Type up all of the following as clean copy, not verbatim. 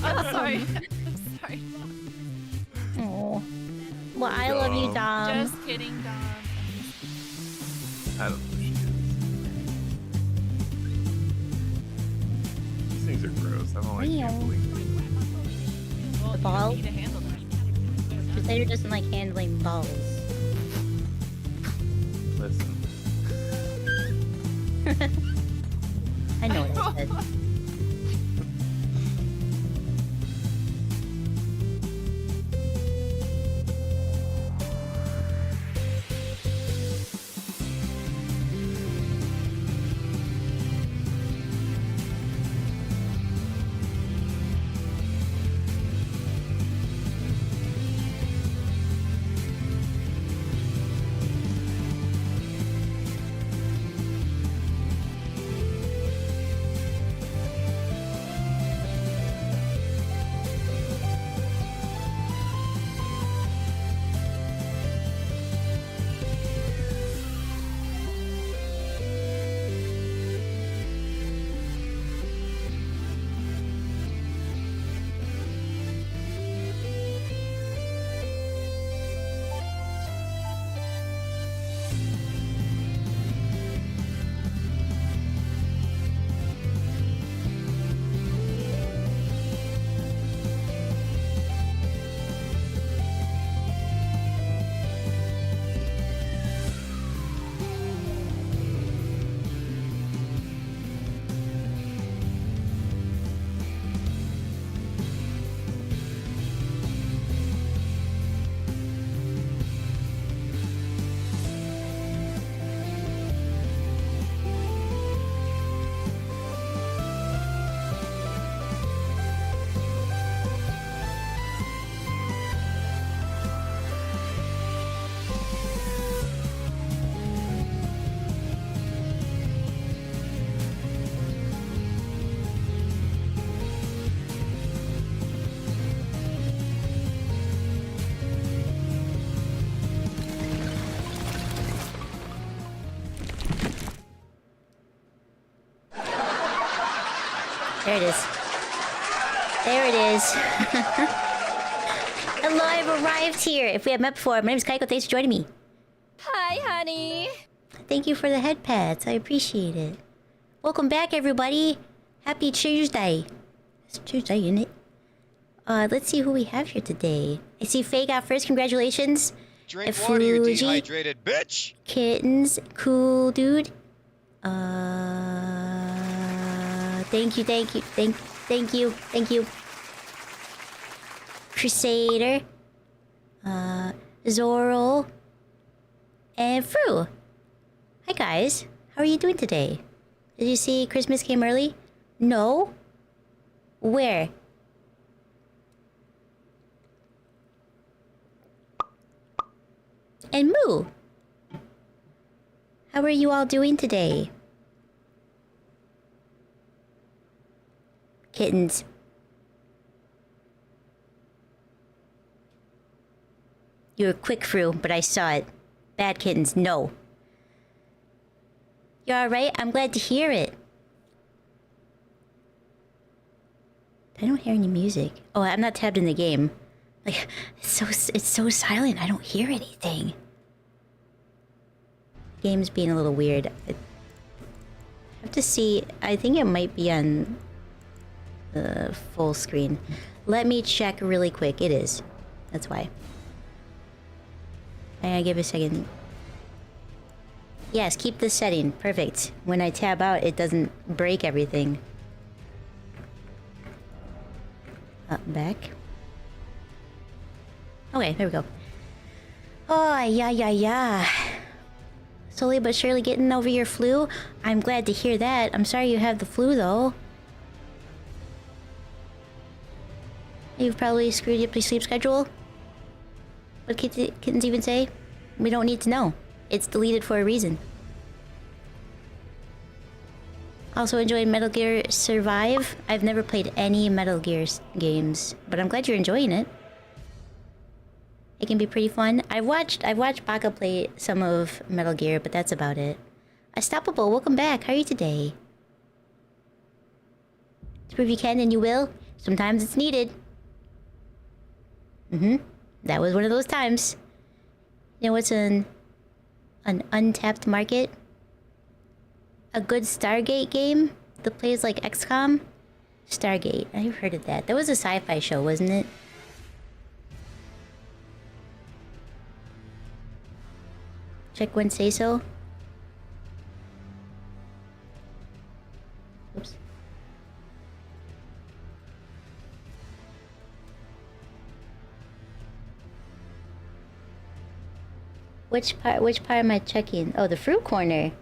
Oh, sorry. I'm sorry. Oh. Well, I love you, Dom. Just kidding, Dom. I don't know who she is. These things are gross. I don't like handling. Well, The you ball? need to handle that. Crusader doesn't like handling balls. Listen. I know what I said. There it is. There it is. Hello, I've arrived here. If we have met before, my name is Kaiko. Thanks for joining me. Hi, honey. Thank you for the head pats. I appreciate it. Welcome back, everybody. Happy Tuesday. It's Tuesday, isn't it? Let's see who we have here today. I see Faye got first. Congratulations. Drink water, you Fuji. dehydrated bitch. Kittens. Cool dude. Thank you. Crusader. Zoro. And Fru. Hi guys. How are you doing today? Did you see Christmas came early? No? Where? And Moo. How are you all doing today? Kittens. You were quick, Fru, but I saw it. Bad kittens, no. You alright? I'm glad to hear it. I don't hear any music. Oh, I'm not tabbed in the game. Like, it's so silent, I don't hear anything. Game's being a little weird. I have to see, I think it might be on the full screen. Let me check really quick. It is. That's why. I gotta give it a second. Yes, keep this setting. Perfect. When I tab out, it doesn't break everything. Back. Okay, there we go. Oh, yeah. Slowly but surely getting over your flu. I'm glad to hear that. I'm sorry you have the flu, though. You've probably screwed up your sleep schedule. What kittens even say? We don't need to know. It's deleted for a reason. Also enjoyed Metal Gear Survive. I've never played any Metal Gear games, but I'm glad you're enjoying it. It can be pretty fun. I've watched Baka play some of Metal Gear, but that's about it. Unstoppable, welcome back. How are you today? To prove you can and you will. Sometimes it's needed. Mm-hmm. That was one of those times. You know what's an untapped market? A good Stargate game that plays like XCOM? Stargate. I've heard of that. That was a sci-fi show, wasn't it? Check when say so. Oops. Which part am I checking? Oh, the fruit corner.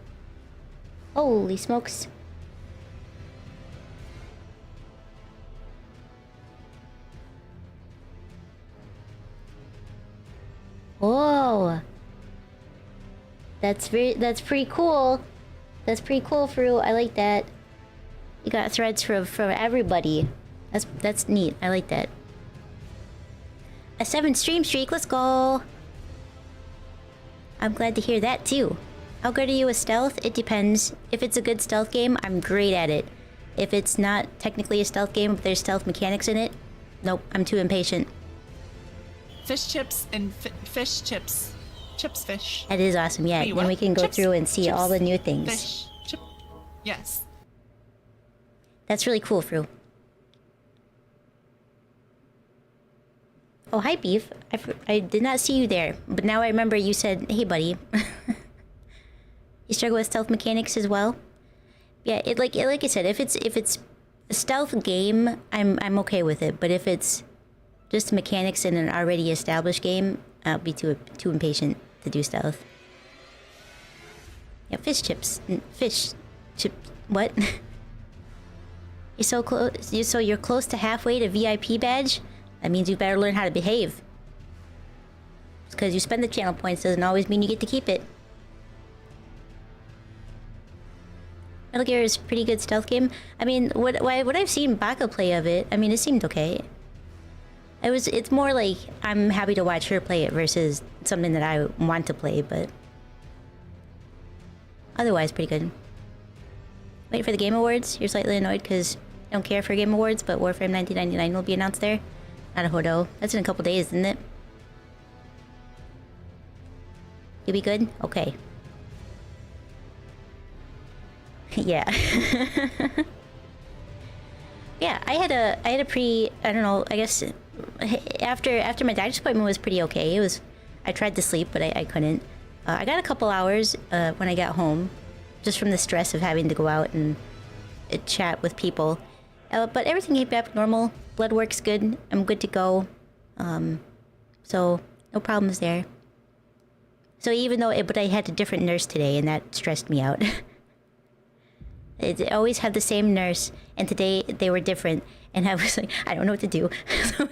Holy smokes. Whoa. That's pretty cool. That's pretty cool, Fruit. I like that. You got threads for everybody. That's neat. I like that. A 7 stream streak. Let's go. I'm glad to hear that too. How good are you with stealth? It depends. If it's a good stealth game, I'm great at it. If it's not technically a stealth game, but there's stealth mechanics in it, nope, I'm too impatient. Fish chips and fish chips. Chips fish. That is awesome, yeah. Wait, then we can go chips, through and see chips, all the new things. Fish. Chip. Yes. That's really cool, Fru. Oh, hi, Beef. I did not see you there, but now I remember you said, hey, buddy. You struggle with stealth mechanics as well? Yeah, like I said, if it's a stealth game, I'm okay with it. But if it's just mechanics in an already established game, I'll be too impatient to do stealth. Yeah, fish chips. Fish chip. What? You're so close. You're close to halfway to VIP badge. That means you better learn how to behave. Just because you spend the channel points doesn't always mean you get to keep it. Metal Gear is a pretty good stealth game. I mean, what I've seen Baka play of it, I mean, it seemed okay. It's more like I'm happy to watch her play it versus something that I want to play, but otherwise pretty good. Wait for the Game Awards. You're slightly annoyed because I don't care for Game Awards, but Warframe 1999 will be announced there. Not a hodo. That's in a couple days, isn't it? You be good? Okay. Yeah. Yeah, I had a pretty, I don't know, I guess after my doctor's appointment was pretty okay. I tried to sleep, but I couldn't. I got a couple hours when I got home, just from the stress of having to go out and chat with people. But everything came back normal. Blood work's good. I'm good to go. So no problems there. So even though, but I had a different nurse today, and that stressed me out. It always had the same nurse, and today they were different, and I was like, I don't know what to do. I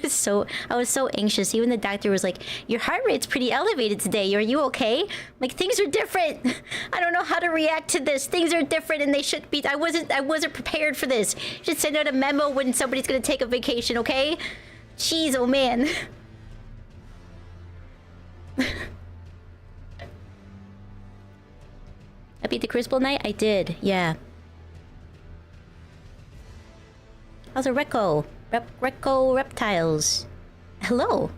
was so anxious. Even the doctor was like, your heart rate's pretty elevated today. Are you okay? Like, things are different. I don't know how to react to this. Things are different, and they should be. I wasn't prepared for this. You should send out a memo when somebody's gonna take a vacation, okay? Jeez, oh man. I beat the Crucible Knight? I did, yeah. How's a Reco? Reco Reptiles. Hello.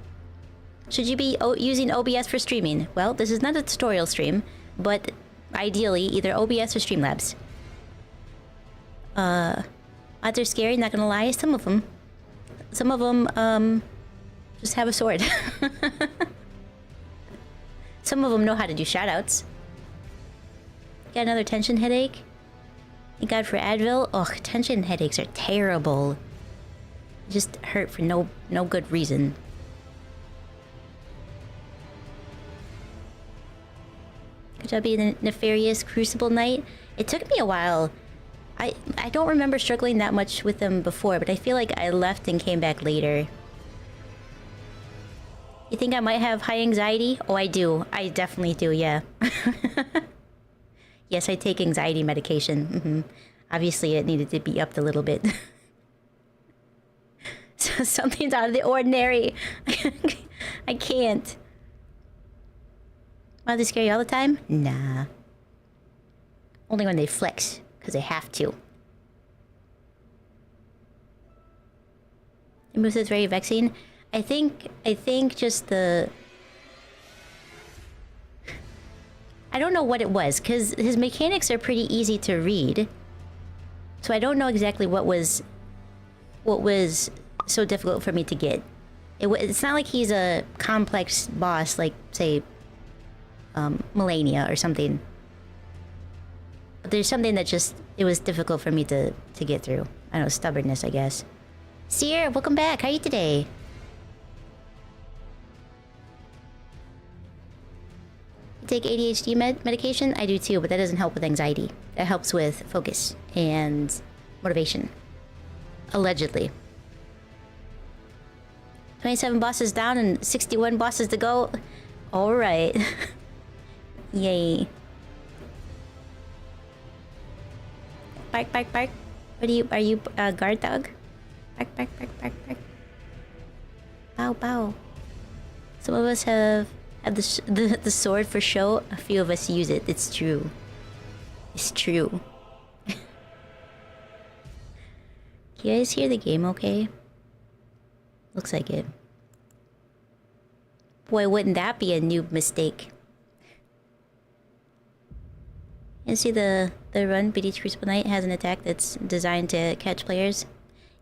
Should you be using OBS for streaming? Well, this is not a tutorial stream, but ideally either OBS or Streamlabs. Odds are scary, not gonna lie. Some of them. Some of them, just have a sword. Some of them know how to do shoutouts. Got another tension headache? Thank God for Advil. Ugh, tension headaches are terrible. Just hurt for no good reason. Good job being the nefarious Crucible Knight. It took me a while. I don't remember struggling that much with them before, but I feel like I left and came back later. You think I might have high anxiety? Oh, I do. I definitely do, yeah. Yes, I take anxiety medication. Obviously, it needed to be upped a little bit. So something's out of the ordinary. I can't. Are they scary all the time? Nah. Only when they flex, because they have to. It moves is very vexing. I think just the... I don't know what it was, because his mechanics are pretty easy to read. So I don't know exactly what was so difficult for me to get. It's not like he's a complex boss like, say, Melania or something. But there's something that just... It was difficult for me to get through. I don't know, stubbornness, I guess. Seer, welcome back. How are you today? You take ADHD medication? I do too, but that doesn't help with anxiety. That helps with focus and motivation. Allegedly. 27 bosses down and 61 bosses to go. Alright. Yay. Bark, bark, bark. Are you a guard dog? Bark, bark, bark, bark, bark. Bow, bow. Some of us have the sword for show. A few of us use it. It's true. It's true. Can you guys hear the game okay? Looks like it. Boy, wouldn't that be a noob mistake. You see the run, Beatty's Crucible Knight has an attack that's designed to catch players.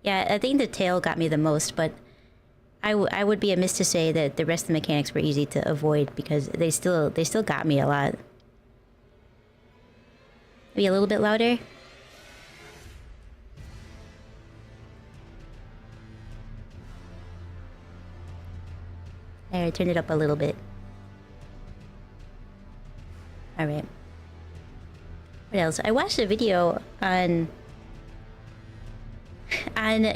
Yeah, I think the tail got me the most, but I would be amiss to say that the rest of the mechanics were easy to avoid because they still got me a lot. Maybe a little bit louder. There, I turned it up a little bit. Alright. What else? I watched a video on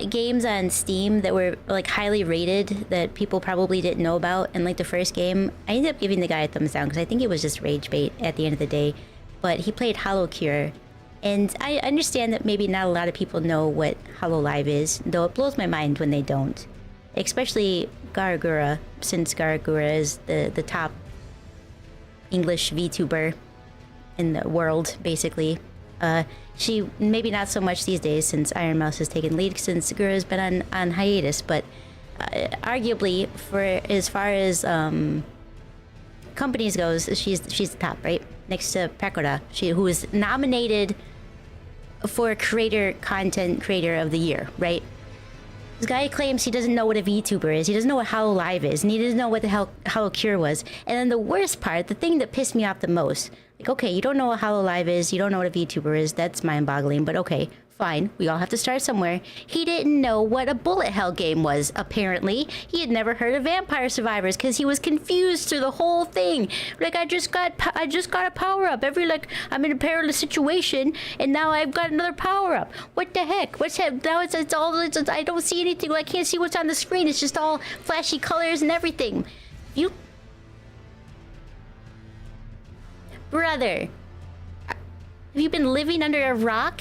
games on Steam that were like highly rated that people probably didn't know about, and like the first game, I ended up giving the guy a thumbs down because I think it was just rage bait at the end of the day. But he played Hollow Cure, and I understand that maybe not a lot of people know what Hololive is, though it blows my mind when they don't. Especially Garagura, since Garagura is the top English VTuber in the world, basically. She, maybe not so much these days since Iron Mouse has taken lead since Gura's been on hiatus, but arguably, for as far as companies goes, she's the top, right? Next to Pekora, who was nominated for Content Creator of the Year, right? This guy claims he doesn't know what a VTuber is, he doesn't know what Hololive is, and he doesn't know what the hell Hollow Cure was. And then the worst part, the thing that pissed me off the most, like, okay, you don't know what Hololive is, you don't know what a VTuber is, that's mind-boggling, but okay, fine, we all have to start somewhere. He didn't know what a bullet hell game was, apparently. He had never heard of Vampire Survivors because he was confused through the whole thing. Like, I just got a power-up. I'm in a perilous situation, and now I've got another power-up. What the heck? What's that? Now it's all, I don't see anything. I can't see what's on the screen. It's just all flashy colors and everything. You... Brother, have you been living under a rock?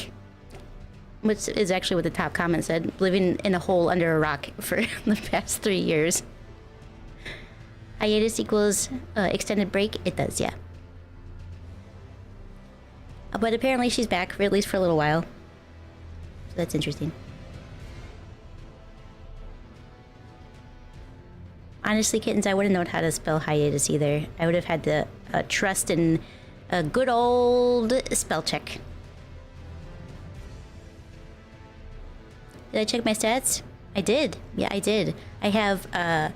Which is actually what the top comment said. Living in a hole under a rock for the past 3 years. Hiatus equals extended break? It does, yeah. But apparently she's back, for at least for a little while. So that's interesting. Honestly, kittens, I wouldn't known how to spell hiatus either. I would have had to trust in a good old spell check. Did I check my stats? I did. Yeah, I did. I have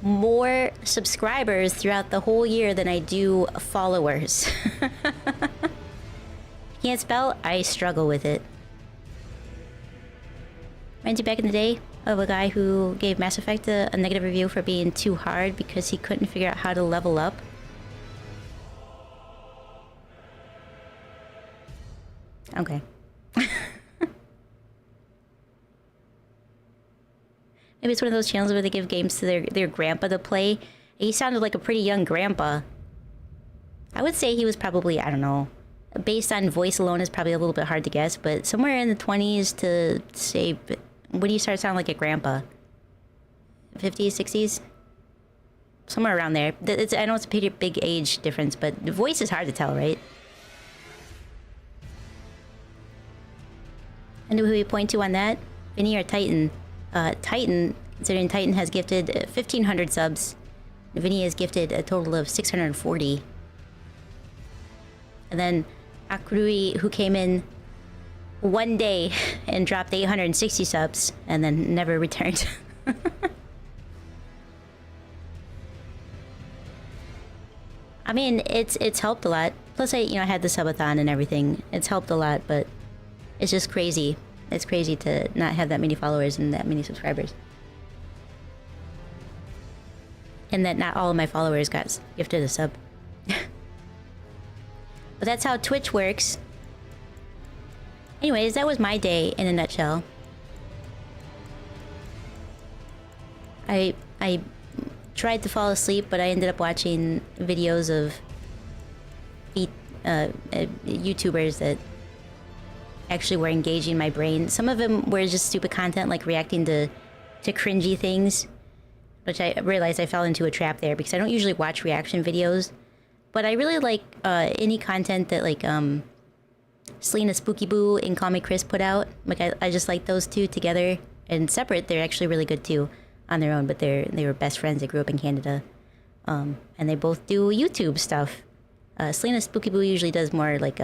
more subscribers throughout the whole year than I do followers. Can't spell? I struggle with it. Reminds you back in the day of a guy who gave Mass Effect a negative review for being too hard because he couldn't figure out how to level up. Okay. Maybe it's one of those channels where they give games to their grandpa to play. He sounded like a pretty young grandpa. I would say he was probably, I don't know, based on voice alone is probably a little bit hard to guess, but somewhere in the 20s to say, when do you start sounding like a grandpa? 50s, 60s? Somewhere around there. I know it's a pretty big age difference, but the voice is hard to tell, right? And who we point to on that? Vinny or Titan? Titan, considering Titan has gifted 1,500 subs, Vinny has gifted a total of 640. And then Akurui, who came in one day and dropped 860 subs and then never returned. I mean, it's helped a lot. Plus, I had the subathon and everything. It's helped a lot, but it's just crazy. It's crazy to not have that many followers and that many subscribers. And that not all of my followers got gifted a sub. But that's how Twitch works. Anyways, that was my day in a nutshell. I tried to fall asleep, but I ended up watching videos of YouTubers that actually were engaging my brain. Some of them were just stupid content, like reacting to cringy things, which I realized I fell into a trap there because I don't usually watch reaction videos. But I really like any content that like Selena Spooky Boo and Call Me Chris put out. Like I just like those two together, and separate they're actually really good too on their own. But they were best friends. They grew up in Canada, and they both do YouTube stuff. Selena Spooky Boo usually does more like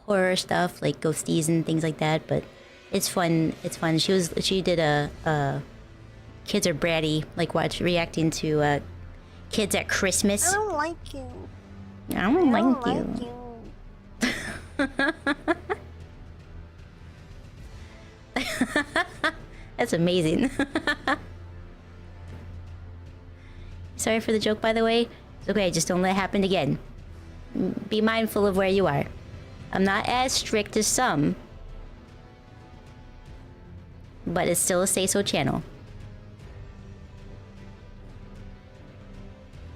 horror stuff, like ghosties and things like that. But it's fun. It's fun. She did a Kids Are Bratty, like reacting to kids at Christmas. I don't like you. I don't like you. That's amazing. Sorry for the joke, by the way. It's okay, just don't let it happen again. Be mindful of where you are. I'm not as strict as some, but it's still a say-so channel.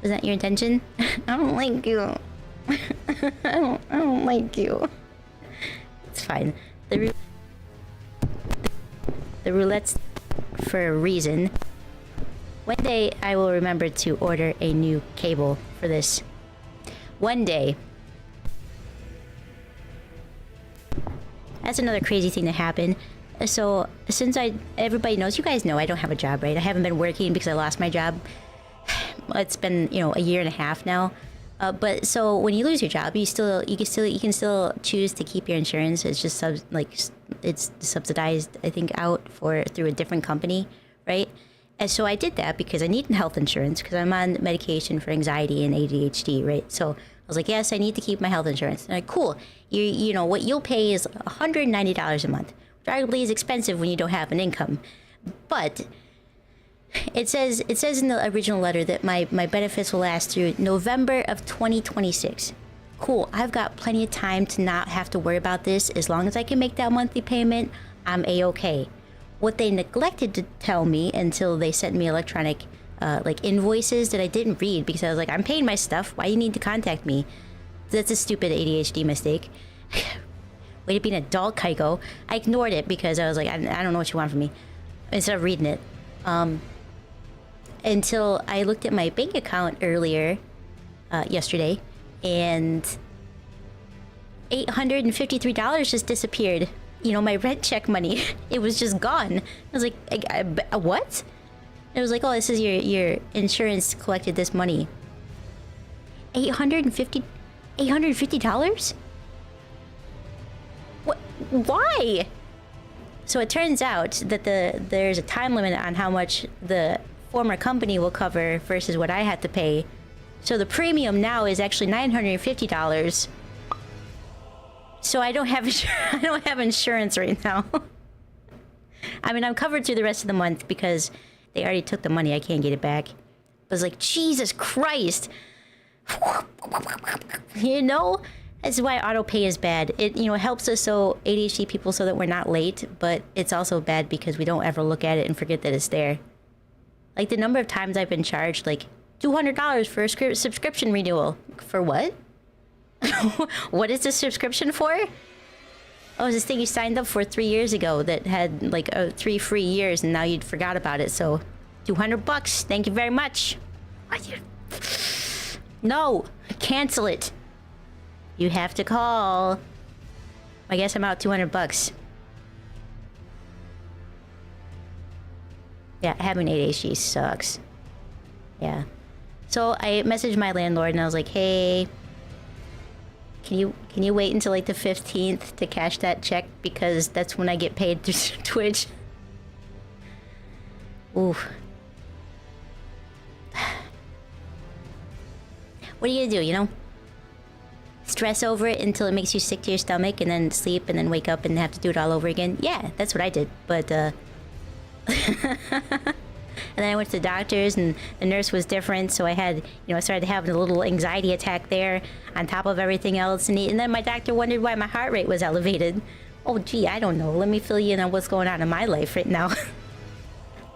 Was that your intention? I don't like you. I don't like you. It's fine. The roulette's for a reason. One day I will remember to order a new cable for this. One day. That's another crazy thing that happened. So since everybody knows, you guys know I don't have a job, right? I haven't been working because I lost my job. It's been a year and a half now. But so when you lose your job, you can still choose to keep your insurance. It's just it's subsidized, I think, through a different company, right? And so I did that because I need health insurance because I'm on medication for anxiety and ADHD, right? So I was like, yes, I need to keep my health insurance. And I'm like, cool. You know what you'll pay is $190 a month, which arguably is expensive when you don't have an income, but it says in the original letter that my benefits will last through November of 2026. Cool. I've got plenty of time to not have to worry about this. As long as I can make that monthly payment, I'm a-okay. What they neglected to tell me until they sent me electronic invoices that I didn't read because I was like, I'm paying my stuff. Why do you need to contact me? That's a stupid ADHD mistake. Way to be an adult, Kaiko. I ignored it because I was like, I don't know what you want from me. Instead of reading it. Until I looked at my bank account earlier, yesterday, and $853 just disappeared. My rent check money, it was just gone. I was like, what? It was like, oh, this is your insurance collected this money. $850? What? Why? So it turns out that there's a time limit on how much the former company will cover versus what I had to pay. So the premium now is actually $950. So I don't have insurance right now. I mean, I'm covered through the rest of the month because they already took the money. I can't get it back. But it's like, Jesus Christ. That's why auto pay is bad. It helps us so ADHD people so that we're not late, but it's also bad because we don't ever look at it and forget that it's there. Like the number of times I've been charged like $200 for a subscription renewal. For what? What is this subscription for? Oh, it's this thing you signed up for 3 years ago that had like 3 free years and now you'd forgot about it. So $200. Thank you very much. No, cancel it. You have to call. I guess I'm out $200. Yeah, having ADHD sucks. Yeah. So I messaged my landlord and I was like, hey, can you wait until like the 15th to cash that check, because that's when I get paid through Twitch. Ooh. What are you gonna do, you know? Stress over it until it makes you sick to your stomach and then sleep and then wake up and have to do it all over again? Yeah, that's what I did. But, and then I went to the doctors and the nurse was different, so I had, you know, I started having a little anxiety attack there on top of everything else. And then my doctor wondered why my heart rate was elevated. Oh, gee, I don't know. Let me fill you in on what's going on in my life right now.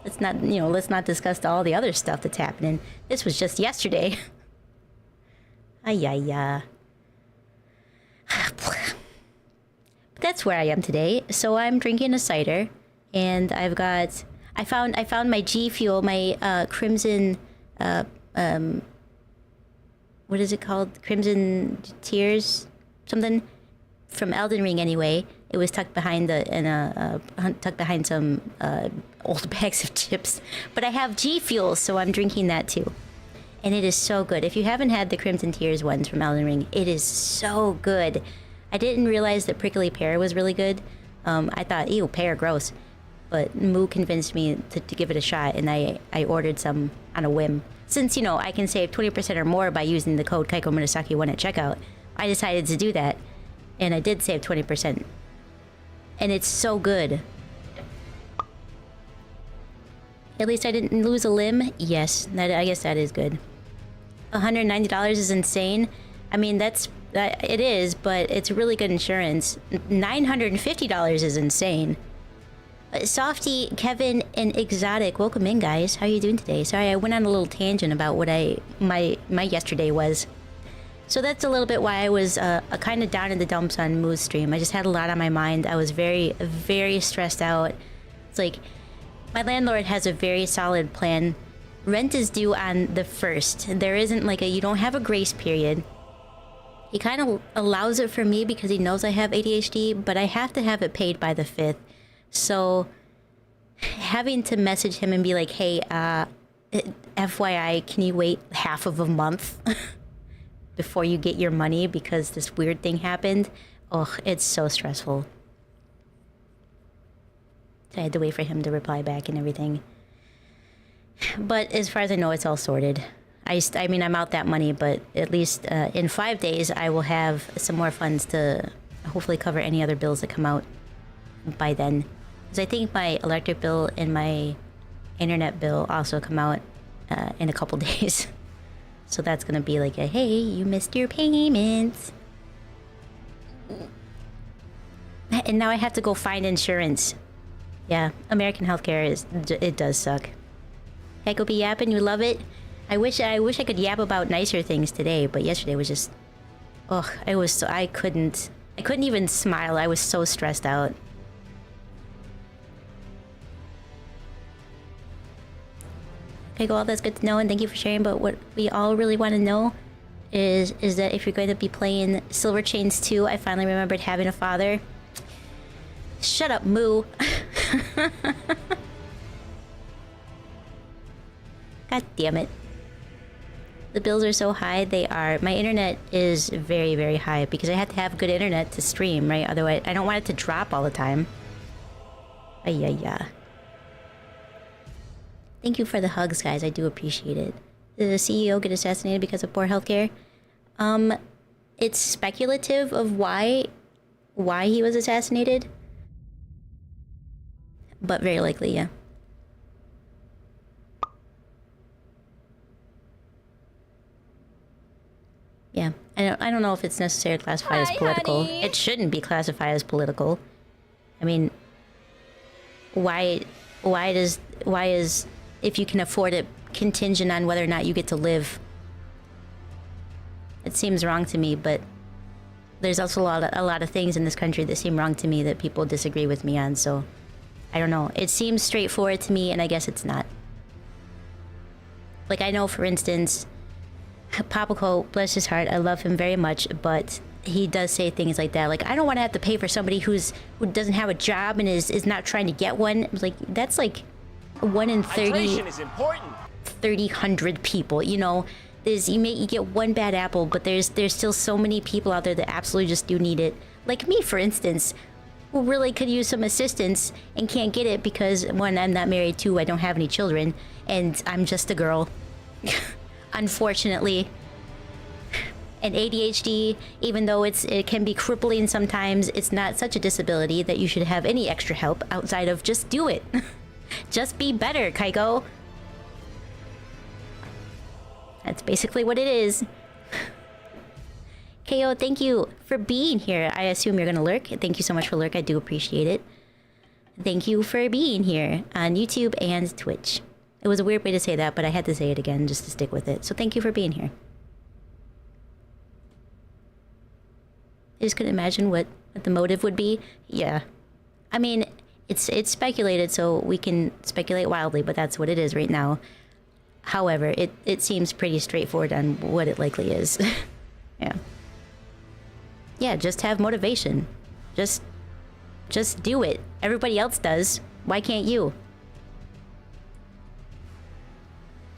Let's not, you know, let's not discuss all the other stuff that's happening. This was just yesterday. Ay. But that's where I am today. So I'm drinking a cider, and I've got... I found my G Fuel, my Crimson... what is it called? Crimson Tears? Something? From Elden Ring, anyway. It was tucked behind tucked behind some old bags of chips. But I have G Fuel, so I'm drinking that too. And it is so good. If you haven't had the Crimson Tears ones from Elden Ring, it is so good. I didn't realize that prickly pear was really good. I thought, ew, pear, gross. But Moo convinced me to give it a shot, and I ordered some on a whim. Since, you know, I can save 20% or more by using the code Kaiko Nekosaki 1 at checkout, I decided to do that. And I did save 20%. And it's so good. At least I didn't lose a limb. Yes, I guess that is good. $190 is insane. I mean, it is, but it's really good insurance. $950 is insane. Softy, Kevin, and Exotic, welcome in, guys. How are you doing today? Sorry, I went on a little tangent about what my yesterday was. So that's a little bit why I was kind of down in the dumps on Moo's stream. I just had a lot on my mind. I was very, very stressed out. It's like, my landlord has a very solid plan. Rent is due on the 1st. There isn't like you don't have a grace period. He kind of allows it for me because he knows I have ADHD, but I have to have it paid by the 5th. So having to message him and be like, hey, FYI, can you wait half of a month before you get your money because this weird thing happened? Oh, it's so stressful. So I had to wait for him to reply back and everything. But as far as I know, it's all sorted. I mean, I'm out that money, but at least in 5 days, I will have some more funds to hopefully cover any other bills that come out by then. Because I think my electric bill and my internet bill also come out in a couple days. So that's going to be like hey, you missed your payments. And now I have to go find insurance. Yeah, American healthcare it does suck. Kaiko be yapping, you love it. I wish I could yap about nicer things today, but yesterday was just, I couldn't even smile. I was so stressed out. Kaiko, all that's good to know, and thank you for sharing. But what we all really want to know is that if you're going to be playing Silver Chains 2, I finally remembered having a father. Shut up, Moo. God damn it. The bills are so high, they are. My internet is very, very high because I have to have good internet to stream, right? Otherwise, I don't want it to drop all the time. Ay. Thank you for the hugs, guys. I do appreciate it. Did the CEO get assassinated because of poor healthcare? It's speculative of why he was assassinated. But very likely, yeah. Yeah, I don't know if it's necessarily classified as political. Honey. It shouldn't be classified as political. I mean, why is if you can afford it contingent on whether or not you get to live? It seems wrong to me, but there's also a lot of things in this country that seem wrong to me that people disagree with me on, so I don't know. It seems straightforward to me, and I guess it's not. Like, I know, for instance, Papaco, bless his heart, I love him very much, but he does say things like that. Like, I don't want to have to pay for somebody who doesn't have a job and is not trying to get one. Like, that's like, 1 in 30, Hydration is important. 100 people, you know, you get one bad apple, but there's still so many people out there that absolutely just do need it. Like me, for instance, who really could use some assistance and can't get it because, one, I'm not married, two, I don't have any children, and I'm just a girl. Unfortunately. And ADHD, even though it can be crippling sometimes, it's not such a disability that you should have any extra help outside of just do it. Just be better, Kaiko. That's basically what it is. KO, thank you for being here. I assume you're gonna lurk. Thank you so much for lurk. I do appreciate it. Thank you for being here on YouTube and Twitch. It was a weird way to say that, but I had to say it again just to stick with it. So thank you for being here. I just couldn't imagine what the motive would be. Yeah. I mean, it's speculated, so we can speculate wildly, but that's what it is right now. However, it seems pretty straightforward on what it likely is. Yeah. Yeah, just have motivation. Just do it. Everybody else does. Why can't you?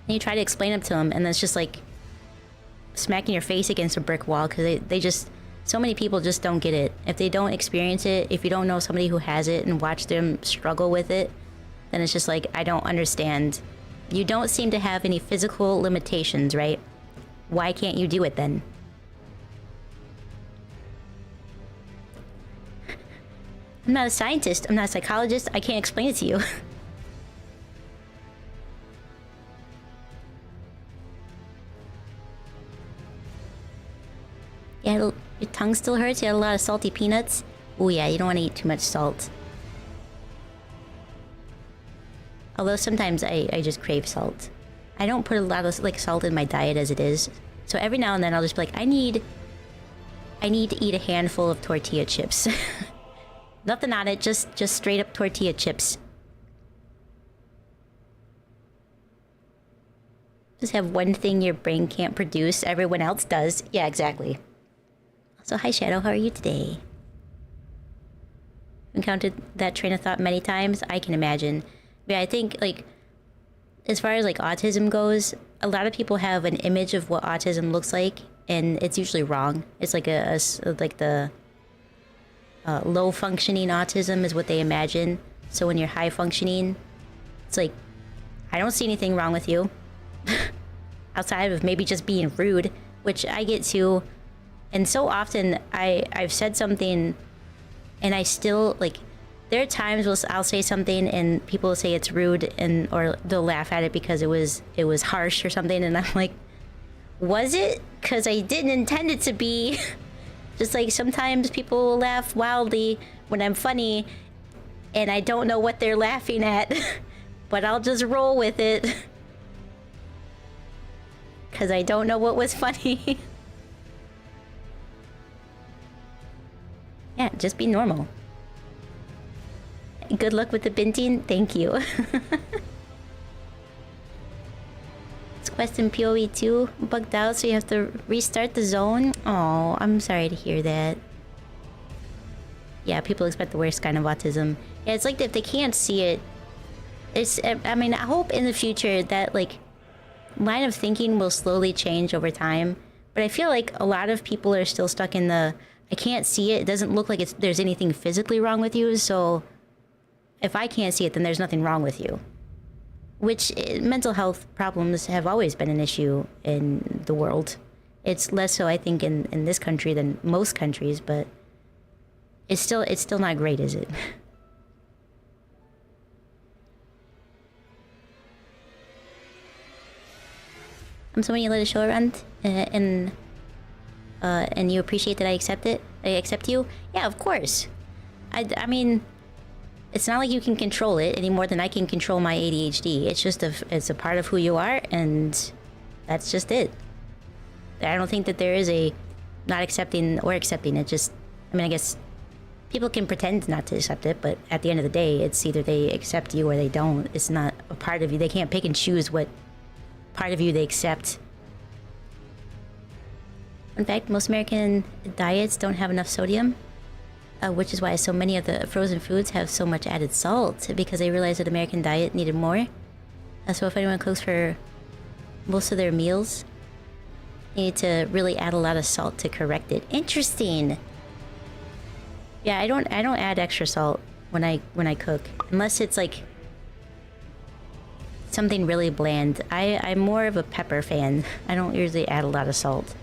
And you try to explain it to them, and it's just like smacking your face against a brick wall, because they just... So many people just don't get it. If they don't experience it, if you don't know somebody who has it and watch them struggle with it, then it's just like, I don't understand. You don't seem to have any physical limitations, right? Why can't you do it then? I'm not a scientist. I'm not a psychologist. I can't explain it to you. Yeah, your tongue still hurts? You had a lot of salty peanuts? Oh yeah, you don't want to eat too much salt. Although sometimes I just crave salt. I don't put a lot of like salt in my diet as it is. So every now and then I'll just be like, I need to eat a handful of tortilla chips. Nothing on it, just straight up tortilla chips. Just have one thing your brain can't produce, everyone else does. Yeah, exactly. So hi Shadow, how are you today? Encountered that train of thought many times, I can imagine. Yeah, I think like, as far as like autism goes, a lot of people have an image of what autism looks like, and it's usually wrong. It's like like the low functioning autism is what they imagine. So when you're high functioning, it's like, I don't see anything wrong with you. Outside of maybe just being rude, which I get to. And so often I've said something and I still like, there are times I'll say something and people will say it's rude, and or they'll laugh at it because it was harsh or something, and I'm like, was it? Because I didn't intend it to be. Just like sometimes people will laugh wildly when I'm funny and I don't know what they're laughing at, but I'll just roll with it because I don't know what was funny. Yeah, just be normal. Good luck with the binting. Thank you. This quest in PoE2 bugged out, so you have to restart the zone. Oh, I'm sorry to hear that. Yeah, people expect the worst kind of autism. Yeah, it's like if they can't see it, it's... I mean, I hope in the future that, like, line of thinking will slowly change over time. But I feel like a lot of people are still stuck in the... I can't see it. It doesn't look like there's anything physically wrong with you, so... If I can't see it, then there's nothing wrong with you. Which, mental health problems have always been an issue in the world. It's less so, I think, in this country than most countries, but... It's still not great, is it? I'm someone you let a show around, and you appreciate that I accept it? I accept you? Yeah, of course. I mean... It's not like you can control it any more than I can control my ADHD. It's just it's a part of who you are, and that's just it. I don't think that there is a not accepting or accepting it. Just, I mean, I guess people can pretend not to accept it, but at the end of the day, it's either they accept you or they don't. It's not a part of you. They can't pick and choose what part of you they accept. In fact, most American diets don't have enough sodium. which is why so many of the frozen foods have so much added salt, because they realized that American diet needed more. So if anyone cooks for most of their meals, they need to really add a lot of salt to correct it. Interesting. Yeah, I don't add extra salt when I cook, unless it's like something really bland. I'm more of a pepper fan. I don't usually add a lot of salt.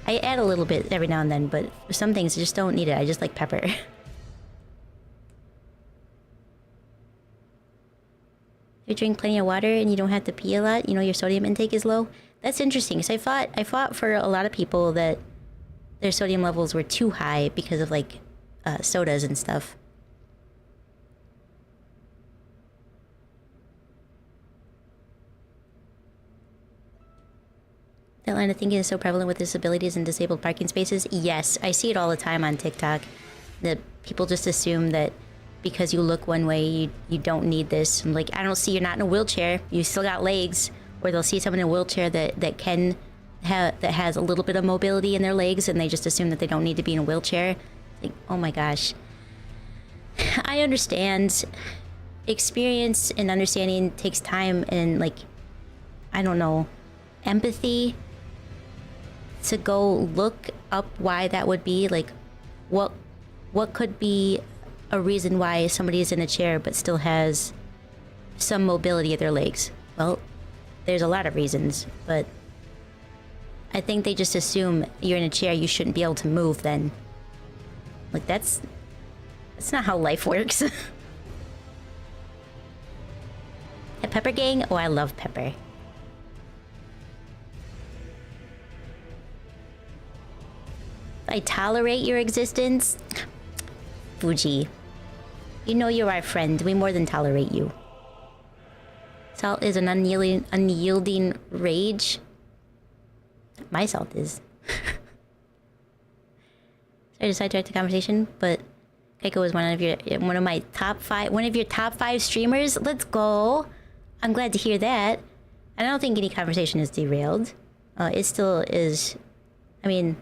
I add a little bit every now and then, but for some things I just don't need it. I just like pepper. If you drink plenty of water and you don't have to pee a lot, you know, your sodium intake is low. That's interesting, because I fought for a lot of people that their sodium levels were too high because of like sodas and stuff. That line of thinking is so prevalent with disabilities and disabled parking spaces. Yes, I see it all the time on TikTok. That people just assume that because you look one way, you don't need this. I'm like, I don't see you're not in a wheelchair. You still got legs. Or they'll see someone in a wheelchair that has a little bit of mobility in their legs, and they just assume that they don't need to be in a wheelchair. Like, oh my gosh. I understand. Experience and understanding takes time and, like, I don't know, empathy to go look up why that would be. Like, what could be a reason why somebody is in a chair but still has some mobility of their legs? Well, there's a lot of reasons, but I think they just assume you're in a chair, you shouldn't be able to move then. Like, that's not how life works. A pepper gang? Oh, I love pepper. I tolerate your existence? Fuji. You know you're our friend. We more than tolerate you. Salt is an unyielding rage. My salt is. Sorry to sidetrack the conversation, but Kaiko was one of your top 5 streamers. Let's go. I'm glad to hear that. And I don't think any conversation is derailed. It still is. I mean,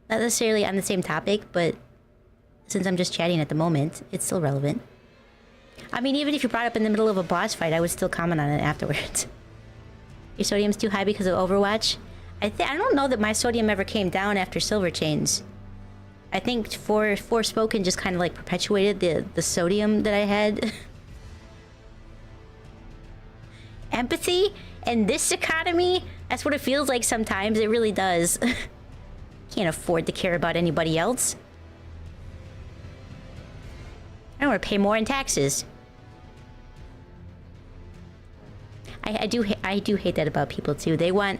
not necessarily on the same topic, but since I'm just chatting at the moment, it's still relevant. I mean, even if you brought up in the middle of a boss fight, I would still comment on it afterwards. Your sodium's too high because of Overwatch? I don't know that my sodium ever came down after Silver Chains. I think Forspoken just kind of like perpetuated the sodium that I had. Empathy? And this economy? That's what it feels like sometimes. It really does. Can't afford to care about anybody else. I don't want to pay more in taxes. I do hate that about people too. They want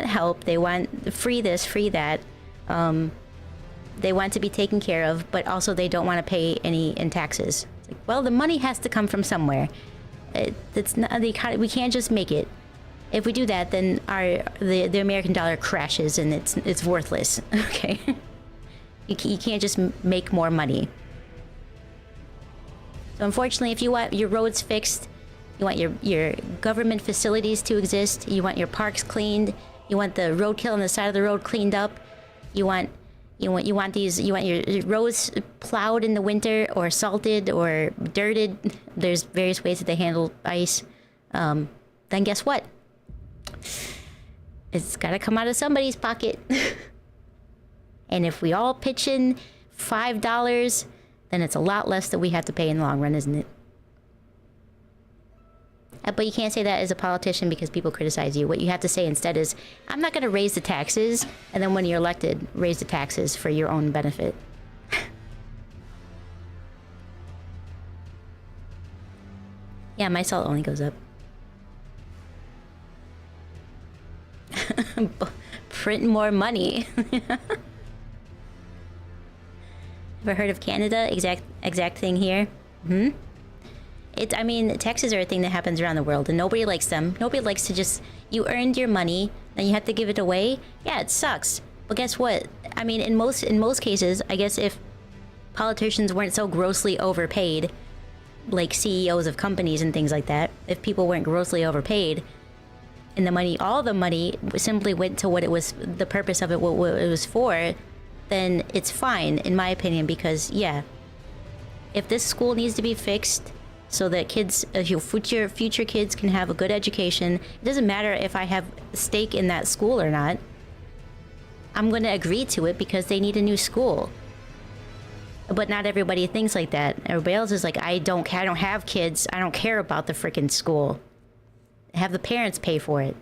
help. They want free this, free that. They want to be taken care of, but also they don't want to pay any in taxes. It's like, well, the money has to come from somewhere. It's not the economy. We can't just make it. If we do that, then the American dollar crashes and it's worthless. Okay, you can't just make more money. So unfortunately, if you want your roads fixed, you want your government facilities to exist, you want your parks cleaned, you want the roadkill on the side of the road cleaned up, you want your roads plowed in the winter or salted or dirted. There's various ways that they handle ice. Then guess what? It's gotta come out of somebody's pocket. And if we all pitch in $5, then it's a lot less that we have to pay in the long run, isn't it? But you can't say that as a politician because people criticize you. What you have to say instead is, I'm not going to raise the taxes, and then when you're elected, raise the taxes for your own benefit. Yeah, my salt only goes up. Print more money. Ever heard of Canada? Exact thing here. I mean, taxes are a thing that happens around the world, and nobody likes them. Nobody likes to just... You earned your money, then you have to give it away. Yeah, it sucks. But guess what? I mean, in most cases, I guess if politicians weren't so grossly overpaid, like CEOs of companies and things like that, if people weren't grossly overpaid, and all the money simply went to what it was, the purpose of it, what it was for, then it's fine, in my opinion, because, yeah, if this school needs to be fixed so that kids, your future kids can have a good education, it doesn't matter if I have a stake in that school or not. I'm going to agree to it because they need a new school. But not everybody thinks like that. Everybody else is like, I don't have kids. I don't care about the freaking school. Have the parents pay for it.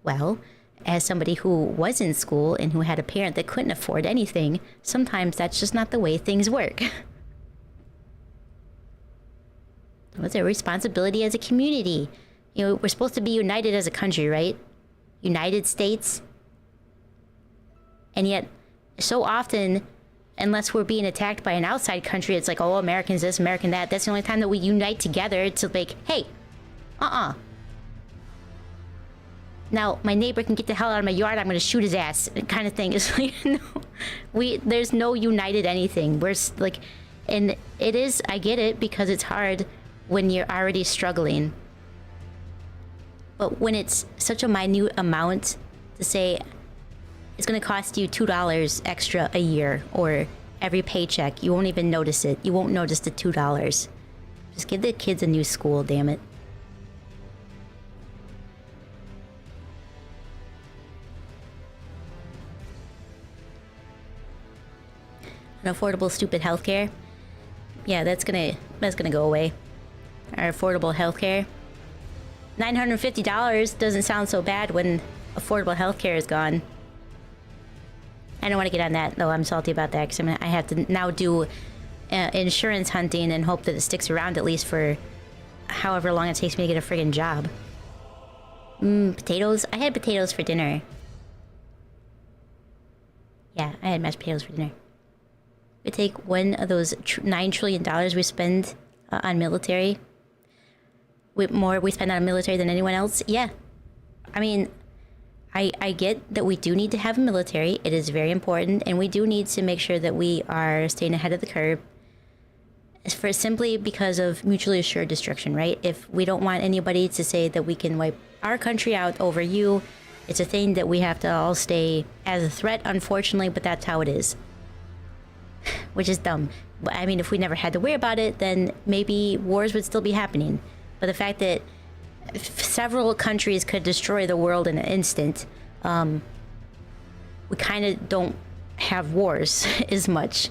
Well, as somebody who was in school and who had a parent that couldn't afford anything, sometimes that's just not the way things work. What's our responsibility as a community? You know, we're supposed to be united as a country, right? United States. And yet, so often, unless we're being attacked by an outside country, it's like, oh, Americans this, American that. That's the only time that we unite together to like, hey, now my neighbor can get the hell out of my yard, I'm gonna shoot his ass, kind of thing. It's like, no, there's no united anything. We're like, and it is, I get it, because it's hard when you're already struggling. But when it's such a minute amount to say, it's gonna cost you $2 extra a year, or every paycheck, you won't even notice it. You won't notice the $2. Just give the kids a new school, damn it. An affordable, stupid healthcare. Yeah, that's gonna go away. Our affordable healthcare. $950 doesn't sound so bad when affordable healthcare is gone. I don't want to get on that, though. I'm salty about that because I have to now do insurance hunting and hope that it sticks around at least for however long it takes me to get a friggin' job. Potatoes? I had potatoes for dinner. Yeah, I had mashed potatoes for dinner. We take one of those $9 trillion we spend on military. We spend on military than anyone else. Yeah. I mean, I get that we do need to have a military. It is very important, and we do need to make sure that we are staying ahead of the curve. For simply because of mutually assured destruction, right? If we don't want anybody to say that we can wipe our country out over you, it's a thing that we have to all stay as a threat, unfortunately, but that's how it is. Which is dumb. But I mean, if we never had to worry about it, then maybe wars would still be happening. But the fact that several countries could destroy the world in an instant, we kind of don't have wars as much.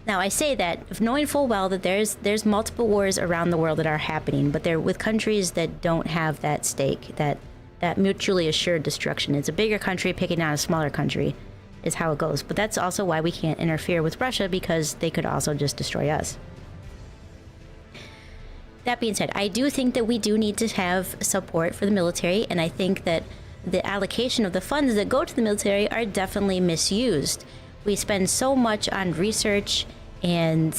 Now, I say that knowing full well that there's multiple wars around the world that are happening, but they're with countries that don't have that stake, that mutually assured destruction. It's a bigger country picking on a smaller country, is how it goes. But that's also why we can't interfere with Russia, because they could also just destroy us. That being said, I do think that we do need to have support for the military, and I think that the allocation of the funds that go to the military are definitely misused. We spend so much on research and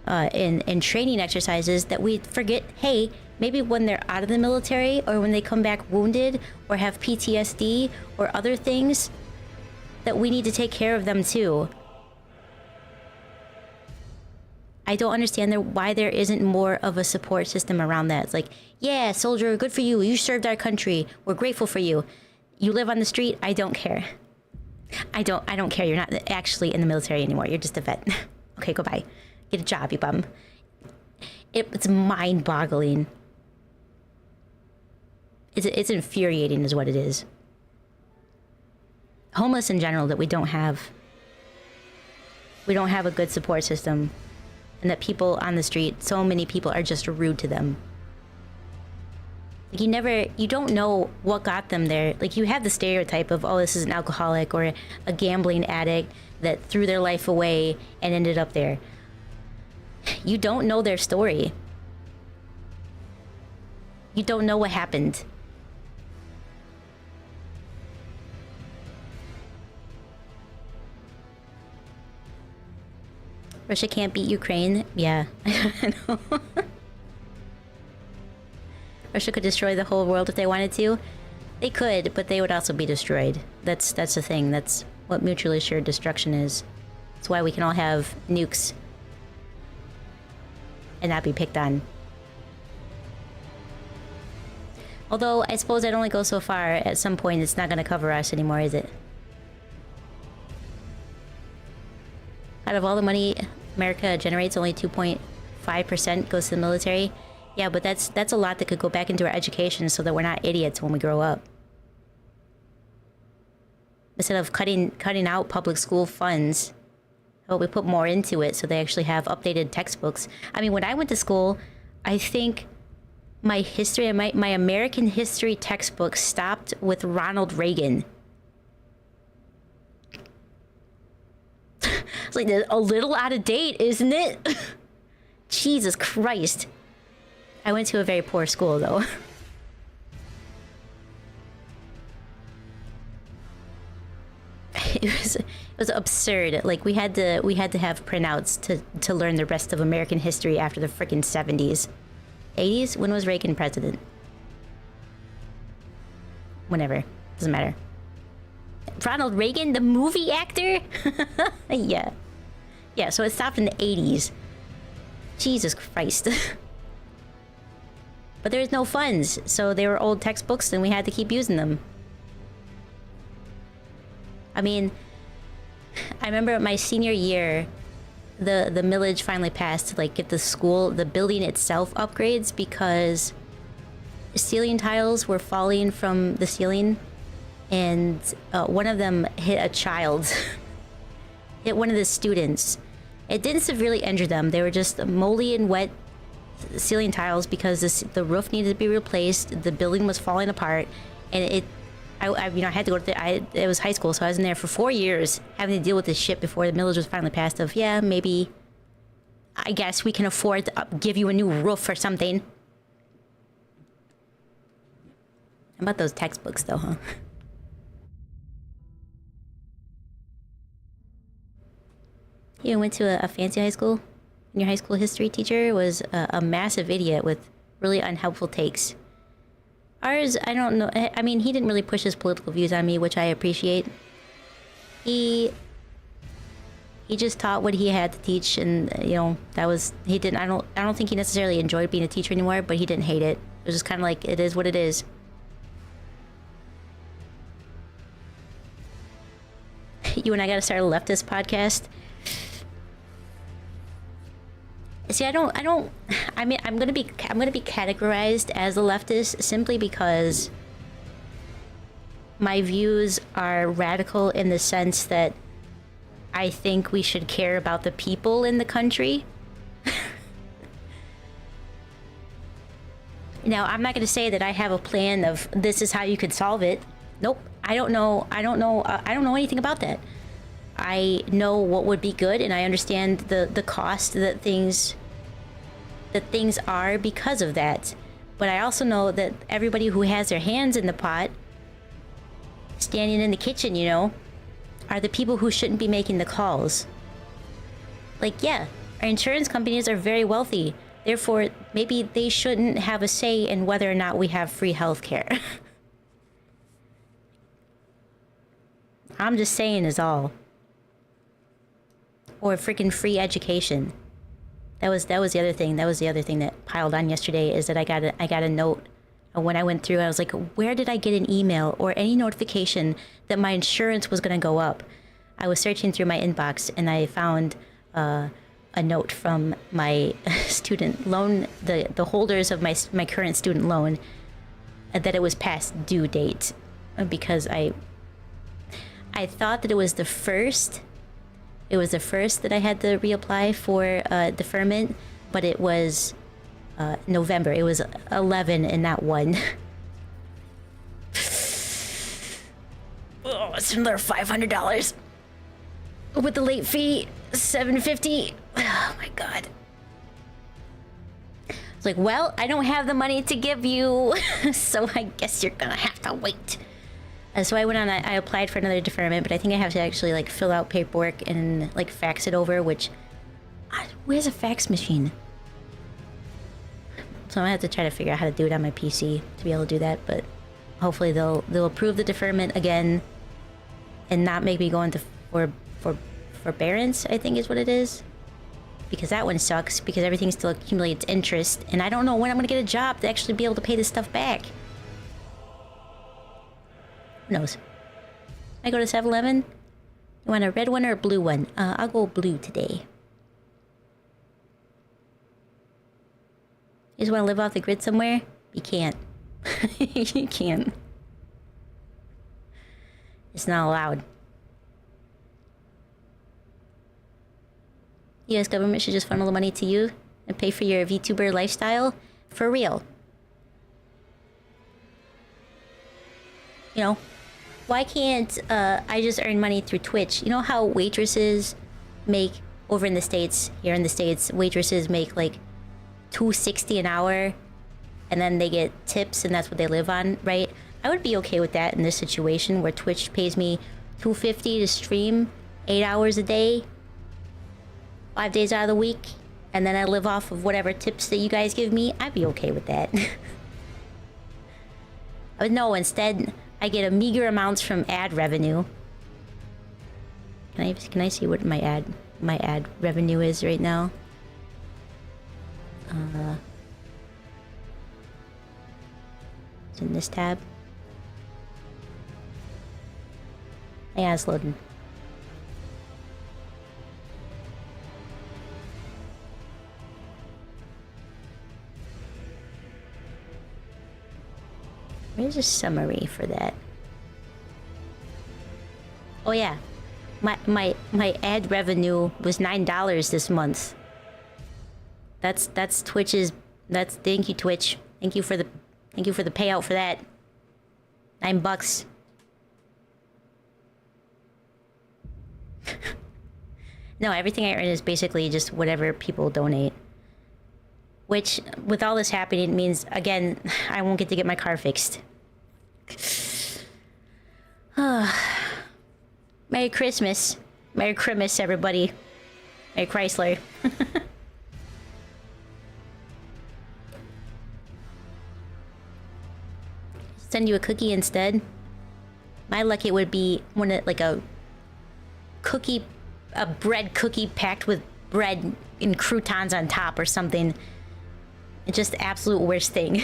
training exercises that we forget, hey, maybe when they're out of the military, or when they come back wounded or have PTSD or other things, that we need to take care of them too. I don't understand why there isn't more of a support system around that. It's like, yeah, soldier, good for you. You served our country. We're grateful for you. You live on the street. I don't care. I don't care. You're not actually in the military anymore. You're just a vet. Okay, goodbye. Get a job, you bum. It's mind-boggling. It's infuriating is what it is. Homeless in general, that we don't have a good support system. And that people on the street, so many people are just rude to them. Like you don't know what got them there. Like, you have the stereotype of, oh, this is an alcoholic or a gambling addict that threw their life away and ended up there. You don't know their story. You don't know what happened. Russia can't beat Ukraine? Yeah, I know. Russia could destroy the whole world if they wanted to. They could, but they would also be destroyed. That's the thing. That's what mutually assured destruction is. That's why we can all have nukes and not be picked on. Although, I suppose I'd only go so far. At some point, it's not going to cover us anymore, is it? Out of all the money America generates, only 2.5% goes to the military. Yeah, but that's a lot that could go back into our education so that we're not idiots when we grow up. Instead of cutting out public school funds, how about we put more into it so they actually have updated textbooks? I mean, when I went to school, I think my history, my American history textbook stopped with Ronald Reagan. It's like a little out of date, isn't it? Jesus Christ. I went to a very poor school, though. It was absurd. Like we had to have printouts to learn the rest of American history after the freaking 70s. 80s? When was Reagan president? Whenever. Doesn't matter. Ronald Reagan, the movie actor? Yeah. Yeah, so it stopped in the 80s. Jesus Christ. But there was no funds, so they were old textbooks and we had to keep using them. I mean, I remember my senior year, the millage finally passed to like get the building itself upgrades because ceiling tiles were falling from the ceiling and one of them hit a child. Hit one of the students. It didn't severely injure them. They were just moldy and wet ceiling tiles because the roof needed to be replaced. The building was falling apart, and I had to go to it was high school, so I was in there for 4 years having to deal with this shit before the millage was finally passed of, yeah, maybe, I guess we can afford to give you a new roof or something. How about those textbooks though, huh? You went to a fancy high school? And your high school history teacher was a massive idiot with really unhelpful takes. Ours, I don't know. I mean, he didn't really push his political views on me, which I appreciate. He just taught what he had to teach, and you know, that was he didn't. I don't think he necessarily enjoyed being a teacher anymore, but he didn't hate it. It was just kind of like it is what it is. You and I gotta start a leftist podcast. See, I mean, I'm gonna be categorized as a leftist simply because my views are radical in the sense that I think we should care about the people in the country. Now, I'm not gonna say that I have a plan of this is how you could solve it. Nope, I don't know anything about that. I know what would be good, and I understand the cost that things are because of that. But I also know that everybody who has their hands in the pot, standing in the kitchen, you know, are the people who shouldn't be making the calls. Like, yeah, our insurance companies are very wealthy. Therefore, maybe they shouldn't have a say in whether or not we have free healthcare. I'm just saying is all. Or freaking free education. That was the other thing. That was the other thing that piled on yesterday, is that I got a note. And when I went through, I was like, where did I get an email or any notification that my insurance was going to go up? I was searching through my inbox and I found a note from my student loan, the holders of my current student loan, that it was past due date, because I thought that it was the first. It was the first that I had to reapply for deferment, but it was November. It was 11 and not 1. Oh, it's another $500 with the late fee, $750. Oh my god. It's like, well, I don't have the money to give you, so I guess you're gonna have to wait. So I went on, I applied for another deferment, but I think I have to actually like fill out paperwork and like fax it over, which, where's a fax machine? So I have to try to figure out how to do it on my PC to be able to do that, but hopefully they'll approve the deferment again and not make me go into forbearance, I think is what it is. Because that one sucks, because everything still accumulates interest, and I don't know when I'm gonna get a job to actually be able to pay this stuff back. Who knows? I go to 7-Eleven. You want a red one or a blue one? I'll go blue today. You just want to live off the grid somewhere? You can't. You can't. It's not allowed. US government should just funnel the money to you and pay for your VTuber lifestyle. For real. You know, why can't I just earn money through Twitch? You know how waitresses make, over in the States, here in the States, waitresses make like $2.60 an hour and then they get tips and that's what they live on, right? I would be okay with that in this situation where Twitch pays me $2.50 to stream 8 hours a day, 5 days out of the week, and then I live off of whatever tips that you guys give me. I'd be okay with that. But no, instead I get a meager amounts from ad revenue. Can I see what my ad revenue is right now? It's in this tab. Yeah, it's loading. Where's a summary for that? Oh yeah, my ad revenue was $9 this month. That's Twitch's. Thank you, Twitch. Thank you for the payout for that. $9. No, everything I earn is basically just whatever people donate. Which, with all this happening, means, again, I won't get to get my car fixed. Merry Christmas. Merry Christmas, everybody. Merry Chrysler. Send you a cookie instead. My luck, it would be like a bread cookie packed with bread and croutons on top or something. It's just the absolute worst thing.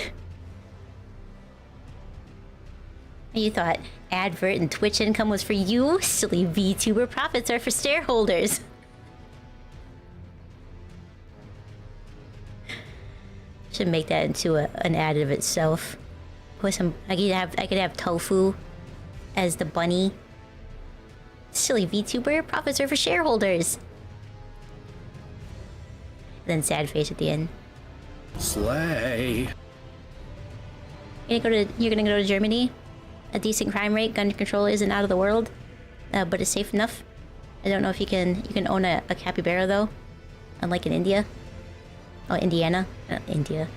You thought advert and Twitch income was for you? Silly VTuber, profits are for shareholders. Should make that into an ad of itself. Put some. I could have tofu as the bunny. Silly VTuber, profits are for shareholders. And then sad face at the end. Slay. You're gonna go to Germany? A decent crime rate, gun control isn't out of the world, but it's safe enough. I don't know if you can own a capybara though, unlike in India. Oh, Indiana, India.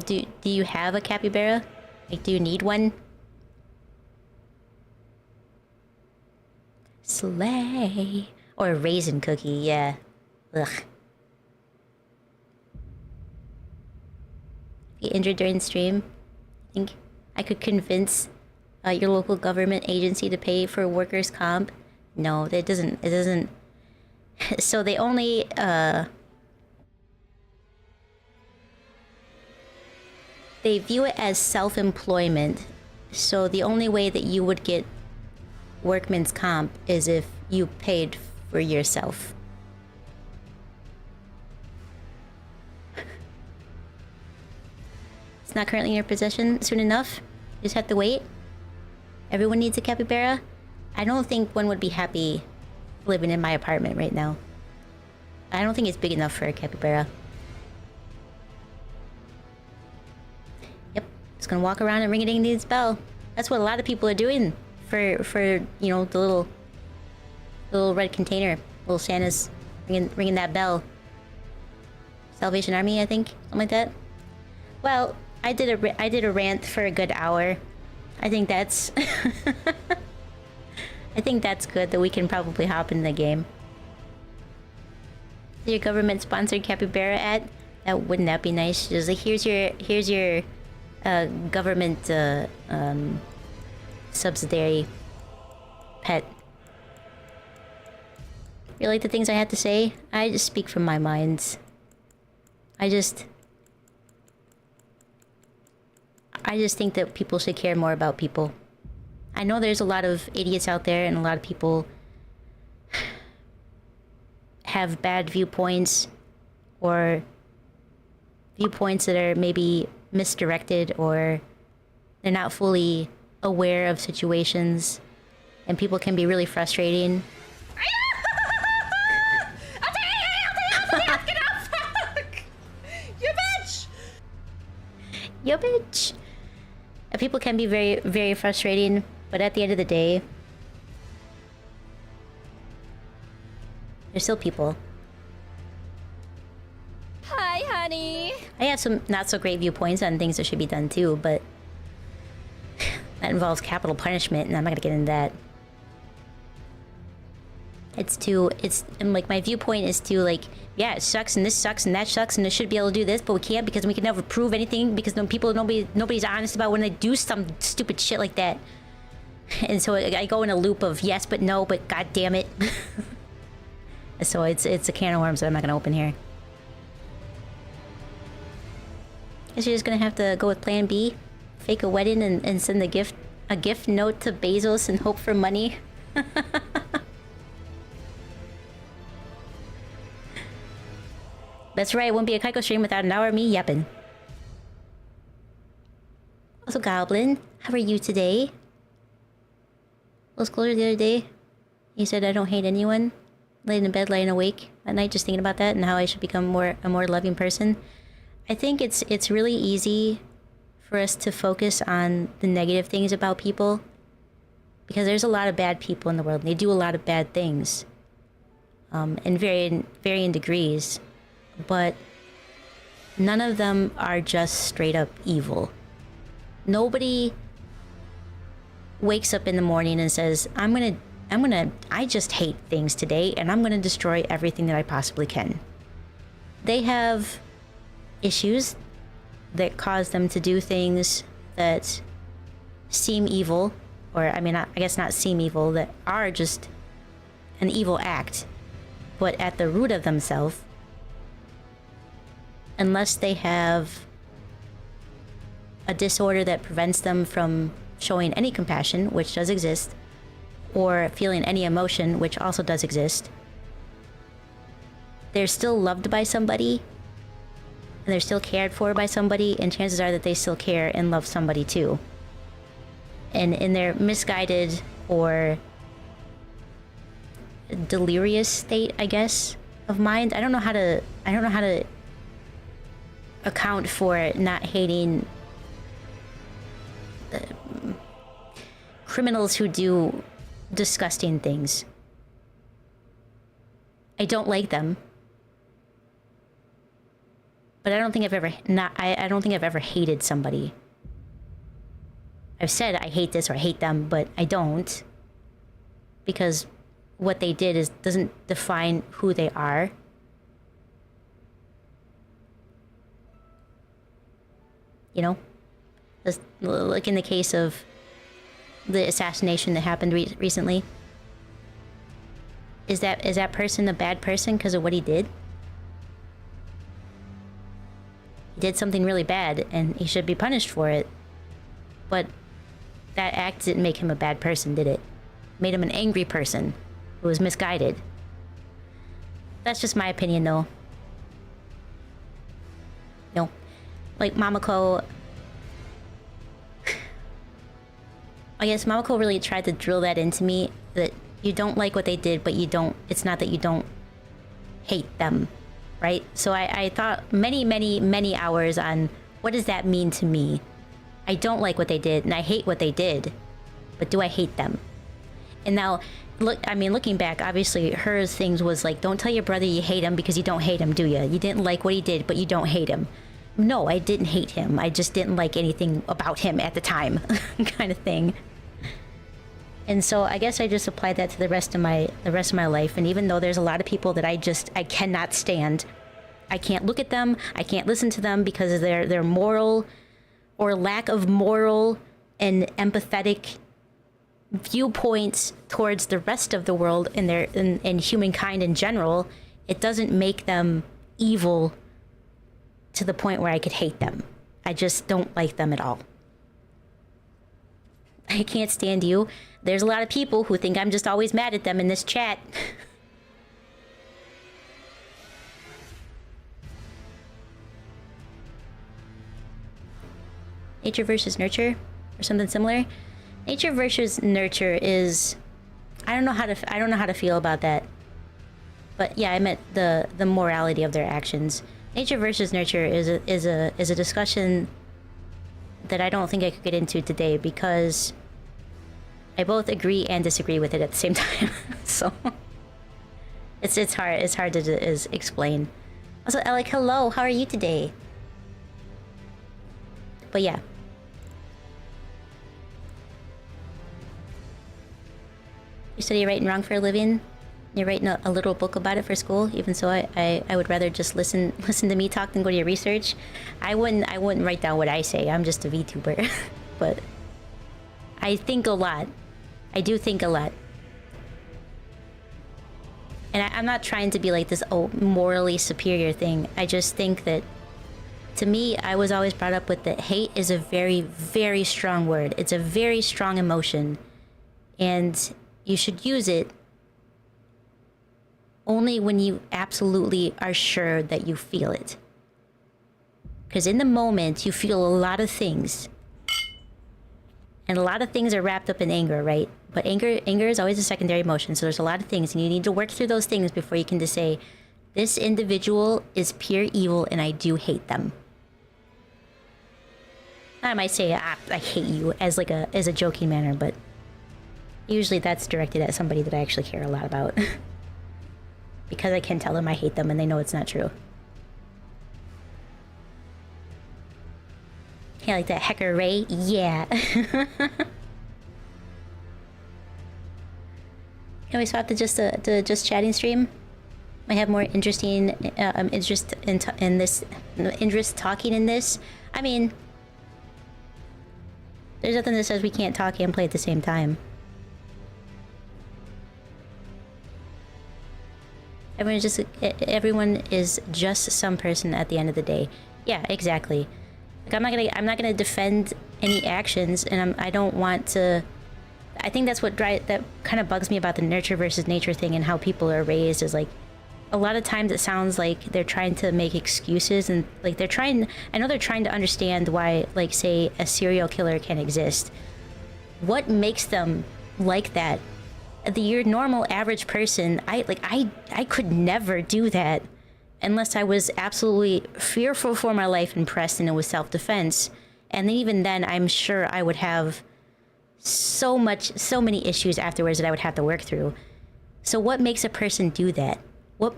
Do you have a capybara? Like, do you need one? Slay. Or a raisin cookie, yeah. Ugh. Get injured during stream. I think I could convince your local government agency to pay for workers' comp. No, it doesn't. So they only, they view it as self-employment. So the only way that you would get workman's comp is if you paid for yourself. It's not currently in your possession. Soon enough. You just have to wait. Everyone needs a capybara. I don't think one would be happy living in my apartment right now. I don't think it's big enough for a capybara. Yep. Just gonna walk around and ring-a-ding-ding's bell. That's what a lot of people are doing for you know, the little red container. Little Santa's ringing that bell. Salvation Army, I think, something like that. Well, I did a rant for a good hour. I think that's I think that's good that we can probably hop in the game. Your government sponsored capybara ad? Wouldn't that be nice? Just like, here's your government subsidiary pet. You like the things I had to say? I just speak from my mind. I just think that people should care more about people. I know there's a lot of idiots out there, and a lot of people have bad viewpoints, or viewpoints that are maybe misdirected, or they're not fully aware of situations, and people can be really frustrating. You bitch! Yo, bitch! And people can be very, very frustrating, but at the end of the day, they're still people. Hi, honey. I have some not so great viewpoints on things that should be done too, but that involves capital punishment, and I'm not gonna get into that. And like, my viewpoint is to, like, yeah, it sucks, and this sucks, and that sucks, and it should be able to do this, but we can't because we can never prove anything, because nobody's honest about when they do some stupid shit like that. And so I go in a loop of yes, but no, but god damn it. So it's a can of worms that I'm not gonna open here. Guess you're just gonna have to go with plan B, fake a wedding, and send a gift note to Bezos and hope for money. That's right, it won't be a Kaiko stream without an hour of me yapping. Also, Goblin, how are you today? I was closer the other day. You said I don't hate anyone. Laying in bed, laying awake at night, just thinking about that and how I should become a more loving person. I think it's really easy for us to focus on the negative things about people, because there's a lot of bad people in the world, and they do a lot of bad things, in varying degrees, but none of them are just straight up evil. Nobody wakes up in the morning and says, I just hate things today, and I'm gonna destroy everything that I possibly can. They have issues that cause them to do things that seem evil, or I mean, I guess not seem evil, that are just an evil act, but at the root of themselves, unless they have a disorder that prevents them from showing any compassion, which does exist, or feeling any emotion, which also does exist, they're still loved by somebody, and they're still cared for by somebody, and chances are that they still care and love somebody too. And in their misguided or delirious state, I guess, of mind, I don't know how to account for not hating criminals who do disgusting things. I don't like them, but I don't think I've ever hated somebody. I've said I hate this or I hate them, but I don't, because what they did doesn't define who they are. You know, just like in the case of the assassination that happened recently. Is that person a bad person because of what he did? He did something really bad, and he should be punished for it. But that act didn't make him a bad person, did it? Made him an angry person who was misguided. That's just my opinion, though. No. Like, Mamako... I guess Mamako really tried to drill that into me, that you don't like what they did, but you don't... It's not that you don't hate them, right? So I thought many hours on what does that mean to me? I don't like what they did, and I hate what they did, but do I hate them? And now, looking back, obviously her things was like, don't tell your brother you hate him because you don't hate him, do you? You didn't like what he did, but you don't hate him. No, I didn't hate him. I just didn't like anything about him at the time, kind of thing. And so I guess I just applied that to the rest of my life. And even though there's a lot of people that I cannot stand, I can't look at them, I can't listen to them because of their moral or lack of moral and empathetic viewpoints towards the rest of the world and humankind in general. It doesn't make them evil to the point where I could hate them. I just don't like them at all. I can't stand you. There's a lot of people who think I'm just always mad at them in this chat. Nature versus nurture, or something similar. Nature versus nurture is, I don't know how to feel about that. But yeah, I meant the morality of their actions. Nature versus nurture is a discussion that I don't think I could get into today because I both agree and disagree with it at the same time. So it's hard to explain. Also, Alec, hello, how are you today? But yeah. You study right and wrong for a living? You're writing a little book about it for school? Even so, I would rather just listen to me talk than go to your research. I wouldn't write down what I say. I'm just a VTuber. But I think a lot. I do think a lot. And I'm not trying to be like this morally superior thing. I just think that, to me, I was always brought up with that hate is a very, very strong word. It's a very strong emotion. And you should use it only when you absolutely are sure that you feel it. Because in the moment, you feel a lot of things. And a lot of things are wrapped up in anger, right? But anger is always a secondary emotion, so there's a lot of things, and you need to work through those things before you can just say, this individual is pure evil and I do hate them. I might say, I hate you as a joking manner, but usually that's directed at somebody that I actually care a lot about. Because I can tell them I hate them and they know it's not true. Yeah, like that Hecker Ray? Yeah. Can we swap to just chatting stream? I have more interest in this, interest talking in this. I mean, there's nothing that says we can't talk and play at the same time. Everyone is just some person at the end of the day. Yeah, exactly. Like I'm not gonna defend any actions, and I don't want to. I think that's that kind of bugs me about the nurture versus nature thing and how people are raised, is like a lot of times it sounds like they're trying to make excuses, and like I know they're trying to understand why, like, say a serial killer can exist. What makes them like that? Your normal average person, I could never do that unless I was absolutely fearful for my life and pressed, and it was self-defense. And even then, I'm sure I would have so many issues afterwards that I would have to work through. So what makes a person do that? What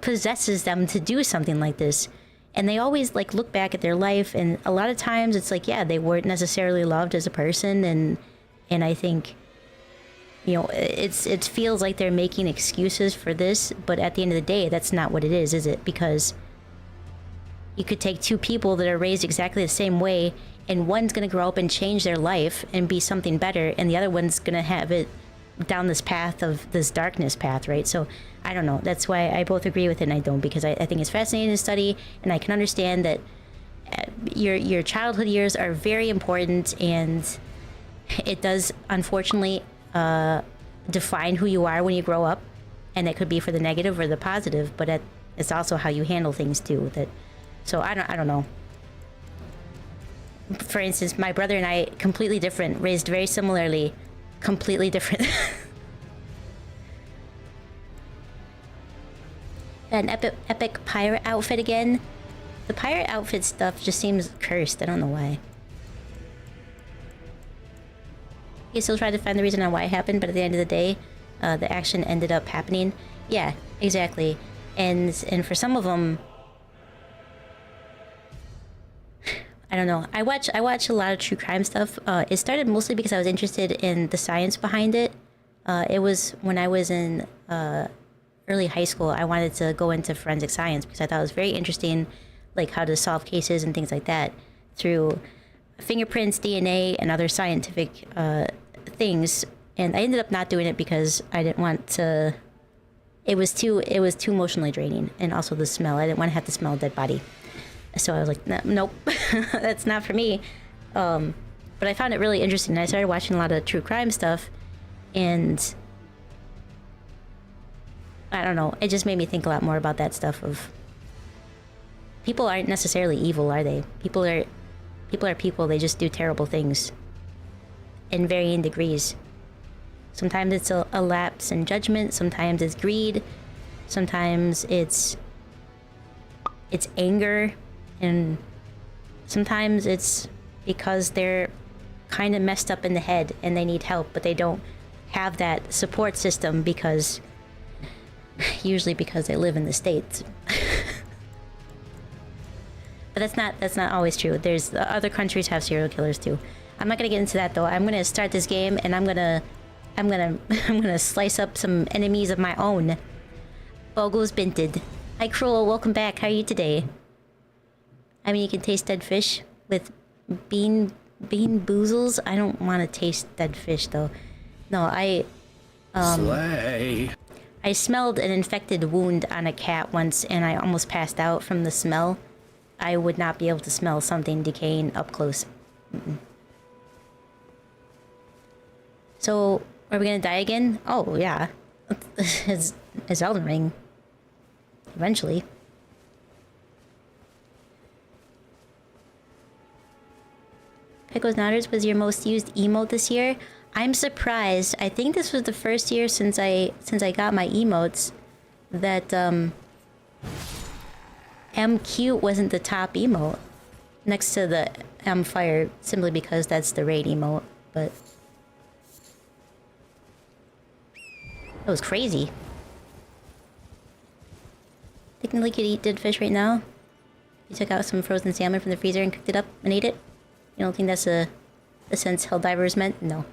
possesses them to do something like this? And they always like look back at their life, and a lot of times it's like, yeah, they weren't necessarily loved as a person, and I think, you know, it feels like they're making excuses for this, but at the end of the day, that's not what it is it? Because you could take two people that are raised exactly the same way, and one's gonna grow up and change their life and be something better, and the other one's gonna have it down this path of this darkness path, right? So I don't know. That's why I both agree with it and I don't, because I think it's fascinating to study, and I can understand that your childhood years are very important, and it does unfortunately define who you are when you grow up, and it could be for the negative or the positive, but it's also how you handle things too. So I don't know. For instance, my brother and I, completely different, raised very similarly, completely different. An epic pirate outfit again. The pirate outfit stuff just seems cursed. I don't know why. You still try to find the reason on why it happened, but at the end of the day, the action ended up happening. Yeah, exactly. And for some of them, I don't know. I watch a lot of true crime stuff. It started mostly because I was interested in the science behind it. It was when I was in early high school. I wanted to go into forensic science because I thought it was very interesting, like how to solve cases and things like that through fingerprints, DNA, and other scientific things. And I ended up not doing it because I didn't want to. It was too emotionally draining, and also the smell. I didn't want to have to smell a dead body. So I was like, nope, that's not for me. But I found it really interesting. I started watching a lot of true crime stuff, and I don't know, it just made me think a lot more about that stuff of people aren't necessarily evil, are they? People are people, they just do terrible things in varying degrees. Sometimes it's a lapse in judgment, sometimes it's greed, sometimes it's anger, and sometimes it's because they're kind of messed up in the head and they need help, but they don't have that support system usually because they live in the States. But that's not always true. There's other countries have serial killers too. I'm not gonna get into that though. I'm gonna start this game and I'm gonna slice up some enemies of my own. Bogos Binted. Hi Cruel, welcome back. How are you today? I mean, you can taste dead fish with bean boozles. I don't want to taste dead fish though. No, Slay. I smelled an infected wound on a cat once and I almost passed out from the smell. I would not be able to smell something decaying up close. So, are we gonna die again? Oh, yeah. It's Elden Ring. Eventually. Pickles Nodders was your most used emote this year? I'm surprised. I think this was the first year since I got my emotes that M cute wasn't the top emote next to the M fire, simply because that's the raid emote, but that was crazy. Technically could eat dead fish right now. You took out some frozen salmon from the freezer and cooked it up and ate it. You don't think that's the sense Helldivers meant? No.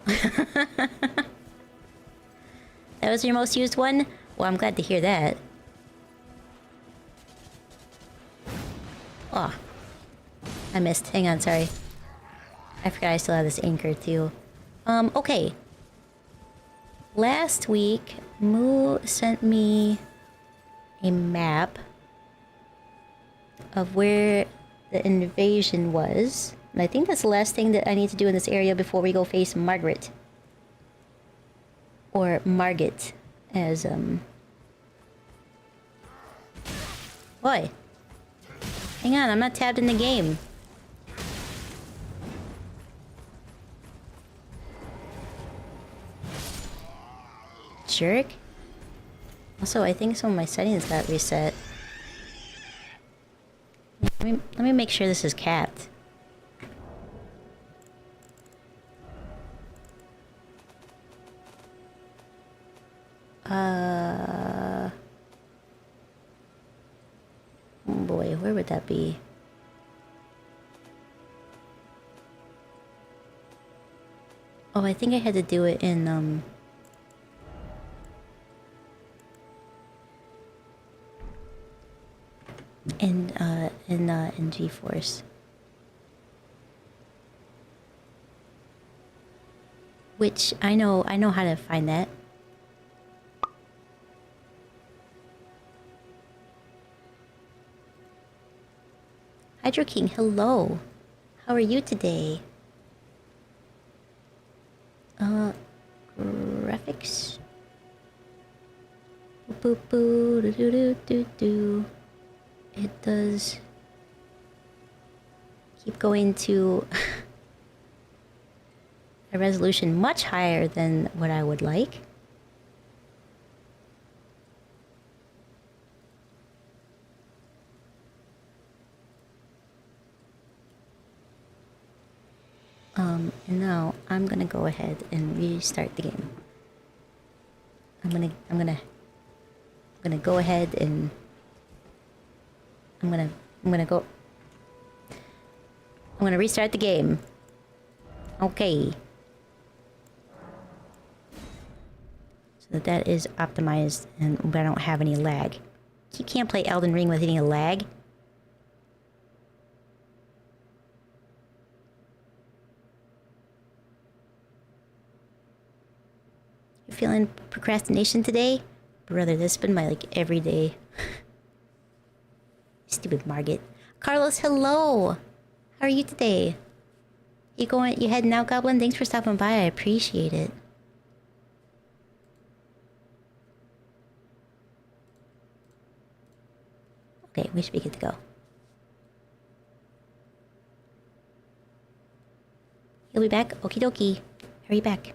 That was your most used one? Well, I'm glad to hear that. Oh. I missed. Hang on, sorry. I forgot I still have this anchor, too. Okay. Last week, Moo sent me a map of where the invasion was. And I think that's the last thing that I need to do in this area before we go face Margaret. Or Margit, as, Boy. Hang on, I'm not tabbed in the game. Jerk. Also, I think some of my settings got reset. Let me make sure this is capped. Oh boy, where would that be? Oh, I think I had to do it in in GeForce. Which I know how to find that. Hydro King, hello. How are you today? Graphics. Boop boo doo doo doo doo doo. It does keep going to a resolution much higher than what I would like. And now I'm gonna go ahead and restart the game. I'm gonna go ahead and I'm gonna restart the game. Okay. So that is optimized and I don't have any lag. You can't play Elden Ring with any lag. You feeling procrastination today? Brother, this has been my everyday. Stupid Margit. Carlos, hello! How are you today? You heading out, Goblin? Thanks for stopping by. I appreciate it. Okay, we should be good to go. He'll be back. Okie dokie. Hurry back.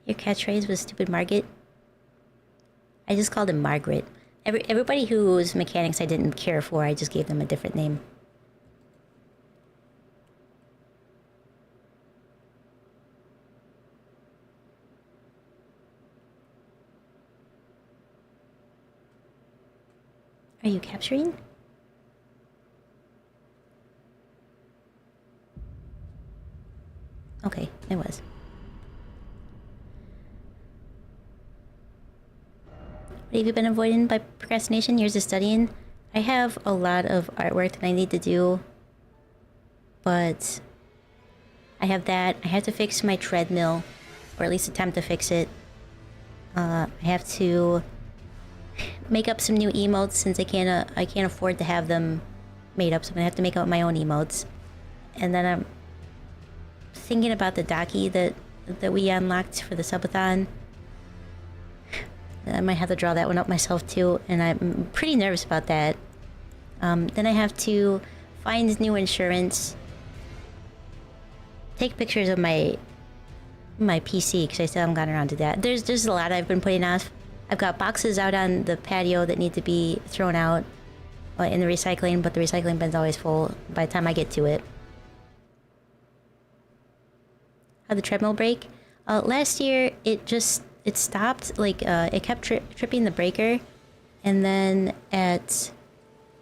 Your catchphrase was stupid Margaret. I just called him Margaret. Everybody whose mechanics I didn't care for, I just gave them a different name. Are you capturing? Okay, it was. What have you been avoiding by procrastination? Years of studying? I have a lot of artwork that I need to do, but I have that. I have to fix my treadmill, or at least attempt to fix it. I have to make up some new emotes since I can't afford to have them made up, so I'm gonna have to make up my own emotes. And then I'm thinking about the Daki that we unlocked for the subathon. I might have to draw that one up myself too, and I'm pretty nervous about that. Then I have to find new insurance, take pictures of my PC because I still haven't gotten around to that. There's a lot I've been putting off. I've got boxes out on the patio that need to be thrown out in the recycling, but the recycling bin's always full by the time I get to it. How'd the treadmill break? Last year it stopped, like, it kept tripping the breaker, and then at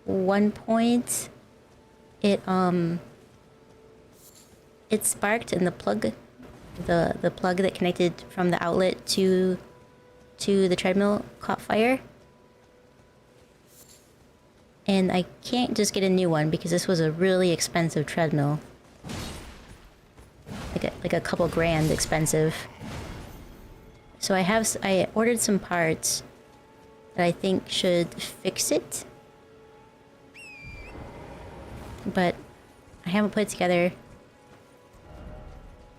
one point it sparked, and the plug that connected from the outlet to the treadmill caught fire. And I can't just get a new one because this was a really expensive treadmill. Like a couple grand expensive. So I ordered some parts that I think should fix it. But I haven't put it together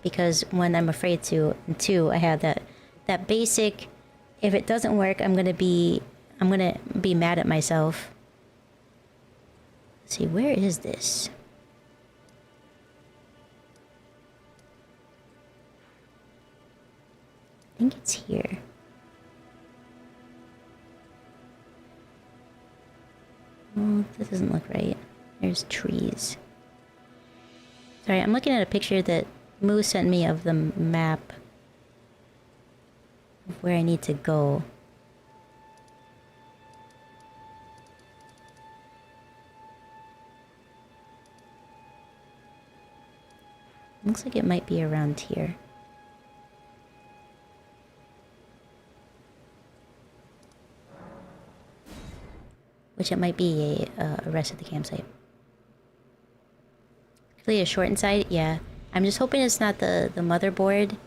because one, I'm afraid to, and two, I have that basic, if it doesn't work, I'm gonna be mad at myself. Let's see, where is this? I think it's here. Oh, that doesn't look right. There's trees. Sorry, I'm looking at a picture that Moo sent me of the map of where I need to go. Looks like it might be around here. Which it might be a rest at the campsite. Really a short inside? Yeah. I'm just hoping it's not the motherboard.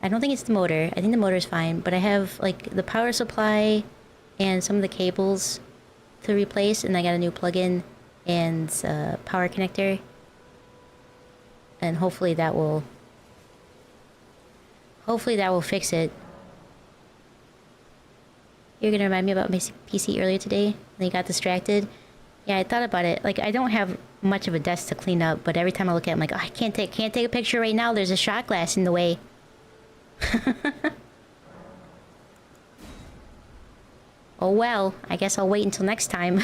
I don't think it's the motor. I think the motor's fine, but I have like the power supply and some of the cables to replace, and I got a new plug-in and power connector. And hopefully that will fix it. You're gonna remind me about my PC earlier today, and you got distracted. Yeah, I thought about it. Like, I don't have much of a desk to clean up, but every time I look at it, I'm like, oh, I can't take a picture right now. There's a shot glass in the way. Oh well, I guess I'll wait until next time.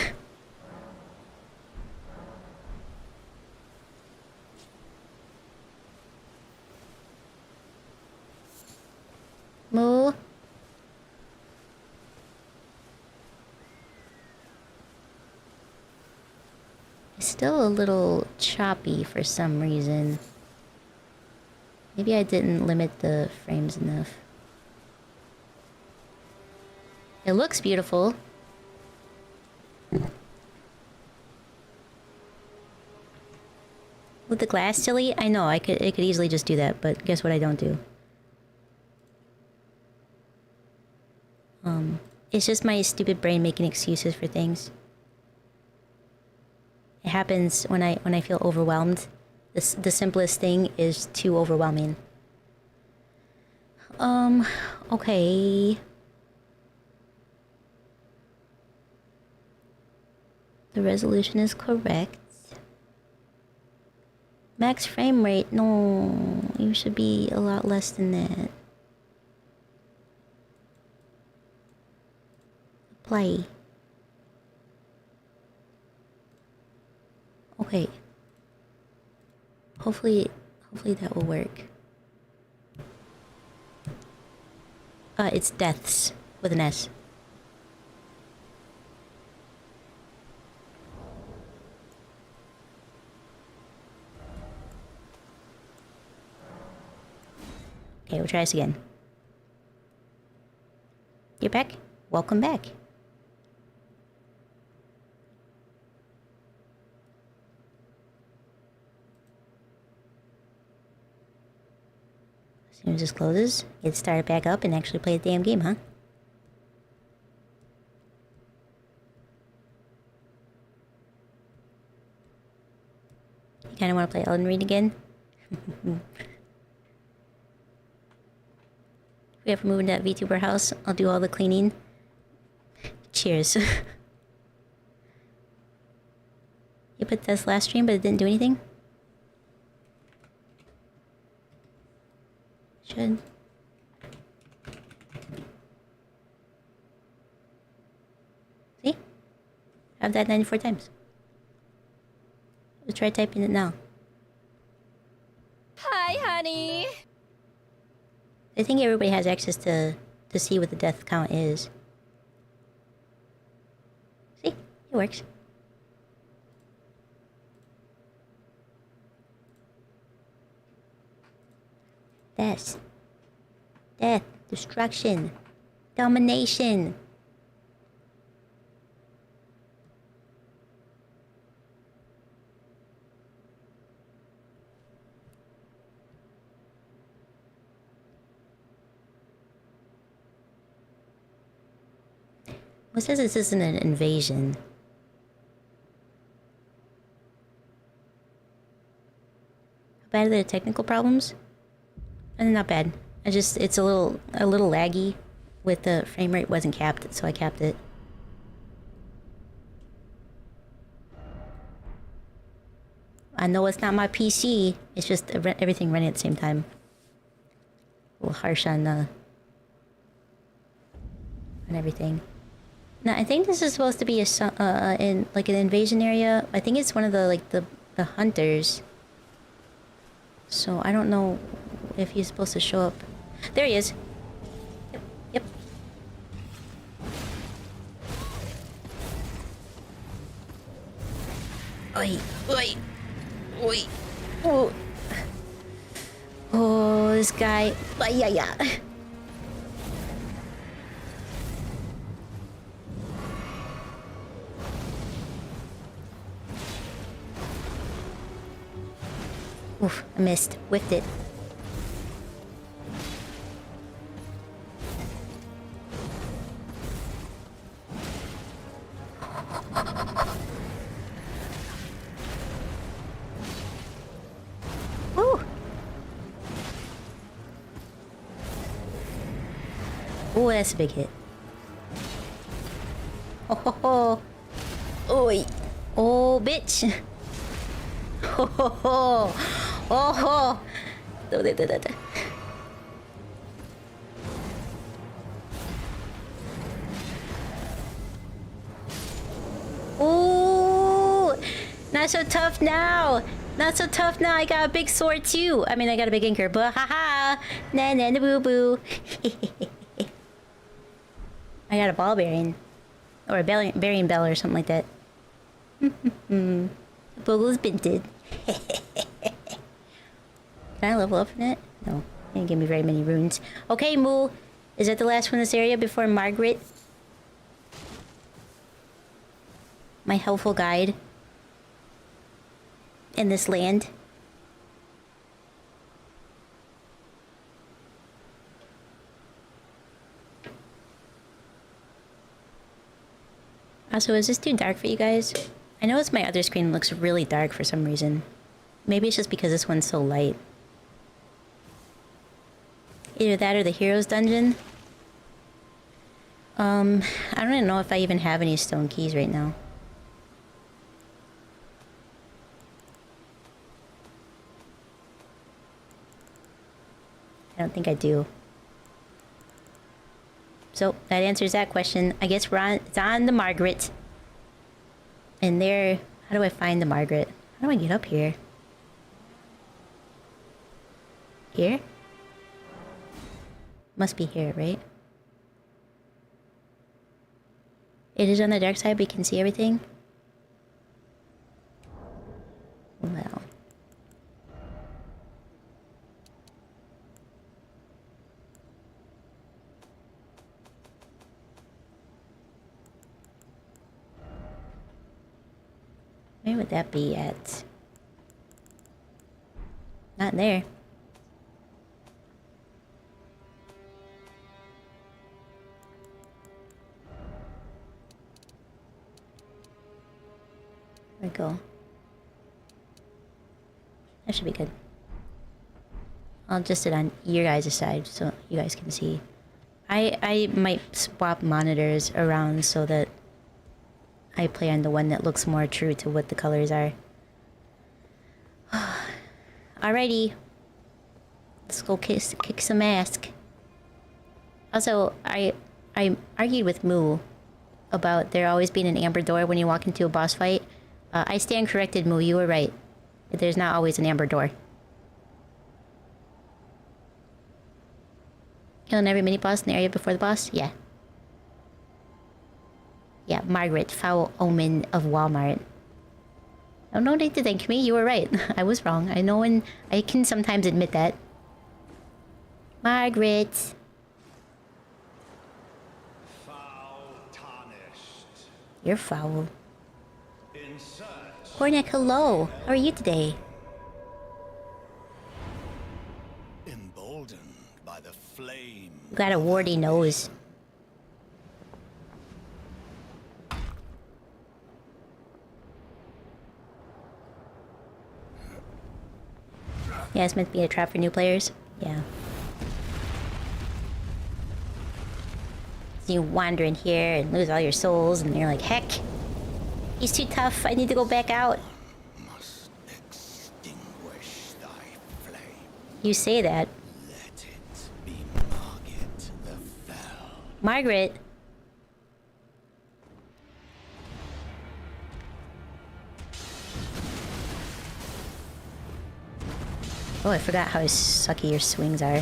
Moo? It's still a little choppy for some reason. Maybe I didn't limit the frames enough. It looks beautiful. With the glass, silly? I know, I could easily just do that, but guess what I don't do? It's just my stupid brain making excuses for things. It happens when I feel overwhelmed. The simplest thing is too overwhelming. Okay. The resolution is correct. Max frame rate, no. You should be a lot less than that. Play. Okay. Hopefully that will work. It's deaths with an S. Okay, we'll try this again. You're back? Welcome back. As soon as this closes, get started back up and actually play the damn game, huh? You kinda wanna play Elden Ring again? If we ever move into that VTuber house, I'll do all the cleaning. Cheers. You put this last stream, but it didn't do anything? Should. See? I have that 94 times. Let's try typing it now. Hi, honey. I think everybody has access to see what the death count is. See? It works. Death, destruction, domination. What says this isn't an invasion? How bad are the technical problems? Not bad. It's a little laggy with the frame rate wasn't capped, so I capped it. I know it's not my PC. It's just everything running at the same time. A little harsh on everything. Now I think this is supposed to be in like an invasion area. I think it's one of the hunters. So I don't know if he's supposed to show up. There he is. Yep. Oi. Oh. Oh, this guy. Yeah. Oof, I missed. Whiffed it. Ooh. Ooh, that's a big hit. Oh ho ho. Oi. Oh, bitch. Ho ho ho. Oh ho! Ooh! Not so tough now! Not so tough now, I got a big sword too! I mean, I got a big anchor, but haha! Na na na boo boo! I got a ball bearing. Or a bearing bell or something like that. Bogos Binted. Can I level up in it? No. Didn't give me very many runes. Okay, Moo. Is that the last one in this area before Margaret? My helpful guide. In this land. Also, is this too dark for you guys? I noticed my other screen looks really dark for some reason. Maybe it's just because this one's so light. Either that or the Heroes Dungeon. I don't even know if I even have any stone keys right now. I don't think I do. So, that answers that question. I guess it's on the Margaret. And there... How do I find the Margaret? How do I get up here? Here? Must be here, right? It is on the dark side, but you can see everything? Well... Where would that be at? Not there. There we go. That should be good. I'll just sit on your guys' side so you guys can see. I might swap monitors around so that I play on the one that looks more true to what the colors are. Alrighty. Let's go kick some ass. Also, I argued with Moo about there always being an amber door when you walk into a boss fight. I stand corrected, Moo. You were right. There's not always an amber door. Killing every mini-boss in the area before the boss? Yeah. Yeah, Margaret, foul omen of Walmart. Oh, no need to thank me. You were right. I was wrong. I know, and I can sometimes admit that. Margaret. Foul tarnished. You're foul. Insert. Cornet, hello. How are you today? Emboldened by the flame. You got a warty nose. Yeah, it's meant to be a trap for new players. Yeah. So you wander in here and lose all your souls, and you're like, heck, he's too tough. I need to go back out. Must extinguish thy flame. You say that. Let it be Margaret the Fell. Margaret. Oh, I forgot how sucky your swings are.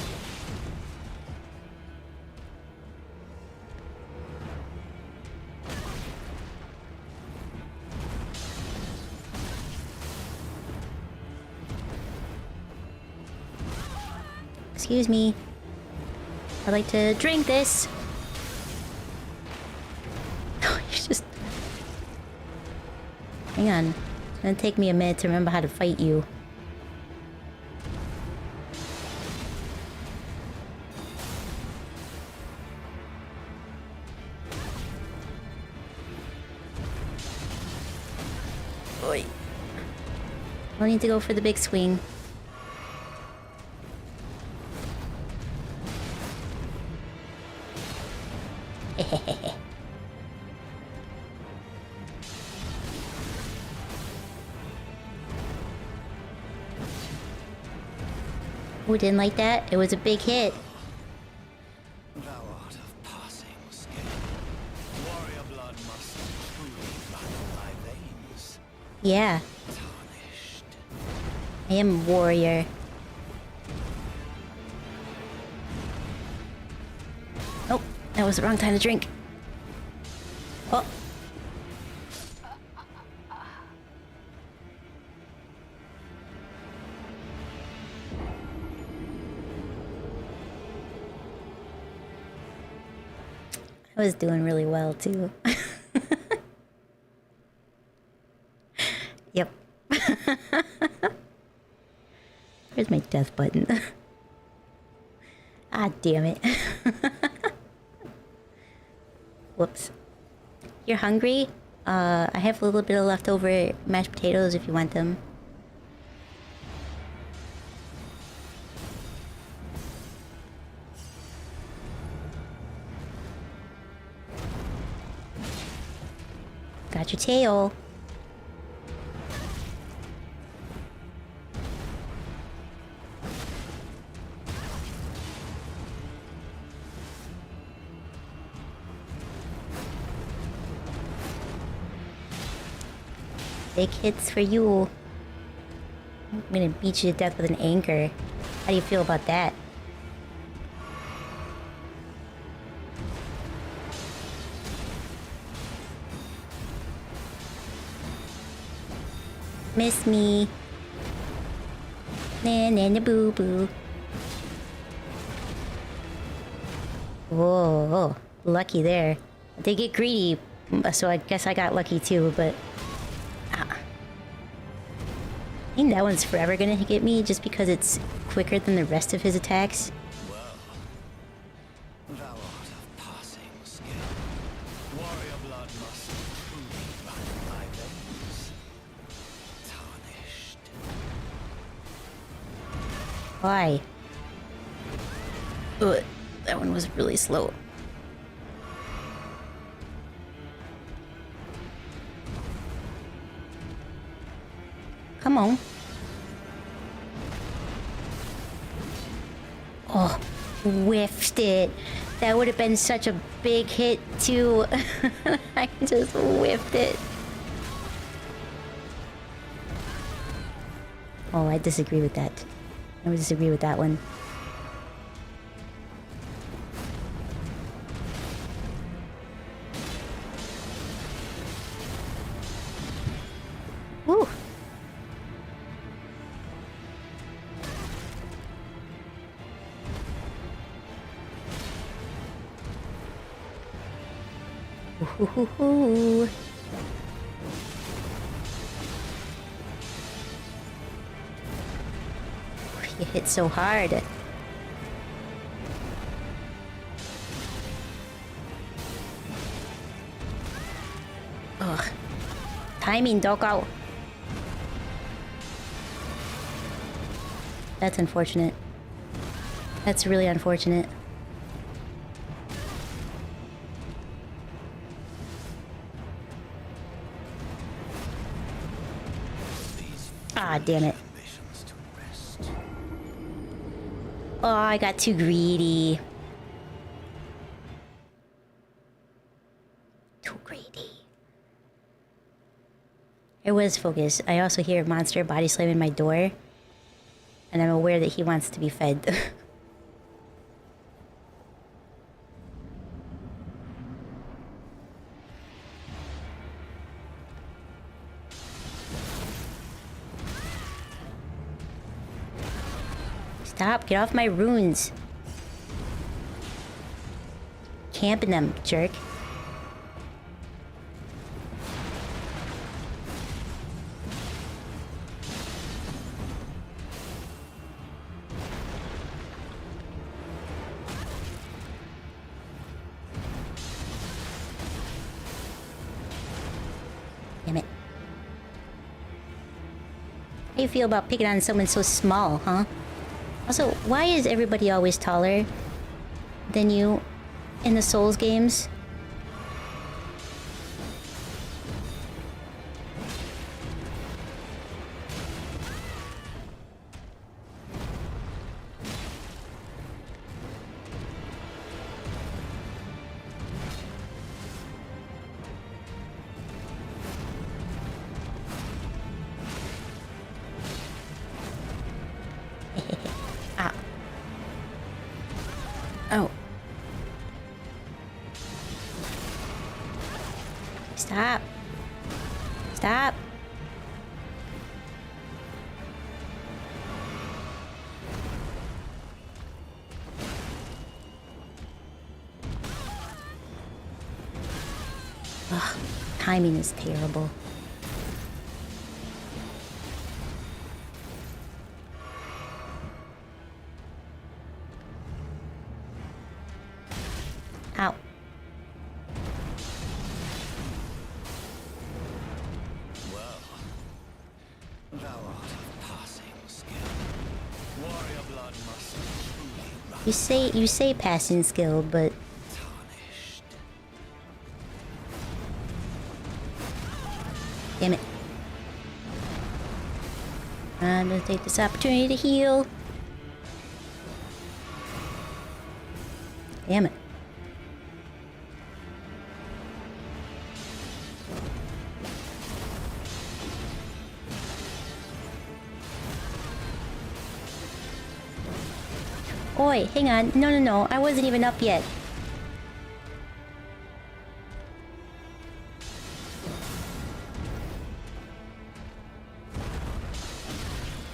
Excuse me. I'd like to drink this. Oh, you just... Hang on. It's gonna take me a minute to remember how to fight you. Oi. I'll need to go for the big swing. Oh, didn't like that? It was a big hit. Thou art of passing skill. Warrior blood must truly run thy veins. Yeah, Tarnished. I am a warrior. Oh, that was the wrong time to drink. Oh. I was doing really well too. Yep. Where's my death button? Ah, damn it. Whoops. You're hungry? I have a little bit of leftover mashed potatoes if you want them. Got your tail. Big hits for you. I'm gonna beat you to death with an anchor. How do you feel about that? Miss me. Na na na boo boo. Whoa, lucky there. They get greedy, so I guess I got lucky too, but... I think that one's forever gonna get me just because it's quicker than the rest of his attacks. Thou art of passing skill. Warrior blood must truly run in thy veins. Tarnished. Why? Ugh, that one was really slow. Come on. Oh, whiffed it. That would have been such a big hit too. I just whiffed it. Oh, I disagree with that. I would disagree with that one. Woo! Ooh. You hit so hard. Ugh. Timing, doggo. That's unfortunate. That's really unfortunate. Ah, damn it. Oh, I got too greedy. Too greedy. It was focus. I also hear a monster body slamming my door. And I'm aware that he wants to be fed. Stop, get off my runes. Camping them, jerk. Damn it. How do you feel about picking on someone so small, huh? Also, why is everybody always taller than you in the Souls games? Oh. Stop. Stop. Ugh, timing is terrible. Ow. You say passing skill, but damn it. I'm gonna take this opportunity to heal. Damn it. Oi, hang on. No. I wasn't even up yet.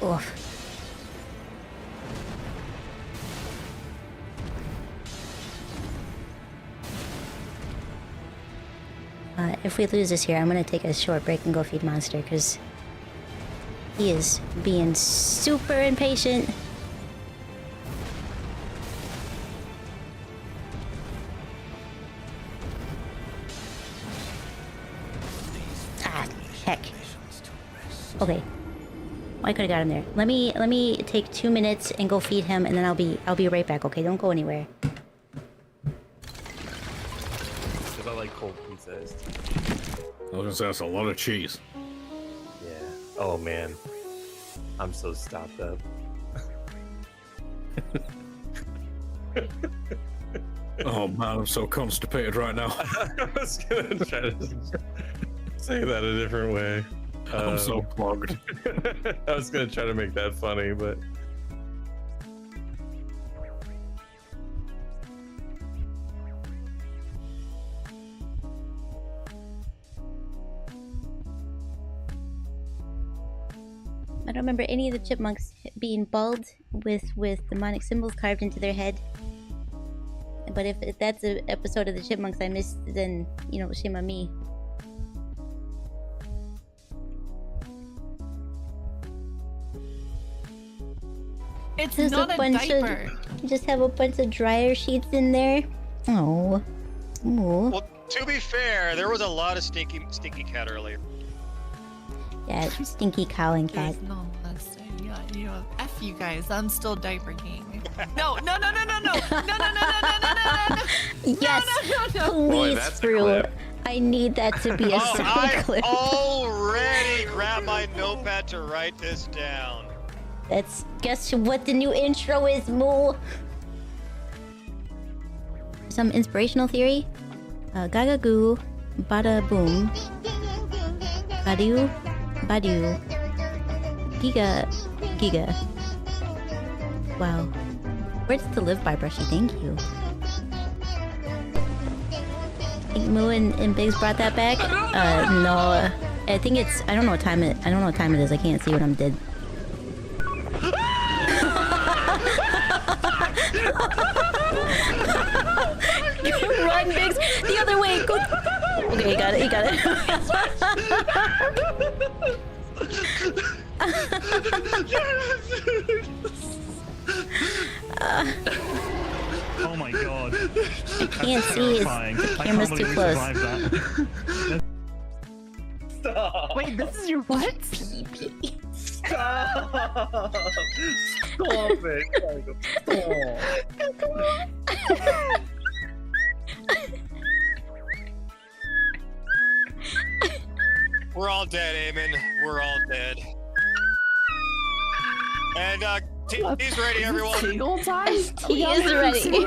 Oof. If we lose this here, I'm gonna take a short break and go feed Monster, because he is being super impatient. Ah, heck. Okay. I could have got him there. Let me take 2 minutes and go feed him, and then I'll be right back. Okay, don't go anywhere. Because I like cold pizzas. I was gonna say that's a lot of cheese. Yeah. Oh man. I'm so stopped up. Oh man, I'm so constipated right now. I was gonna try to say that a different way. I'm so plugged. I was gonna try to make that funny, but I don't remember any of the chipmunks being bald with demonic symbols carved into their head. But if that's an episode of the chipmunks I missed, then, you know, shame on me. It's There's not a a bunch diaper. of... Just have a bunch of dryer sheets in there. Oh. Ooh. Well, to be fair, there was a lot of stinky cat earlier. Yeah, stinky cow and cat. There's no less. Yeah, F you guys. I'm still diaper king. No. Yes, No. Boy, please, that's a Brew. clip. I need that to be a Oh, sound I clip. already grabbed my notepad to write this down. That's guess what the new intro is, Moo. Some inspirational theory. Gaga goo, bada boom, badu, badu, giga, giga. Wow. Words to live by, Brushy. Thank you. I think Moo and Biggs brought that back. No. I think it's. I don't know what time it. I don't know what time it is. I can't see what I'm did. Run, Biggs! The other way! Go! Okay, you got it, you got it. Oh my god. I can't see it. The camera's too close. Stop! Wait, this is your what? Stop! Stop it! Stop! We're all dead, Eamon. We're all dead. And tea's ready, everyone. Seagull time? He is ready.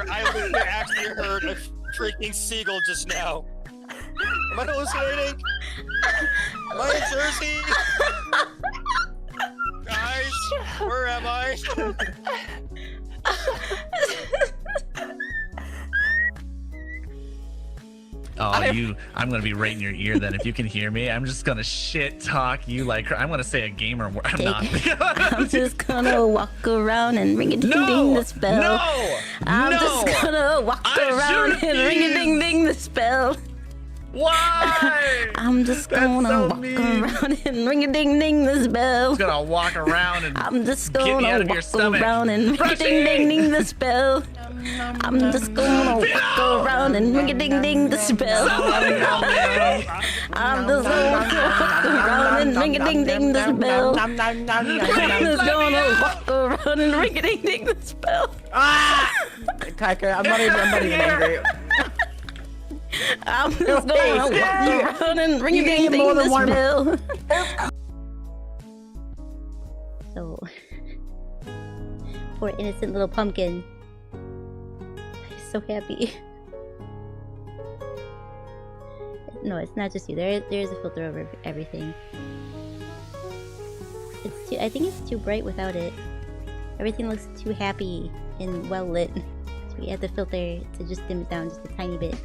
I literally actually heard a freaking seagull just now. Am I hallucinating? Am I in Jersey? Guys, where am I? Oh, I'm gonna be right in your ear then. If you can hear me, I'm just gonna shit talk you like I'm gonna say a gamer word. I'm not. I'm just gonna walk around and ring a ding ding the spell. No! I'm just gonna walk around and ring a ding ding the spell. Why? I'm just gonna so walk mean. around and ring a ding ding the spell. I'm gonna walk around and I'm just get me out gonna of your walk stomach. around and ring a ding ding ding the spell. I'm just gonna walk around and ring a ding ding the spell. Somebody help me! I'm the soul around and ring-a-ding-ding this bell. I'm just gonna walk around and ring-a-ding-ding this bell. Kaiko, I'm not even angry. I'm just gonna walk around and ring-a-ding-ding this bell. So, poor innocent little pumpkin. He's so happy. No, it's not just you. There's a filter over everything. I think it's too bright without it. Everything looks too happy and well lit. So we have the filter to just dim it down just a tiny bit.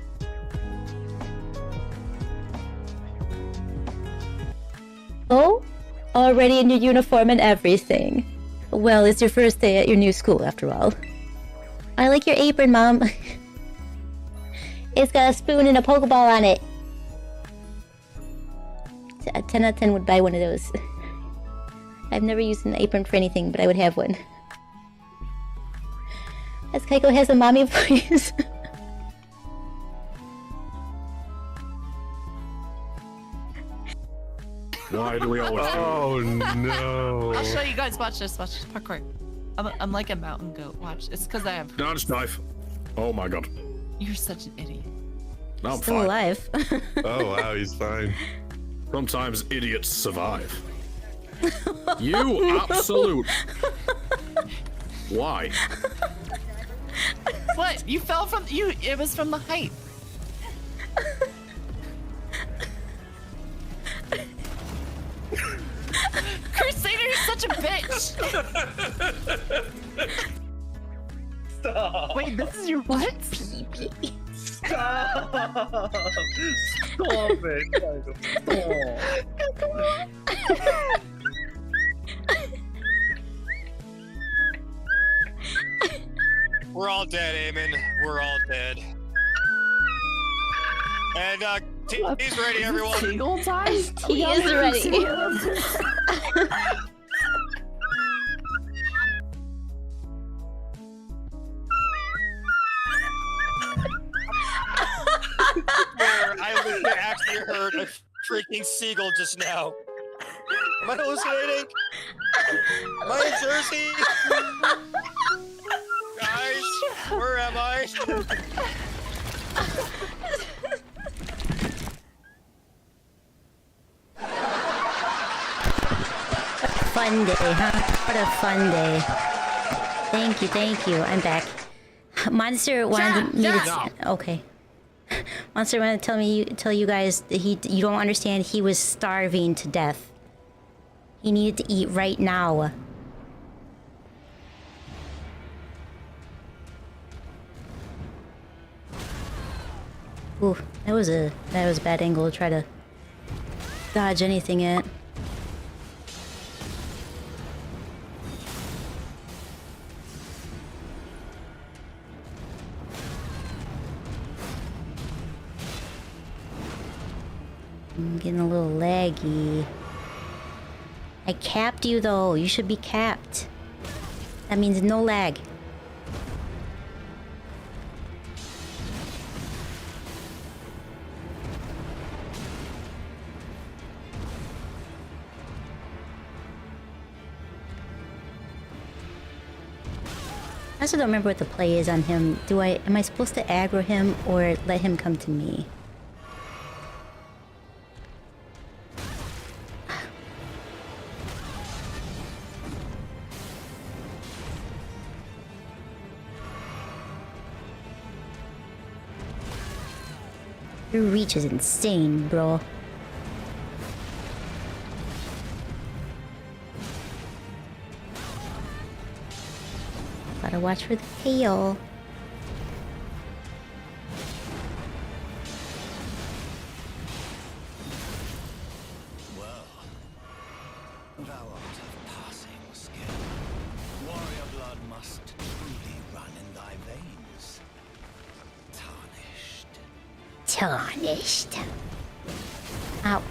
Oh? Already in your uniform and everything. Well, it's your first day at your new school after all. I like your apron, Mom. It's got a spoon and a Pokeball on it. A 10 out of 10 would buy one of those. I've never used an apron for anything, but I would have one. As Kaiko has a mommy voice. Why do we always do Oh no. I'll show you guys. Watch this. Watch this parkour. I'm like a mountain goat. Watch. It's because I have. Dance knife. Oh my god. You're such an idiot. No, I'm Still fine. alive. Oh wow, he's fine. Sometimes idiots survive. You absolute. Why? What? You fell from you? It was from the height. Crusader is such a bitch. Stop. Wait, this is your what? Stop. Stop it. Stop. We're all dead, Eamon. We're all dead. And tea's ready, everyone. Single time? He is ready. I legit actually heard a freaking seagull just now. Am I hallucinating? Am I in Jersey? Guys, where am I? Fun day, huh? What a fun day. Thank you. I'm back. Monster wanted me to... Okay. Monster wanted to tell you guys that you don't understand. He was starving to death. He needed to eat right now. Ooh, that was a bad angle to try to dodge anything at. I'm getting a little laggy. I capped you though. You should be capped. That means no lag. I also don't remember what the play is on him. Am I supposed to aggro him or let him come to me? Your reach is insane, bro. Gotta watch for the tail. Well, thou art of passing skill. Warrior blood must truly run in thy veins. Tarnished. Ow.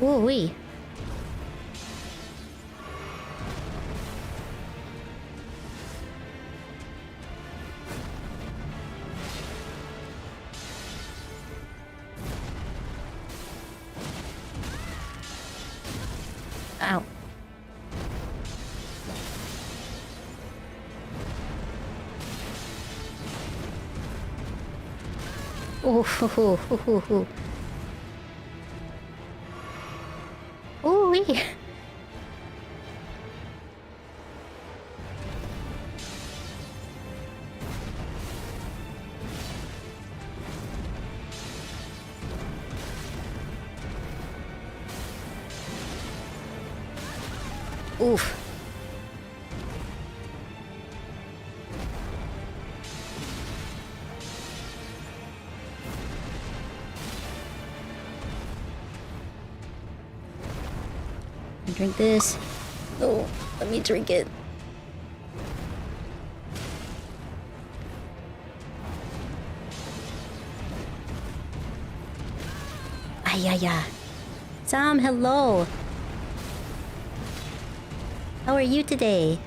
Ooh wee. Ow. Oh, ho, ho, ho, ho, ho. Ooh wee. Oof. Drink this. Oh, let me drink it. Ayaya. Sam, hello. How are you today?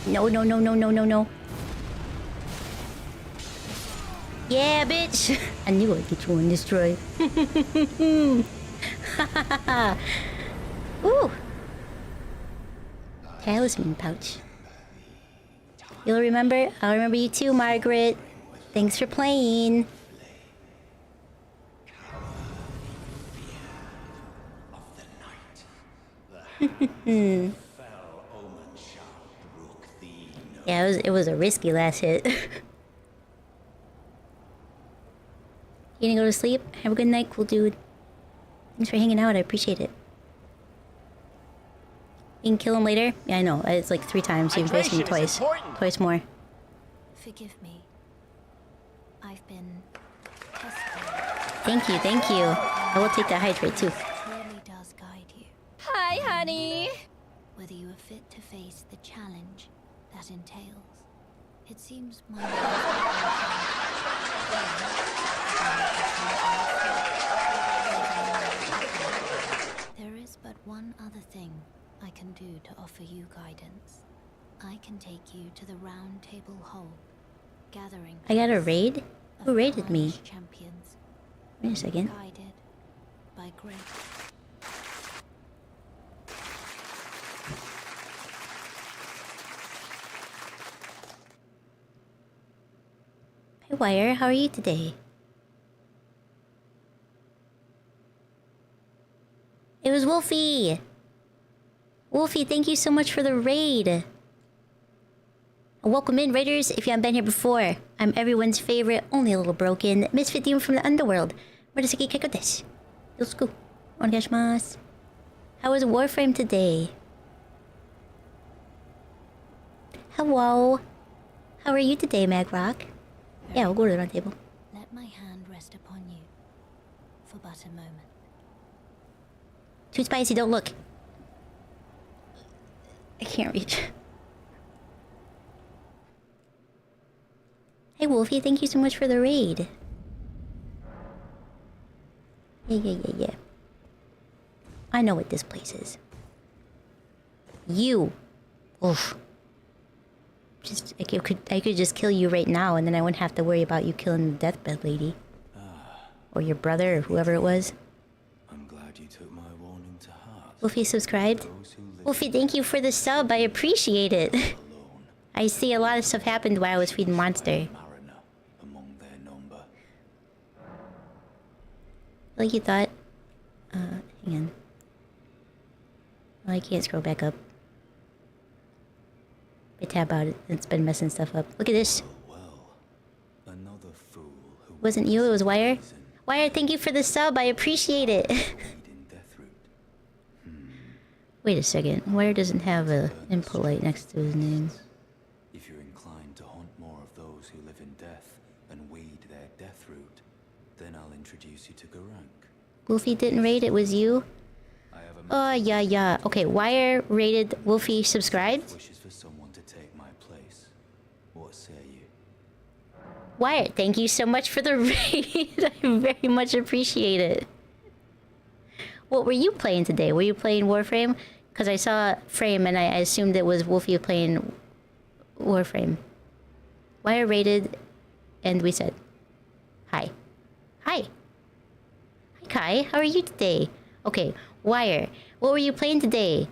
No, no, no, no, no, no, no. Yeah, bitch! I knew I'd get you on this try. Ooh! Talisman pouch. You'll remember? I'll remember you too, Margaret. Thanks for playing. Yeah, it was a risky last hit. You gonna go to sleep? Have a good night, cool dude. Thanks for hanging out, I appreciate it. You can kill him later? Yeah, I know. It's like 3 times. You can face me twice. Twice more. Forgive me. I've been Thank you, thank you. I will take that hydrate too. truly does guide you. Hi, honey. Whether you are fit to face the challenge that entails. It seems my There is but one other thing I can do to offer you guidance. I can take you to the round table hall, gathering. I got a raid? Who raided me? Champions. Wait a second. Guided by grace. Hey Wire, how are you today? It was Wolfie! Wolfie, thank you so much for the raid! Welcome in, raiders, if you haven't been here before. I'm everyone's favorite, only a little broken, misfit demon from the underworld. Murasaki Kaiko desu. Yoroshiku. Onegaishimasu. How was Warframe today? Hello. How are you today, Magrock? Yeah, we'll go to the round table. Let my hand rest upon you for but a moment. Too spicy, don't look. I can't reach. Hey Wolfie, thank you so much for the raid. Yeah. I know what this place is. You. Oof. Just I could just kill you right now, and then I wouldn't have to worry about you killing the deathbed lady, or your brother, or whoever it was. I'm glad you took my warning to heart. Wolfie subscribed. Wolfie, thank you for the sub. I appreciate it. I see a lot of stuff happened while I was feeding Monster. Among their number. Like you thought. Hang on. Oh, I can't scroll back up. I tab out it. It's been messing stuff up. Look at this. Another fool who Wasn't you, it was Wire. Wire, thank you for the sub. I appreciate it. Wait a second. Wire doesn't have a impolite next to his name. If you're inclined to haunt more of those who live in death and weed their death route, then I'll introduce you to Garank. Wolfie didn't raid, it was you? Oh, yeah. Okay, Wire rated Wolfie subscribed? Wishes for someone to take my place. What say you? Wyatt, thank you so much for the raid. I very much appreciate it. What were you playing today? Were you playing Warframe? Because I saw Frame and I assumed it was Wolfie playing Warframe. Wyatt raided and we said hi. Hi. Hi Kai, how are you today? Okay, Wire, what were you playing today?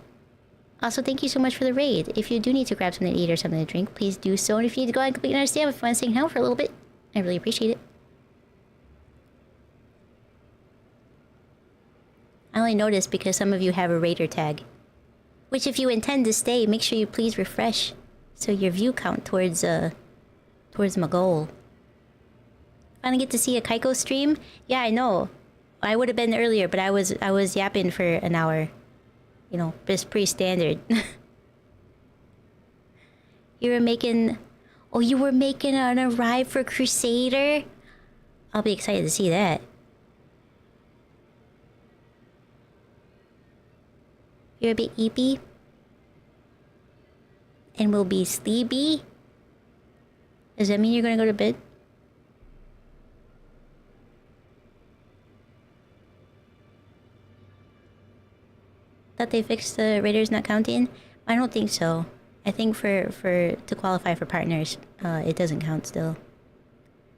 Also, thank you so much for the raid. If you do need to grab something to eat or something to drink, please do so. And if you need to go ahead and complete another stamp, if you want to sing hell for a little bit, I really appreciate it. I only noticed because some of you have a raider tag. Which if you intend to stay, make sure you please refresh. So your view count towards my goal. Finally get to see a Kaiko stream? Yeah, I know. I would have been earlier, but I was yapping for an hour. You know, it's pretty standard. You were making... Oh, you were making an arrive for Crusader? I'll be excited to see that. You're a bit eepy? And will be sleepy? Does that mean you're gonna go to bed? Thought they fixed the Raiders not counting? I don't think so. I think to qualify for partners, it doesn't count still.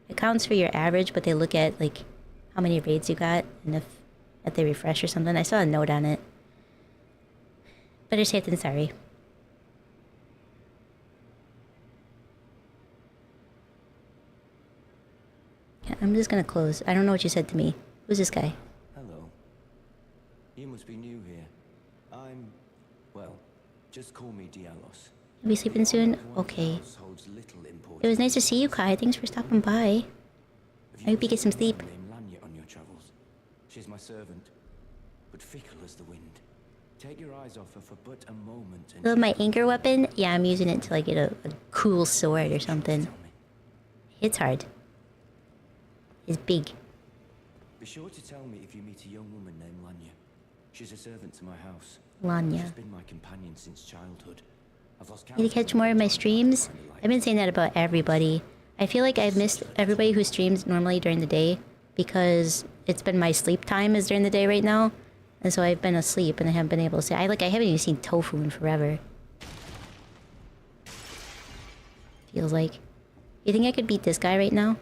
It counts for your average, but they look at like how many raids you got and if they refresh or something. I saw a note on it. Better safe than sorry. Yeah, I'm just gonna close. I don't know what you said to me. Who's this guy? Hello. You must be new here. Well, just call me Dialos. You'll be sleeping soon? Okay. It was nice to see you, Kai. Thanks for stopping by. I hope you get some sleep. Lya on your travels. She's my servant, but fickle as the wind. Take your eyes off her for but a moment. Love my anchor weapon? Yeah, I'm using it to like get a cool sword or something. It's hard. It's big. Be sure to tell me if you meet a young woman named Lya. She's a servant to my house. Lya. She's been my companion since childhood. I've lost count. Need to catch more of my streams? I've been saying that about everybody. I feel like I've missed everybody who streams normally during the day because it's been my sleep time is during the day right now. And so I've been asleep and I haven't been able to say. I haven't even seen Tofu in forever. Feels like. You think I could beat this guy right now?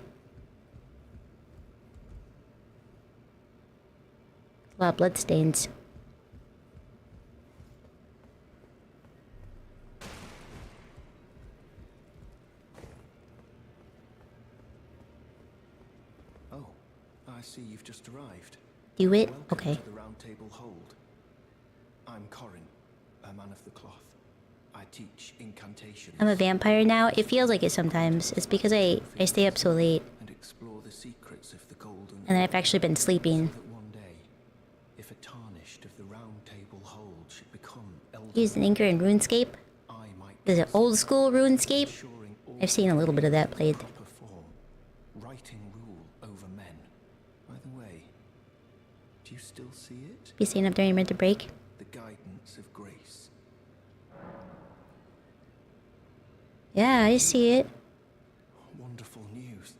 A lot of bloodstains. Oh, I see you've just arrived. Do it? Welcome Okay. to the Round Table Hold. I'm Corin, a man of the cloth. I teach incantations. I'm a vampire now. It feels like it sometimes. It's because I stay up so late. And explore the secrets of the golden. And then I've actually been sleeping. That one day, if a tarnished of the Round Table Hold should become Elden, Used an anchor in RuneScape. Is it old school RuneScape? I've seen a little bit of that played. proper form, writing rule over men. By the way, do you still see it? Be staying up during your winter break. The guidance of grace. Yeah, I see it. Wonderful news.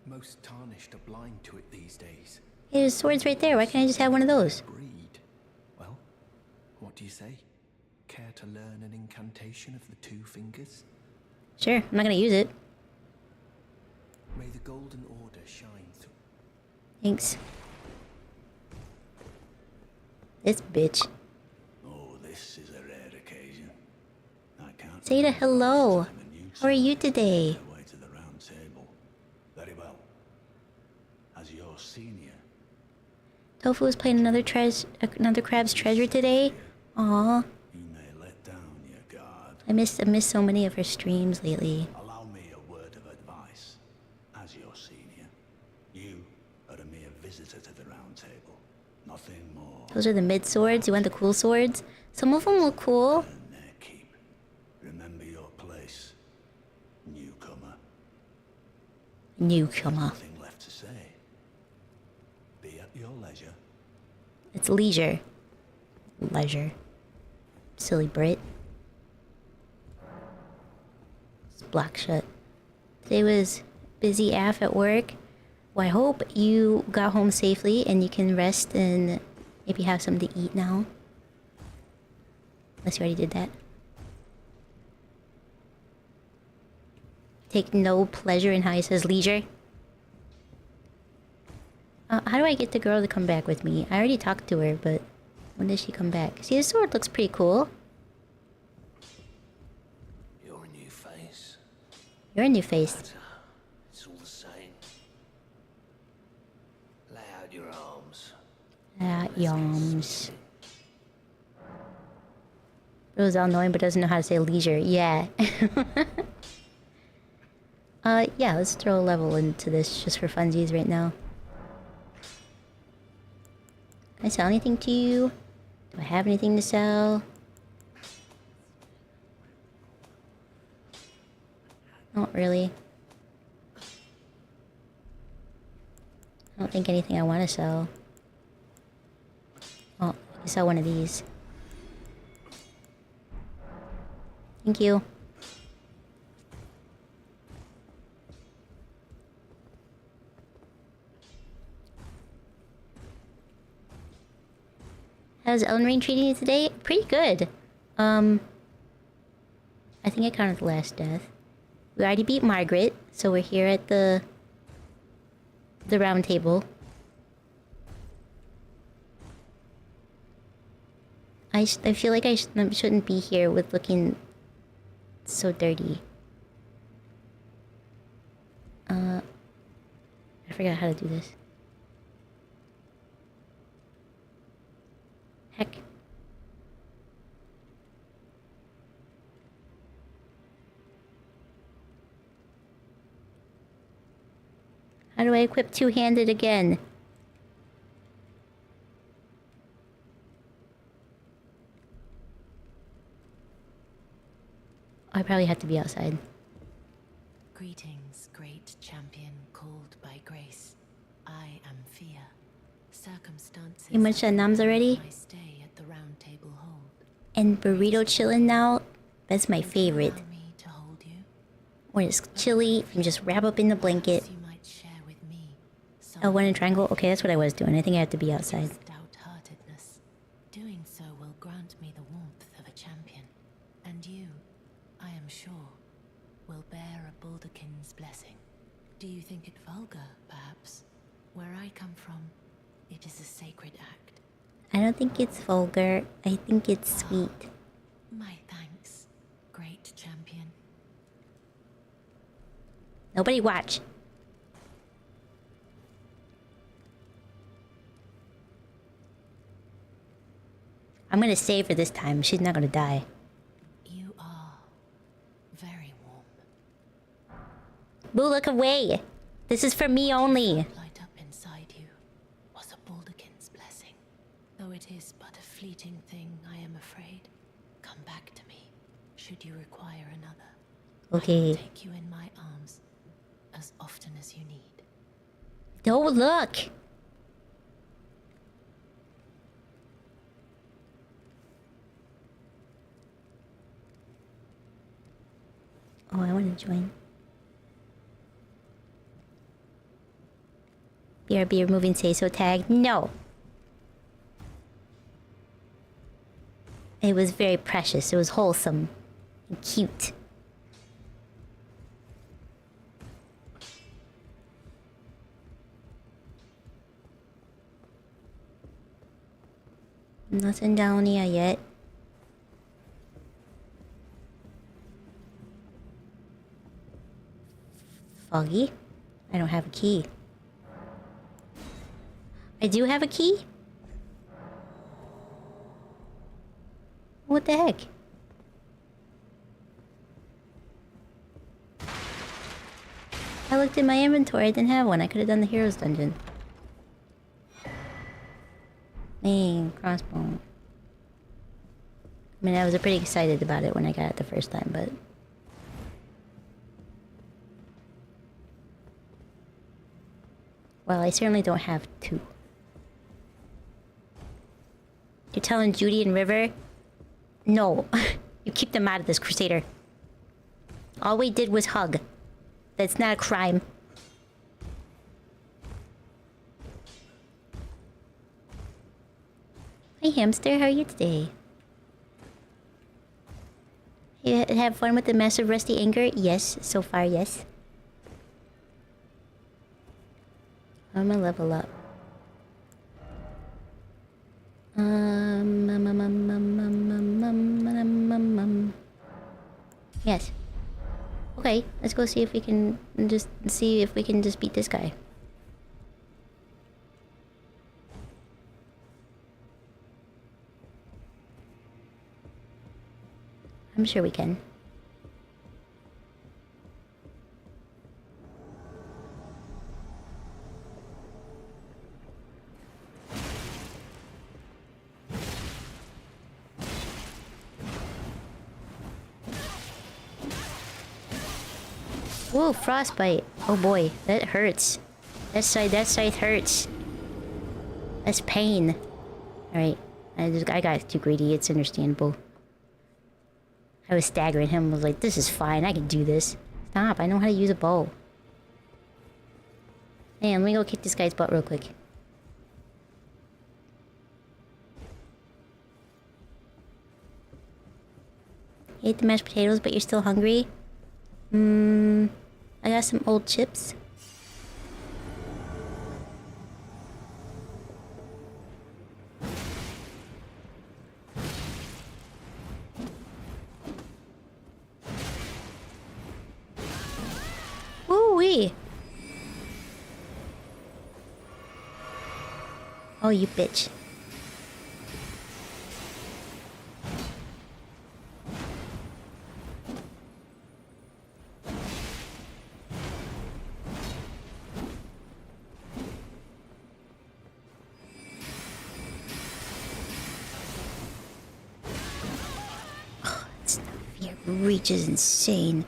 Most tarnished are blind to it these days. Hey, there's swords right there. Why can't I just have one of those? Breed. Well, what do you say? Care to learn an incantation of the two fingers? Sure, I'm not gonna use it. May the golden order shine through. Thanks. This bitch. Oh, this is a rare occasion. I can't. Say hello. How are you today? Way to the round table. Very well. As your senior. Tofu was playing another crab's treasure today. Aw. You may let down your guard. I missed so many of her streams lately. Allow me a word of advice. As your senior, you are a mere visitor to the round table. Nothing more. Those are the mid swords. You want the cool swords? Some of them look cool. Remember your place. Newcomer. Newcomer. Nothing left to say. Be at your leisure. It's leisure. Leisure. Silly Brit. It's black shut. Today was busy AF at work. Well, I hope you got home safely and you can rest and maybe have something to eat now. Unless you already did that. Take no pleasure in how he says leisure. How do I get the girl to come back with me? I already talked to her, but when does she come back? See, the sword looks pretty cool. You're a new face. You're a new face. It's all the same. Lay out your arms. Yums. Bro's all knowing but doesn't know how to say leisure. Yeah. Yeah, let's throw a level into this just for funsies right now. Can I sell anything to you? Do I have anything to sell? Not really. I don't think anything I want to sell. Oh, I can sell one of these. Thank you. How's Elden Ring treating you today? Pretty good. I think I counted the last death. We already beat Margaret, so we're here at the round table. I feel like I shouldn't be here with looking so dirty. I forgot how to do this. Heck. How do I equip two-handed again? I probably have to be outside. Greetings, great champion called by grace. I am fear. Circumstances. You mentioned Nams already? I stay at the round table hold. And burrito chillin' now? That's my favorite. When it's chilly, you can just wrap up in the blanket. Oh, one in triangle? Okay, that's what I was doing. I think I have to be outside. Stout-heartedness. Doing so will grant me the warmth of a champion. And you, I am sure, will bear a Baldakin's blessing. Do you think it vulgar, perhaps? Where I come from, it is a sacred act. I don't think it's vulgar. I think it's sweet. My thanks, great champion. Nobody watch. I'm gonna save her this time. She's not gonna die. You are very warm. Boo, look away! This is for me only. Light up inside you was a Baldakin's blessing. Though it is but a fleeting thing, I am afraid. Come back to me, should you require another. Okay. I will take you in my arms as often as you need. Don't look! Oh, I want to join. BRB removing say-so tag. No! It was very precious. It was wholesome. And cute. Nothing down here yet. Foggy? I don't have a key. I do have a key? What the heck? I looked in my inventory, I didn't have one. I could have done the hero's dungeon. Man, crossbow. I mean, I was pretty excited about it when I got it the first time, but... well, I certainly don't have two. You're telling Judy and River? No. You keep them out of this, Crusader. All we did was hug. That's not a crime. Hey hamster, how are you today? You have fun with the massive rusty anger? Yes, so far, yes. I'm gonna level up. Yes. Okay, let's go see if we can just beat this guy. I'm sure we can. Whoa, frostbite. Oh boy, that hurts. That scythe hurts. That's pain. Alright. I got too greedy, it's understandable. I was staggering him, I was like, this is fine, I can do this. Stop, I know how to use a bow. Hey, let me go kick this guy's butt real quick. You ate the mashed potatoes, but you're still hungry? I got some old chips. Woo-wee! Oh, you bitch. Reach is insane.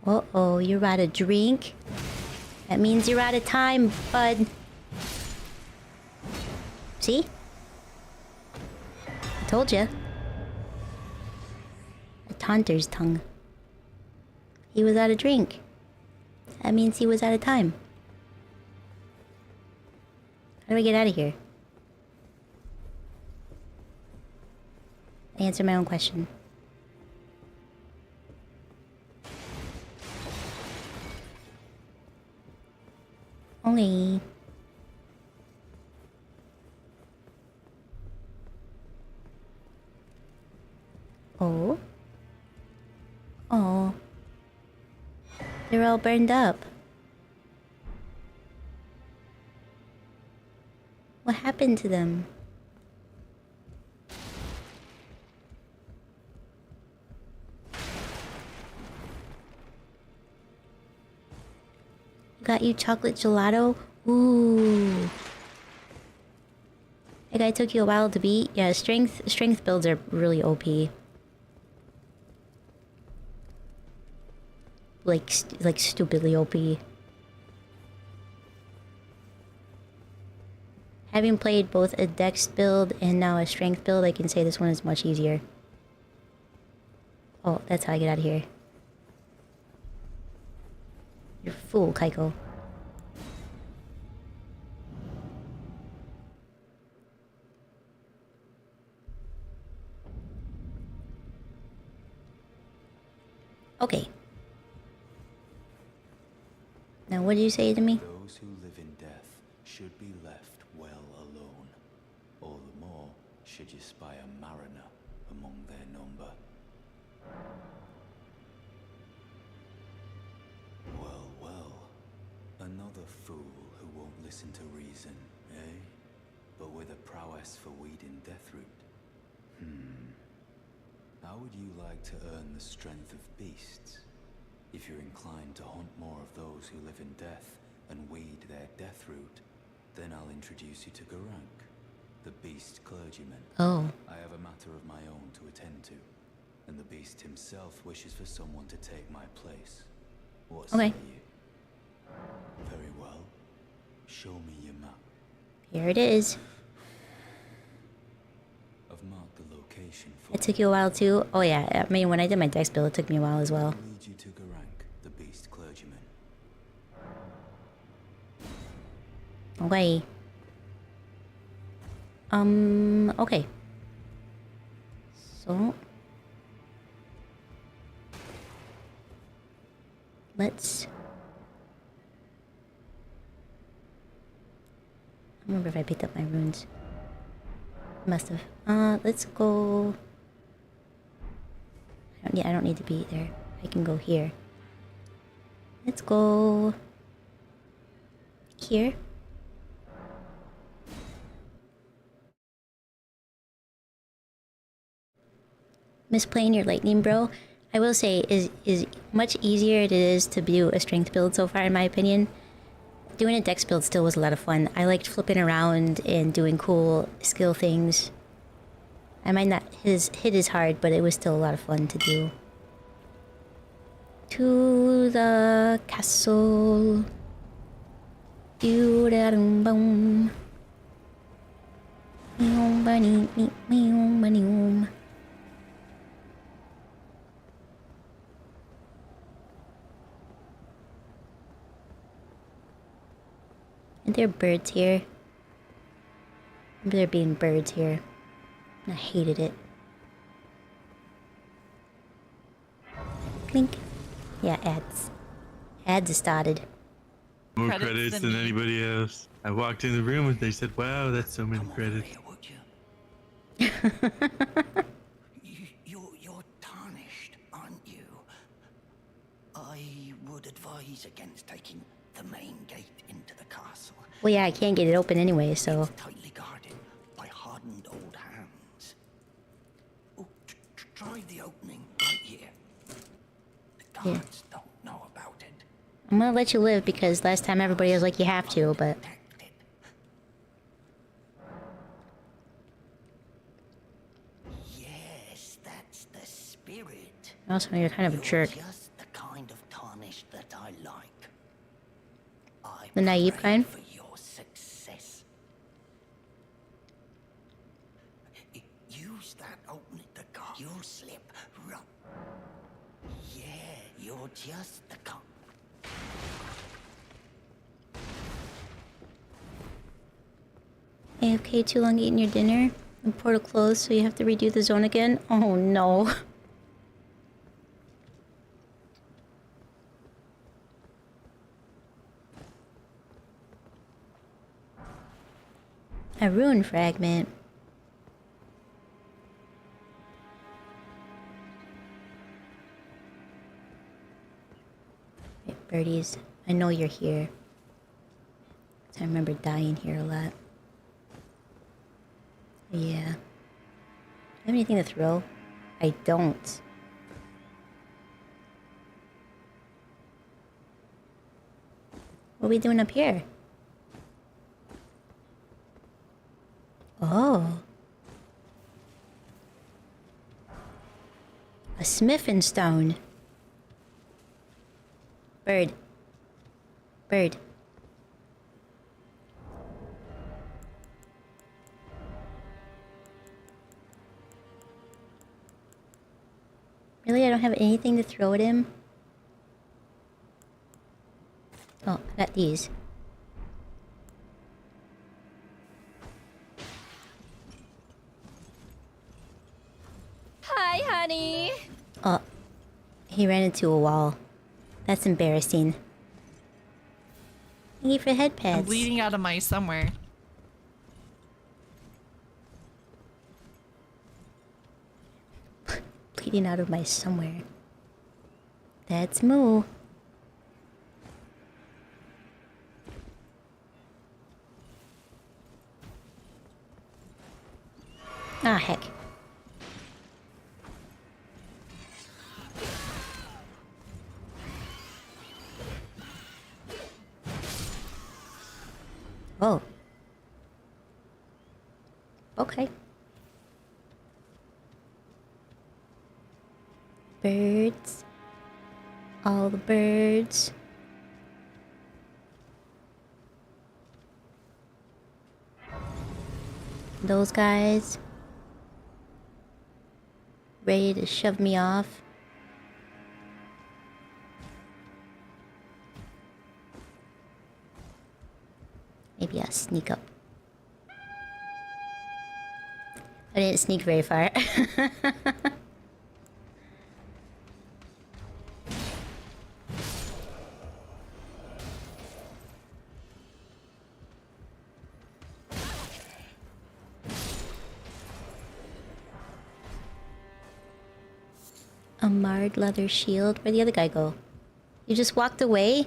Uh-oh, you're out of drink? That means you're out of time, bud. See? I told ya. Taunter's tongue. He was out of drink. That means he was out of time. How do I get out of here? I answer my own question. Okay. Oh. Oh. They're all burned up. What happened to them? Got you chocolate gelato? Ooh. That guy took you a while to beat? Yeah, strength builds are really OP. Like stupidly OP. Having played both a dex build and now a strength build, I can say this one is much easier. Oh, that's how I get out of here. You're a fool, Kaiko. Okay. Now, what did you say to me? Those who live in death should be left well alone. All the more should you spy a mariner among their number. Well, well. Another fool who won't listen to reason, eh? But with a prowess for weeding deathroot. How would you like to earn the strength of beasts? If you're inclined to hunt more of those who live in death and weed their deathroot, then I'll introduce you to Garank, the beast clergyman. Oh. I have a matter of my own to attend to, and the beast himself wishes for someone to take my place. What say you? Here it is. I've marked the location for It took you a while too? Oh yeah, I mean when I did my dex build it took me a while as well. lead you to Garank, the beast clergyman. Okay. Okay. So let's I remember if I picked up my runes. Must have. Let's go. Yeah, I don't need to be there. I can go here. Let's go here. Miss playing your lightning, bro. I will say is much easier it is to do a strength build so far, in my opinion. Doing a dex build still was a lot of fun. I liked flipping around and doing cool skill things. I might not hit as hard, but it was still a lot of fun to do. To the castle. Do-da-dum-bum. Meow-bunny-meow-bunny-oom. Are there birds here? Remember there being birds here. I hated it. Clink. Yeah, ads. Ads started. More credits than anybody else. I walked in the room and they said, wow, that's so many credits. You're tarnished, aren't you? I would advise against taking the main gate into the castle. Well, yeah, I can't get it open anyway, so. It's tightly guarded by hardened old hands. Oh, try the opening right here. The guards don't know about it. I'm gonna let you live because last time everybody was like, you have to, but. Yes, that's the spirit. Also, you're kind of a jerk. Just the kind of tarnish that I like. The naive kind? For your success. Use that open at the car. You'll slip right. Yeah, you're just the kind. AFK too long eating your dinner? The portal closed, so you have to redo the zone again? Oh no. A rune fragment. Right, birdies, I know you're here. I remember dying here a lot. Yeah. Do I have anything to throw? I don't. What are we doing up here? Oh. A smithing stone. Bird. Bird. Really? I don't have anything to throw at him? Oh, I got these. Hi, honey. Oh, he ran into a wall. That's embarrassing. Thank you for head pads. I'm bleeding out of my somewhere. Bleeding out of my somewhere. That's Moo. Ah, heck. Oh. Okay. Birds. All the birds. Those guys. Ready to shove me off. Maybe I'll sneak up. I didn't sneak very far. A marred leather shield. Where'd the other guy go? You just walked away?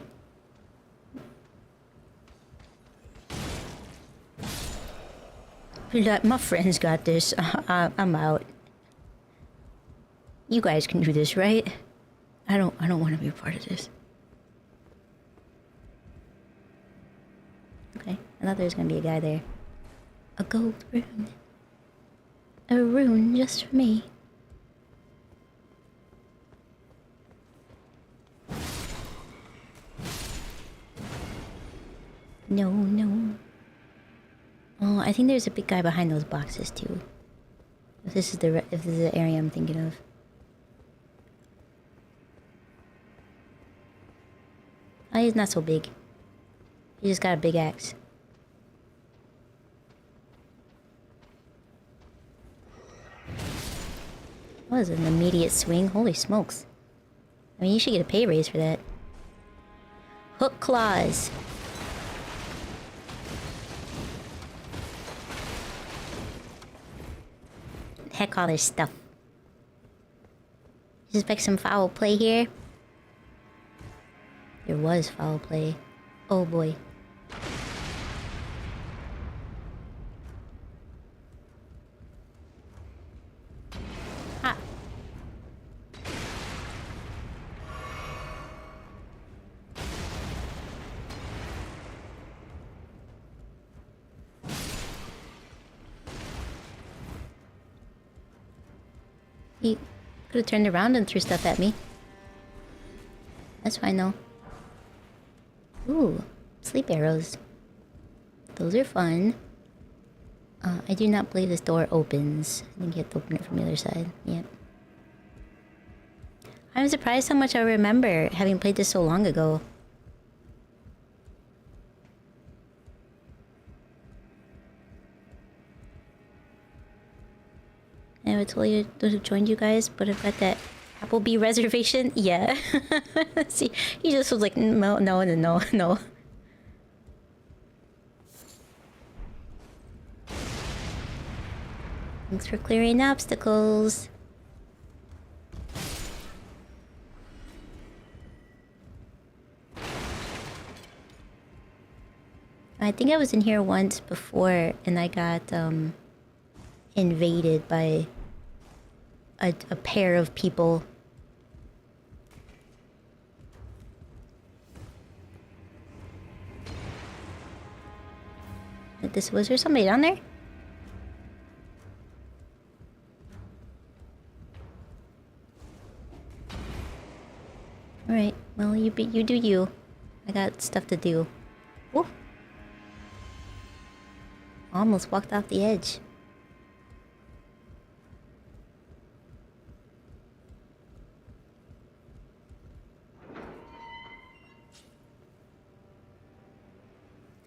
My friends got this. I'm out. You guys can do this, right? I don't want to be a part of this. Okay, I thought there was gonna be a guy there. A gold rune. A rune just for me. No, no. Oh, I think there's a big guy behind those boxes too. If this is the area I'm thinking of. Oh, he's not so big. He just got a big axe. What is an immediate swing? Holy smokes. I mean, you should get a pay raise for that. Hook claws. Heck all this stuff. You suspect some foul play here? There was foul play. Oh boy. Ah. He could have turned around and threw stuff at me. That's fine though. Ooh, sleep arrows. Those are fun. I do not believe this door opens. I think you have to open it from the other side. Yep. I'm surprised how much I remember having played this so long ago. I would totally have joined you guys, but I've got that Applebee reservation. Yeah. See, he just was like, no, no, no, no. Thanks for clearing obstacles. I think I was in here once before and I got invaded by a pair of people. Was there somebody down there? Alright, well you do you. I got stuff to do. Woo! Almost walked off the edge.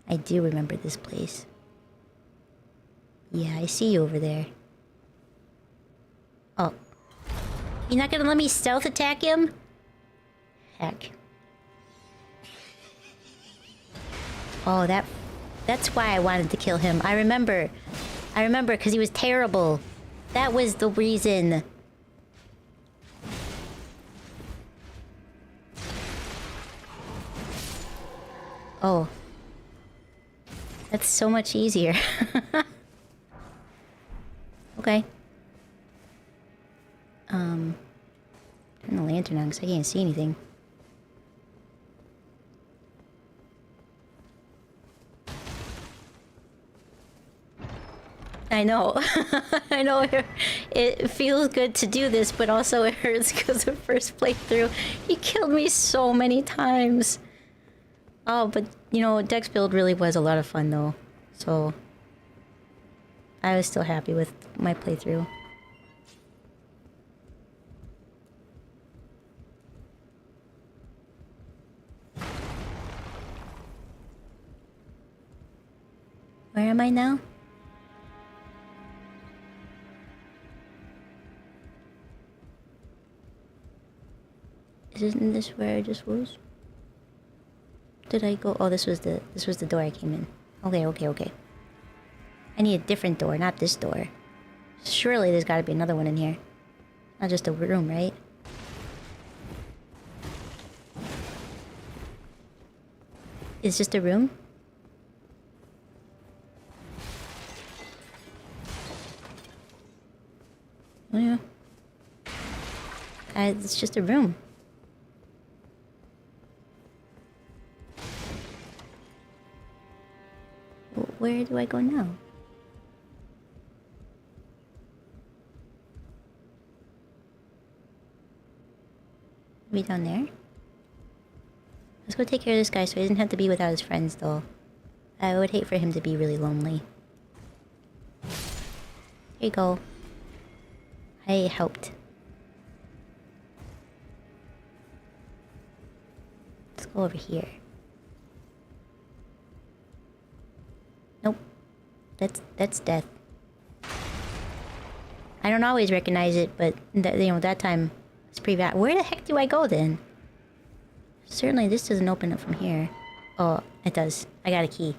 I do remember this place. Yeah, I see you over there. Oh. You're not gonna let me stealth attack him? Heck. Oh, that's why I wanted to kill him. I remember because he was terrible. That was the reason. Oh. That's so much easier. Okay. Turn the lantern on because I can't see anything. I know. I know it feels good to do this, but also it hurts because the first playthrough, he killed me so many times. Oh, but you know, Dex build really was a lot of fun though. So I was still happy with my playthrough. Where am I now? Isn't this where I just was? Did I go? Oh, this was the door I came in. Okay. I need a different door, not this door. Surely there's gotta be another one in here. Not just a room, right? It's just a room? Oh yeah. It's just a room. Where do I go now? Maybe down there? Let's go take care of this guy so he doesn't have to be without his friends, though. I would hate for him to be really lonely. Here you go. I helped. Let's go over here. Nope. That's death. I don't always recognize it, but that time it's pretty bad. Where the heck do I go then? Certainly this doesn't open up from here. Oh, it does. I got a key.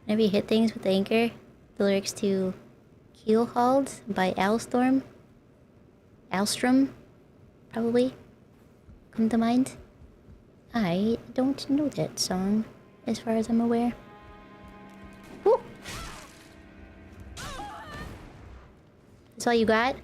Maybe hit things with the anchor. The lyrics to Keelhauled by Alstrom, probably, come to mind. I don't know that song, as far as I'm aware. Woo! That's all you got?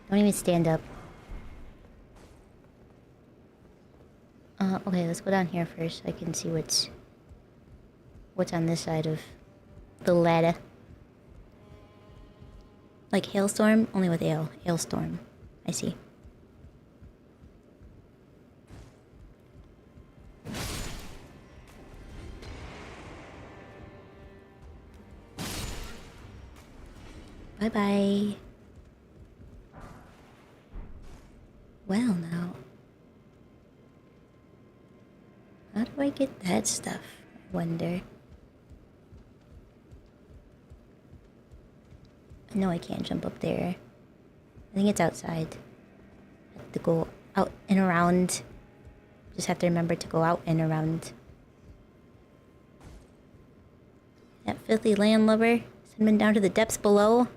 Don't even stand up. Okay, let's go down here first so I can see what's on this side of the ladder. Like hailstorm, only with ale. Hailstorm. I see. Bye-bye. Well, now. How do I get that stuff? I wonder. I know I can't jump up there. I think it's outside. I have to go out and around. Just have to remember to go out and around. That filthy landlubber. Send him down to the depths below.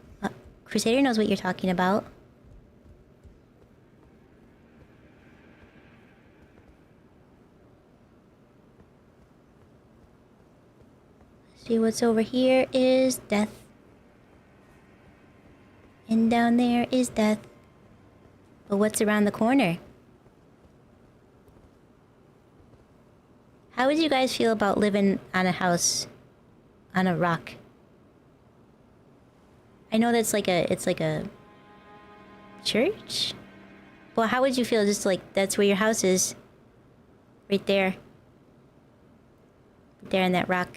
Crusader knows what you're talking about. See what's over here is death. And down there is death. But what's around the corner? How would you guys feel about living on a house on a rock? I know that's like it's like a church? Well, how would you feel just like that's where your house is? Right there. Right there on that rock.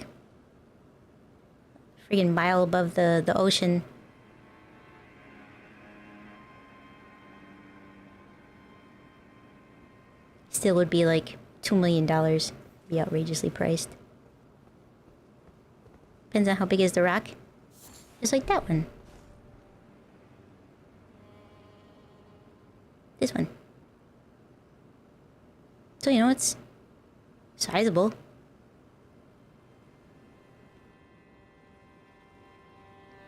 Friggin' mile above the ocean. Still would be like $2 million. Be outrageously priced. Depends on how big is the rock. Just like that one. This one. So, you know, it's sizable.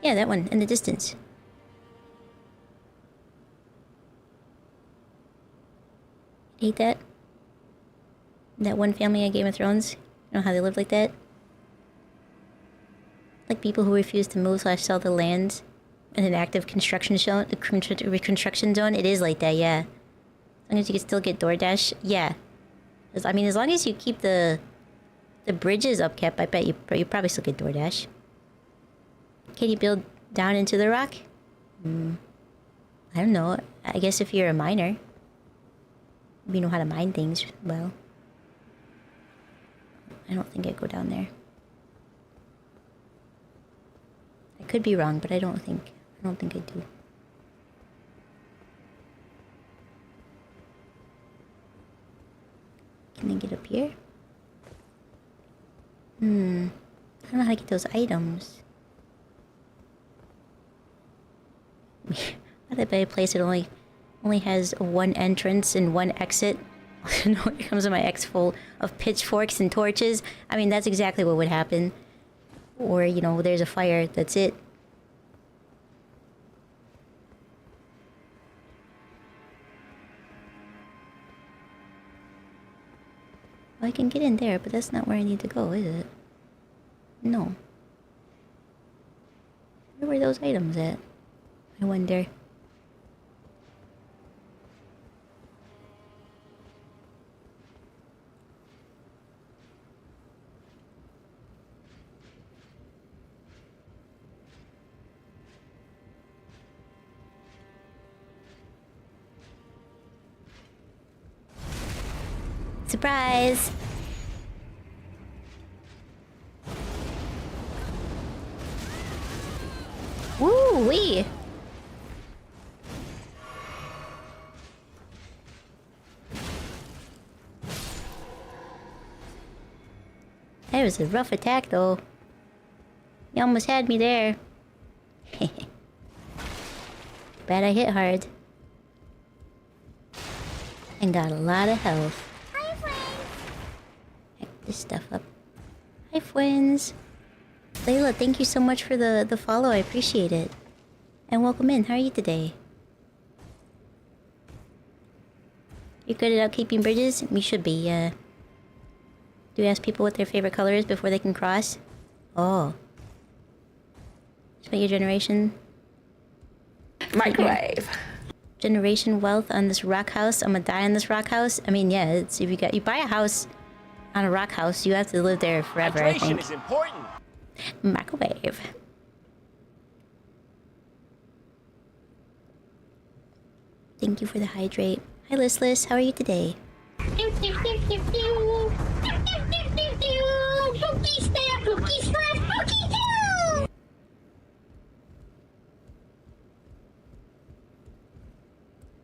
Yeah, that one in the distance. Hate that. That one family on Game of Thrones. You know how they live like that? Like people who refuse to move / sell the land in an active construction zone. It is like that, yeah. As long as you can still get DoorDash, yeah. I mean, as long as you keep the The bridge is upkept. I bet you probably still get DoorDash. Can you build down into the rock? I don't know. I guess if you're a miner, you know how to mine things well. I don't think I'd go down there. I could be wrong, but I don't think I do. Can I get up here? I don't know how to get those items. I bet a place that only has one entrance and one exit. Here comes my ex full of pitchforks and torches. I mean, that's exactly what would happen. Or, you know, there's a fire, that's it. Well, I can get in there, but that's not where I need to go, is it? No. Where were those items at? I wonder. Surprise! Woo-wee! That was a rough attack, though. You almost had me there. Bet I hit hard. And got a lot of health. Hi, friends! Heck this stuff up. Hi, friends! Layla, thank you so much for the follow. I appreciate it. And welcome in. How are you today? You good at upkeeping bridges? You should be, Do you ask people what their favorite color is before they can cross? Oh. Spent your generation... Microwave. Generation wealth on this rock house. I'm gonna die on this rock house. I mean, yeah, it's if you buy a house on a rock house, you have to live there forever, I think. Hydration is important. Microwave. Thank you for the hydrate. Hi, Listless. How are you today?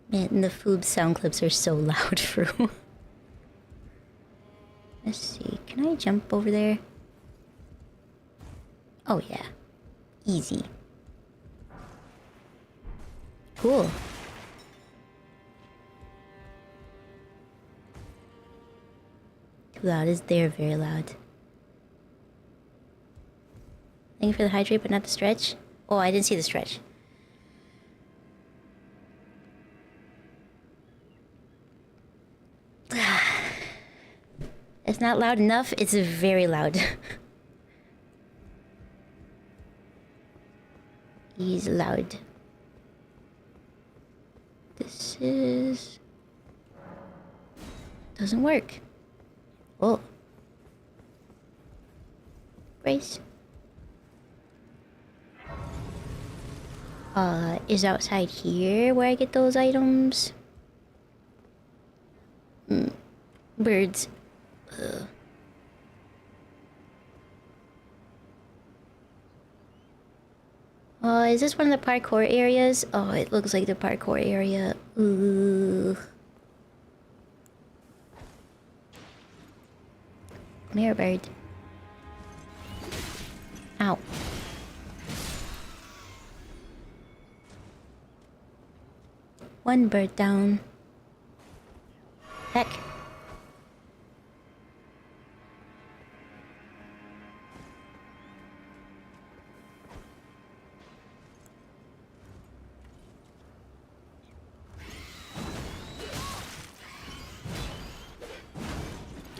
Man, the food sound clips are so loud for. Let's see. Can I jump over there? Oh yeah. Easy. Cool. Too loud. Is there very loud? Thank you for the hydrate, but not the stretch. Oh, I didn't see the stretch. It's not loud enough. It's very loud. He's loud. This is... doesn't work. Oh. Brace. Is outside here where I get those items? Birds. Is this one of the parkour areas? Oh, it looks like the parkour area. Ooh. Come here, bird. Ow. One bird down. Heck.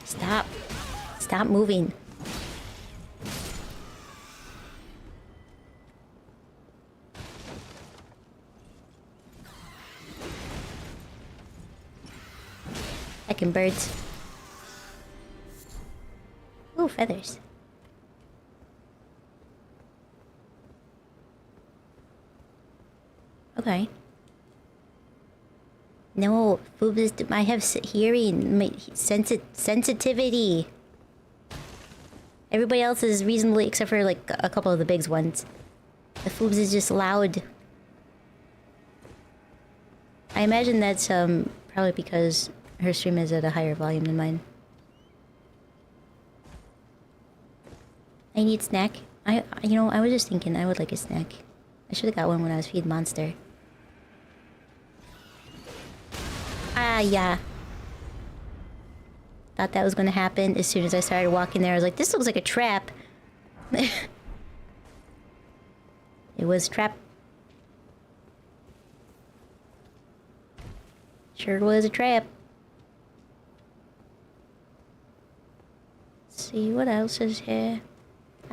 Stop. Stop moving. Heckin' birds. Ooh, feathers. Okay. No, Foobs might have hearing, sensitivity. Everybody else is reasonably, except for like a couple of the big ones. The Foobs is just loud. I imagine that's probably because her stream is at a higher volume than mine. I need snack. I was just thinking I would like a snack. I should have got one when I was feeding Monster. Ah, yeah. Thought that was gonna happen as soon as I started walking there. I was like, this looks like a trap. It was a trap. Sure was a trap. Let's see, what else is here?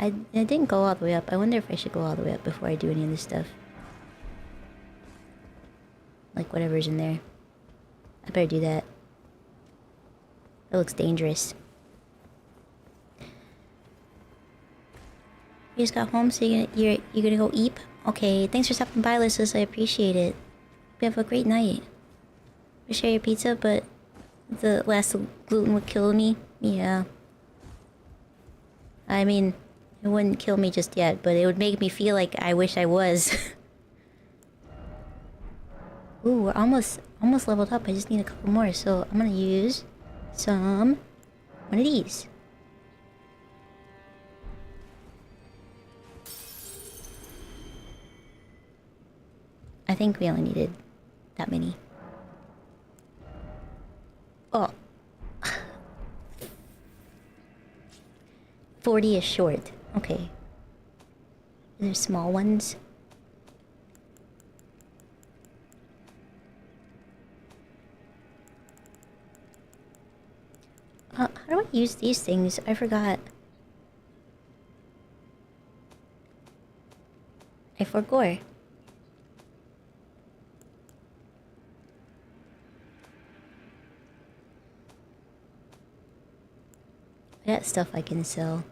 I didn't go all the way up. I wonder if I should go all the way up before I do any of this stuff. Like whatever's in there. I better do that. That looks dangerous. You just got home, so you're gonna go eat? Okay, thanks for stopping by, Lysis. I appreciate it. You have a great night. We share your pizza, but the last gluten would kill me. Yeah. I mean, it wouldn't kill me just yet, but it would make me feel like I wish I was. Ooh, we're almost leveled up. I just need a couple more, so I'm gonna use one of these. I think we only needed that many. Oh. 40 is short. Okay. There's small ones. How do I use these things? I forgot. I forgot. That stuff I can sell.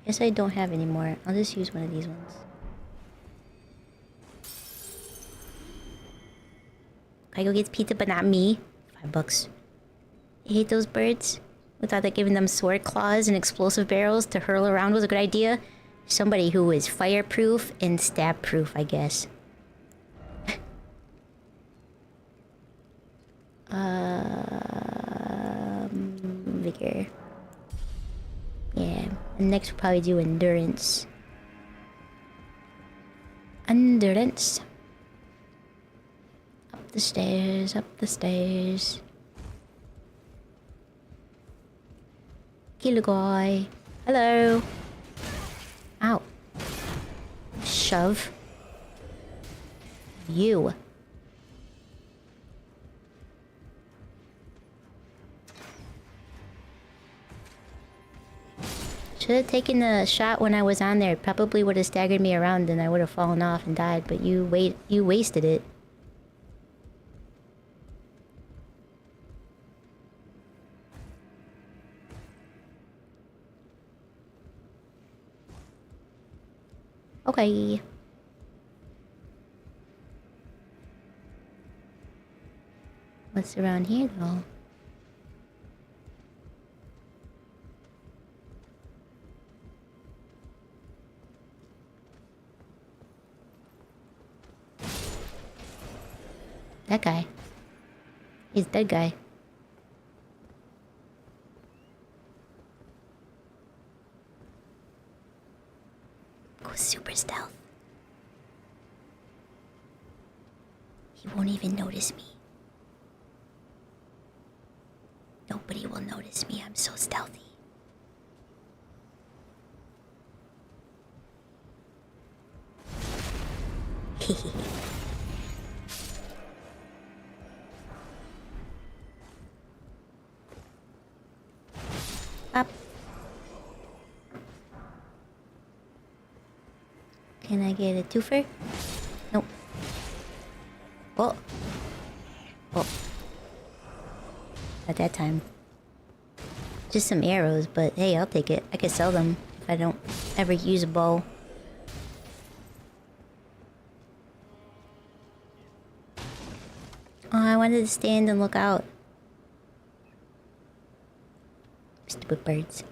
Guess I don't have any more. I'll just use one of these ones. Kaiko gets pizza, but not me. $5. I hate those birds. We thought that giving them sword claws and explosive barrels to hurl around was a good idea. Somebody who is fireproof and stab proof, I guess. Vigor. Yeah. And next we'll probably do endurance. Endurance. Up the stairs, up the stairs. Kilogoi. Hello. Ow. Shove. You. Should have taken the shot when I was on there. It probably would have staggered me around and I would have fallen off and died, but you wasted it. Okay. What's around here though? That guy. He's dead guy. Go super stealth. He won't even notice me. Nobody will notice me. I'm so stealthy. Hehehe. Up. Can I get a twofer? Nope. Oh. Oh. at that time. Just some arrows, but hey, I'll take it. I could sell them if I don't ever use a bow. Oh, I wanted to stand and look out. Stupid birds.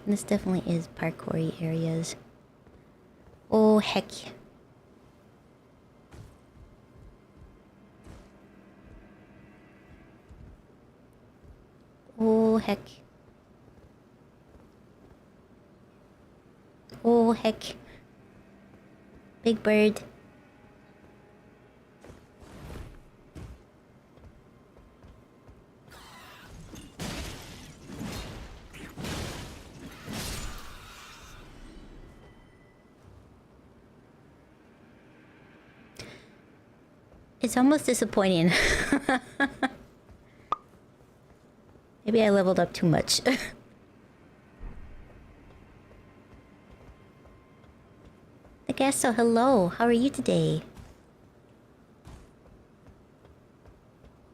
This definitely is parkour-y areas. Oh, heck. Oh, heck. Oh, heck. Big bird. It's almost disappointing. Maybe I leveled up too much. Nagasso, hello. How are you today?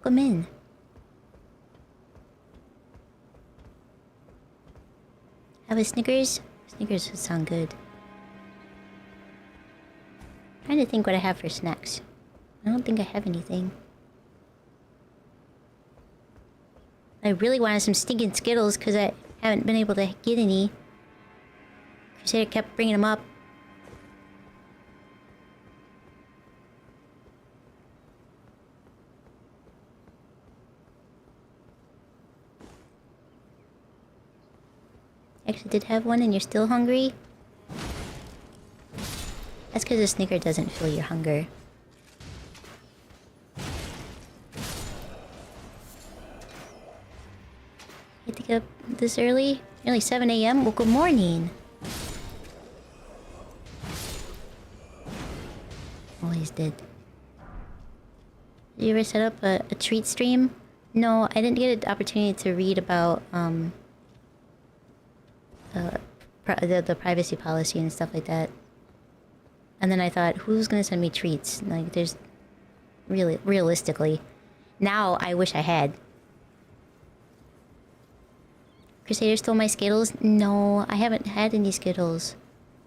Come in. Have a Snickers? Snickers would sound good. Trying to think what I have for snacks. I don't think I have anything. I really wanted some stinking Skittles because I haven't been able to get any. Crusader kept bringing them up. Actually did have one and you're still hungry? That's because a Snicker doesn't fill your hunger. You have to get up this early? Nearly 7 a.m.? Well, good morning. Always did. Did you ever set up a treat stream? No, I didn't get an opportunity to read about the privacy policy and stuff like that. And then I thought, who's gonna send me treats? Like, there's realistically. Now I wish I had. Crusader stole my Skittles? No, I haven't had any Skittles.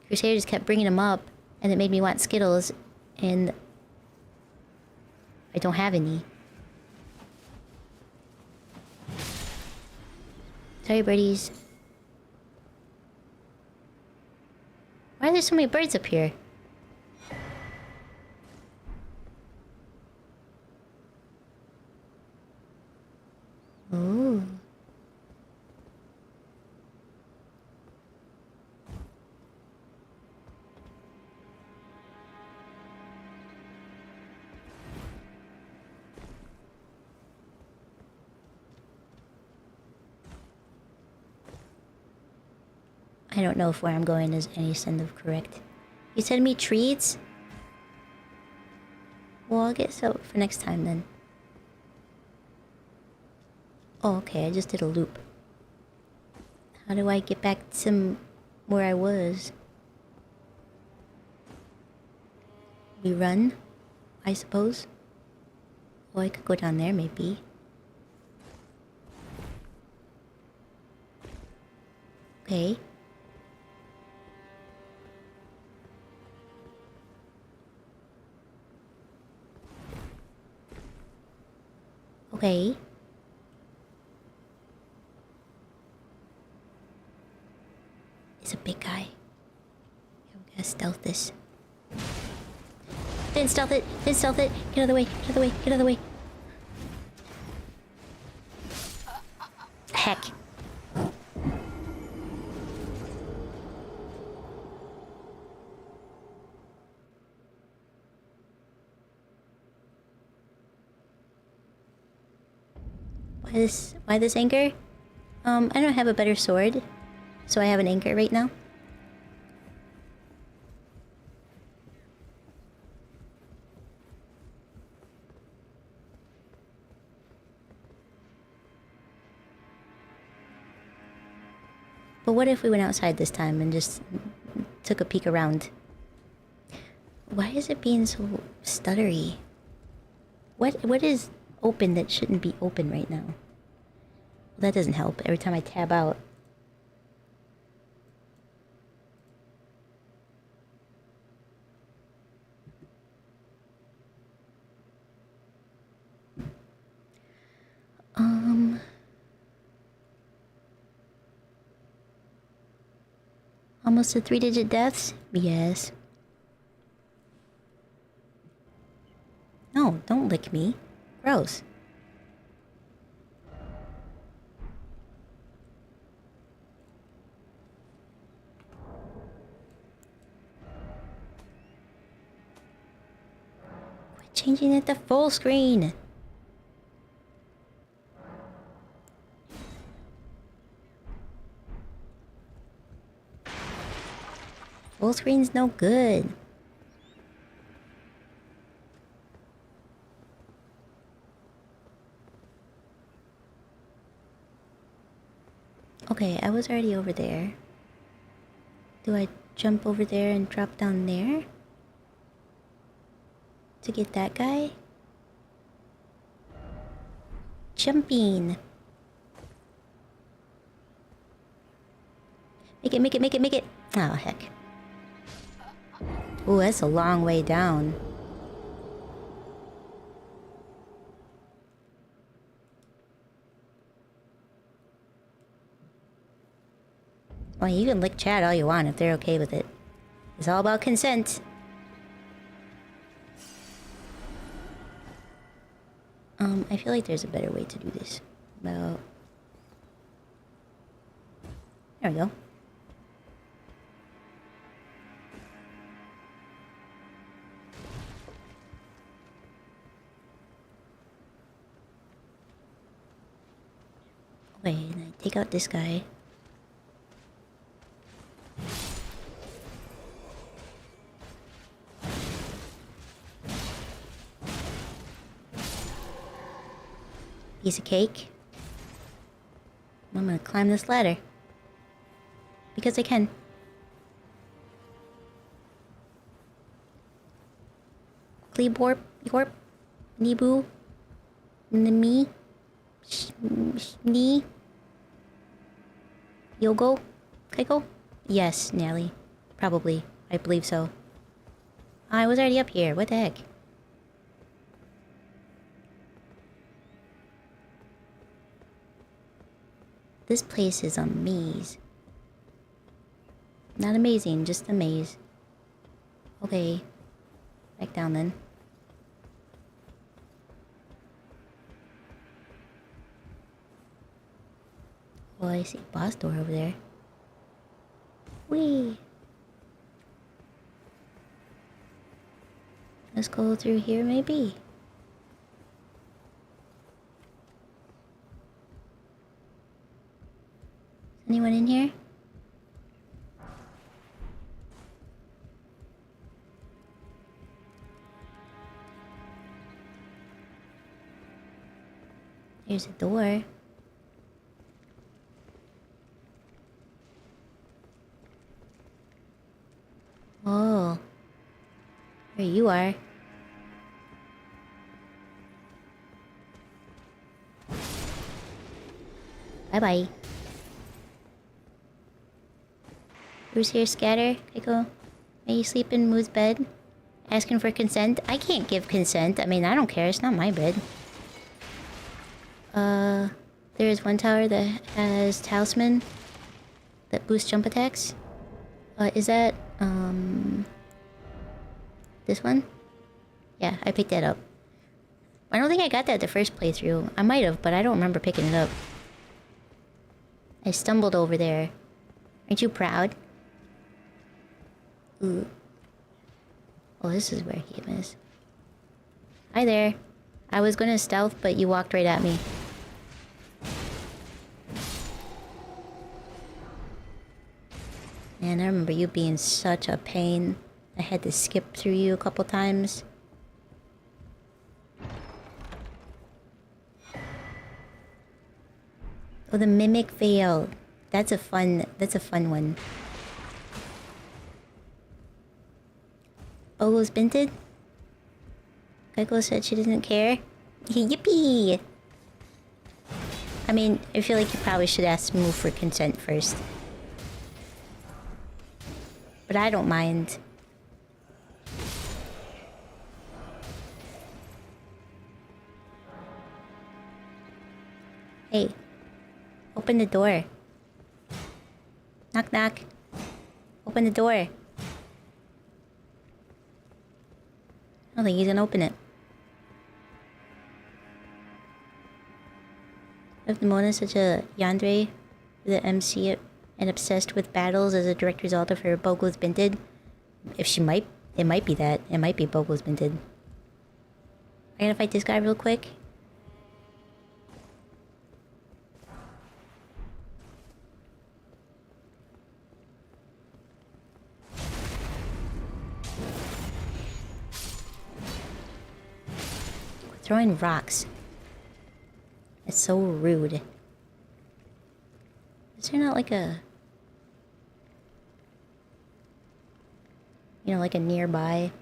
Crusader just kept bringing them up, and it made me want Skittles, and I don't have any. Sorry, birdies. Why are there so many birds up here? Ooh. I don't know if where I'm going is any sense of correct. You send me treats? Well, I'll get so for next time then. Oh, okay, I just did a loop. How do I get back to where I was? We run, I suppose. Oh, I could go down there maybe. Okay. Okay. He's a big guy. I'm gonna stealth this. Didn't stealth it! Didn't stealth it! Get out of the way! Get out of the way! Get out of the way! Heck. Why this anchor? I don't have a better sword, so I have an anchor right now. But what if we went outside this time and just took a peek around? Why is it being so stuttery? What is open that shouldn't be open right now? Well, that doesn't help. Every time I tab out. Almost to 3-digit deaths? Yes. No, don't lick me. Gross. Quit changing it to full screen. Full screen's no good. Okay, I was already over there. Do I jump over there and drop down there? To get that guy? Jumping! Make it, make it, make it, make it! Oh, heck. Ooh, that's a long way down. Well, you can lick chat all you want if they're okay with it. It's all about consent. I feel like there's a better way to do this. About... There we go. Okay, and I take out this guy. Piece of cake. I'm gonna climb this ladder. Because I can. Kleeborp, Yorp, Nibu, Nami, Shni, Yogo, Kaiko? Yes, Nelly. Probably. I believe so. I was already up here. What the heck? This place is a maze. Not amazing, just a maze. Okay. Back down then. Oh, I see a boss door over there. Whee! Let's go through here, maybe. Anyone in here? There's a door. Oh. There you are. Bye-bye. Who's here, Scatter? Kaiko? May you sleep in Moo's bed? Asking for consent? I can't give consent. I mean, I don't care. It's not my bed. There is one tower that has talisman that boosts jump attacks. Is that, this one? Yeah, I picked that up. I don't think I got that the first playthrough. I might have, but I don't remember picking it up. I stumbled over there. Aren't you proud? Ooh. Oh, this is where he is. Hi there. I was gonna stealth, but you walked right at me. Man, I remember you being such a pain. I had to skip through you a couple times. Oh, the mimic veil. That's a fun one. Bogos Binted? Kaiko said she doesn't care. Yippee! I mean, I feel like you probably should ask Moo for consent first. But I don't mind. Hey. Open the door. Knock knock. Open the door. I don't think he's gonna open it. If Mona is such a yandere, the MC and obsessed with battles as a direct result of her Bogos Binted, if she might, it might be that. It might be Bogos Binted. I'm gonna fight this guy real quick. Throwing rocks. It's so rude. Is there not like a... You know, like a nearby?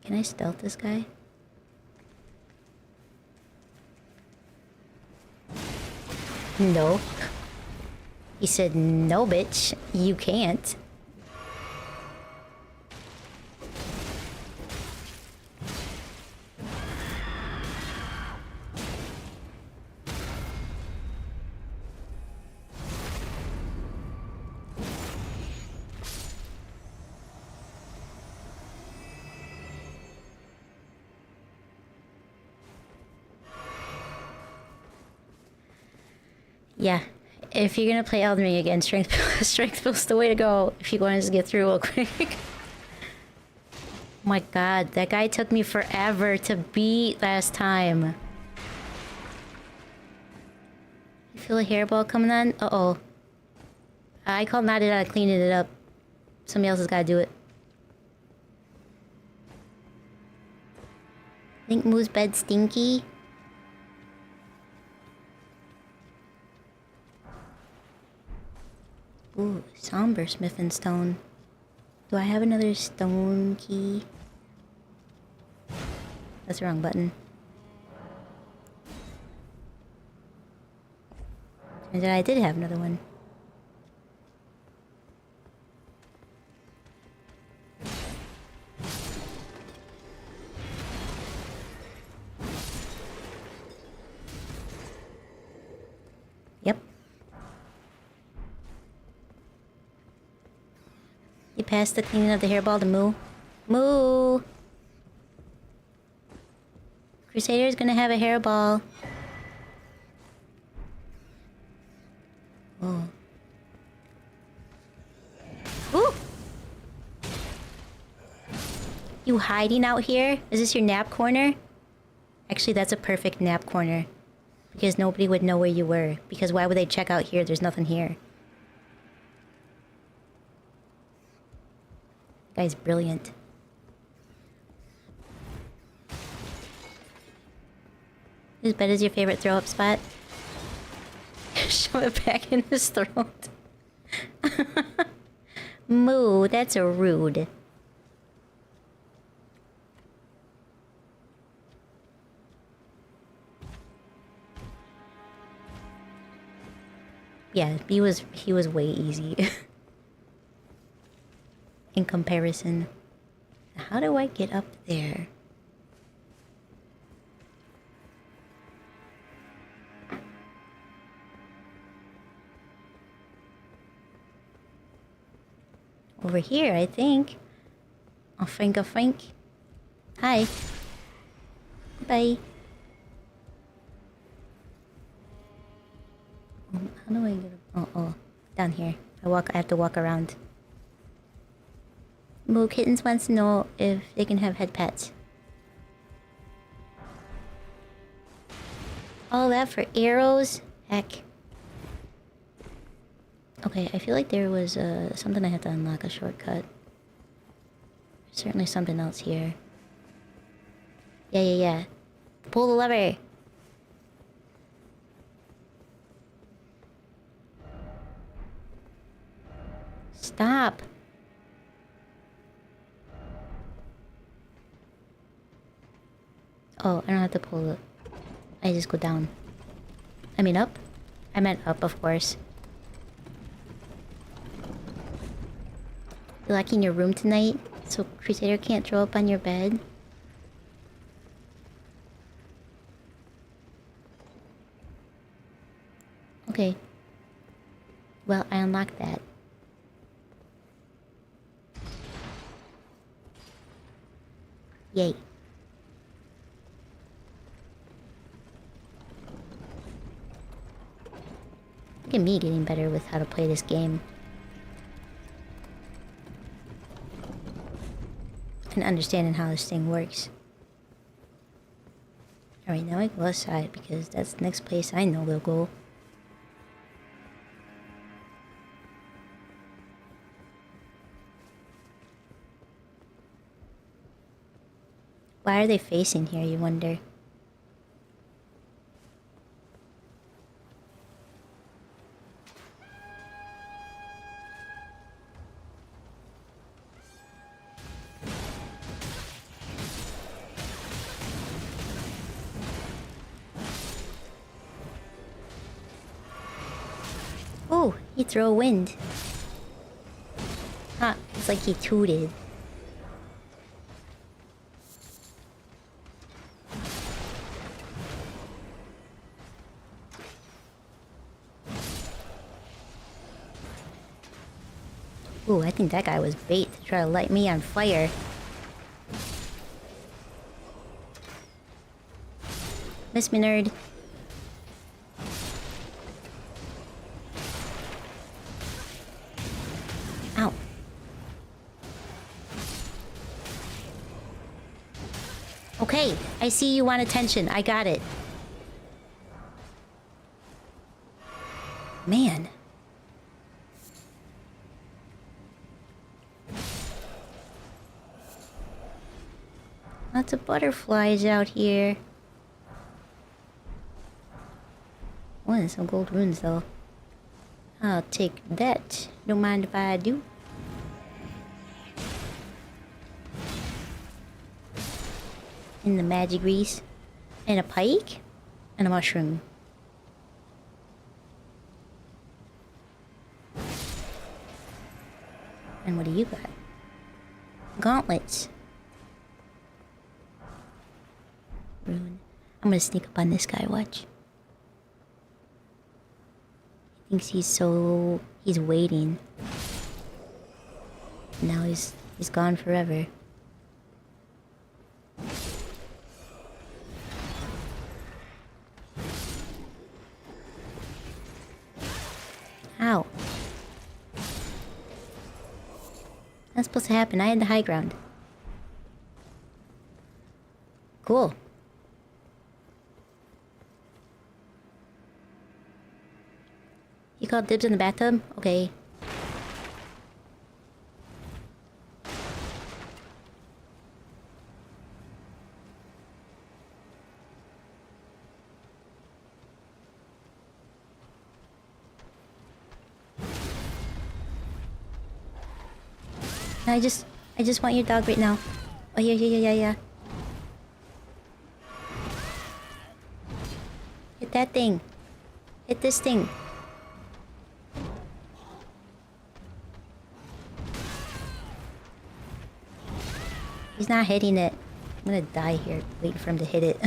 Can I stealth this guy? No. He said, no bitch, you can't. Yeah, if you're gonna play Elden Ring again, strength feels the way to go if you want to just get through real quick. Oh my god, that guy took me forever to beat last time. You feel a hairball coming on? Uh-oh. I called Nadida cleaning it up. Somebody else has gotta do it. Think Moo's bed stinky? Ooh, somber smithing stone. Do I have another stone key? That's the wrong button. And then I did have another one. Yep. You passed the cleaning of the hairball to Moo. Moo! Crusader's gonna have a hairball. Oh. Ooh! You hiding out here? Is this your nap corner? Actually, that's a perfect nap corner. Because nobody would know where you were. Because why would they check out here? There's nothing here. Guy's brilliant. Whose bed is your favorite throw-up spot? Shove it back in his throat. Moo, that's a rude. Yeah, he was way easy. In comparison. How do I get up there? Over here, I think. Oh, Frank. Hi. Bye. How do I get up? Oh, down here. I have to walk around. Moo Kittens wants to know if they can have head pets. All that for arrows? Heck. Okay, I feel like there was something I had to unlock, a shortcut. There's certainly something else here. Yeah. Pull the lever! Stop. Oh, I don't have to pull it. I just go down. I mean up? I meant up, of course. You locking your room tonight? So Crusader can't throw up on your bed? Okay. Well, I unlocked that. Yay. Look at me getting better with how to play this game. And understanding how this thing works. Alright, now I go outside because that's the next place I know we'll go. Why are they facing here, you wonder? Oh, he threw a wind. Huh, it's like he tooted. Ooh, I think that guy was bait to try to light me on fire. Miss me, nerd. Ow. Okay, I see you want attention. I got it. Man. Lots of butterflies out here. Oh, and some gold runes though. I'll take that. Don't mind if I do. And the magic grease. And a pike. And a mushroom. And what do you got? Gauntlets. Rune. I'm gonna sneak up on this guy, watch. He thinks he's waiting. Now he's gone forever. Ow. That's supposed to happen. I had the high ground. Cool. You called dibs in the bathtub? Okay. I just want your dog right now. Oh yeah. Hit that thing. Hit this thing. He's not hitting it. I'm gonna die here waiting for him to hit it.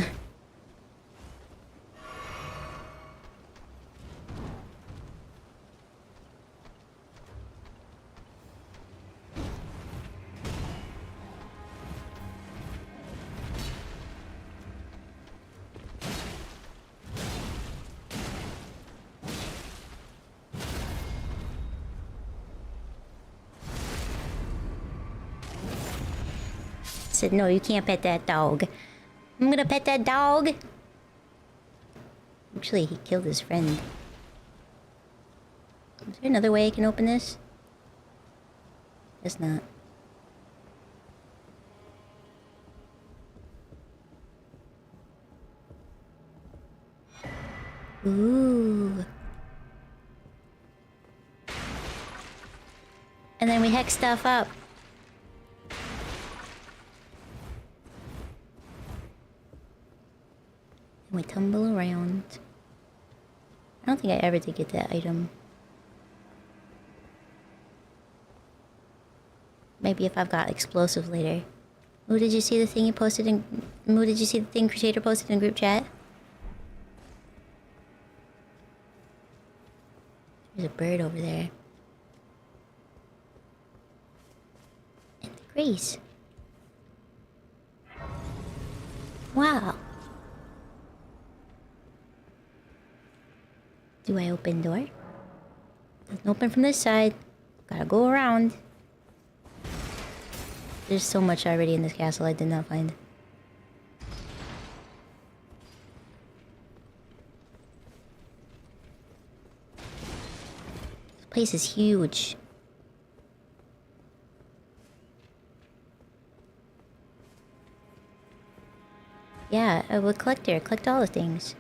Said, no, you can't pet that dog. I'm gonna pet that dog. Actually, he killed his friend. Is there another way I can open this? Guess not. Ooh. And then we hex stuff up. And we tumble around. I don't think I ever did get that item. Maybe if I've got explosive later. Ooh, did you see the thing you posted in... Ooh, did you see the thing Crusader posted in group chat? There's a bird over there. And the Grace. Wow. Do I open door? Doesn't open from this side. Gotta go around. There's so much already in this castle I did not find. This place is huge. Yeah, I would collect here. Collect all the things.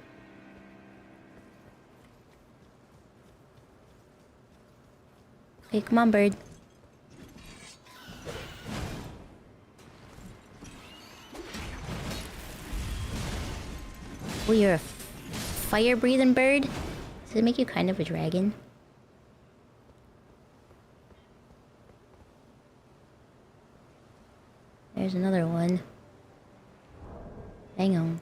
Okay, come on, bird. Oh, you're a fire-breathing bird? Does it make you kind of a dragon? There's another one. Hang on.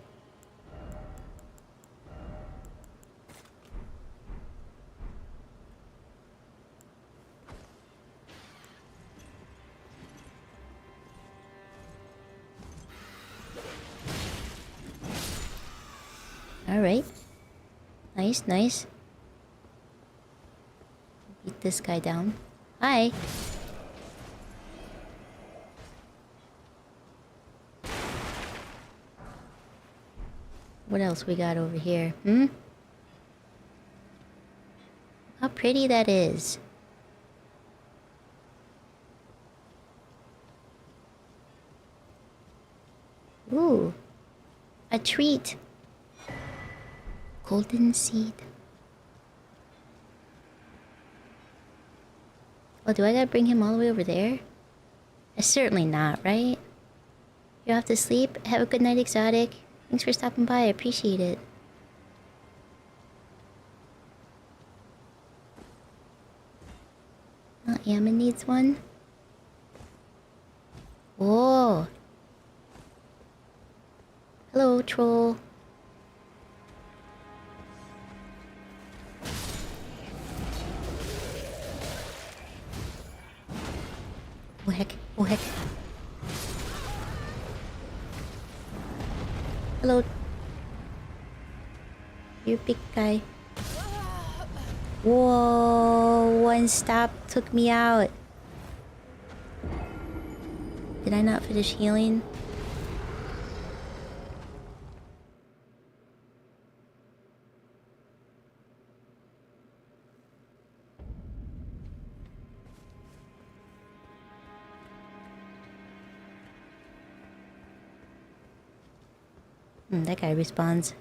Alright. Nice, nice. Beat this guy down. Hi! What else we got over here? Hmm? How pretty that is. Ooh. A treat. Golden seed. Oh, do I gotta bring him all the way over there? Certainly not, right? You're off to sleep? Have a good night, Exotic. Thanks for stopping by, I appreciate it. Emma needs one. Whoa. Hello, troll. Oh heck, oh heck. Hello. You're a big guy. Whoa, one stop took me out. Did I not finish healing? That guy responds.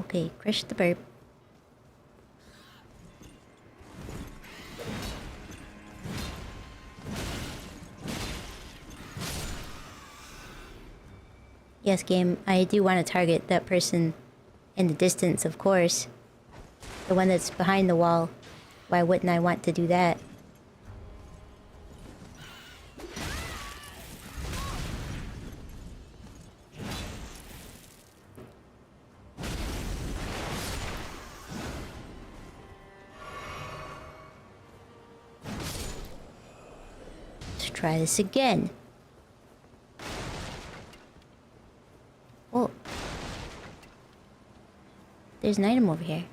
Okay, crush the burp. Yes, game, I do want to target that person in the distance, of course. The one that's behind the wall. Why wouldn't I want to do that? Try this again. Oh. There's an item over here.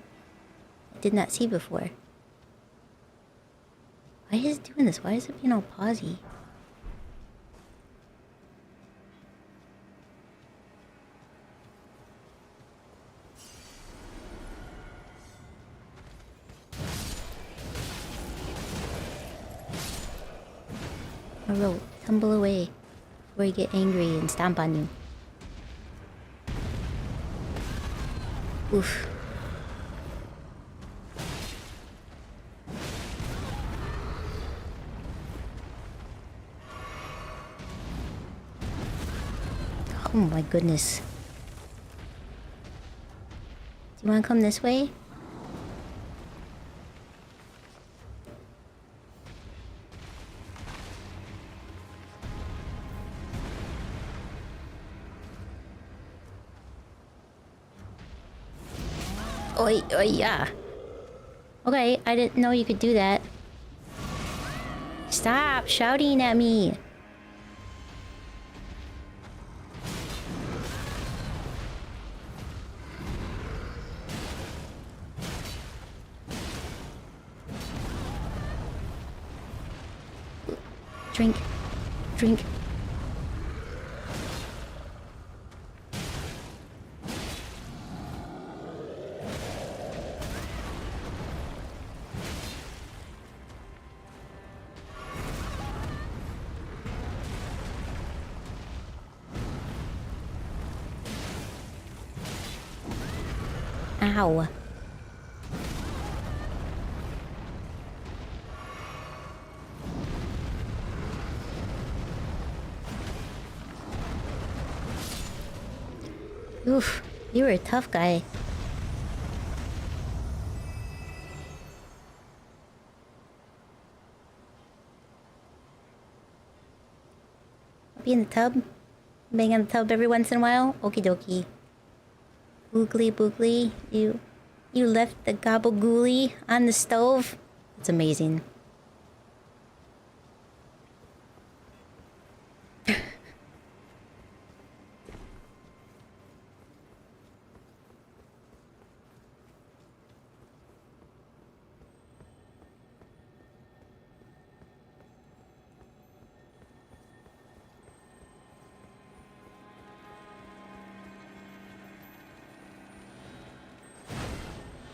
I did not see before. Why is it doing this? Why is it being all pausey? Roll, tumble away before you get angry and stomp on you. Oh my goodness. Do you want to come this way? Oh, yeah. Okay, I didn't know you could do that. Stop shouting at me. Drink. Drink. Ow. Oof, you were a tough guy. I'll be in the tub. Bang in the tub every once in a while. Okie dokie. Boogly boogly. You left the gabagooly on the stove? It's amazing.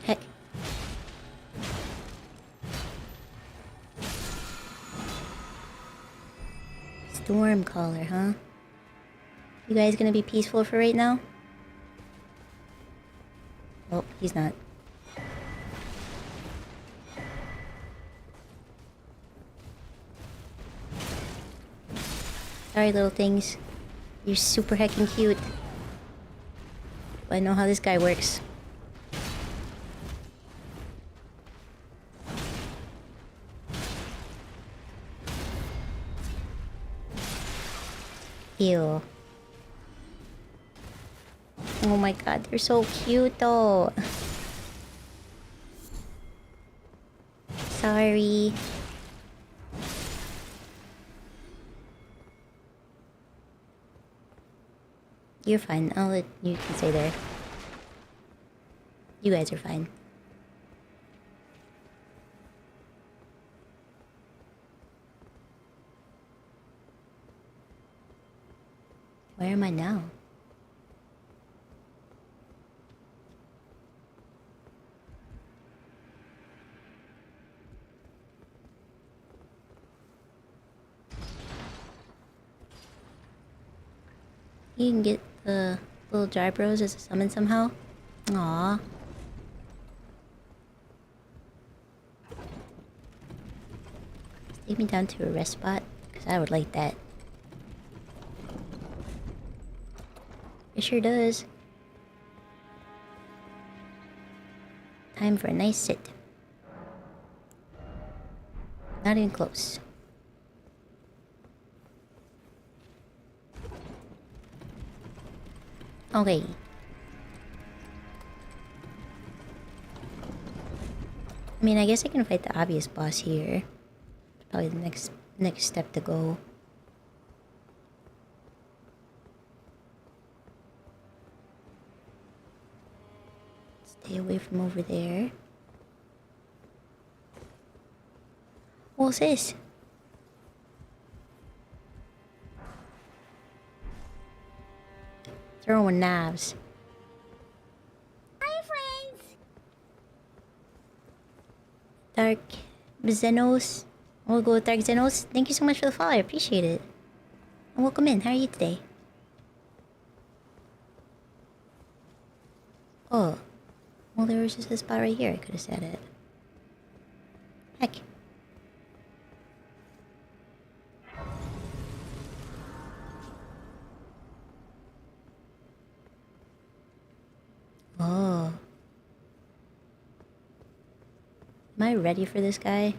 Heck. Storm caller, huh? You guys gonna be peaceful for right now? Oh, he's not. Sorry, little things. You're super heckin' cute. But I know how this guy works. Ew. Oh my god, they're so cute though. Sorry. You're fine. I'll let you can stay there. You guys are fine. Where am I now? You can get the little Jybros as a summon somehow? Aww. Take me down to a rest spot, because I would like that. It sure does. Time for a nice sit. Not even close. Okay. I mean, I guess I can fight the obvious boss here. Probably the next step to go. Stay away from over there. What's this? Throwing knives. Hi, friends! Dark Xenos. We'll go with Dark Xenos. Thank you so much for the follow. I appreciate it. And welcome in. How are you today? Oh. Well, there was just a spot right here. I could have said it. Heck. Am I ready for this guy?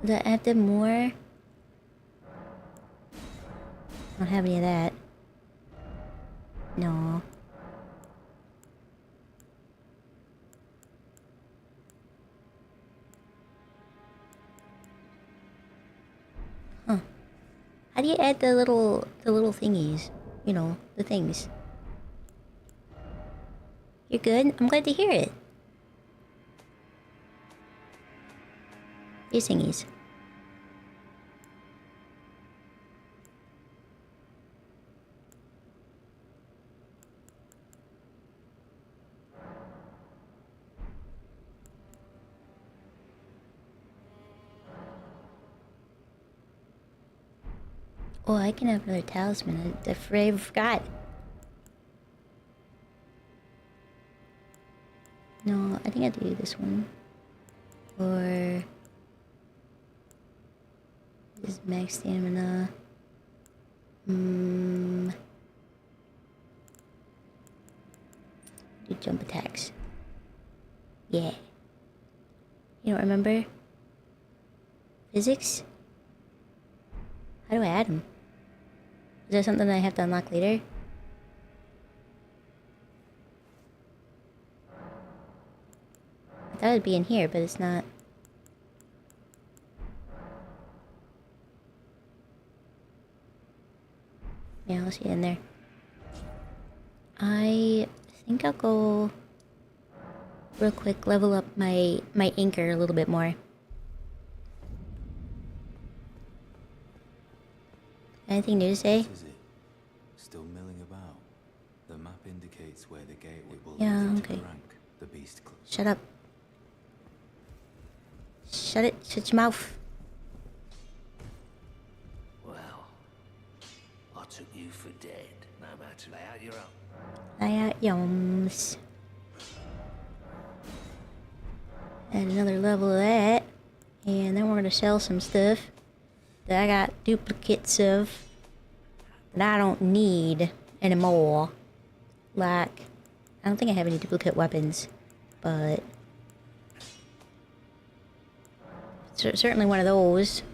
Do I have them more? I don't have any of that. No. Huh. How do you add the little thingies? You know, the things. You're good? I'm glad to hear it. These thingies. Oh, I can have another talisman. I forgot. No, I think I have to do this one. Or... this is max stamina. Do jump attacks. Yeah. You don't remember? Physics? How do I add them? Is there something that I have to unlock later? I thought it'd be in here, but it's not. Yeah, I'll see it in there. I think I'll go real quick, level up my anchor a little bit more. Anything new to say? What is it? Still milling about. The map indicates where the gateway will Yeah, lead okay. to Rank, the beast club. Shut up. Shut it. Shut your mouth. Well, I took you for dead. No matter, lay out your own. I got yums. Add another level of that. And then we're gonna sell some stuff that I got duplicates of that I don't need anymore. Like, I don't think I have any duplicate weapons, but certainly one of those.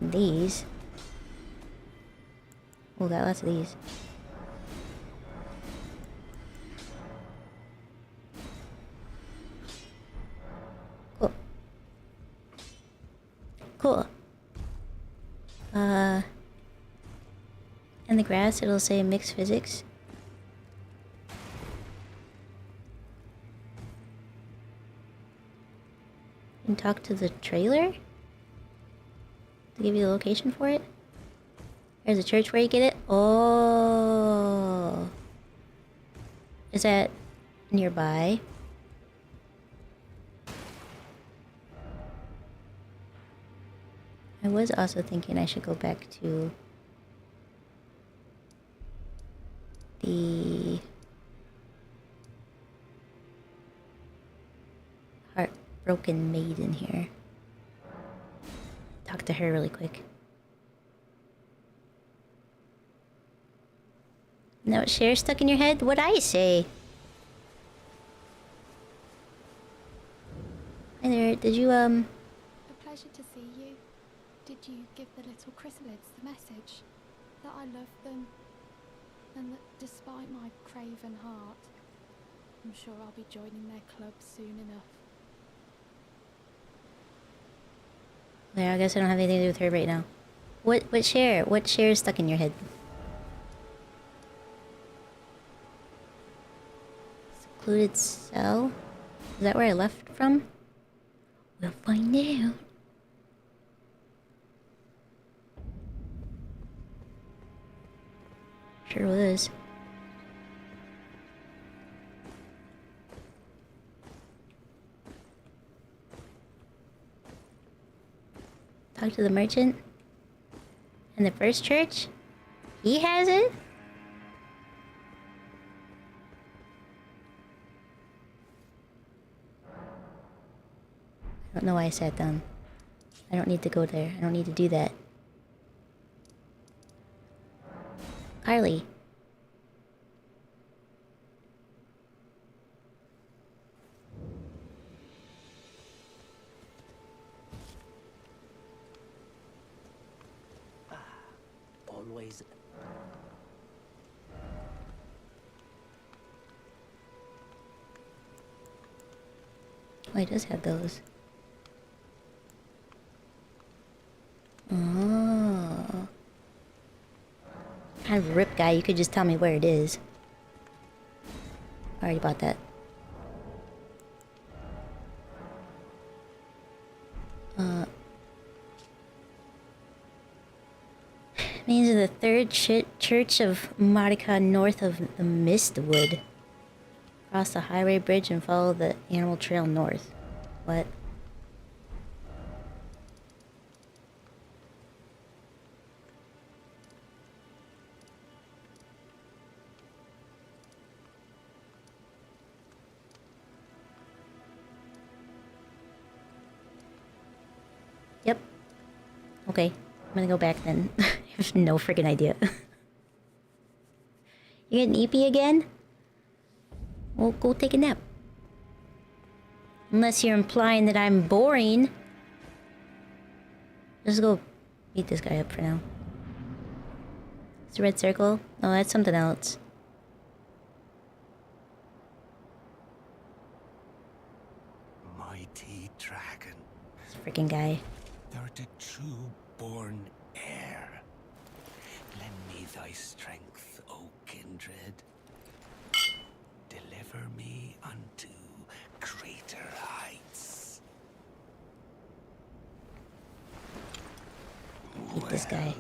These. Oh, got lots of these. Cool. Cool. In the grass, it'll say mixed physics. You can talk to the trailer to give you the location for it. There's a church where you get it. Oh, is that nearby? I was also thinking I should go back to the heartbroken maiden here. Talk to her really quick. No, share stuck in your head? What'd I say? Hi there, did you, A pleasure to see you. Did you give the little chrysalids the message? That I love them, and that despite my craven heart, I'm sure I'll be joining their club soon enough. Yeah, I guess I don't have anything to do with her right now. What share? What share is stuck in your head? Secluded cell? Is that where I left from? We'll find out. Sure was. Talk to the merchant in the first church. He has it? I don't know why I sat down. I don't need to go there. I don't need to do that. Carly. Always. Oh, he does have those. Oh. Kind of a rip guy, you could just tell me where it is. I already bought that. Means the third church of Marika north of the Mistwood. Cross the highway bridge and follow the animal trail north. What? Yep. Okay. I'm gonna go back then. I have no freaking idea. You getting eepy again? Well, go take a nap. Unless you're implying that I'm boring. Just go beat this guy up for now. It's a red circle? Oh, that's something else. Mighty dragon. This freaking guy. Thou art a true born heir. Lend me thy strength, O kindred. Deliver me unto greater heights. Beat this guy.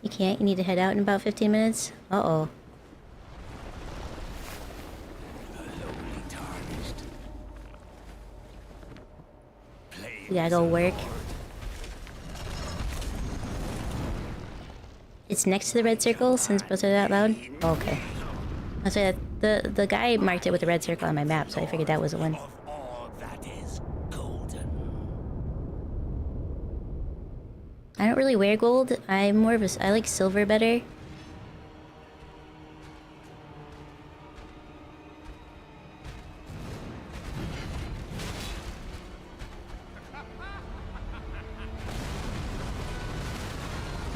You can't? You need to head out in about 15 minutes? Uh-oh. You gotta go work. It's next to the red circle, since I said it out loud? Oh, okay. I said the guy marked it with a red circle on my map, so I figured that was the one. I don't really wear gold. I'm more of a... I like silver better.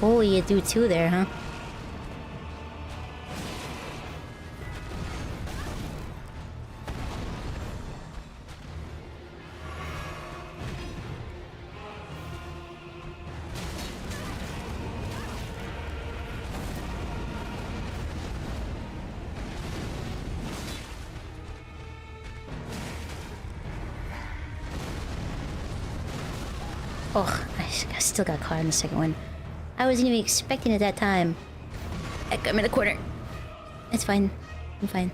Oh, you do two there, huh? Oh, I still got caught in the second one. I wasn't even expecting it that time. Heck, I'm in a corner. It's fine. I'm fine.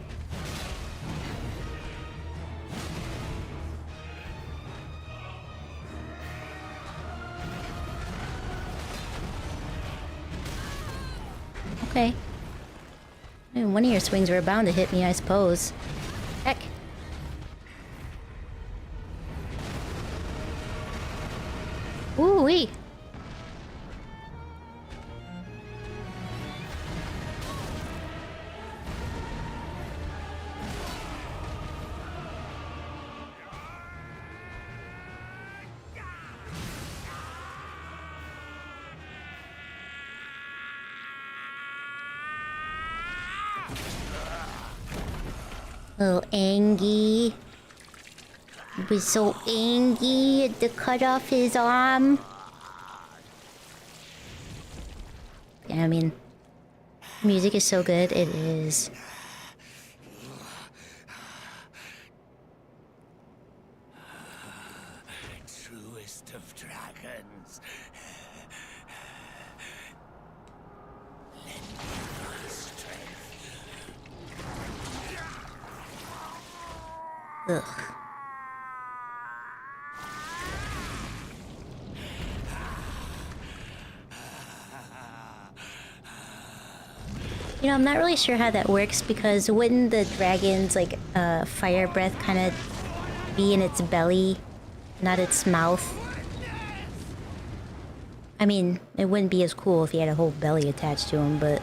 Okay. I mean, one of your swings were bound to hit me, I suppose. Heck. Ooh-wee. Little Angie. He was so angry to cut off his arm. Yeah, I mean, music is so good, it is. Truest of dragons. Lend me thy strength. Ugh. You know, I'm not really sure how that works because wouldn't the dragon's like fire breath kind of be in its belly, not its mouth? I mean, it wouldn't be as cool if he had a whole belly attached to him, but...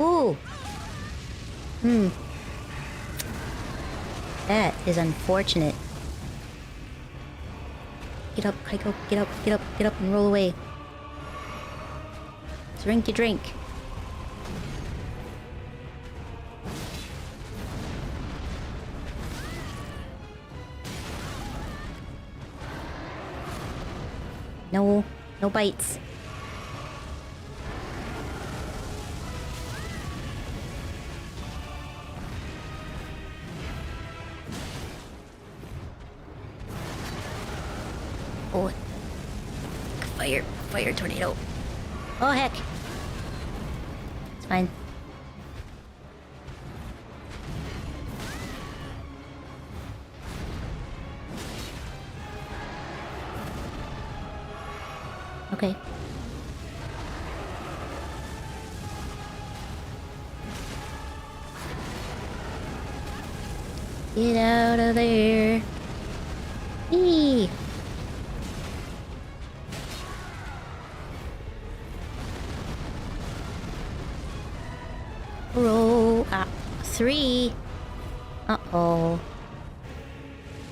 Ooh! That is unfortunate. Get up, Kaiko. Get up, get up, get up and roll away. Drink your drink. No bites. Oh, fire tornado. Oh heck. It's fine. Okay. Get out of there. Eee. Roll. 3. Uh-oh.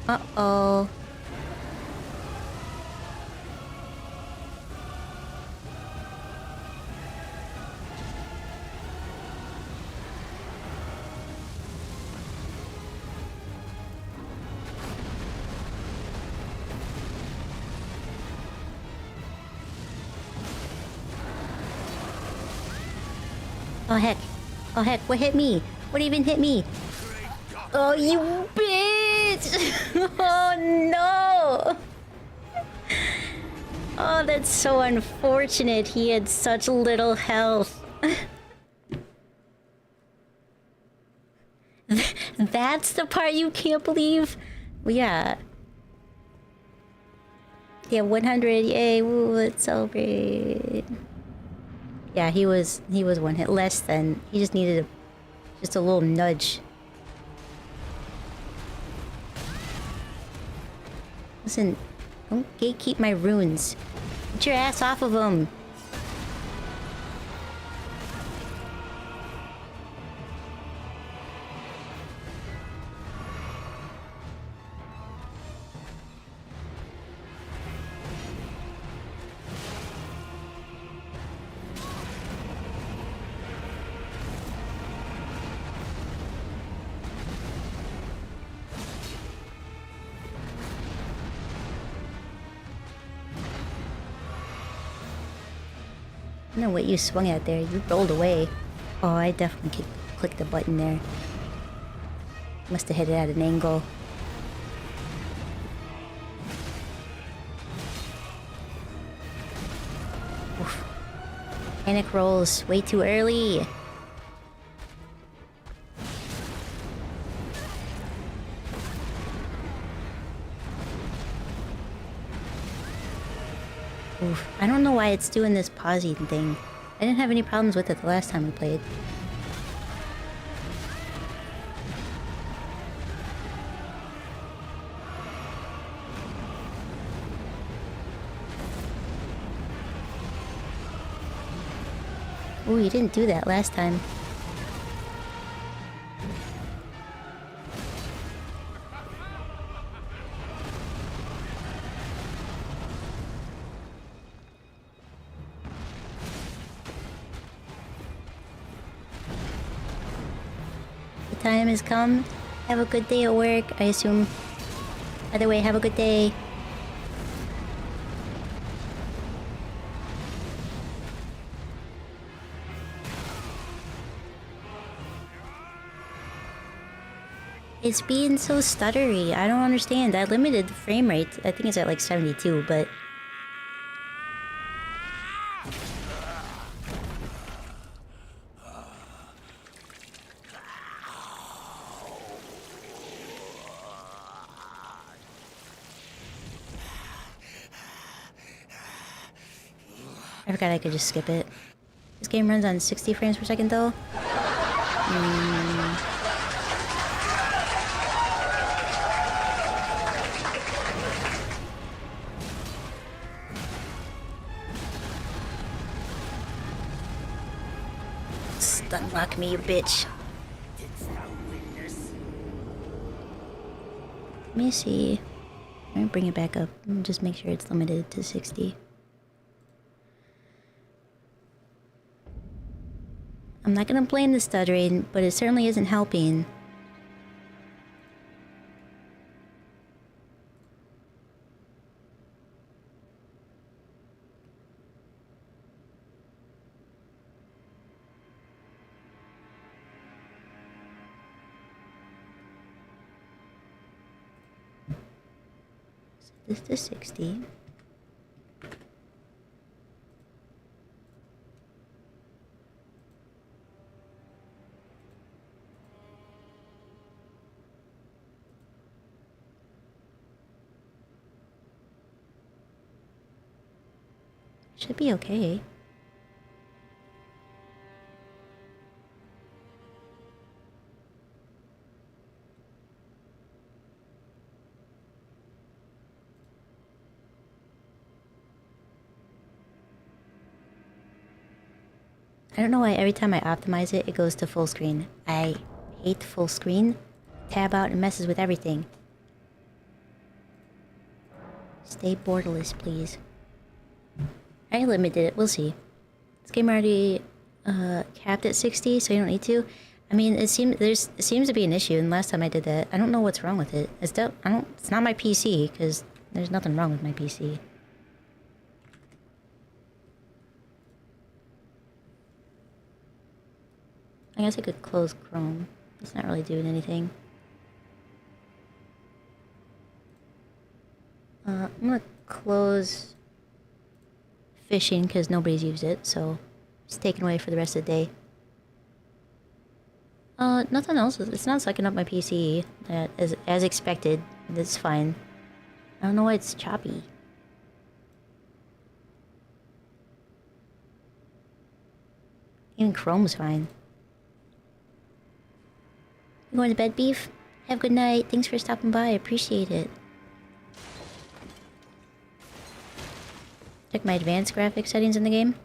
Uh-oh. Oh heck. Oh heck, what hit me? What even hit me? Oh, you bitch! Oh no! Oh, that's so unfortunate. He had such little health. That's the part you can't believe? Well, yeah. Yeah, 100, yay, woo, let's celebrate. Yeah, he was one hit less than. He just needed just a little nudge. Listen, don't gatekeep my runes. Get your ass off of them. I don't know what you swung at there. You rolled away. Oh, I definitely clicked the button there. Must have hit it at an angle. Oof. Panic rolls way too early. Oof. I don't know why it's doing this pausing thing. I didn't have any problems with it the last time we played. Ooh, you didn't do that last time. Time has come. Have a good day at work, I assume. Either way, have a good day. It's being so stuttery. I don't understand. I limited the frame rate. I think it's at like 72, but... I forgot I could just skip it. This game runs on 60 frames per second though. Stun lock me, you bitch. Let me see. I'm gonna bring it back up and just make sure it's limited to 60. I'm not gonna blame the stuttering, but it certainly isn't helping. Set this to 60. Should be okay. I don't know why every time I optimize it, it goes to full screen. I hate full screen. Tab out and messes with everything. Stay borderless, please. I limited it, we'll see. This game already capped at 60, so you don't need to. I mean, it seems to be an issue, and last time I did that, I don't know what's wrong with it. It's not my PC, because there's nothing wrong with my PC. I guess I could close Chrome. It's not really doing anything. I'm gonna close fishing because nobody's used it, so it's taken away for the rest of the day. Nothing else. It's not sucking up my PC. As expected. That's fine. I don't know why it's choppy. Even Chrome's fine. You going to bed, Beef? Have a good night. Thanks for stopping by. I appreciate it. Check my advanced graphics settings in the game.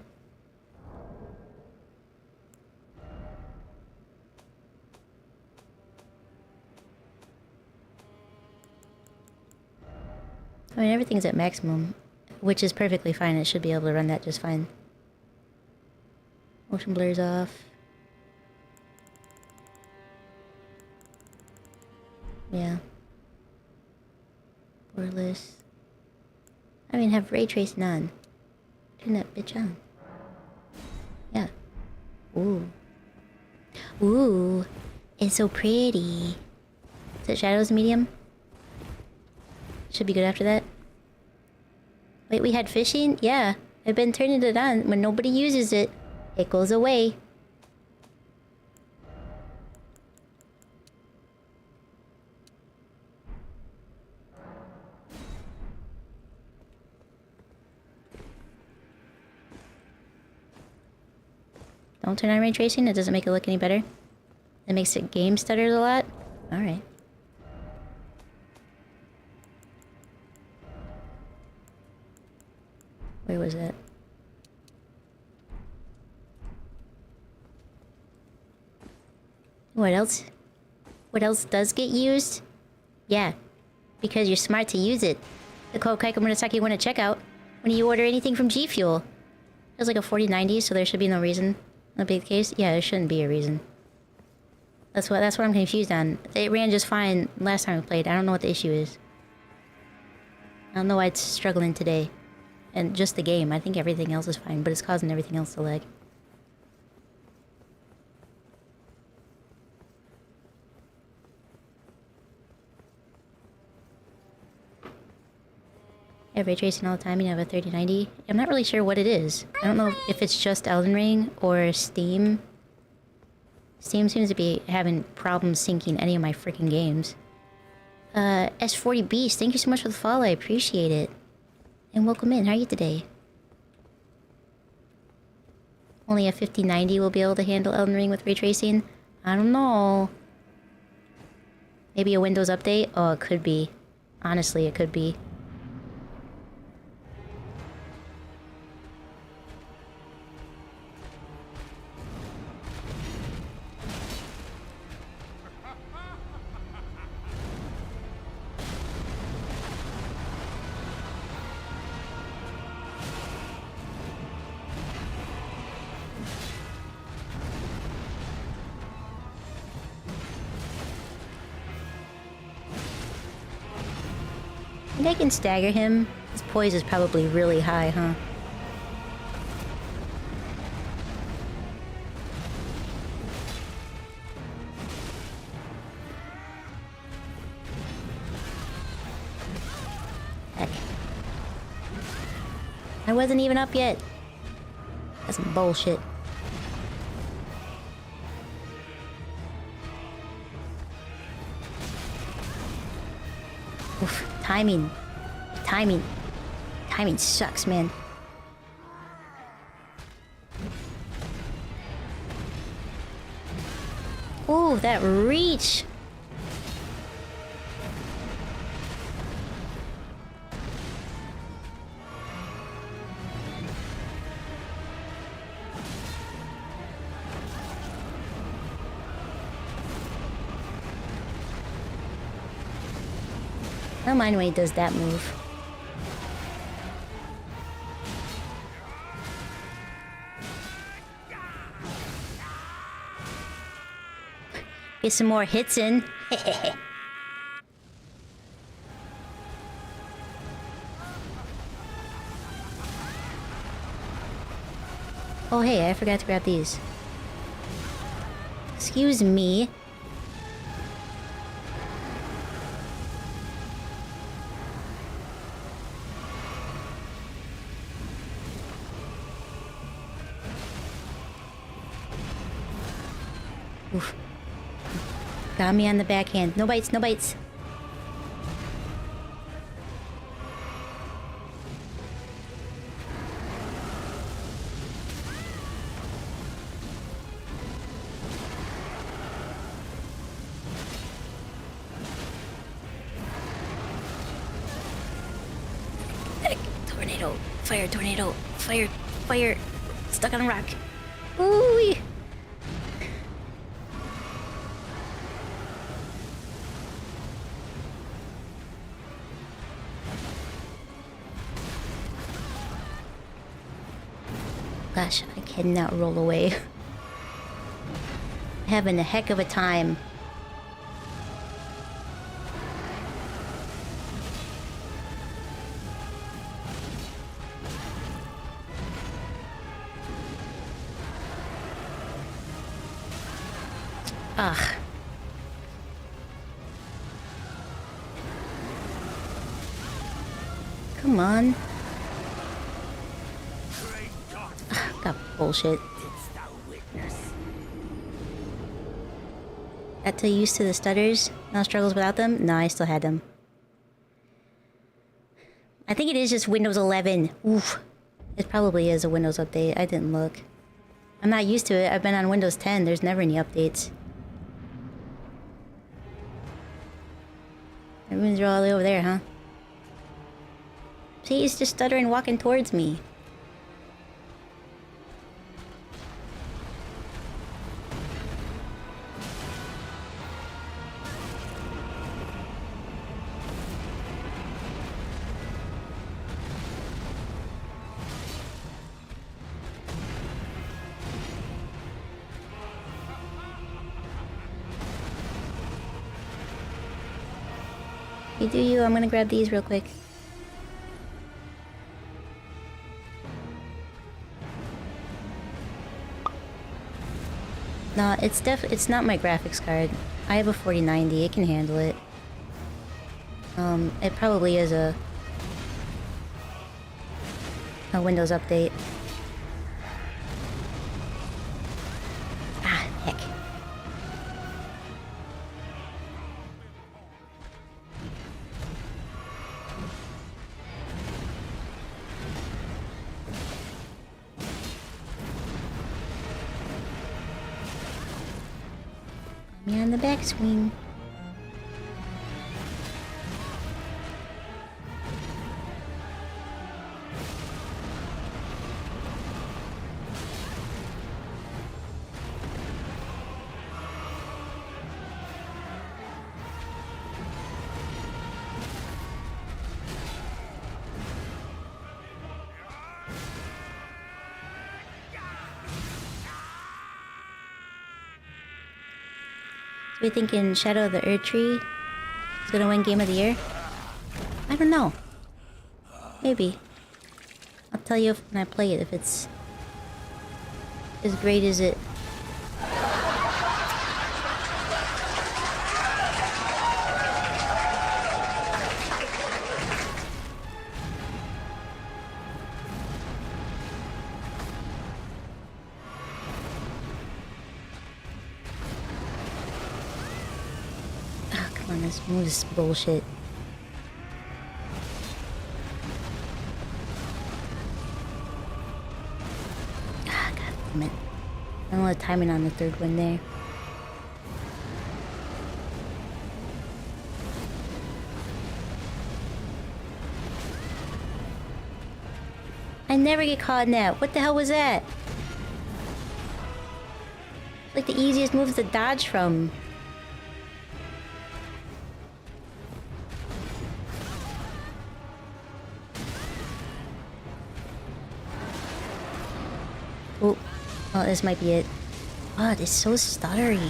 I mean, everything's at maximum, which is perfectly fine. It should be able to run that just fine. Motion blur's off. Yeah. Borderless. I mean, have ray tracing on. Turn that bitch on. Yeah. Ooh. Ooh. It's so pretty. Is it shadows medium? Should be good after that. Wait, we had fishing? Yeah. I've been turning it on. When nobody uses it, it goes away. Don't turn on ray tracing? It doesn't make it look any better? It makes it game stutters a lot? Alright. Where was that? What else? What else does get used? Yeah. Because you're smart to use it. The code Kaiko Murasaki want to check out when you order anything from G Fuel. It was like a 4090, so there should be no reason. That'd be the case? Yeah, there shouldn't be a reason. That's what I'm confused on. It ran just fine last time we played. I don't know what the issue is. I don't know why it's struggling today. And just the game. I think everything else is fine, but it's causing everything else to lag. I have ray tracing all the time, you have a 3090. I'm not really sure what it is. I don't know if it's just Elden Ring or Steam. Steam seems to be having problems syncing any of my freaking games. S40 Beast, thank you so much for the follow, I appreciate it. And welcome in, how are you today? Only a 5090 will be able to handle Elden Ring with ray tracing? I don't know. Maybe a Windows update? Oh, it could be. Honestly, it could be. I think I can stagger him. His poise is probably really high, huh? Heck. I wasn't even up yet. That's some bullshit. Oof. Timing. Timing sucks, man. Ooh, that reach! I don't mind when he does that move. Get some more hits in. Oh hey, I forgot to grab these. Excuse me. Oof. Got me on the backhand. No bites, no bites. Heck, tornado. Fire, tornado. Fire, fire. Stuck on a rock. Ooh. Gosh, I cannot roll away. Having a heck of a time. Ugh. Come on. Got bullshit. Got too used to the stutters. Now struggles without them? No, I still had them. I think it is just Windows 11. Oof. It probably is a Windows update. I didn't look. I'm not used to it. I've been on Windows 10. There's never any updates. Everyone's all the way over there, huh? See, he's just stuttering walking towards me. You do you, I'm gonna grab these real quick. Nah, it's not my graphics card. I have a 4090, it can handle it. It probably is a Windows update. Ah, heck. And the back swing. So we thinking Shadow of the Earth Tree is gonna win Game of the Year? I don't know. Maybe. I'll tell you when I play it if it's as great as it. Come on, let's move this bullshit. Ah, god damn it. I don't know the timing on the third one there. I never get caught in that. What the hell was that? It's like the easiest moves to dodge from. Oh, this might be it. Oh, it's so stuttery.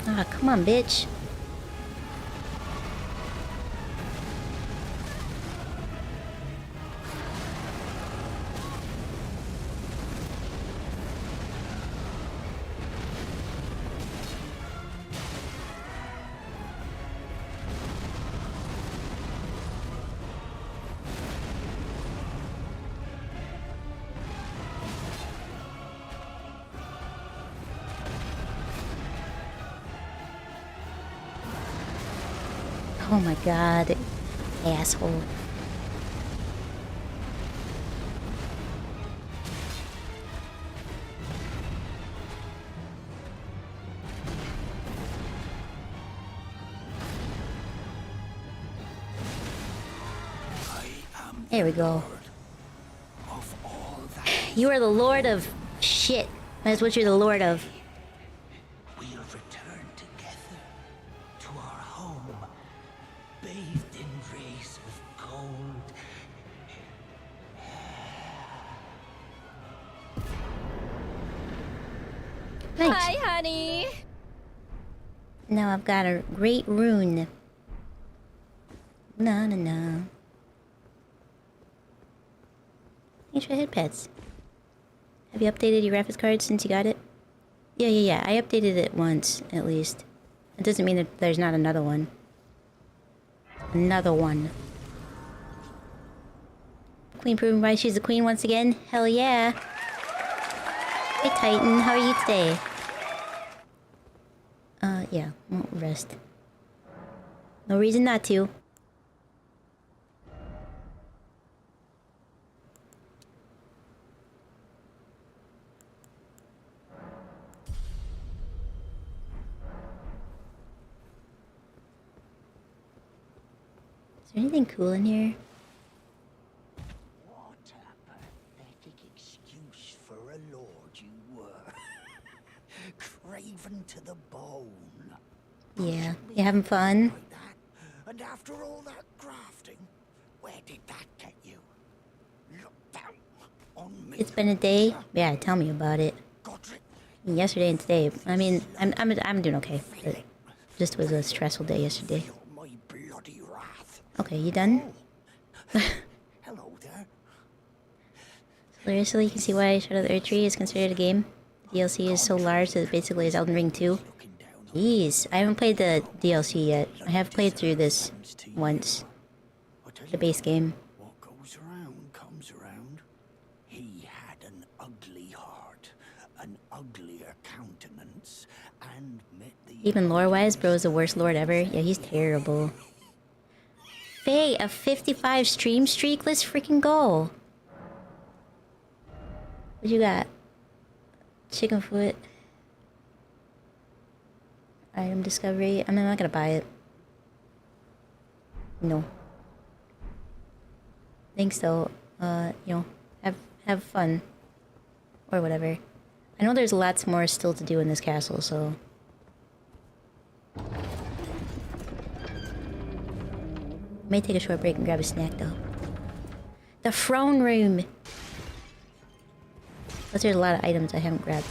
Ah, come on, bitch. Oh my god, asshole. There we go. You are the lord of shit. That's what you're the lord of. We'll return together to our home, bathed in rays of gold. Thanks. Hi, honey. Now I've got a great rune. No, no, no. Thanks for head pets. Have you updated your graphics card since you got it? Yeah. I updated it once, at least. It doesn't mean that there's not another one. Another one. Queen proving why she's the queen once again? Hell yeah. Hey Titan, how are you today? Yeah, won't rest. No reason not to. Is there anything cool in here? What a pathetic excuse for a lord you were. Craven to the bone. Yeah, you having fun? And after all that grafting, where did that get you? Look down on me. It's been a day. Yeah, tell me about it. Yesterday and today. I mean, I'm doing okay. But just was a stressful day yesterday. Okay, you done? Hello there. Seriously, you can see why Shadow of the Earth Tree is considered a game. The DLC is so large that it basically is Elden Ring 2. Jeez, I haven't played the DLC yet. I have played through this once. The base game. What goes around comes around. He had an ugly heart, an uglier countenance, and met the... Even lore-wise, bro is the worst lord ever. Yeah, he's terrible. Faye, a 55 stream streak? Let's freaking go. What you got? Chicken foot. Item discovery. I'm not gonna buy it. No. Thanks though. You know, have fun. Or whatever. I know there's lots more still to do in this castle, so... May take a short break and grab a snack though. The throne room! Plus there's a lot of items I haven't grabbed.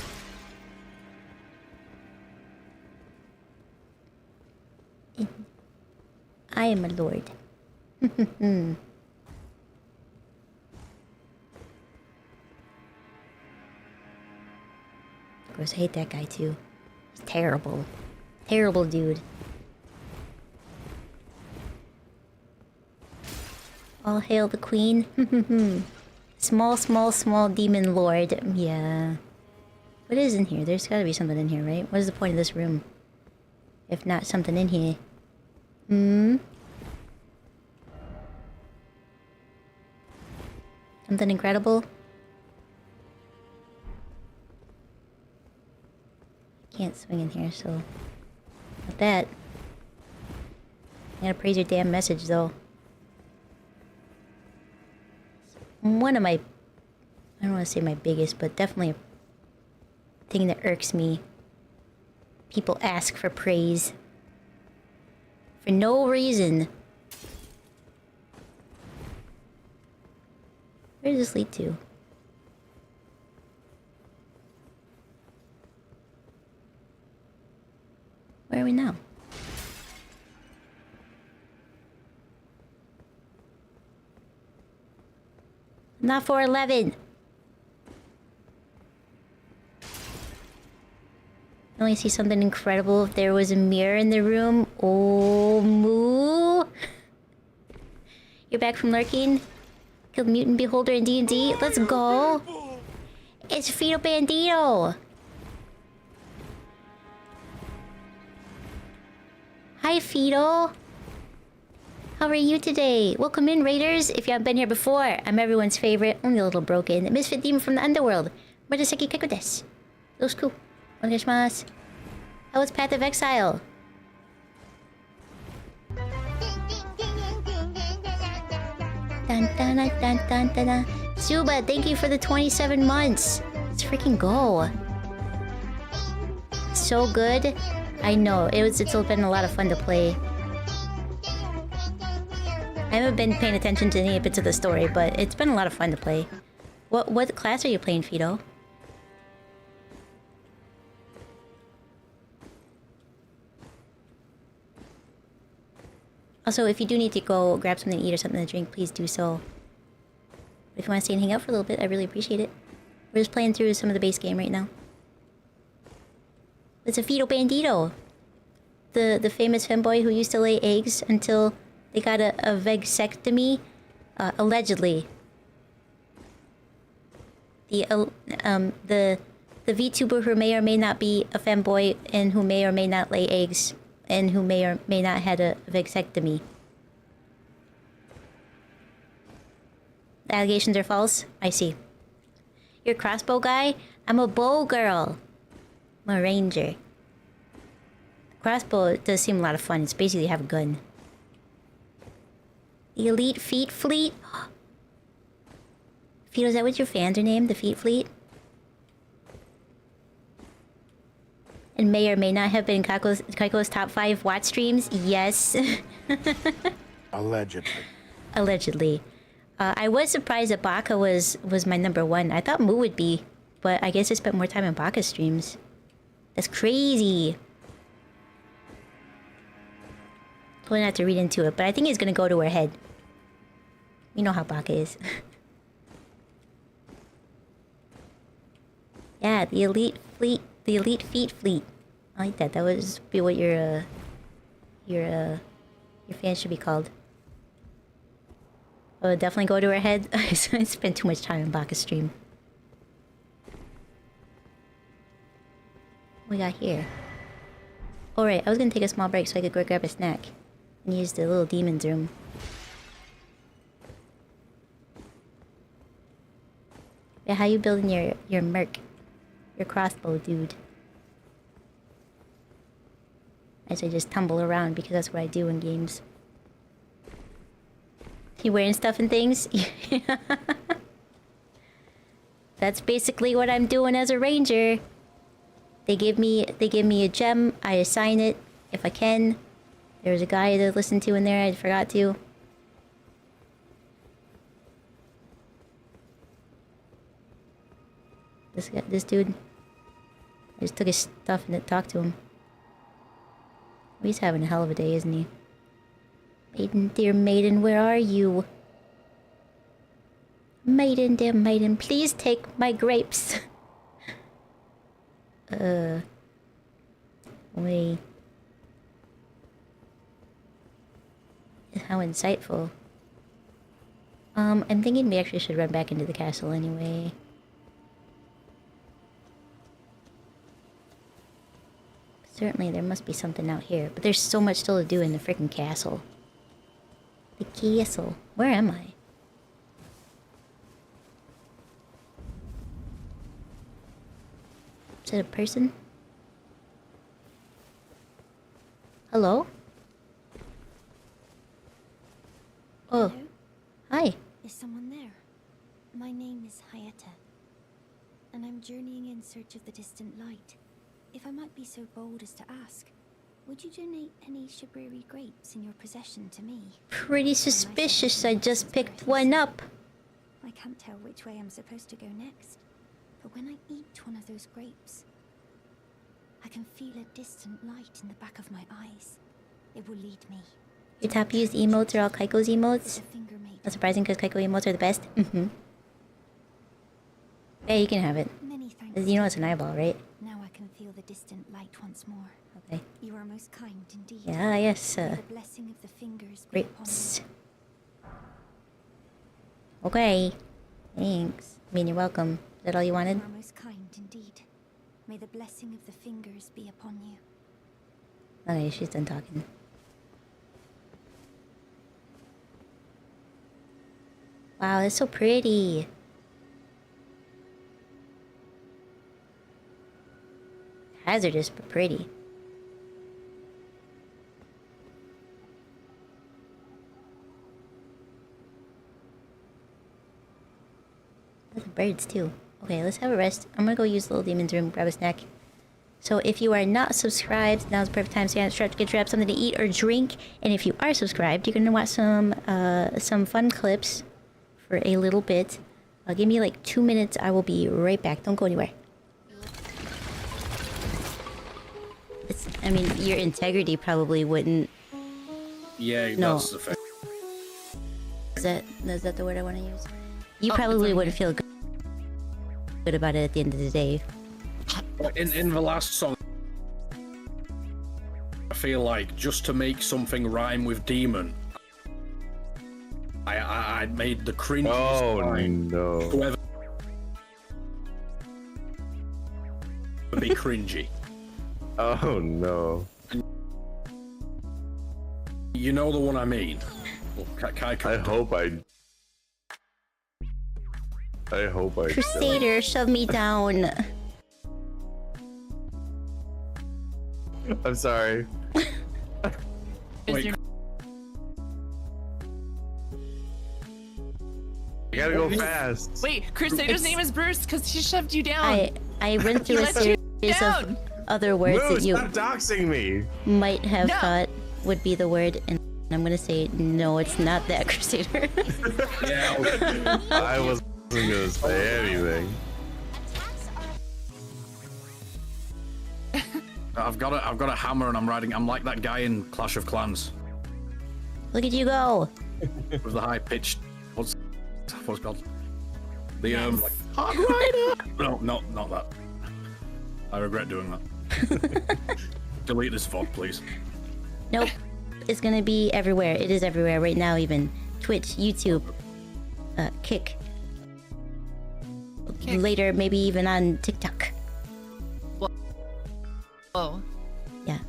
I am a lord. Of course, I hate that guy too. He's terrible. Terrible dude. All hail the queen. Small, small, small demon lord. Yeah. What is in here? There's gotta be something in here, right? What is the point of this room? If not something in here. Something incredible? Can't swing in here, so... Not that. I gotta praise your damn message, though. One of my... I don't want to say my biggest, but definitely a thing that irks me. People ask for praise. For no reason. Where does this lead to? Where are we now? Not 411. I only see something incredible if there was a mirror in the room. Oh, moo. You're back from lurking? Killed Mutant Beholder in D&D? Let's go. It's Fido Bandito. Hi, Fido. How are you today? Welcome in, Raiders. If you haven't been here before, I'm everyone's favorite, only a little broken, misfit demon from the underworld. Murasaki Kaiko desu. Yoshiku. Onegaishimasu. How was Path of Exile? Dun, dun, dun, dun, dun, dun, dun. Suba, thank you for the 27 months. Let's freaking go. So good. I know, it's been a lot of fun to play. I haven't been paying attention to any bits of the story, but it's been a lot of fun to play. What class are you playing, Fido? Also, if you do need to go grab something to eat or something to drink, please do so. But if you want to stay and hang out for a little bit, I really appreciate it. We're just playing through some of the base game right now. It's a Fido Bandito. The famous femboy who used to lay eggs until they got a vasectomy. Allegedly. The VTuber who may or may not be a femboy and who may or may not lay eggs and who may or may not had a vasectomy. The allegations are false? I see. You're a crossbow guy? I'm a bow girl. I'm a ranger. Crossbow does seem a lot of fun. It's basically have a gun. The Elite Feet Fleet? Fido, is that what your fans are named? The Feet Fleet? And may or may not have been Kaiko's top 5 watch streams? Yes. Allegedly. Allegedly. I was surprised that Baka was my number 1. I thought Moo would be, but I guess I spent more time on Baka's streams. That's crazy. Totally not to read into it, but I think it's gonna go to her head. You know how Baka is. Yeah, the Elite Fleet, the Elite Feet Fleet. I like that. That would be what your fans should be called. Oh, definitely go to her head. I spent too much time on Baka's stream. What we got here? Alright, I was gonna take a small break so I could go grab a snack. And use the little demon's room. Yeah, how you building your merc? Your crossbow, dude. As I just tumble around because that's what I do in games. You wearing stuff and things? That's basically what I'm doing as a ranger. They give me a gem, I assign it if I can. There was a guy to listen to in there, I forgot to. This dude. I just took his stuff and talked to him. He's having a hell of a day, isn't he? Maiden, dear maiden, where are you? Maiden, dear maiden, please take my grapes. Wait. How insightful. I'm thinking we actually should run back into the castle anyway. Certainly there must be something out here, but there's so much still to do in the freaking castle. The castle. Where am I? Is it a person? Hello? Oh. Hello? Hi. Is someone there? My name is Hayata, and I'm journeying in search of the distant light. If I might be so bold as to ask, would you donate any Shibiri grapes in your possession to me? Pretty suspicious. I just picked one up. I can't tell which way I'm supposed to go next, but when I eat one of those grapes, I can feel a distant light in the back of my eyes. It will lead me. Your top used emotes are all Kaiko's emotes? Not surprising because Kaiko emotes are the best. Yeah, you can have it. Many thanks. You know it's an eyeball, right? Now I can feel the distant light once more. Okay. You are most kind indeed. Yeah, yes. May the blessing of the fingers be upon Grapes. you. Okay. Thanks. I mean, you're welcome. Is that all you wanted? You are most kind indeed. May the blessing of the fingers be upon you. Okay, she's done talking. Wow, it's so pretty. Hazardous, but pretty. Lots of birds, too. Okay, let's have a rest. I'm gonna go use the little demon's room, grab a snack. So if you are not subscribed, now's the perfect time to grab something to eat or drink. And if you are subscribed, you're gonna watch some fun clips for a little bit. Give me like 2 minutes. I will be right back. Don't go anywhere. I mean, your integrity probably wouldn't. Yeah, No. that's the thing. Is that the word I want to use? You probably wouldn't feel good about it at the end of the day. In the last song, I feel like just to make something rhyme with demon, I made the cringe. Oh line. no! Whoever be cringy. Oh no! You know the one I mean. Kaiko. I hope I. Crusader, shove me down. I'm sorry. Wait. You gotta go fast. Wait, Crusader's name is Bruce because he shoved you down. I went through a series of other words Moose, that you stop doxing me. might have thought would be the word, and I'm gonna say no, it's not that, Crusader. Yeah. I wasn't gonna say anything. I've got a hammer and I'm like that guy in Clash of Clans. Look at you go. With the high pitched what's it called? The like hard rider. No, not that. I regret doing that. Delete this VOD, please. Nope. It's gonna be everywhere. It is everywhere right now, even Twitch, YouTube, Kick. Later, maybe even on TikTok. Whoa. Yeah.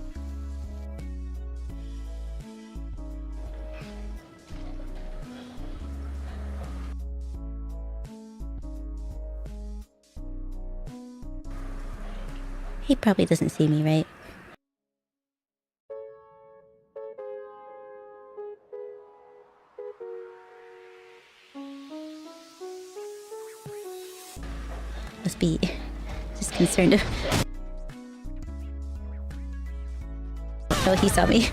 He probably doesn't see me, right? Must be just concerned. Oh, he saw me.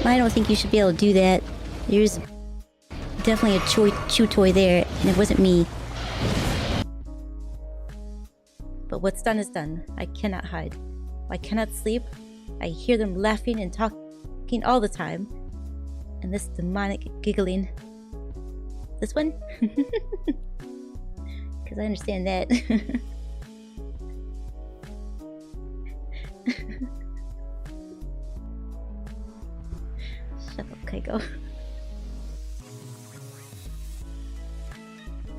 I don't think you should be able to do that. There's definitely a chew toy there, and it wasn't me. But what's done is done. I cannot hide. I cannot sleep. I hear them laughing and talking all the time. And this demonic giggling. This one? Because I understand that. Shut up, Kaiko.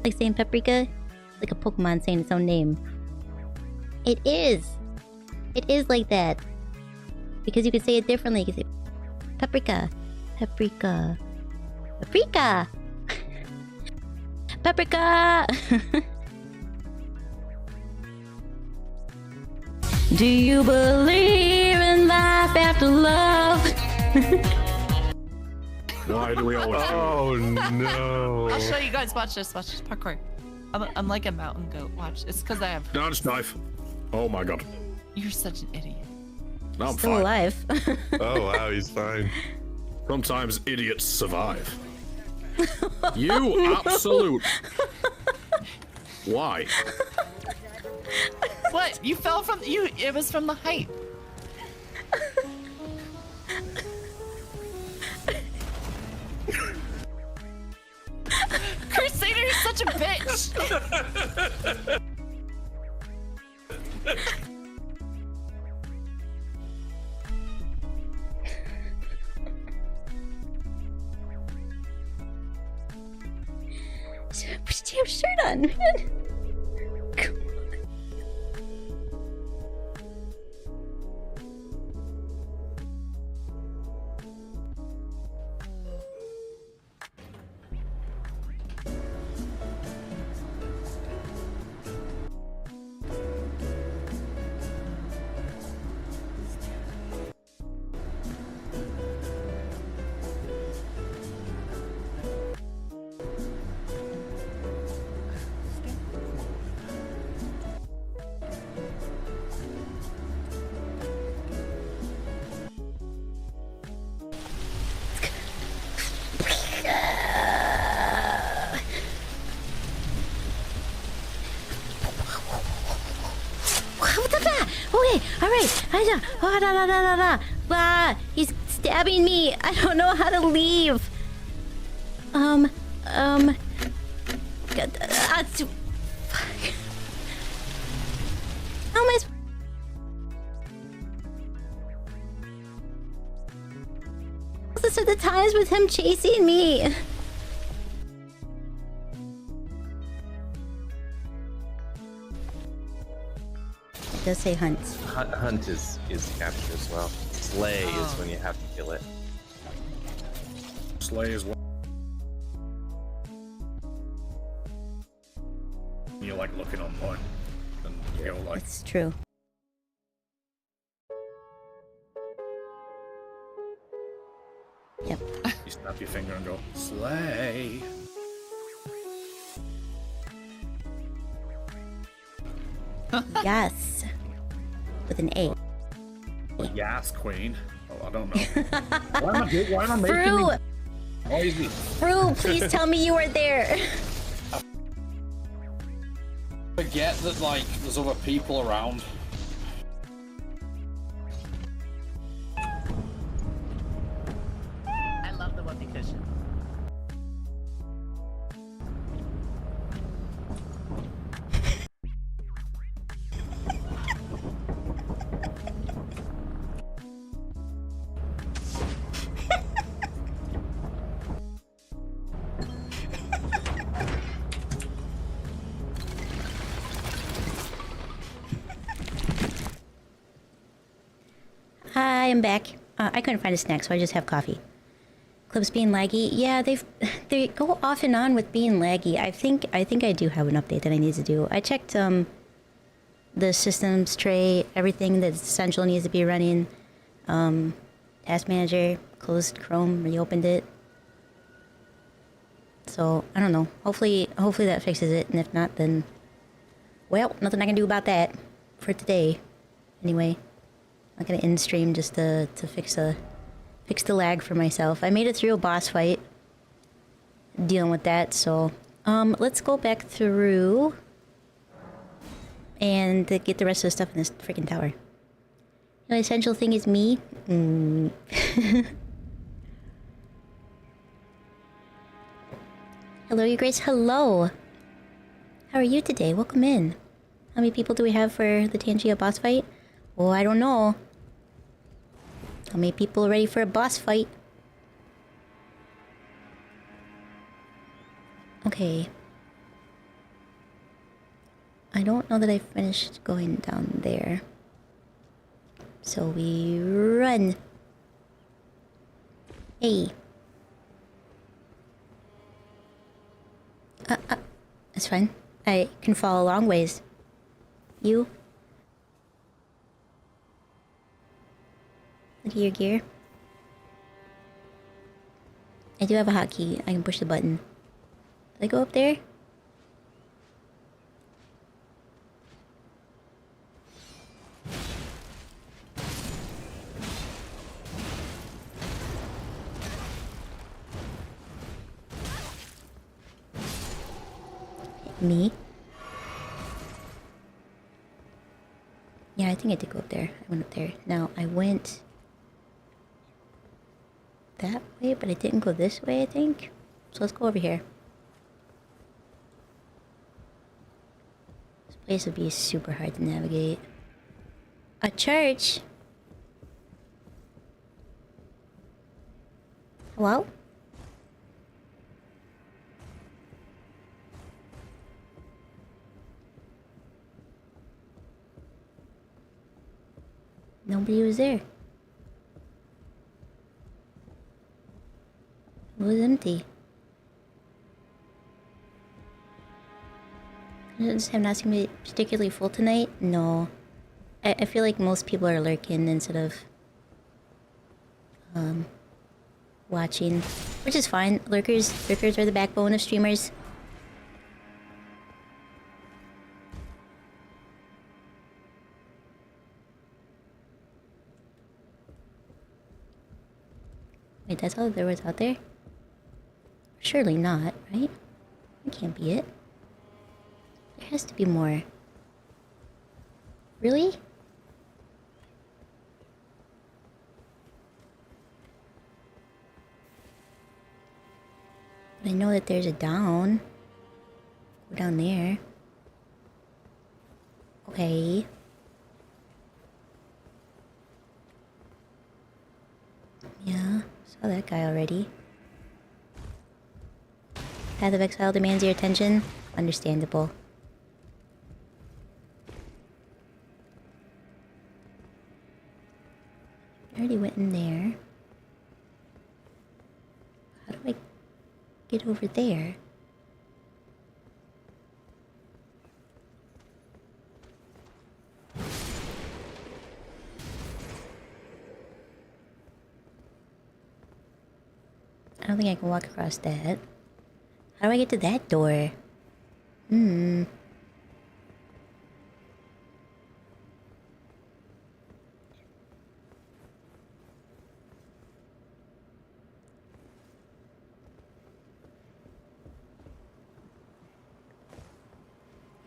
Like saying paprika? Like a Pokemon saying its own name. It is! It is like that. Because you can say it differently. You can say paprika. Paprika. Paprika! Paprika! Do you believe in life after love? Why do we always Oh no. I'll show you guys. Watch this. Watch this parkour. I'm like a mountain goat. Watch. It's because I have. Dance knife. Oh my god. You're such an idiot. No, I'm Still fine. alive. Oh wow, he's fine. Sometimes idiots survive. You absolute. Why? What? You fell from you? It was from the height. Crusader is such a bitch. Put your damn shirt on, man. Come on. Okay, alright. He's stabbing me. I don't know how to leave. God, fuck. How am I supposed to the times with him chasing me? It does say hunt. Hunt is capture as well. Slay is when you have to kill it. Slay is what? You're like looking online and you go like. It's true. Yep. You snap your finger and go, slay. Yes. With an A. Yes, queen. Oh, I don't know. Why am I making Fru! me noisy? Fru, please tell me you were there. Forget that, like, there's other people around. I love the whoopee cushion. I'm back. I couldn't find a snack, so I just have coffee. Clips being laggy. Yeah, they go off and on with being laggy. I think I do have an update that I need to do. I checked the systems tray, everything that's essential needs to be running. Task manager, closed Chrome, reopened it. So I don't know. Hopefully that fixes it, and if not, then well, nothing I can do about that for today. Anyway, I'm not gonna end stream just to fix the lag for myself. I made it through a boss fight, dealing with that. So let's go back through and get the rest of the stuff in this freaking tower. The essential thing is me. Hello, you Grace. Hello. How are you today? Welcome in. How many people do we have for the Tangia boss fight? Oh, I don't know. How many people are ready for a boss fight? Okay. I don't know that I finished going down there. So we run. Hey. That's fine. I can fall a long ways. You? Look at your gear. I do have a hotkey. I can push the button. Did I go up there? Me? Yeah, I think I did go up there. I went up there. Now, I went that way, but I didn't go this way, I think. So let's go over here. This place would be super hard to navigate. A church? Hello? Nobody was there. It was empty. Does have not seemed to be particularly full tonight? No. I feel like most people are lurking instead of watching. Which is fine. Lurkers are the backbone of streamers. Wait, that's all there was out there? Surely not, right? That can't be it. There has to be more. Really? I know that there's a down. Go down there. Okay. Yeah, saw that guy already. Path of Exile demands your attention. Understandable. I already went in there. How do I get over there? I don't think I can walk across that. How do I get to that door? Yeah,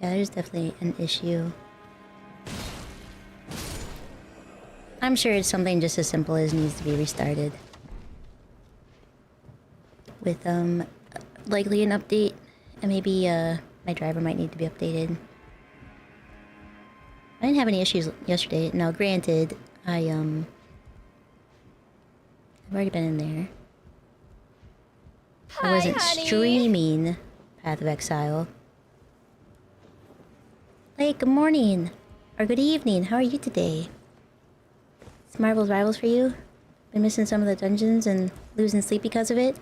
there's definitely an issue. I'm sure it's something just as simple as needs to be restarted. With, likely an update, and maybe, my driver might need to be updated. I didn't have any issues yesterday. Now, granted, I've already been in there. I wasn't streaming Path of Exile. Hey, good morning! Or good evening, how are you today? It's Marvel's Rivals for you? Been missing some of the dungeons and losing sleep because of it?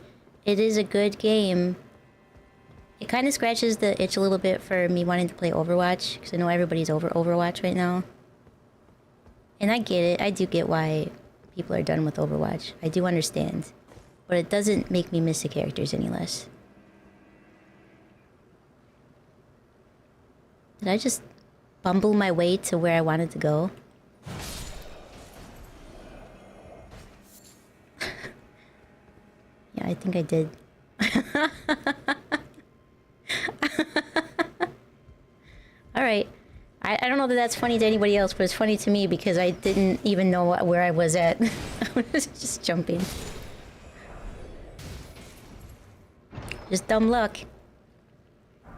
It is a good game. It kind of scratches the itch a little bit for me wanting to play Overwatch, because I know everybody's over Overwatch right now. And I get it. I do get why people are done with Overwatch. I do understand. But it doesn't make me miss the characters any less. Did I just bumble my way to where I wanted to go? Yeah, I think I did. Alright. I don't know that that's funny to anybody else, but it's funny to me because I didn't even know where I was at. I was just jumping. Just dumb luck. I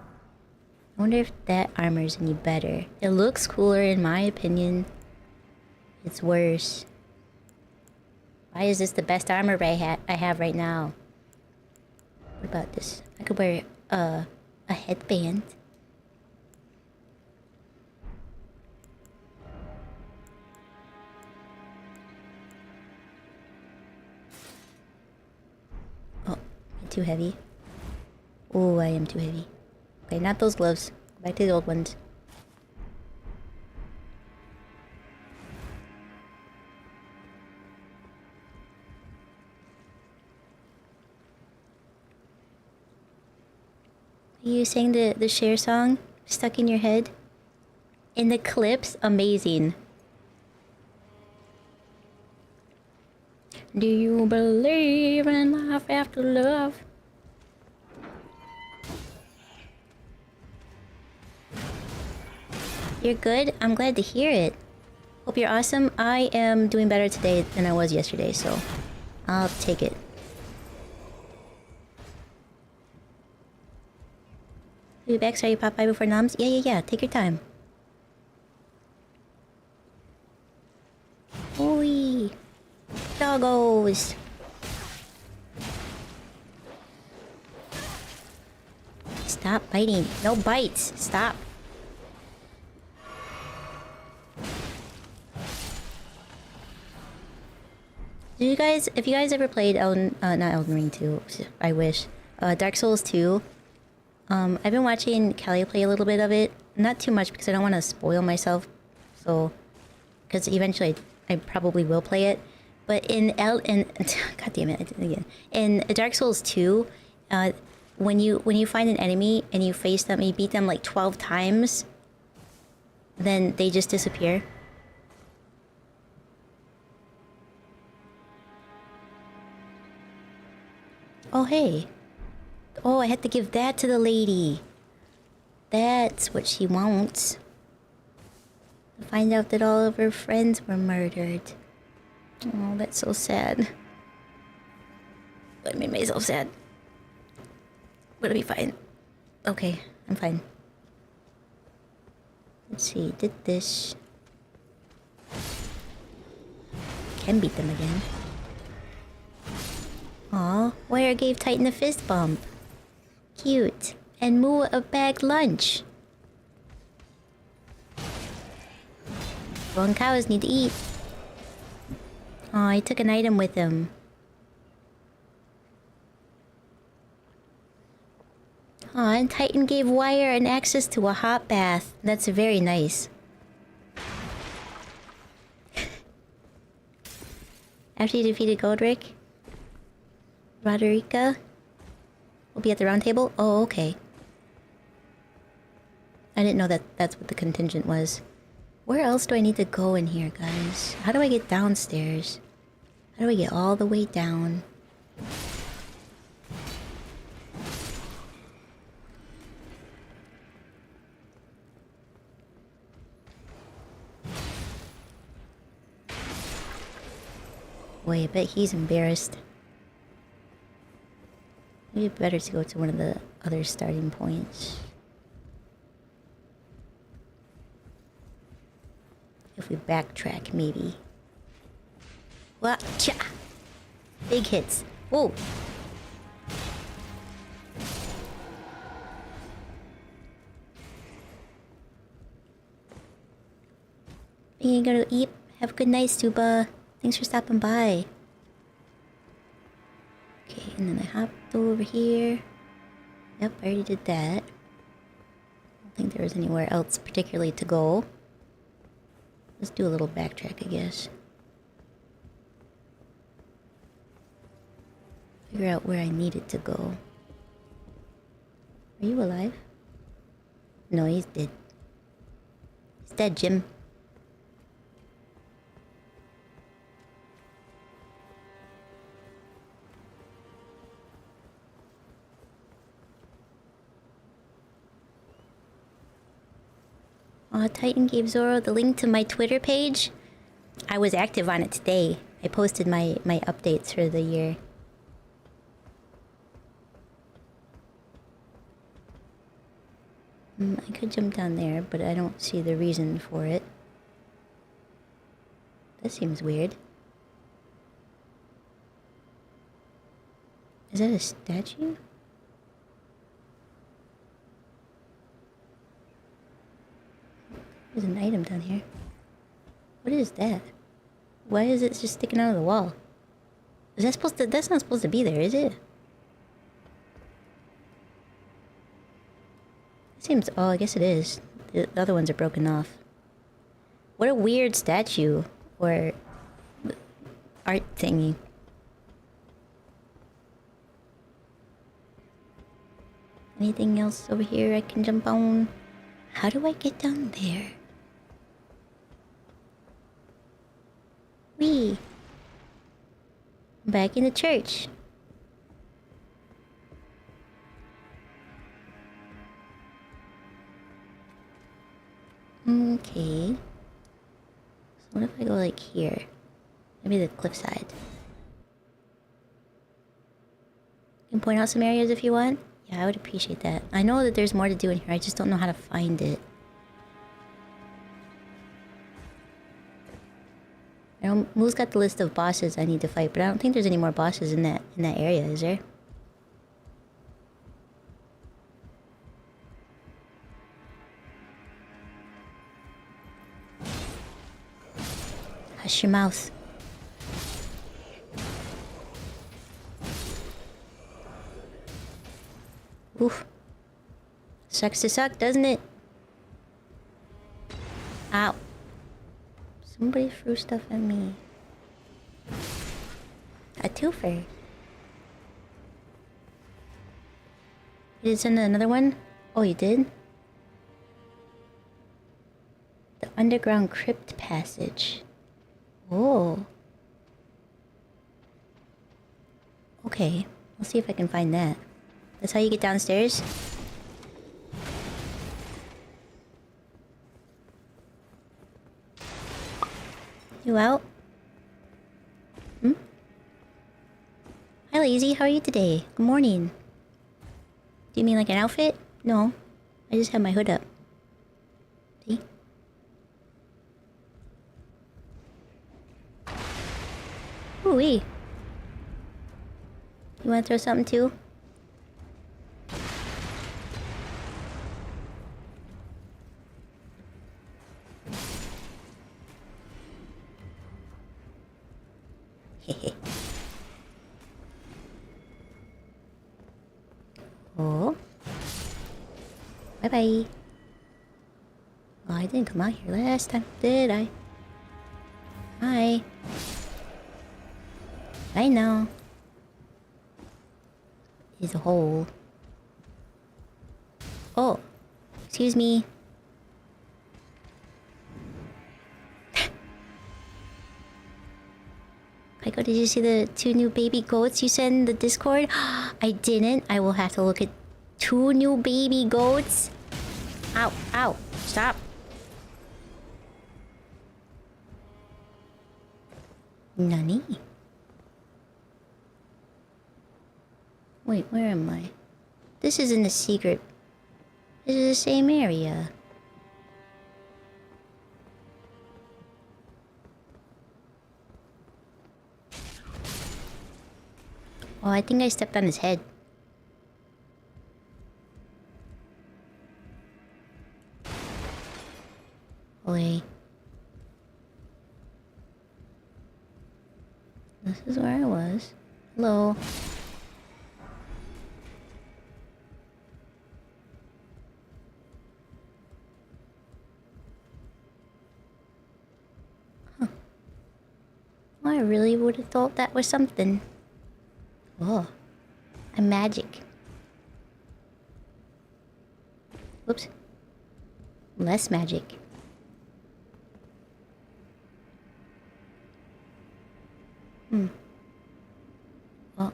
wonder if that armor's any better. It looks cooler in my opinion. It's worse. Why is this the best armor I have right now? What about this? I could wear a headband. Oh, I'm too heavy. Oh, I am too heavy. Okay, not those gloves. Go back to the old ones. You sang the Cher song stuck in your head? In the clips? Amazing. Do you believe in life after love? You're good? I'm glad to hear it. Hope you're awesome. I am doing better today than I was yesterday, so I'll take it. Are you back? Sorry you popped by before noms? Yeah. Take your time. Oi! Doggos! Stop biting. No bites. Stop. Do you guys, if you guys ever played not Elden Ring 2, I wish, Dark Souls 2, I've been watching Callie play a little bit of it. Not too much because I don't want to spoil myself. So, because eventually I probably will play it. But in God damn it, I did it again. In Dark Souls 2, when you find an enemy and you face them, you beat them like 12 times, then they just disappear. Oh hey. Oh, I had to give that to the lady. That's what she wants. To find out that all of her friends were murdered. Oh, that's so sad. I made myself sad. But I'll be fine. Okay, I'm fine. Let's see, did this. Can beat them again. Aw, Wire gave Titan a fist bump. Cute. And Moo a bagged lunch. Well, cows need to eat. Aw, he took an item with him. Aw, and Titan gave Wire an access to a hot bath. That's very nice. After you defeated Goldrick, Roderica will be at the round table? Oh, okay. I didn't know that that's what the contingent was. Where else do I need to go in here, guys? How do I get downstairs? How do I get all the way down? Boy, I bet he's embarrassed. Maybe better to go to one of the other starting points. If we backtrack, maybe. Wha-cha! Big hits. Whoa! You gonna eat? Have a good night, Suba. Thanks for stopping by. Okay, and then I hopped over here. Yep, I already did that. I don't think there was anywhere else particularly to go. Let's do a little backtrack, I guess. Figure out where I needed to go. Are you alive? No, he's dead. He's dead, Jim. Titan gave Zoro the link to my Twitter page. I was active on it today. I posted my updates for the year. I could jump down there, but I don't see the reason for it. That seems weird. Is that a statue? There's an item down here. What is that? Why is it just sticking out of the wall? Is that supposed to... That's not supposed to be there, is it? It seems... Oh, I guess it is. The other ones are broken off. What a weird statue. Or... art thingy. Anything else over here I can jump on? How do I get down there? Wee! Back in the church. Okay. So what if I go like here? Maybe the cliffside. You can point out some areas if you want. Yeah, I would appreciate that. I know that there's more to do in here, I just don't know how to find it. I know Moo's got the list of bosses I need to fight, but I don't think there's any more bosses in that area, is there? Hush your mouth. Oof. Sucks to suck, doesn't it? Ow. Somebody threw stuff at me. A twofer. You did send another one? Oh, you did? The underground crypt passage. Oh. Okay, I'll see if I can find that. That's how you get downstairs? You out? Hmm? Hi, Lazy. How are you today? Good morning. Do you mean like an outfit? No. I just have my hood up. See? Ooh-wee. You wanna throw something too? Oh. Bye-bye. Oh, I didn't come out here last time, did I? Hi. I know. Is a hole. Oh. Excuse me. Kaiko, did you see the 2 new baby goats you sent in the Discord? I didn't. I will have to look at 2 new baby goats. Ow, ow. Stop. Nani? Wait, where am I? This isn't a secret. This is the same area. Oh, I think I stepped on his head. Oi. This is where I was. Hello. Huh. Well, I really would have thought that was something. Oh. I'm magic. Whoops. Less magic. Well.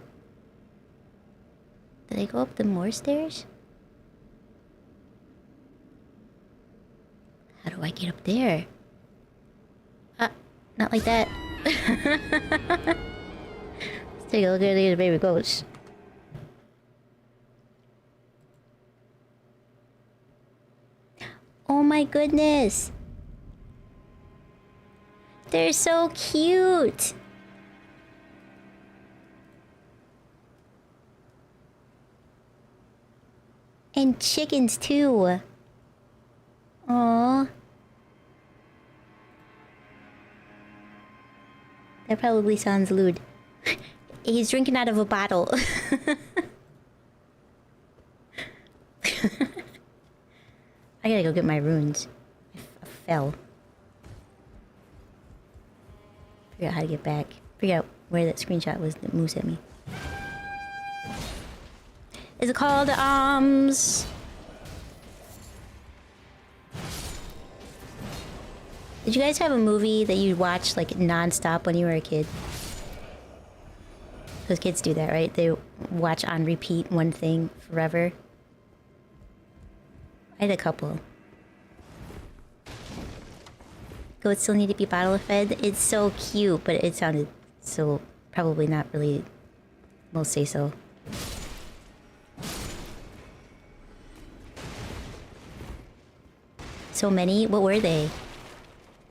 Did I go up the more stairs? How do I get up there? Not like that. Let's take a look at these baby goats. Oh my goodness! They're so cute! And chickens too. Aww. That probably sounds lewd. He's drinking out of a bottle. I gotta go get my runes. I fell. Figure out how to get back. Figure out where that screenshot was that Moose at me. Is it called, Did you guys have a movie that you watched, like, non-stop when you were a kid? Because kids do that, right? They watch on repeat one thing forever. I had a couple. Goats still need to be bottle fed? It's so cute, but it sounded so... probably not really... Most say so. So many? What were they?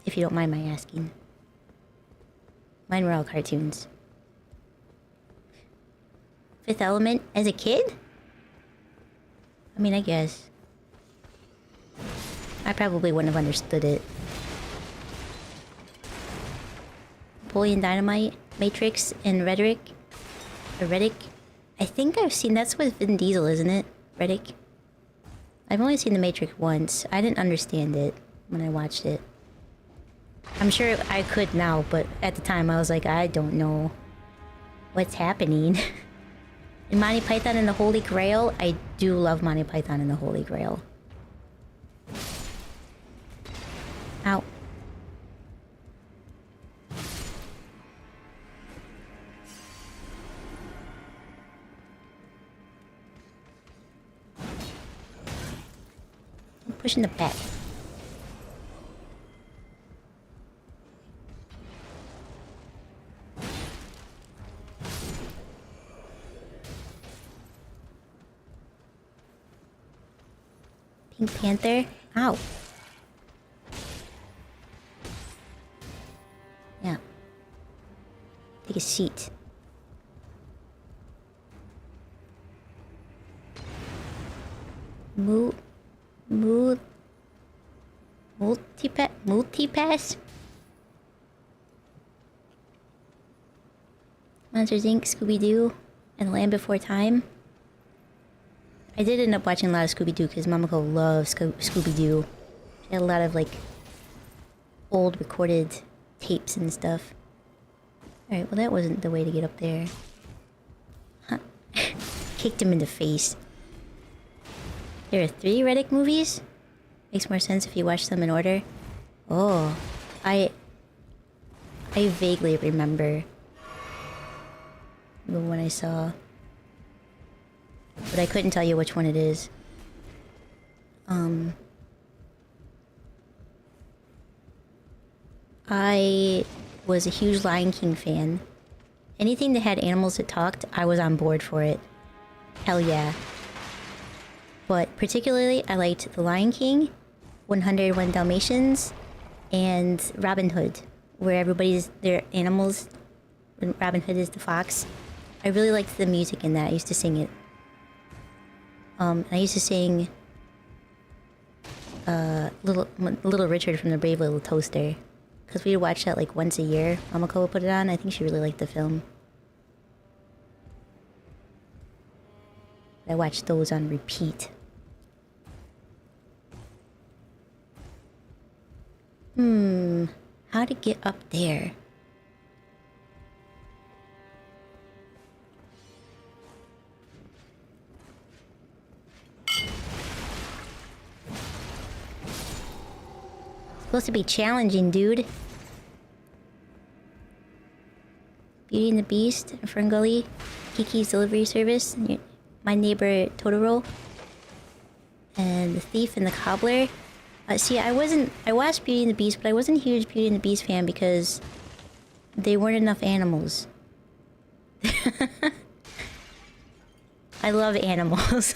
If you don't mind my asking. Mine were all cartoons. Fifth Element as a kid? I mean, I guess. I probably wouldn't have understood it. Napoleon Dynamite, Matrix, and Rhetoric. Or Reddick. I think I've seen... That's with Vin Diesel, isn't it? Reddick. I've only seen The Matrix once. I didn't understand it when I watched it. I'm sure I could now, but at the time I was like, I don't know what's happening. And Monty Python and the Holy Grail? I do love Monty Python and the Holy Grail. Ow. I'm pushing the back. Pink Panther? Ow. Yeah. Take a seat. Multipass? Monsters Inc., Scooby-Doo, and Land Before Time. I did end up watching a lot of Scooby-Doo because Mamako loves Scooby-Doo. She had a lot of, like, old recorded tapes and stuff. Alright, well that wasn't the way to get up there. Huh. Kicked him in the face. There are 3 Reddick movies? Makes more sense if you watch them in order. Oh, I vaguely remember the one I saw. But I couldn't tell you which one it is. I was a huge Lion King fan. Anything that had animals that talked, I was on board for it. Hell yeah. But particularly, I liked The Lion King, 101 Dalmatians, and Robin Hood, where their animals, and Robin Hood is the fox. I really liked the music in that. I used to sing it. I used to sing Little Richard from the Brave Little Toaster. Because we'd watch that like once a year. Mamako would put it on. I think she really liked the film. I watched those on repeat. How to get up there? Supposed to be challenging, dude. Beauty and the Beast, Ferngully, Kiki's Delivery Service, My Neighbor Totoro, and The Thief and the Cobbler. See, I watched Beauty and the Beast, but I wasn't a huge Beauty and the Beast fan because there weren't enough animals. I love animals.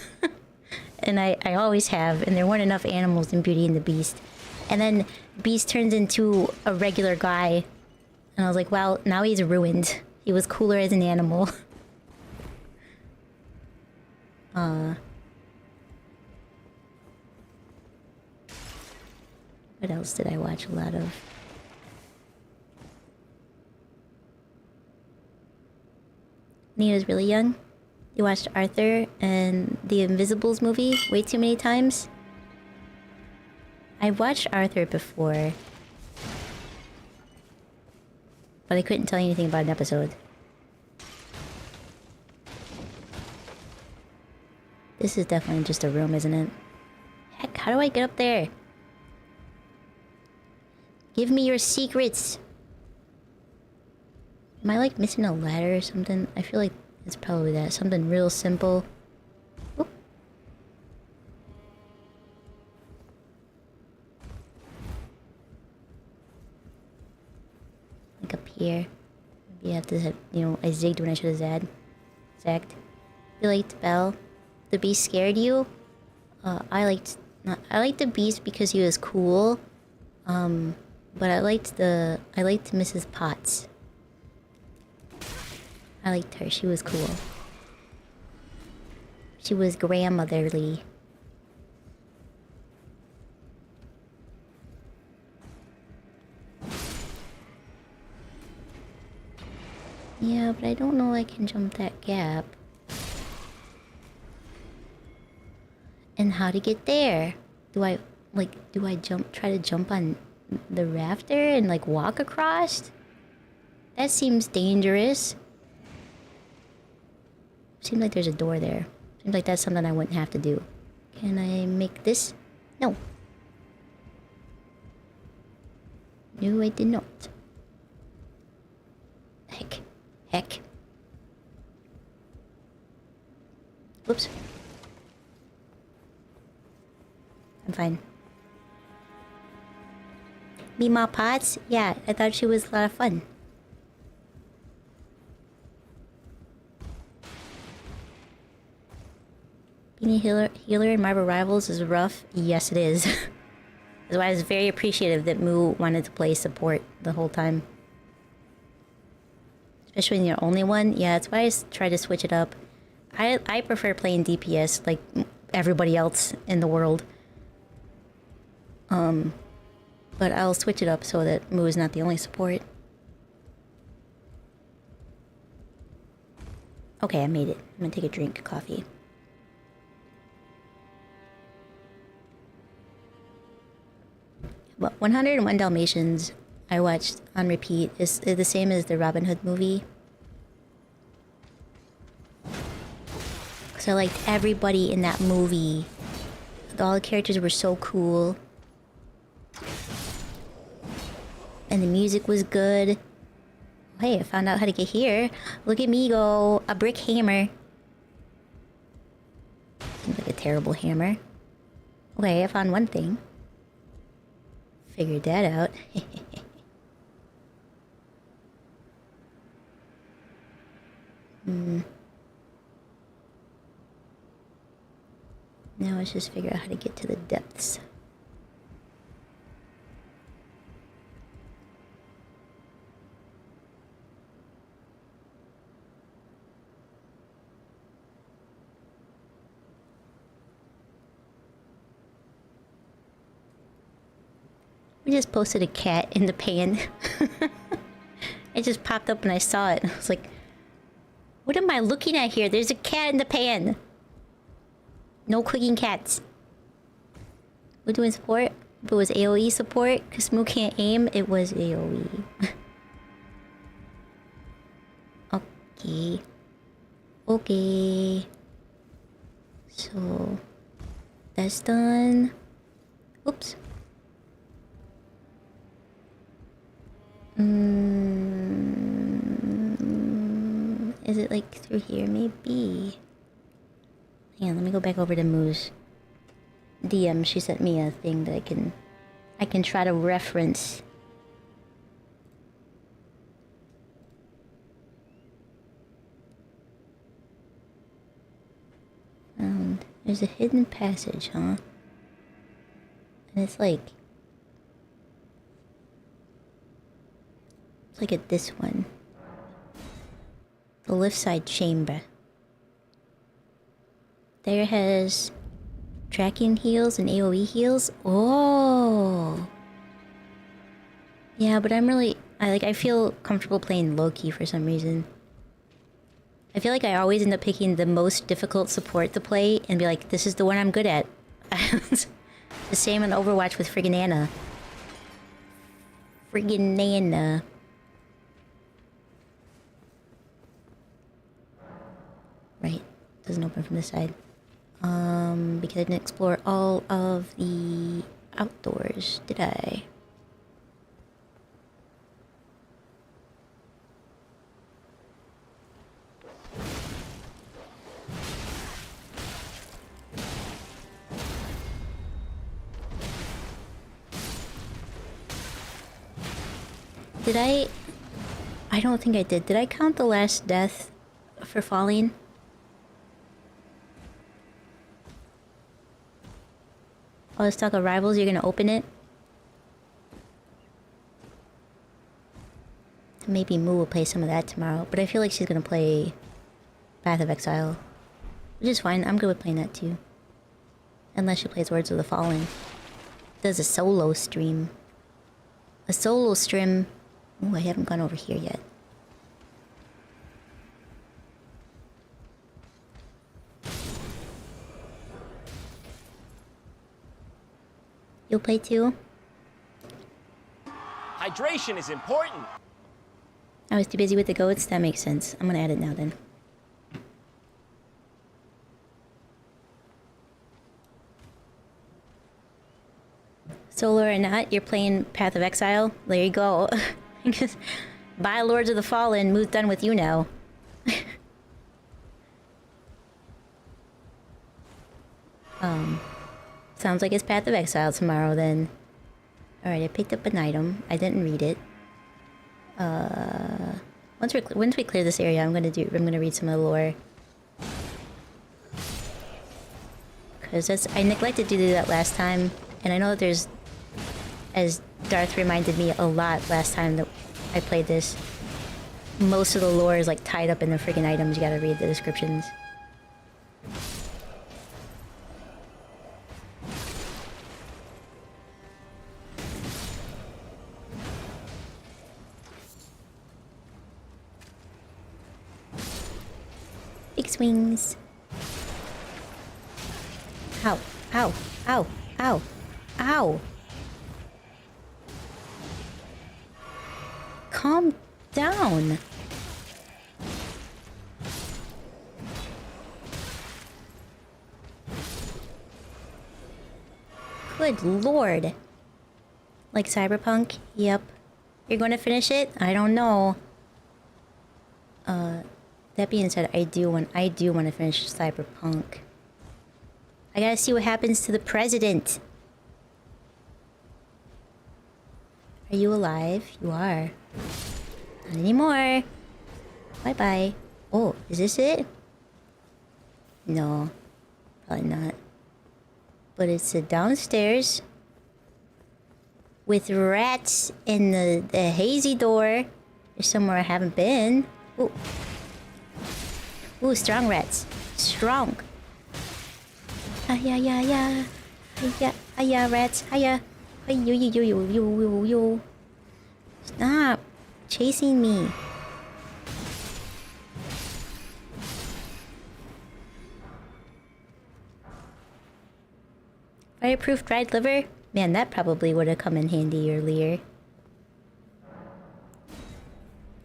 And I always have, and there weren't enough animals in Beauty and the Beast. And then Beast turns into a regular guy. And I was like, well, now he's ruined. He was cooler as an animal. What else did I watch a lot of? When he was really young, you watched Arthur and the Invisibles movie way too many times. I've watched Arthur before, but I couldn't tell you anything about an episode. This is definitely just a room, isn't it? Heck, how do I get up there? Give me your secrets! Am I like missing a ladder or something? I feel like it's probably that. Something real simple. Oop. Like up here. Maybe I have to have, you know, I zigged when I should have zagged. You liked Belle? The Beast scared you? I liked the Beast because he was cool. But I liked Mrs. Potts. I liked her. She was cool. She was grandmotherly. Yeah, but I don't know I can jump that gap. And how to get there? Do I try to jump on the rafter and like walk across? That seems dangerous. Seems like there's a door there. Seems like that's something I wouldn't have to do. Can I make this? No. No, I did not. Heck. Whoops. I'm fine. Mima Potts? Yeah, I thought she was a lot of fun. Being a healer in Marble Rivals is rough. Yes, it is. That's why I was very appreciative that Moo wanted to play support the whole time. Especially when you're the only one. Yeah, that's why I try to switch it up. I prefer playing DPS like everybody else in the world. But I'll switch it up so that Moo is not the only support. Okay, I made it. I'm gonna take a drink of coffee. But 101 Dalmatians I watched on repeat is the same as the Robin Hood movie. Because I liked everybody in that movie. All the characters were so cool. And the music was good. Hey, I found out how to get here. Look at me go. A brick hammer. Seems like a terrible hammer. Okay, I found one thing. Figured that out. Now let's just figure out how to get to the depths. We just posted a cat in the pan. It just popped up and I saw it. I was like, what am I looking at here? There's a cat in the pan. No cooking cats. We're doing support. If it was AoE support, because Moo can't aim, it was AoE. Okay. Okay. So, that's done. Oops. Is it like through here? Maybe. Hang on, let me go back over to Moo's DM. She sent me a thing that I can try to reference. There's a hidden passage, huh? And it's like at this one. The left side chamber. There has tracking heals and AoE heals. Oh. Yeah, but I feel comfortable playing Loki for some reason. I feel like I always end up picking the most difficult support to play and be like, this is the one I'm good at. The same in Overwatch with friggin' Ana. Friggin' Ana. Right. Doesn't open from this side. Because I didn't explore all of the outdoors, did I? Did I don't think I did. Did I count the last death for falling? Oh, let's talk of rivals, you're gonna open it? Maybe Moo will play some of that tomorrow, but I feel like she's gonna play Path of Exile. Which is fine, I'm good with playing that too. Unless she plays Words of the Fallen. Does a solo stream. A solo stream. Ooh, I haven't gone over here yet. You'll play too? Hydration is important. I was too busy with the goats? That makes sense. I'm gonna add it now then. Solo or not, you're playing Path of Exile? There you go. Just buy Lords of the Fallen, Moo's done with you now. Sounds like it's Path of Exile tomorrow then. Alright, I picked up an item. I didn't read it. Once we clear this area, I'm gonna read some of the lore. Cause I neglected to do that last time, and I know that there's, as Darth reminded me a lot last time that I played this, most of the lore is like tied up in the freaking items. You gotta read the descriptions. Big swings. Ow, ow, ow, ow, ow. Calm down. Good lord. Like Cyberpunk? Yep. You're gonna finish it? I don't know. That being said, I do want to finish Cyberpunk. I gotta see what happens to the president. Are you alive? You are. Not anymore. Bye-bye. Oh, is this it? No. Probably not. But it's downstairs. With rats in the hazy door. There's somewhere I haven't been. Ooh. Ooh, strong rats. Strong. Hiya, ya, ya. Hiya, hiya, rats. Hiya. Hey, yo, yo, yo, yo, yo, yo, yo. Stop chasing me. Fireproof dried liver? Man, that probably would have come in handy earlier.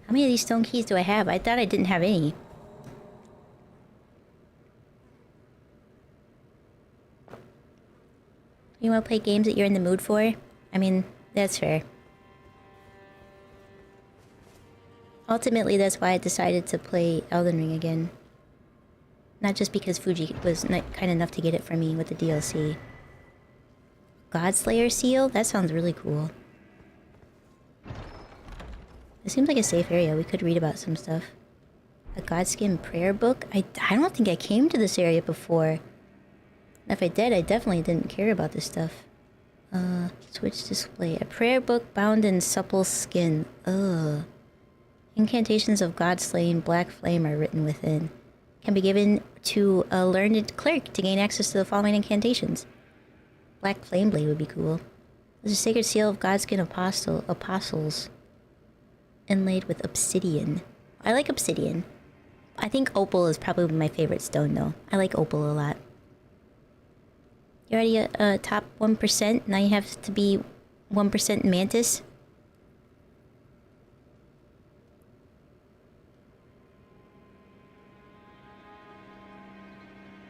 How many of these stone keys do I have? I thought I didn't have any. You want to play games that you're in the mood for? I mean, that's fair. Ultimately, that's why I decided to play Elden Ring again. Not just because Fuji was kind enough to get it for me with the DLC. Godslayer seal? That sounds really cool. It seems like a safe area. We could read about some stuff. A Godskin prayer book? I don't think I came to this area before. If I did, I definitely didn't care about this stuff. Switch display. A prayer book bound in supple skin. Ugh. Incantations of God-slaying black flame are written within. Can be given to a learned cleric to gain access to the following incantations. Black flame blade would be cool. There's a sacred seal of Godskin apostles. Inlaid with obsidian. I like obsidian. I think opal is probably my favorite stone though. I like opal a lot. You're already a top 1%. Now you have to be 1% mantis.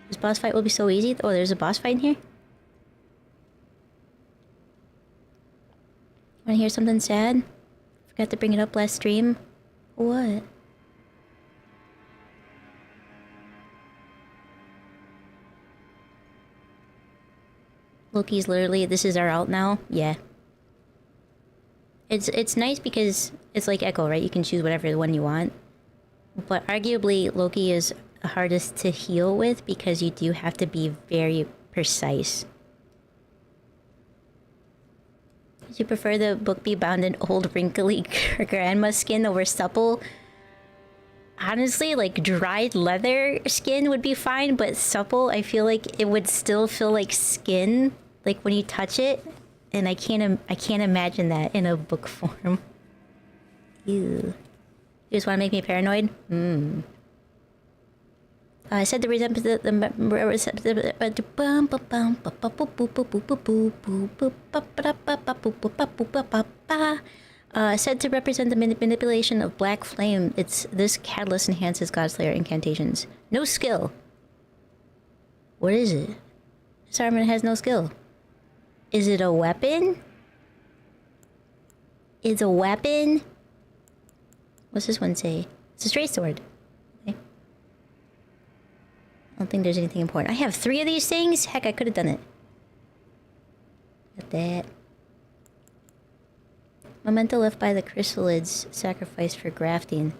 This boss fight will be so easy. Oh, there's a boss fight in here? Wanna hear something sad? Forgot to bring it up last stream. What? Loki's literally, this is our alt now? Yeah. It's nice because it's like Echo, right? You can choose whatever one you want. But arguably, Loki is hardest to heal with because you do have to be very precise. Would you prefer the book be bound in old wrinkly grandma skin over supple? Honestly, like dried leather skin would be fine, but supple, I feel like it would still feel like skin, like when you touch it, and I can't imagine that in a book form. Ew. You just want to make me paranoid? I said to resemble said to represent the manipulation of black flame. This catalyst enhances Godslayer incantations. No skill. What is it? This armament has no skill. Is it a weapon? It's a weapon? What's this one say? It's a straight sword. Okay. I don't think there's anything important. I have 3 of these things? Heck, I could have done it. Got that. Memento left by the chrysalids, sacrificed for grafting.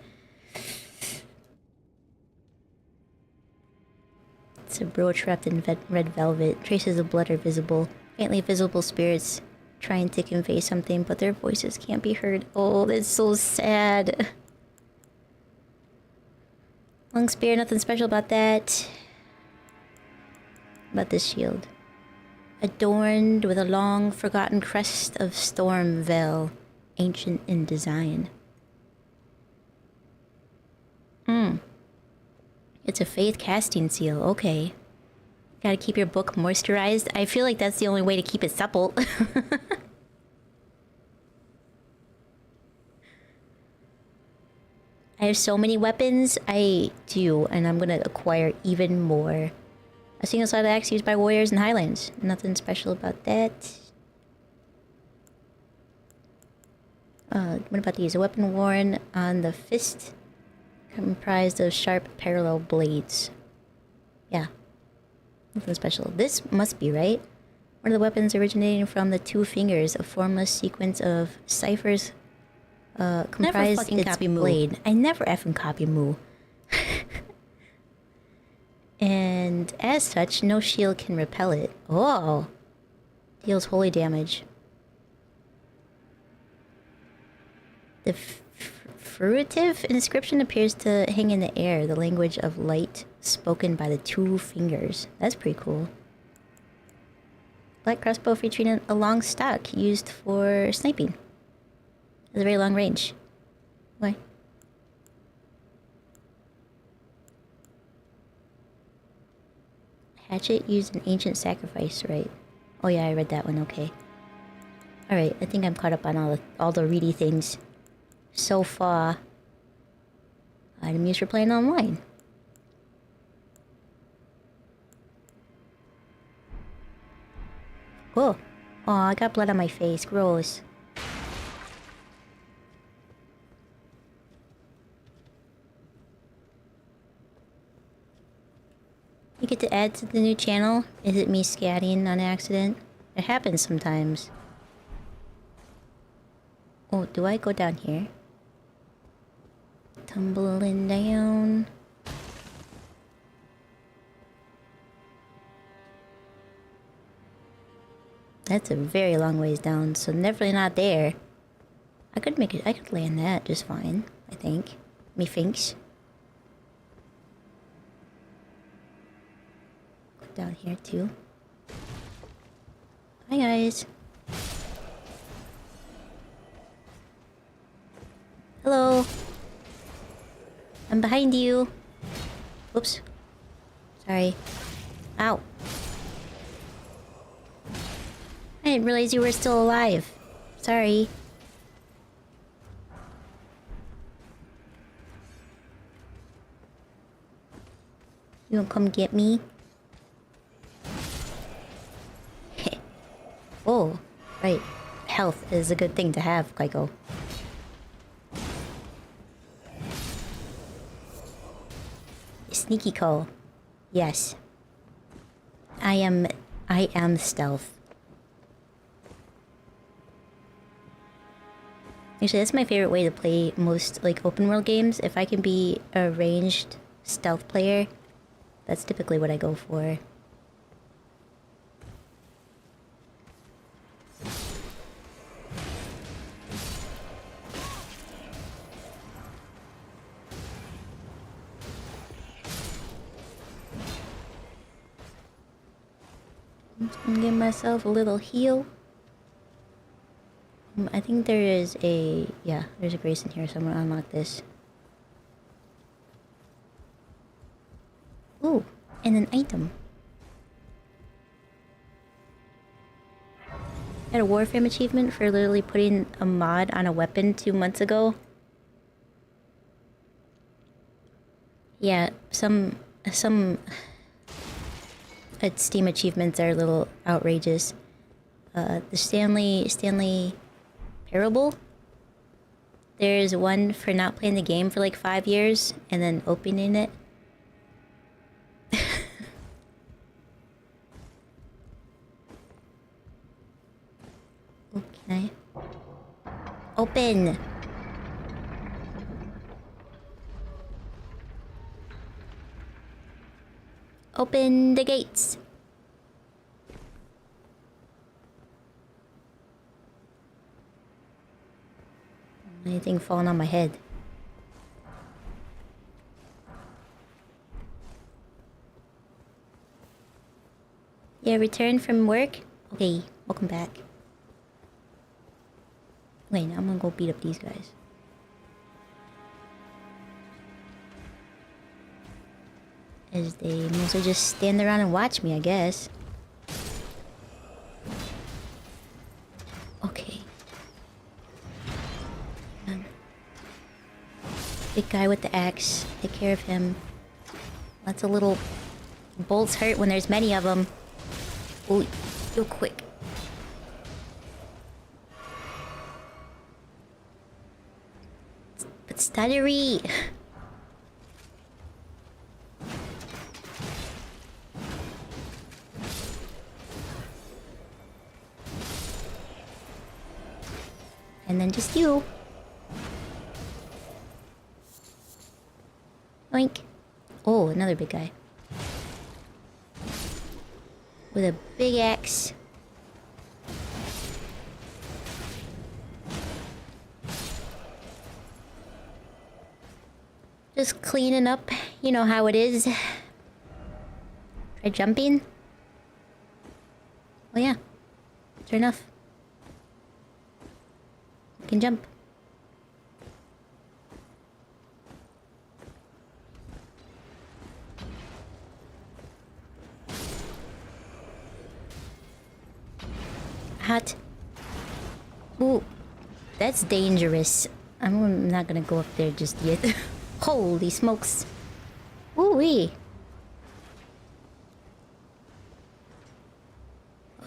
It's a bro trapped in red velvet. Traces of blood are visible. Faintly visible spirits trying to convey something, but their voices can't be heard. Oh, that's so sad. Long spear, nothing special about that. About this shield. Adorned with a long forgotten crest of storm veil. Ancient in design. It's a faith casting seal. Okay. Gotta keep your book moisturized. I feel like that's the only way to keep it supple. I have so many weapons. I do, and I'm gonna acquire even more. A single-sided axe used by warriors in Highlands. Nothing special about that. What about these? A weapon worn on the fist, comprised of sharp parallel blades. Yeah. Nothing special. This must be right. One of the weapons originating from the 2 fingers, a formless sequence of ciphers comprised its blade. I never effing copy Moo. And as such, no shield can repel it. Oh! Deals holy damage. The fruitive inscription appears to hang in the air, the language of light spoken by the 2 fingers. That's pretty cool. Black crossbow featuring a long stock used for sniping. Has a very long range. Why? Hatchet used in ancient sacrifice, right? Oh yeah, I read that one, okay. Alright, I think I'm caught up on all the reedy things. So far. Item used for playing online. Oh. Oh, I got blood on my face. Gross. You get to add to the new channel? Is it me scatting on accident? It happens sometimes. Oh, do I go down here? Tumbling down. That's a very long ways down, so definitely not there. I could make it, I could land that just fine, I think. Methinks. Go down here too. Hi guys. Hello. I'm behind you. Oops. Sorry. Ow. I didn't realize you were still alive. Sorry. You wanna come get me? Oh, right. Health is a good thing to have, Kaiko. Sneaky call. Yes. I am stealth. Actually, that's my favorite way to play most, like, open world games. If I can be a ranged stealth player, that's typically what I go for. I'm just gonna give myself a little heal. I think there is a... yeah, there's a grace in here, so I'm gonna unlock this. Ooh, and an item. Got a Warframe achievement for literally putting a mod on a weapon 2 months ago. Yeah, some Steam achievements are a little outrageous. The Stanley Parable. There's one for not playing the game for like 5 years and then opening it. Oh, can I? Open! Open the gates! Anything falling on my head? Yeah, return from work? Okay, welcome back. Wait, now I'm gonna go beat up these guys. As they mostly just stand around and watch me, I guess. Okay. Big guy with the axe. Take care of him. Lots of little bolts hurt when there's many of them. Ooh, real quick. But stuttery. And then just you. Oink. Oh, another big guy. With a big axe. Just cleaning up. You know how it is. Try jumping. Oh yeah, Fair enough. You can jump. Hot. Ooh, that's dangerous. I'm not gonna go up there just yet. Holy smokes. Ooh-wee.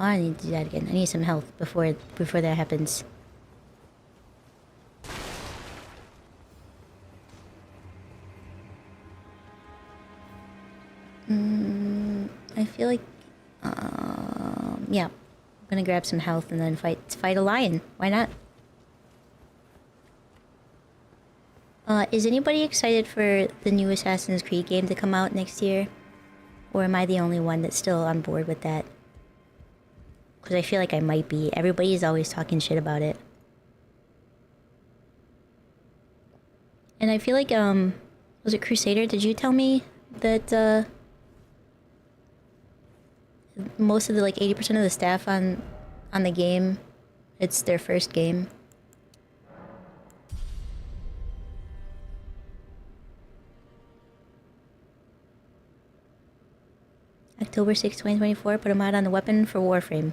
Oh, I need to do that again. I need some health before that happens. I feel like, yeah, I'm gonna grab some health and then fight a lion. Why not? Is anybody excited for the new Assassin's Creed game to come out next year? Or am I the only one that's still on board with that? Because I feel like I might be. Everybody's always talking shit about it. And I feel like, was it Crusader? Did you tell me that, most of the, like, 80% of the staff on the game, it's their first game? October 6, 2024, put a mod on the weapon for Warframe.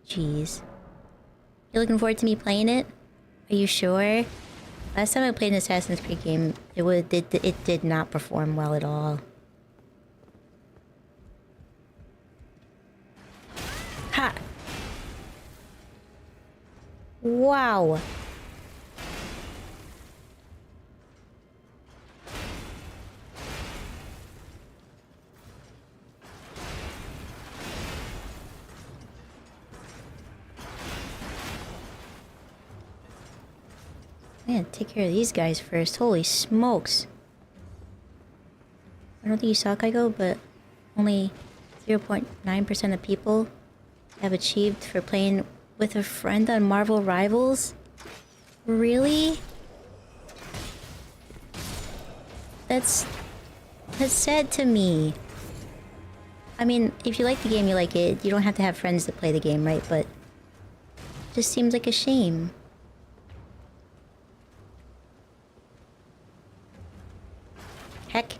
Jeez. You're looking forward to me playing it? Are you sure? Last time I played an Assassin's Creed game, it did not perform well at all. Ha! Wow! Man, take care of these guys first. Holy smokes. I don't think you saw Kaiko, but only 0.9% of people have achieved for playing with a friend on Marvel Rivals? Really? That's sad to me. I mean, if you like the game, you like it. You don't have to have friends to play the game, right? But it just seems like a shame. Heck.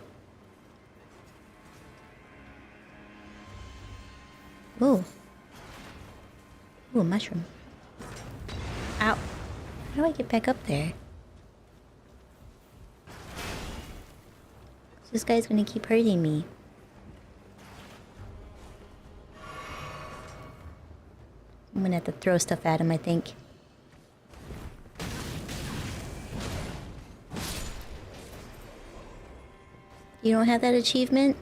Ooh. Ooh, a mushroom. Ow. How do I get back up there? This guy's gonna keep hurting me. I'm gonna have to throw stuff at him, I think. You don't have that achievement?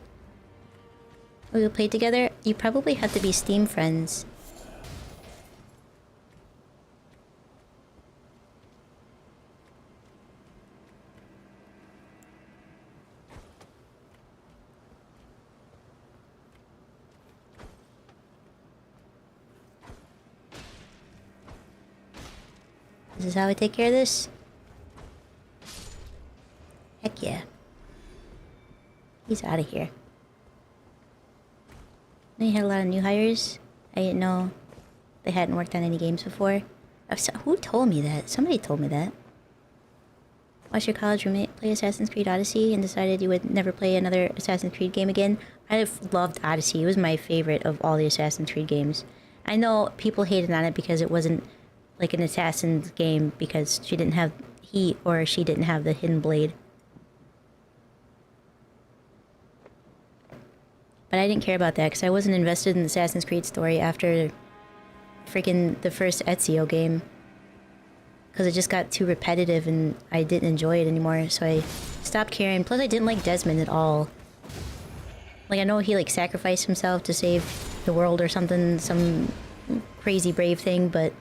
We will play together? You probably have to be Steam friends. This is how I take care of this? Heck yeah. He's out of here. They had a lot of new hires. I didn't know they hadn't worked on any games before. Who told me that? Somebody told me that. Watched your college roommate play Assassin's Creed Odyssey and decided you would never play another Assassin's Creed game again. I've loved Odyssey. It was my favorite of all the Assassin's Creed games. I know people hated on it because it wasn't like an Assassin's game because she didn't have she didn't have the hidden blade. But I didn't care about that because I wasn't invested in the Assassin's Creed story after freaking the first Ezio game. Because it just got too repetitive and I didn't enjoy it anymore, so I stopped caring. Plus I didn't like Desmond at all. Like, I know he like sacrificed himself to save the world or something, some crazy brave thing, but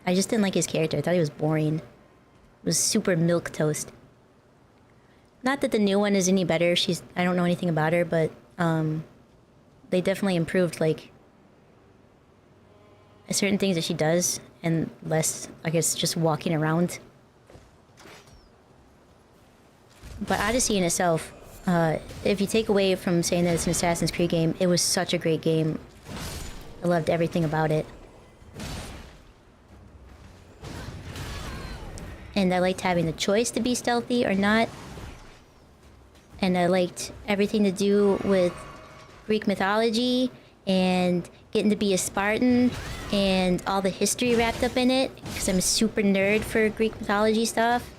I just didn't like his character. I thought he was boring. It was super milquetoast. Not that the new one is any better. I don't know anything about her, but they definitely improved, like, certain things that she does, and less, I guess, just walking around. But Odyssey in itself, if you take away from saying that it's an Assassin's Creed game, it was such a great game. I loved everything about it. and I liked having the choice to be stealthy or not. And I liked everything to do with Greek mythology and getting to be a Spartan and all the history wrapped up in it, because I'm a super nerd for Greek mythology stuff.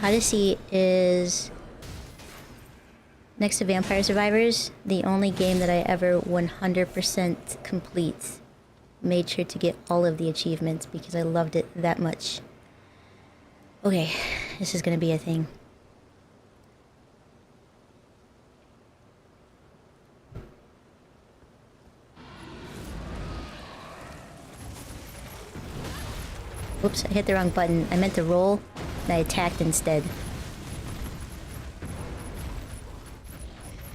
Odyssey is, next to Vampire Survivors, the only game that I ever 100% complete. Made sure to get all of the achievements because I loved it that much. Okay, this is gonna be a thing. Oops, I hit the wrong button. I meant to roll, and I attacked instead.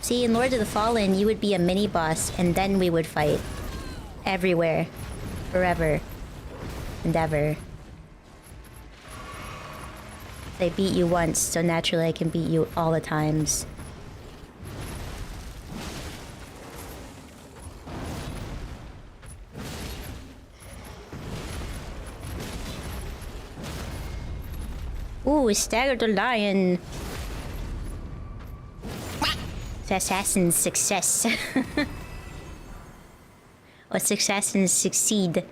See, in Lords of the Fallen, you would be a mini-boss, and then we would fight. Everywhere. Forever. And ever. I beat you once, so naturally I can beat you all the times. Ooh, staggered the lion. It's assassin's success. Or successes succeed.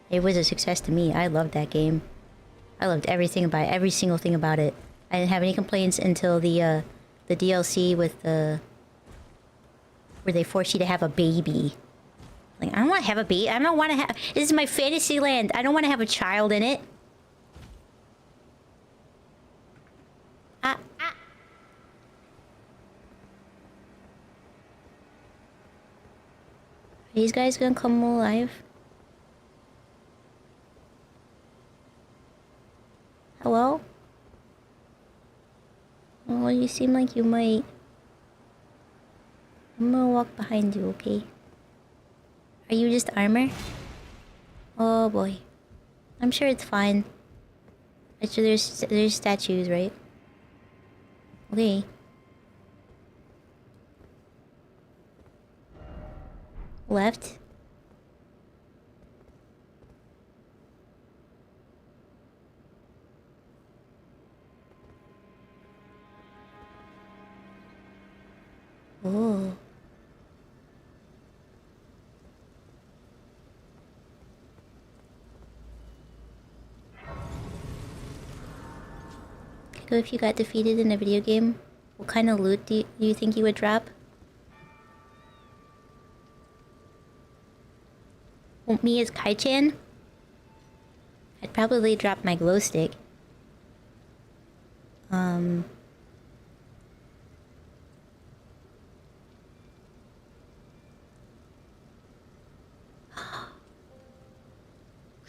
It was a success to me. I loved that game. I loved everything about it, every single thing about it. I didn't have any complaints until the DLC with the where they force you to have a baby. Like, I don't want to have a baby. I don't want to have. This is my fantasy land. I don't want to have a child in it. Are these guys gonna come alive? Hello? Oh, you seem like you might. I'm gonna walk behind you, okay? Are you just armor? Oh boy. I'm sure it's fine. I'm sure there's statues, right? Okay. Left. Oh. Kaiko, if you got defeated in a video game, what kind of loot do you think you would drop? Want me as Kai-chan? I'd probably drop my glow stick.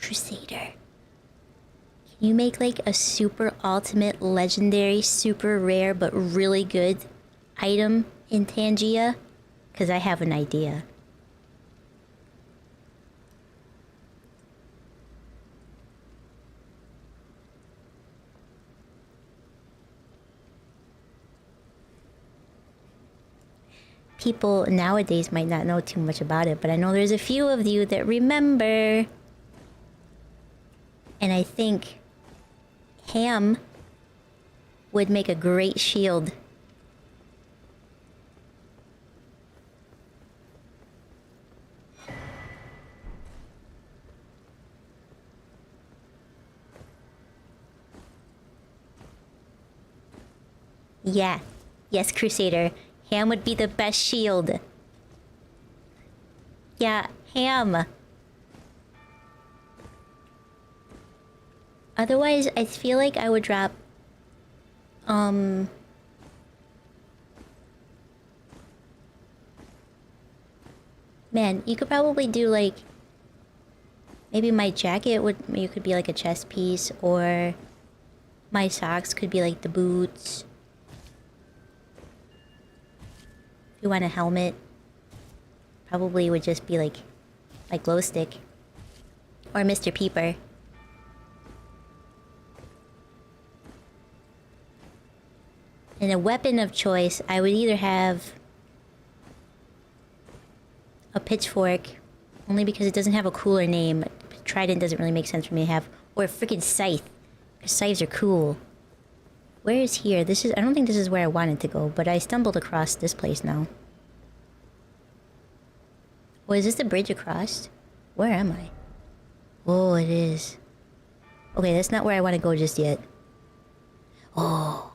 Crusader. Can you make like a super ultimate legendary, super rare but really good item in Tangia? Because I have an idea. People nowadays might not know too much about it, but I know there's a few of you that remember. And I think Ham would make a great shield. Yeah. Yes, Crusader. Ham would be the best shield. Yeah, Ham. Otherwise, I feel like I would drop... Man, you could probably do like... Maybe my jacket could be like a chest piece, or... My socks could be like the boots. If you want a helmet, probably would just be like my glow stick. Or Mr. Peeper. And a weapon of choice, I would either have a pitchfork, only because it doesn't have a cooler name. Trident doesn't really make sense for me to have. Or a freaking scythe. Scythes are cool. Where is here? This is, I don't think this is where I wanted to go, but I stumbled across this place now. Oh, is this the bridge across? Where am I? Oh, it is. Okay, that's not where I want to go just yet. Oh.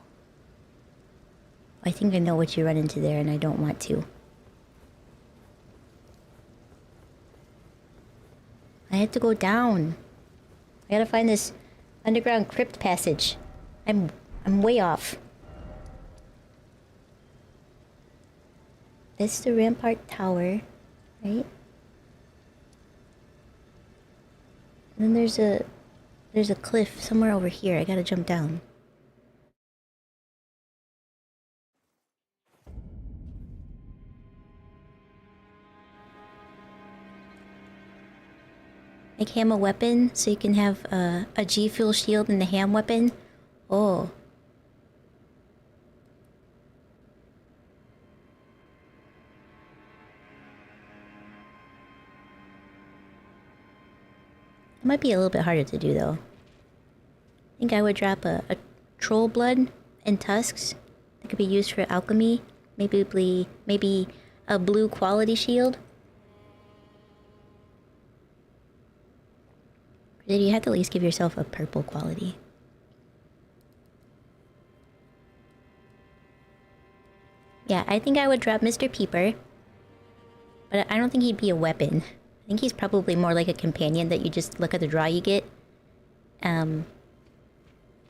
I think I know what you run into there, and I don't want to. I have to go down. I gotta find this underground crypt passage. I'm way off. That's the Rampart Tower, right? And then there's a cliff somewhere over here. I gotta jump down. Make ham a weapon, so you can have a G-Fuel shield and the ham weapon. Oh. It might be a little bit harder to do, though. I think I would drop a troll blood and tusks that could be used for alchemy. Maybe a blue quality shield. Then you have to at least give yourself a purple quality. Yeah, I think I would drop Mr. Peeper. But I don't think he'd be a weapon. I think he's probably more like a companion that you just look at the draw you get.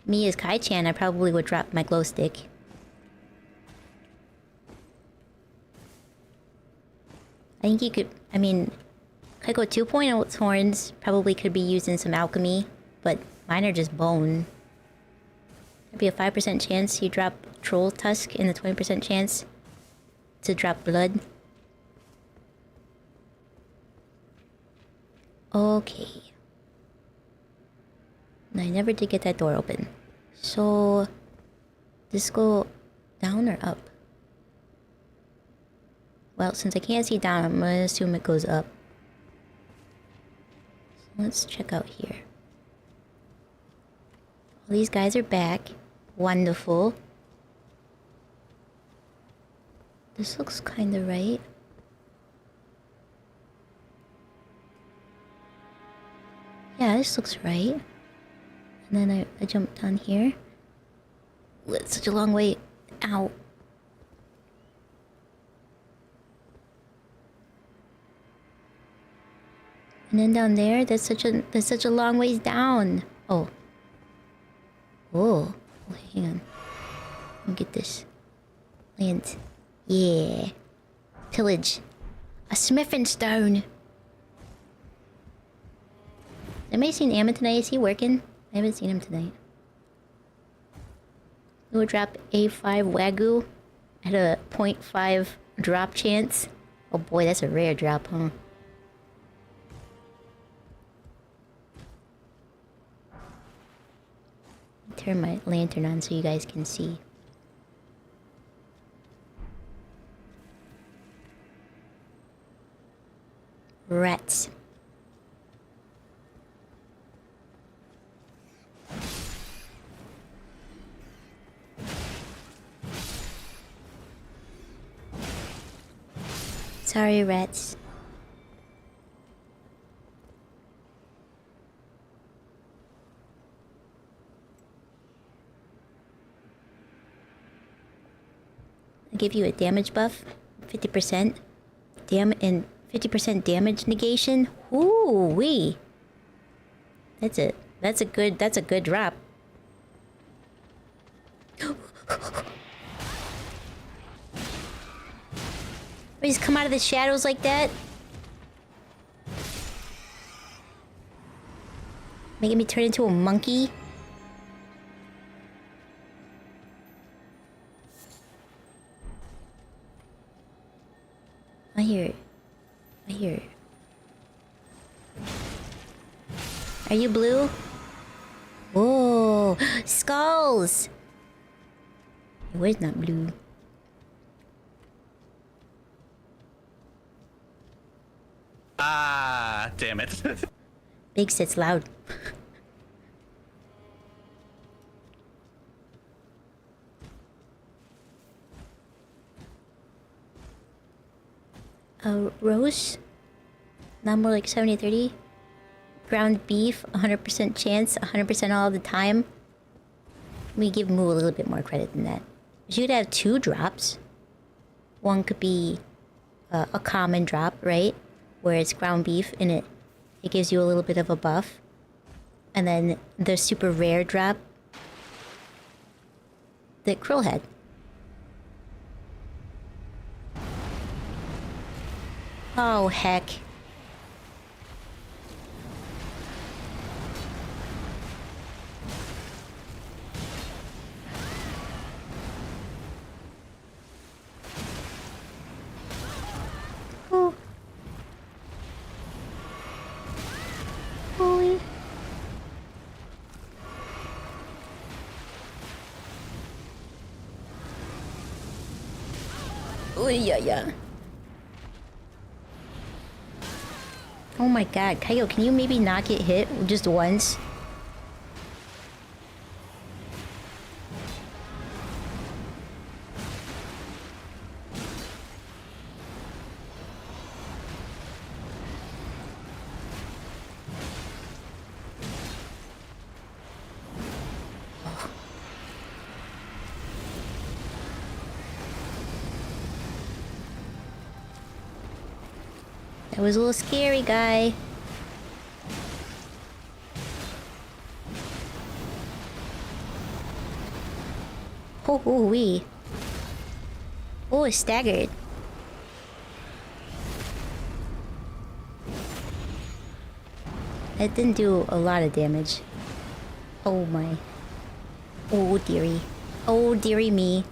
Me as Kai-chan, I probably would drop my glow stick. I think you could, I mean, Kaiko 2.0's horns probably could be used in some alchemy, but mine are just bone. There'd be a 5% chance you drop troll tusk and a 20% chance to drop blood. Okay. I never did get that door open. So, this go down or up? Well, since I can't see down, I'm gonna assume it goes up. Let's check out here. All these guys are back. Wonderful. This looks kinda right. Yeah, this looks right. And then I jumped down here. Ooh, it's such a long way. Ow. And then down there, that's such a long ways down. Oh. Oh. Oh, hang on. Let me get this. Land. Yeah. Pillage. A smithing stone. Anybody seen Amma tonight? Is he working? I haven't seen him tonight. We'll drop A5 Wagyu at a 0.5 drop chance. Oh boy, that's a rare drop, huh? Turn my lantern on so you guys can see. Rats. Sorry, rats. I'll give you a damage buff, 50%. And 50% damage negation. Ooh wee. That's it. That's a good drop. We just come out of the shadows like that. Making me turn into a monkey. I hear it. I hear it. Are you blue? Oh, skulls! It was not blue. Ah, damn it. Big sits loud. Roast? Not more like 70-30. Ground beef, 100% chance, 100% all the time. We give Moo a little bit more credit than that. She could have 2 drops. One could be a common drop, right? Where it's ground beef and it gives you a little bit of a buff. And then the super rare drop that Krill had. Oh, heck. Oh. Holy. Oh, yeah. Oh my god, Kaiko, can you maybe not get hit just once? That was a little scary, guy. Oh, wee. Oh, it's staggered. That didn't do a lot of damage. Oh my. Oh dearie. Oh dearie me.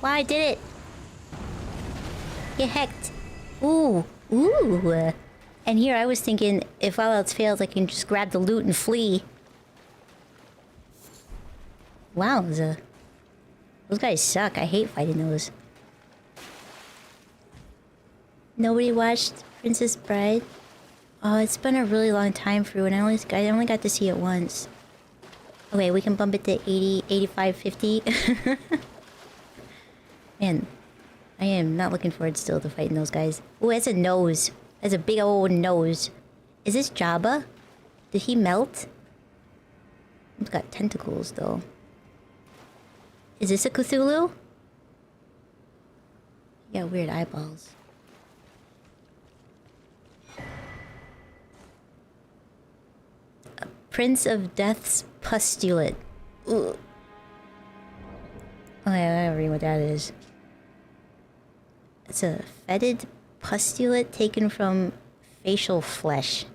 Wow, I did it! Get hecked. Ooh. Ooh. And here I was thinking, if all else fails, I can just grab the loot and flee. Wow, those guys suck. I hate fighting those. Nobody watched Princess Bride? Oh, it's been a really long time through, and I only got to see it once. Okay, we can bump it to 80, 85, 50. Man, I am not looking forward still to fighting those guys. Oh, that's a nose. That's a big old nose. Is this Jabba? Did he melt? He's got tentacles, though. Is this a Cthulhu? Yeah, weird eyeballs. A Prince of Death's Postulate. Ugh. Oh, yeah, I don't read what that is. It's a fetid postulate taken from facial flesh.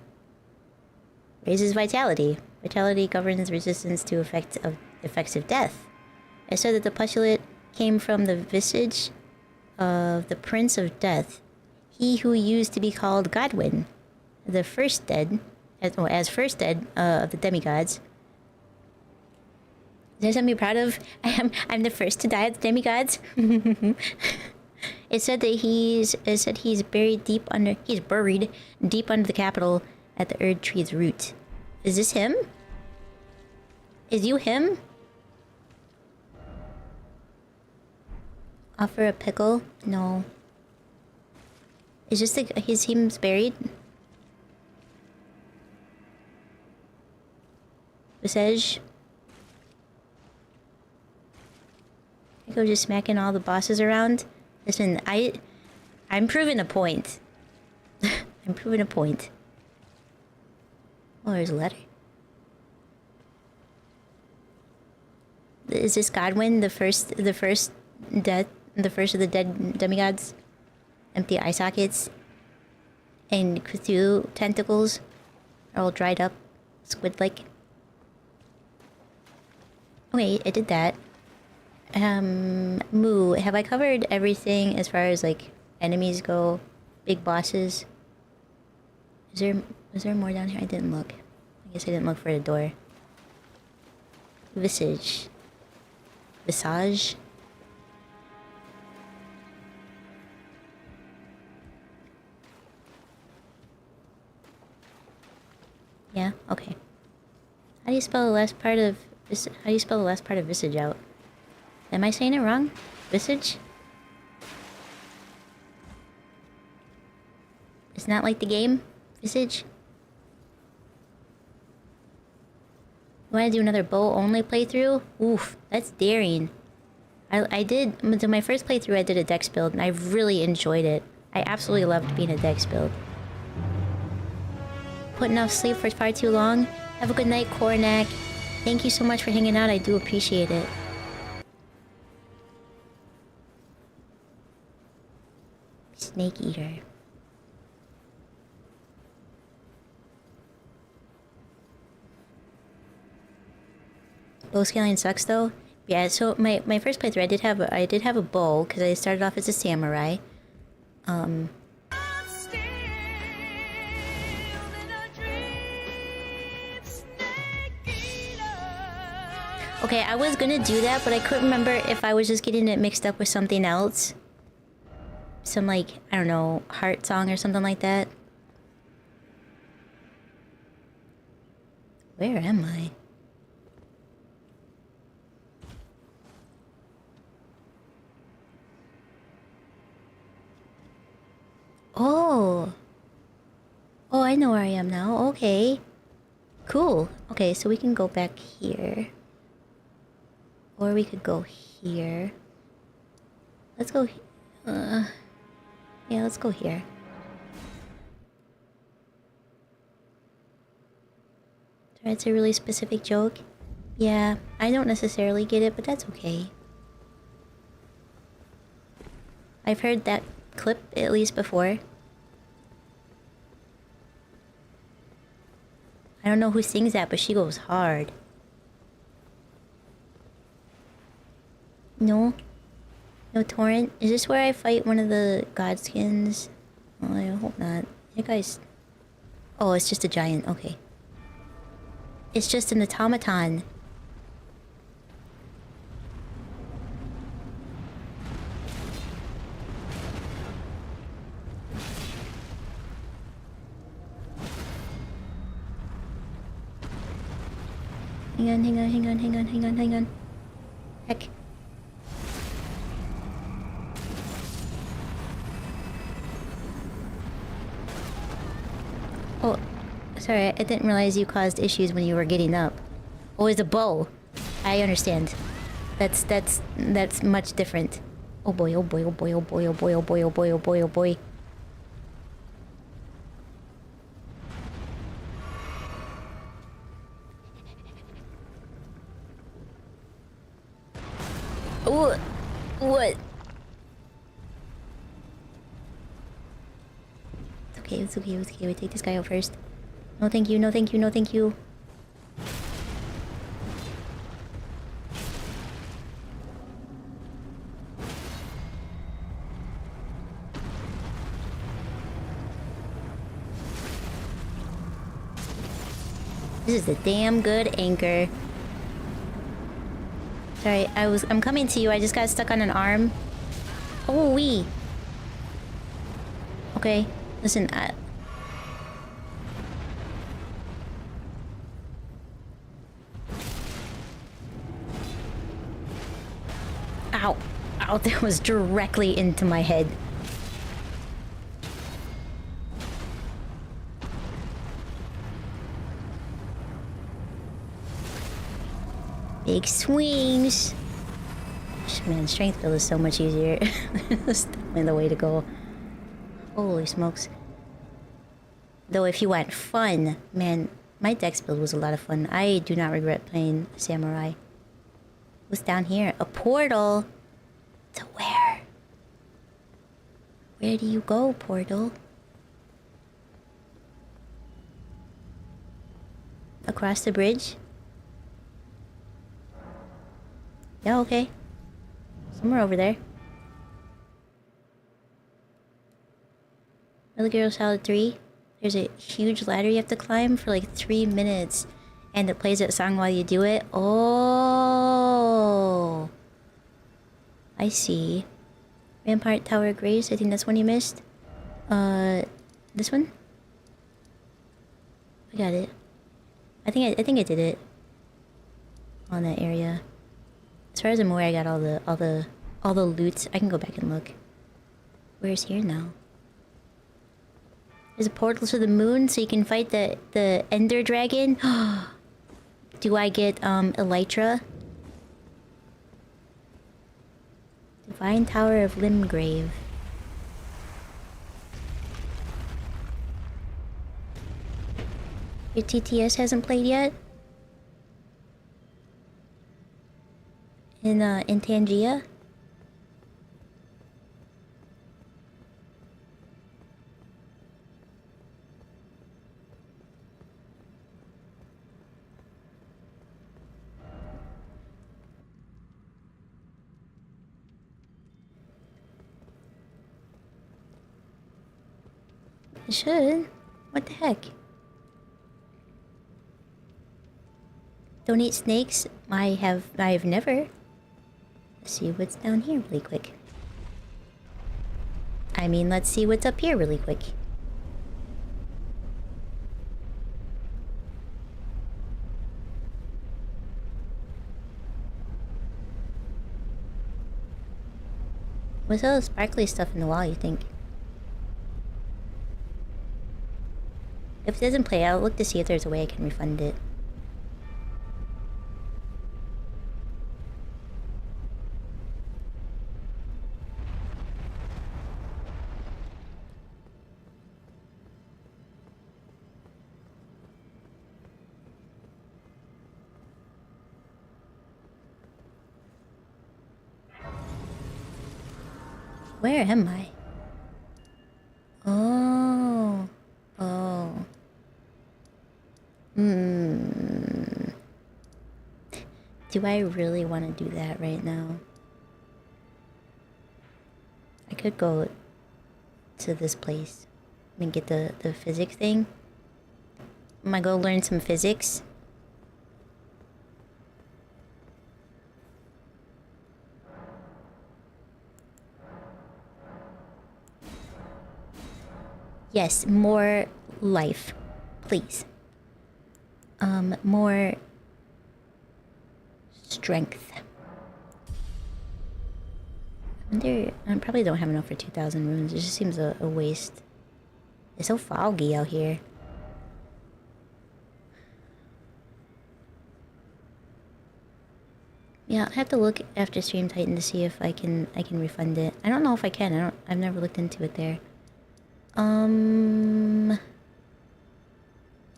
Raises vitality. Vitality governs resistance to effects of death. I said that the postulate came from the visage of the Prince of Death, he who used to be called Godwyn, the first dead, as first dead of the demigods. Is there something to be proud of? I'm the first to die of the demigods. It said that he's buried deep under the capital at the Erd Tree's root. Is this him? Is you him? Offer a pickle? No. Is just him's buried? Visage? I go just smacking all the bosses around. Listen, I'm proving a point. I'm proving a point. Oh, there's a letter. Is this Godwyn, the first of the dead demigods? Empty eye sockets and Cthulhu tentacles are all dried up, squid-like. Okay, I did that. Moo, have I covered everything as far as like enemies go? Big bosses? Is there more down here? I didn't look. I guess I didn't look for the door. Visage. Visage? Yeah, okay. How do you spell the last part of visage out? Am I saying it wrong? Visage? It's not like the game? Visage? You wanna do another bow only playthrough? Oof, that's daring. I did, my first playthrough I did a dex build and I really enjoyed it. I absolutely loved being a dex build. Put enough sleep for far too long? Have a good night, Cornac. Thank you so much for hanging out, I do appreciate it. Snake Eater. Bow scaling sucks though. Yeah, so my first playthrough I did have a bow because I started off as a samurai. Okay, I was gonna do that, but I couldn't remember if I was just getting it mixed up with something else. Some like, I don't know, heart song or something like that. Where am I? Oh. Oh, I know where I am now. Okay. Cool. Okay, so we can go back here. Or we could go here. Let's go... yeah, let's go here. That's a really specific joke. Yeah, I don't necessarily get it, but that's okay. I've heard that clip at least before. I don't know who sings that, but she goes hard. No? No torrent? Is this where I fight one of the godskins? Oh, I hope not. You guys... Oh, it's just a giant. Okay. It's just an automaton. Hang on. Heck. Oh, sorry, I didn't realize you caused issues when you were getting up. Oh, it's a bow. I understand. That's much different. Oh boy, oh boy, oh boy, oh boy, oh boy, oh boy, oh boy, oh boy, oh boy. Oh, what? It's okay. We take this guy out first. No thank you, no thank you, no thank you. This is a damn good anchor. Sorry, I'm coming to you, I just got stuck on an arm. Oh wee. Okay, listen, Ow. Ow, that was directly into my head. Big swings. Man, strength build is so much easier. That's definitely the way to go. Holy smokes. Though if you want fun, man, my dex build was a lot of fun. I do not regret playing Samurai. What's down here? A portal? To where? Where do you go, portal? Across the bridge? Yeah, okay. Somewhere over there. Metal Gear Solid 3. There's a huge ladder you have to climb for like 3 minutes. And it plays that song while you do it? Oh. I see. Rampart Tower Grace, I think that's one you missed. This one? I got it. I think I did it. On that area. As far as I'm aware, I got all the loot. I can go back and look. Where's here now? There's a portal to the moon so you can fight the Ender Dragon. Do I get Elytra? Divine Tower of Limgrave. Your TTS hasn't played yet? In Tangia? It should. What the heck? Don't eat snakes? I've never. Let's see what's down here really quick. I mean, let's see what's up here really quick. What's all the sparkly stuff in the wall, you think? If it doesn't play, I'll look to see if there's a way I can refund it. Where am I? Oh. Oh. Do I really want to do that right now? I could go to this place and get the physics thing. I'm gonna go learn some physics. Yes, more life, please. More strength. I probably don't have enough for 2,000 runes. It just seems a waste. It's so foggy out here. Yeah, I have to look after Stream Titan to see if I can refund it. I don't know if I can. I've never looked into it there. I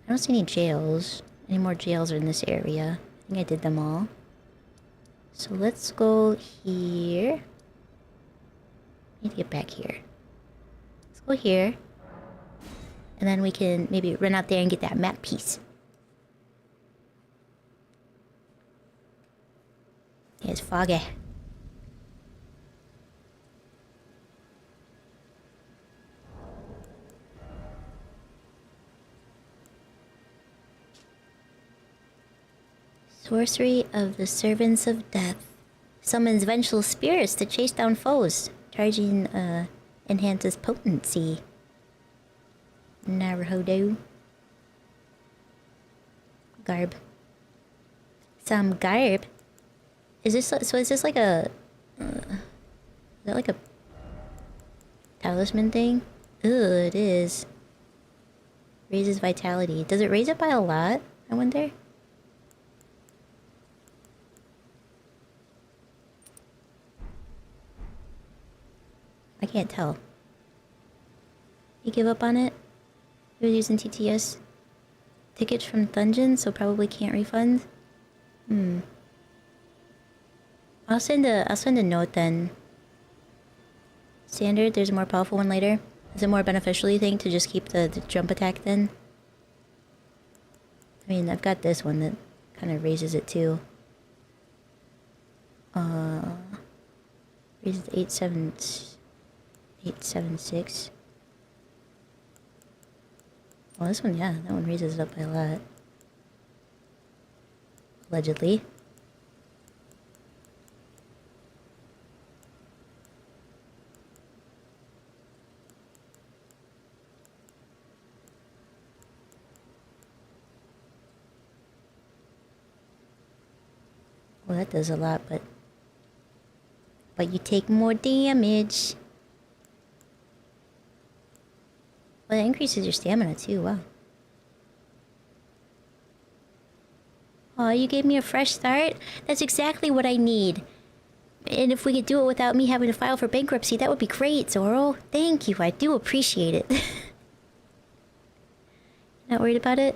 don't see any jails. Any more jails are in this area. I think I did them all. So let's go here. I need to get back here. Let's go here. And then we can maybe run out there and get that map piece. Yeah, it's foggy. Sorcery of the Servants of Death. Summons vengeful spirits to chase down foes. Charging, enhances potency. Naruhodo. Garb. Some garb. Is this, so is this like a... is that like a... talisman thing? Ugh, it is. Raises vitality. Does it raise it by a lot? I wonder? I can't tell. You give up on it? He was using TTS tickets from dungeons, so probably can't refund. I'll send a note then. Standard, there's a more powerful one later. Is it more beneficial, you think, to just keep the jump attack then? I mean, I've got this one that kind of raises it too. Raises 876. Well, this one, yeah, that one raises it up by a lot. Allegedly. Well, that does a lot, but you take more damage. Well, that increases your stamina too. Wow. Oh, you gave me a fresh start? That's exactly what I need. And if we could do it without me having to file for bankruptcy, that would be great, Zoro. Thank you. I do appreciate it. Not worried about it?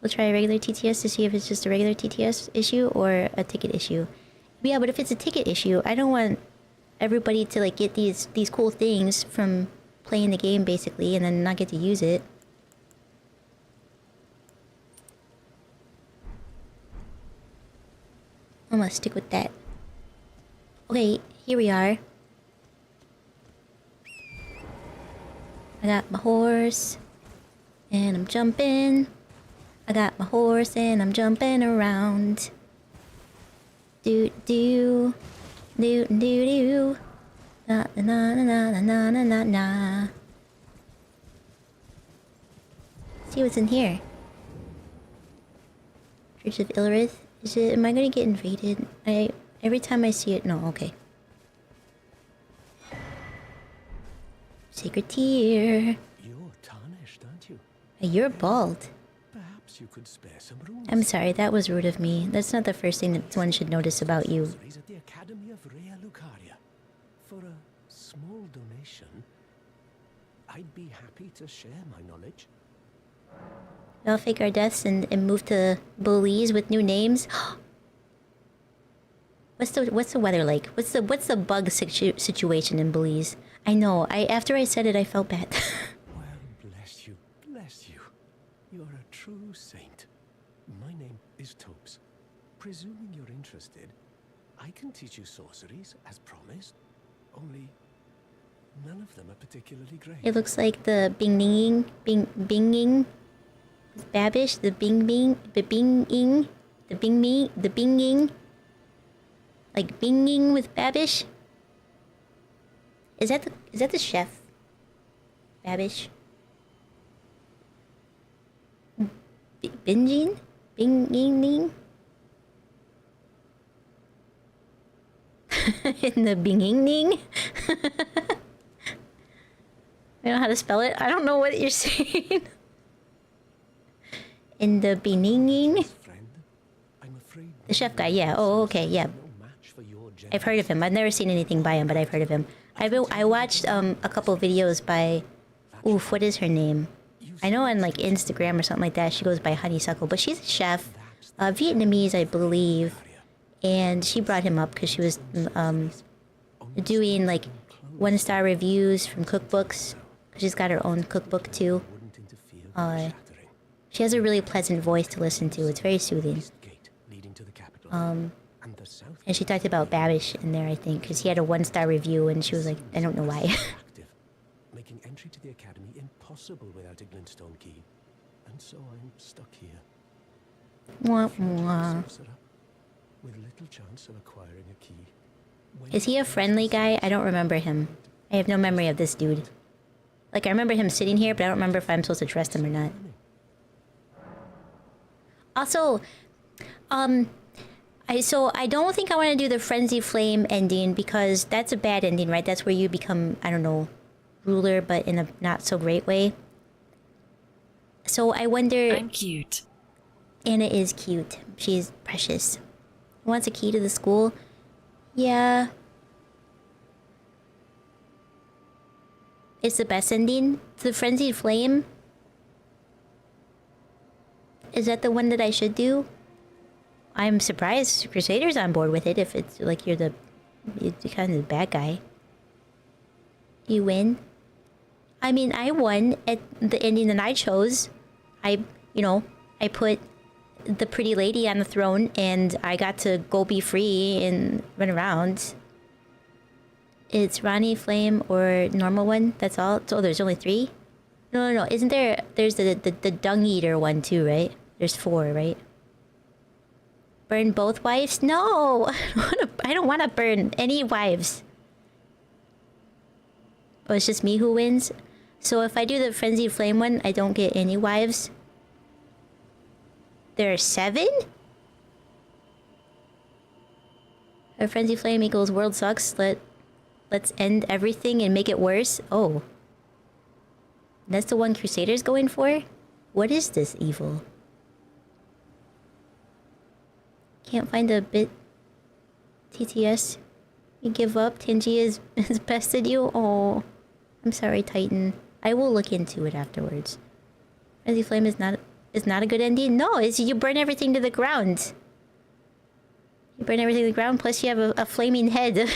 We'll try a regular TTS to see if it's just a regular TTS issue or a ticket issue. Yeah, but if it's a ticket issue, I don't want everybody to like get these cool things from playing the game basically and then not get to use it. I'm gonna stick with that. Okay, here we are. I got my horse and I'm jumping. I got my horse and I'm jumping around. Do do do do do. Na na na na na na na na. See what's in here. Church of Ilrith. Is it? Am I gonna get invaded? Every time I see it. No. Okay. Sacred tear. You're tarnished, aren't you? You're bald. Perhaps you could spare some room. I'm sorry, that was rude of me. That's not the first thing that one should notice about you. At the Academy of Rhea Lucaria. For a small donation, I'd be happy to share my knowledge. We all fake our deaths and move to Belize with new names. What's the weather like? What's the bug situation in Belize? I know. After I said it, I felt bad. Well, bless you, bless you. You're a true saint. My name is Topes. Presuming you're interested, I can teach you sorceries as promised. Only none of them are particularly great. It looks like the binging with Babish, the binging, like binging with Babish. Is that the chef? Babish. Binging? Binging? In the binging? I don't know how to spell it. I don't know what you're saying. In the binging? The chef guy, yeah. Oh, okay, yeah. I've heard of him. I've never seen anything by him, but I've heard of him. I watched a couple videos by... Oof, what is her name? I know on like Instagram or something like that, she goes by Honeysuckle, but she's a chef. Vietnamese, I believe. And she brought him up because she was doing like 1-star reviews from cookbooks. She's got her own cookbook too. She has a really pleasant voice to listen to. It's very soothing. And she talked about Babish in there, I think, because he had a 1-star review, and she was like, I don't know why. Making entry to the academy impossible without a glintstone key, and so I'm stuck here. Mwah, mwah. With little chance of acquiring a key. Is he a friendly guy? I don't remember him. I have no memory of this dude. Like, I remember him sitting here, but I don't remember if I'm supposed to trust him or not. Also, I don't think I want to do the Frenzy Flame ending because that's a bad ending, right? That's where you become, I don't know, ruler, but in a not so great way. So I wonder... I'm cute. Anna is cute. She's precious. Wants a key to the school? Yeah. It's the best ending? The Frenzied Flame? Is that the one that I should do? I'm surprised Crusader's on board with it if it's like you're kind of the bad guy. You win? I mean, I won at the ending that I chose. I put the pretty lady on the throne and I got to go be free and run around. It's Ronnie, Flame, or normal one? That's all? So there's only 3? No. Isn't there... There's the Dung Eater one too, right? There's 4, right? Burn both wives? No! I don't want to burn any wives. Oh, it's just me who wins? So if I do the Frenzied Flame one, I don't get any wives? There are 7? A Frenzied Flame equals world sucks. Let's end everything and make it worse? Oh. That's the one Crusader's going for? What is this evil? Can't find a bit... TTS. You give up? Tenji has bested you? Oh. I'm sorry, Titan. I will look into it afterwards. Frenzy Flame is not a good ending? No, it's you burn everything to the ground. You burn everything to the ground, plus you have a flaming head.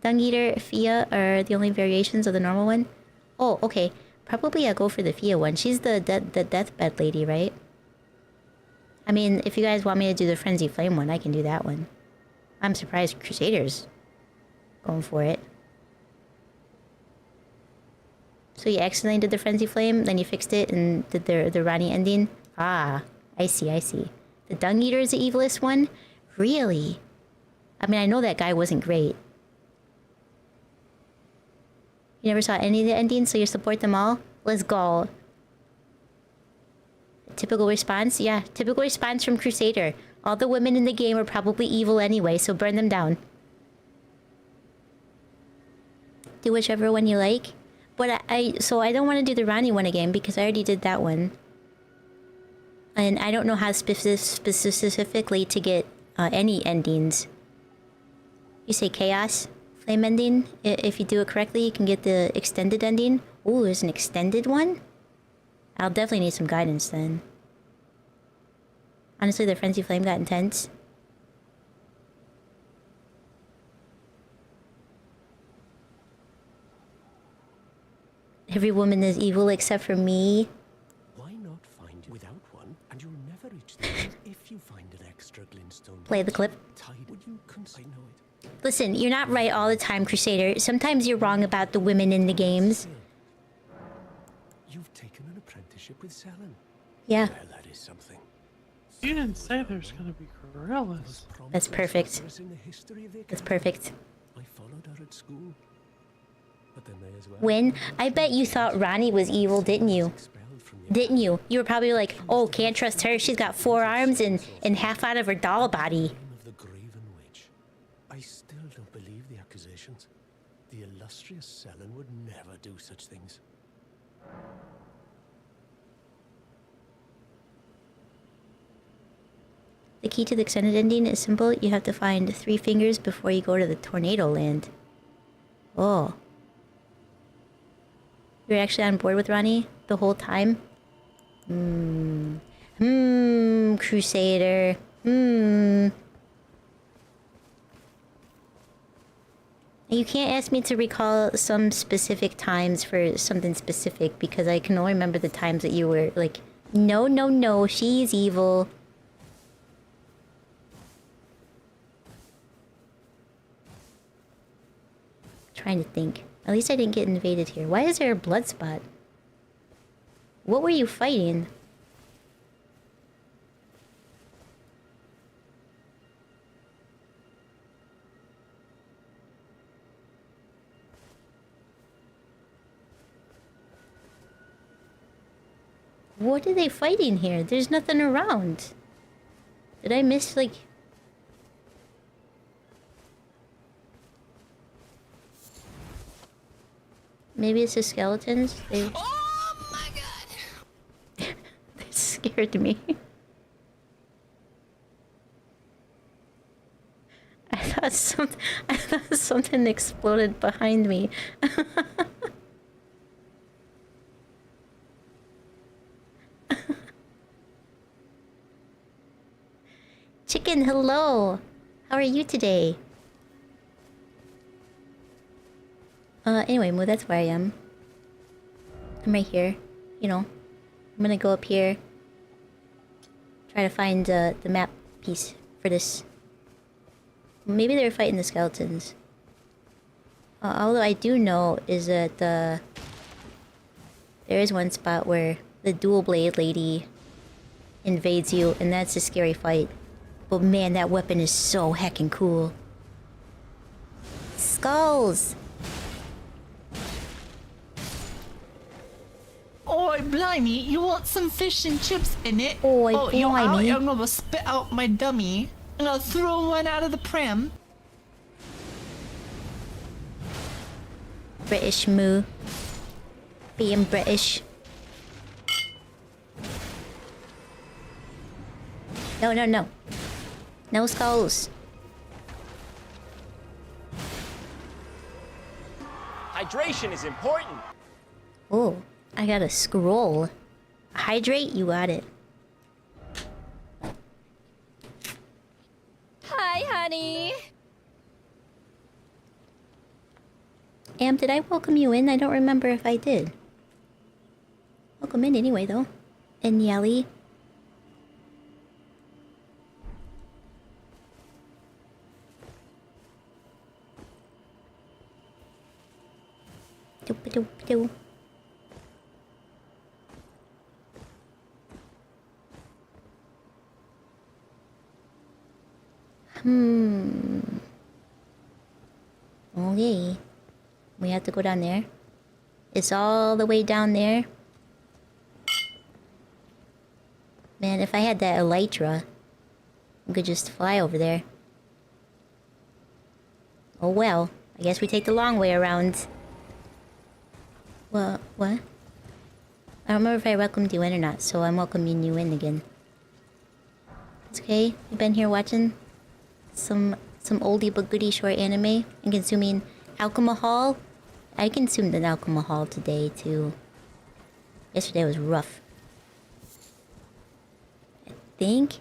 Dung Eater, Fia are the only variations of the normal one. Oh, okay. Probably I'll go for the Fia one. She's the deathbed lady, right? I mean, if you guys want me to do the Frenzy Flame one, I can do that one. I'm surprised Crusader's going for it. So you accidentally did the Frenzy Flame, then you fixed it and did the Rani ending? Ah, I see, I see. The Dung Eater is the evilest one? Really? I mean, I know that guy wasn't great. You never saw any of the endings, so you support them all? Let's go. Typical response? Yeah, typical response from Crusader. All the women in the game are probably evil anyway, so burn them down. Do whichever one you like. But so I don't want to do the Rani one again because I already did that one. And I don't know how specifically to get any endings. You say Chaos Flame ending? If you do it correctly, you can get the extended ending. Ooh, there's an extended one? I'll definitely need some guidance then. Honestly, the Frenzy Flame got intense. Every woman is evil except for me. Why not find without one, and you'll never reach the end if you find an extra glintstone. Play the clip. Would you I know it. Listen, you're not right all the time, Crusader. Sometimes you're wrong about the women in the games. You've taken an apprenticeship with Selen. Yeah. Well, that is something. You didn't say there's gonna be gorillas. That's perfect. That's perfect. I followed her at school. But then they as well. When? I bet you thought Rani was evil, didn't you? Didn't you? You were probably like, oh, can't trust her. She's got 4 arms and half out of her doll body. Of the Graven Witch. I still don't believe the accusations. The illustrious Selen would never do such things. The key to the extended ending is simple. You have to find 3 fingers before you go to the tornado land. Oh. You're actually on board with Rani the whole time? Crusader. You can't ask me to recall some specific times for something specific because I can only remember the times that you were like, no, no, no, she's evil. Trying to think. At least I didn't get invaded here. Why is there a blood spot? What were you fighting? What are they fighting here? There's nothing around. Did I miss, like... Maybe it's the skeletons? They... Oh my god! They scared me. I thought something exploded behind me. Chicken, hello! How are you today? Anyway, Moo, that's where I am. I'm right here. You know. I'm gonna go up here. Try to find the map piece for this. Maybe they were fighting the skeletons. Although I do know is that there is one spot where the dual blade lady invades you, and that's a scary fight. But man, that weapon is so heckin' cool. Skulls! Oi, blimey, you want some fish and chips in it? Oi, oh, you out? blimey. I'm gonna spit out my dummy. I'm gonna throw one out of the pram. British moo. Being British. No, no, no. No skulls. Hydration is important. Oh, I got a scroll. Hydrate, you got it. Hi, honey. Did I welcome you in? I don't remember if I did. Welcome in anyway, though. And Yelly. Doop-a-doop-doo. Okay. We have to go down there. It's all the way down there. Man, if I had that elytra, I could just fly over there. Oh well. I guess we take the long way around. What? I don't remember if I welcomed you in or not, so I'm welcoming you in again. It's okay. You've been here watching some oldie but goodie short anime and consuming alcohol. I consumed an alcohol today too. Yesterday was rough. I think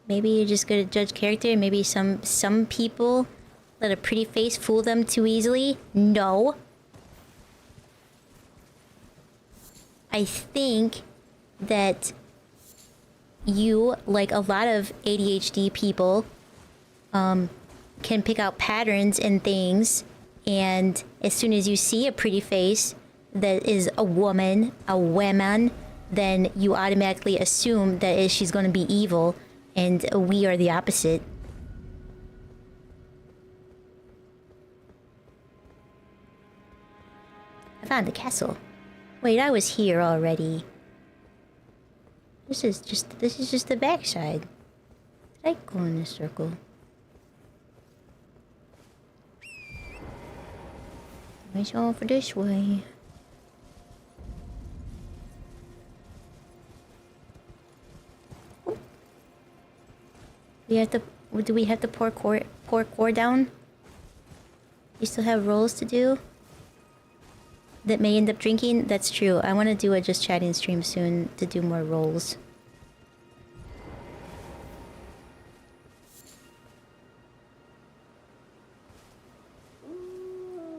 maybe you're just good at judge character. Maybe some people let a pretty face fool them too easily. No. I think that you, like a lot of ADHD people, can pick out patterns and things, and as soon as you see a pretty face that is a woman, then you automatically assume that she's going to be evil, and we are the opposite. I found the castle. Wait, I was here already. This is just the backside. Did I go in a circle? Let's go for this way. Do we have to pour core down? You still have rolls to do? That may end up drinking? That's true. I want to do a just chatting stream soon to do more rolls.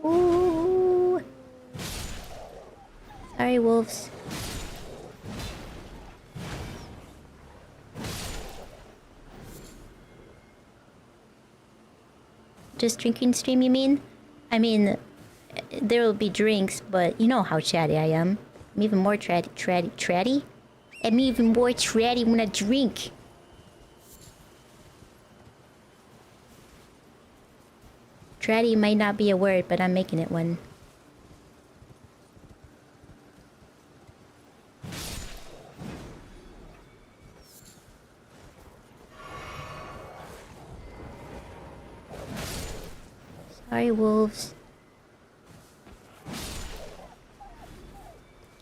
Ooh. Sorry, wolves. Just drinking stream, you mean? I mean, there will be drinks, but you know how chatty I am. I'm even more tratty? I'm even more tratty when I drink. Tratty might not be a word, but I'm making it one. Sorry, wolves.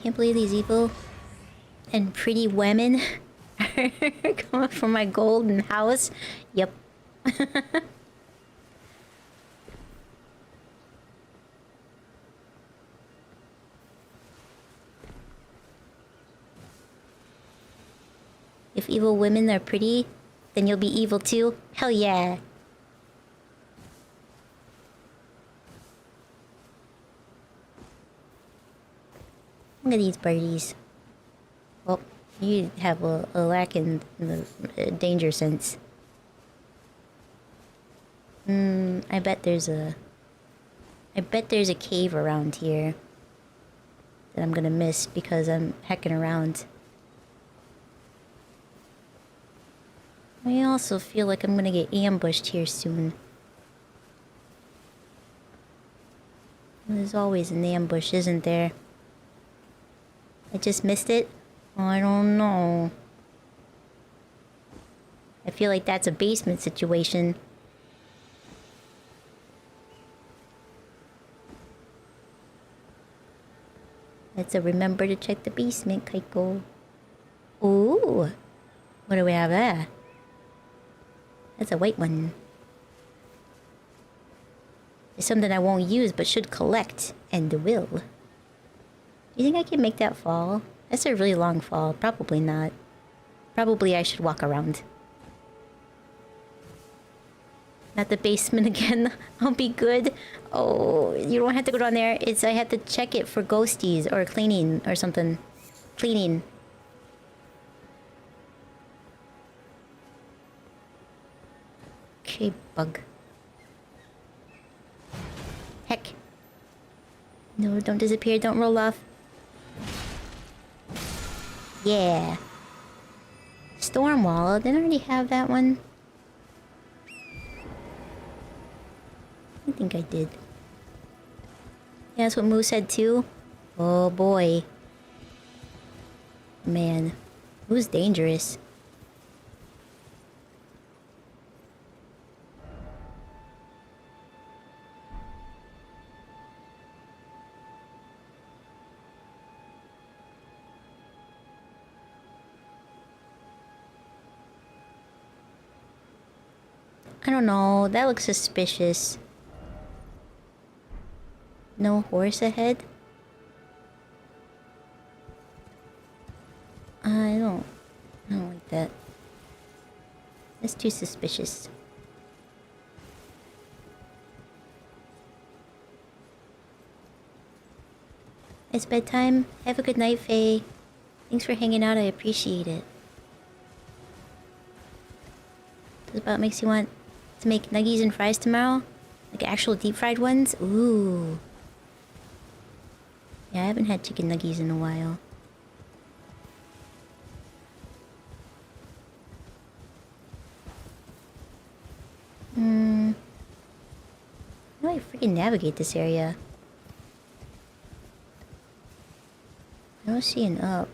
Can't believe these evil and pretty women are coming from my golden house. Yep. If evil women are pretty, then you'll be evil too? Hell yeah. Look at these birdies. Well, you have a lack in the danger sense. I bet there's a cave around here that I'm gonna miss because I'm hecking around. I also feel like I'm gonna get ambushed here soon. There's always an ambush, isn't there? I just missed it? I don't know. I feel like that's a basement situation. Let's remember to check the basement, Kaiko. Ooh! What do we have there? That's a white one. It's something I won't use but should collect, and will. Do you think I can make that fall? That's a really long fall. Probably not. Probably I should walk around. Not the basement again. I'll be good. Oh, you don't have to go down there. It's I had to check it for ghosties or cleaning or something. Cleaning. Okay, bug. Heck. No, don't disappear. Don't roll off. Yeah. Storm wall. Didn't I already have that one? I think I did. Yeah, that's what Moo said too. Oh boy. Man. Moo's dangerous. I don't know. That looks suspicious. No horse ahead? I don't like that. That's too suspicious. It's bedtime. Have a good night, Faye. Thanks for hanging out. I appreciate it. This about makes you want to make nuggies and fries tomorrow? Like actual deep fried ones? Ooh. Yeah, I haven't had chicken nuggies in a while. How do I freaking navigate this area? I don't see an up.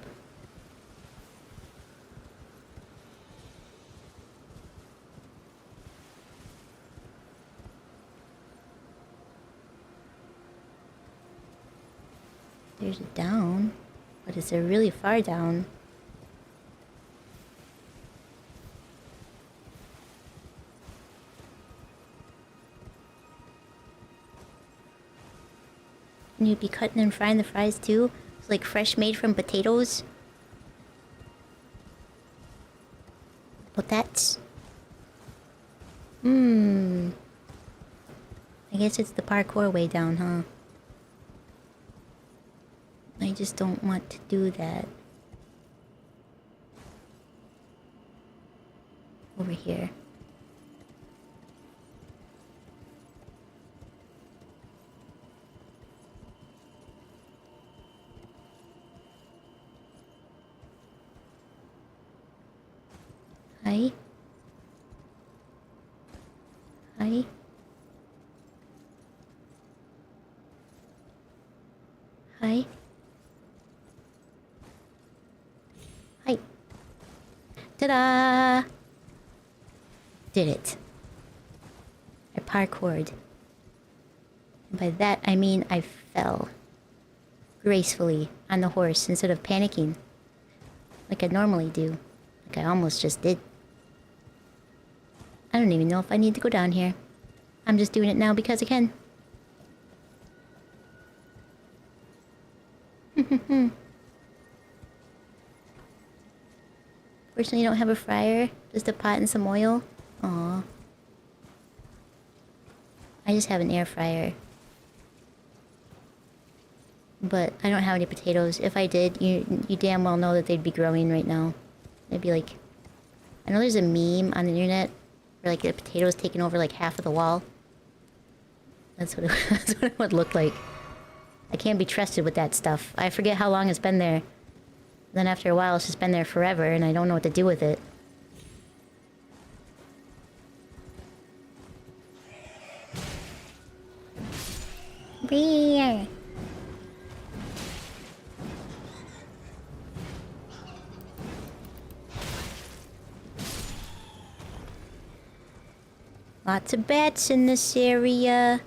There's a down, but it's a really far down. Can you be cutting and frying the fries too? It's like fresh made from potatoes. Potatoes. I guess it's the parkour way down, huh? I just don't want to do that. Over here. Hi. Hi. Hi. Hi. Ta-da! Did it. I parkoured. And by that I mean I fell. Gracefully on the horse instead of panicking. Like I normally do. Like I almost just did. I don't even know if I need to go down here. I'm just doing it now because I can. Fortunately, you don't have a fryer. Just a pot and some oil. Aww. I just have an air fryer. But I don't have any potatoes. If I did, you damn well know that they'd be growing right now. They'd be like... I know there's a meme on the internet where like the potatoes taking over like half of the wall. That's what it would look like. I can't be trusted with that stuff. I forget how long it's been there. Then after a while, it's just been there forever, and I don't know what to do with it. Here. Lots of bats in this area.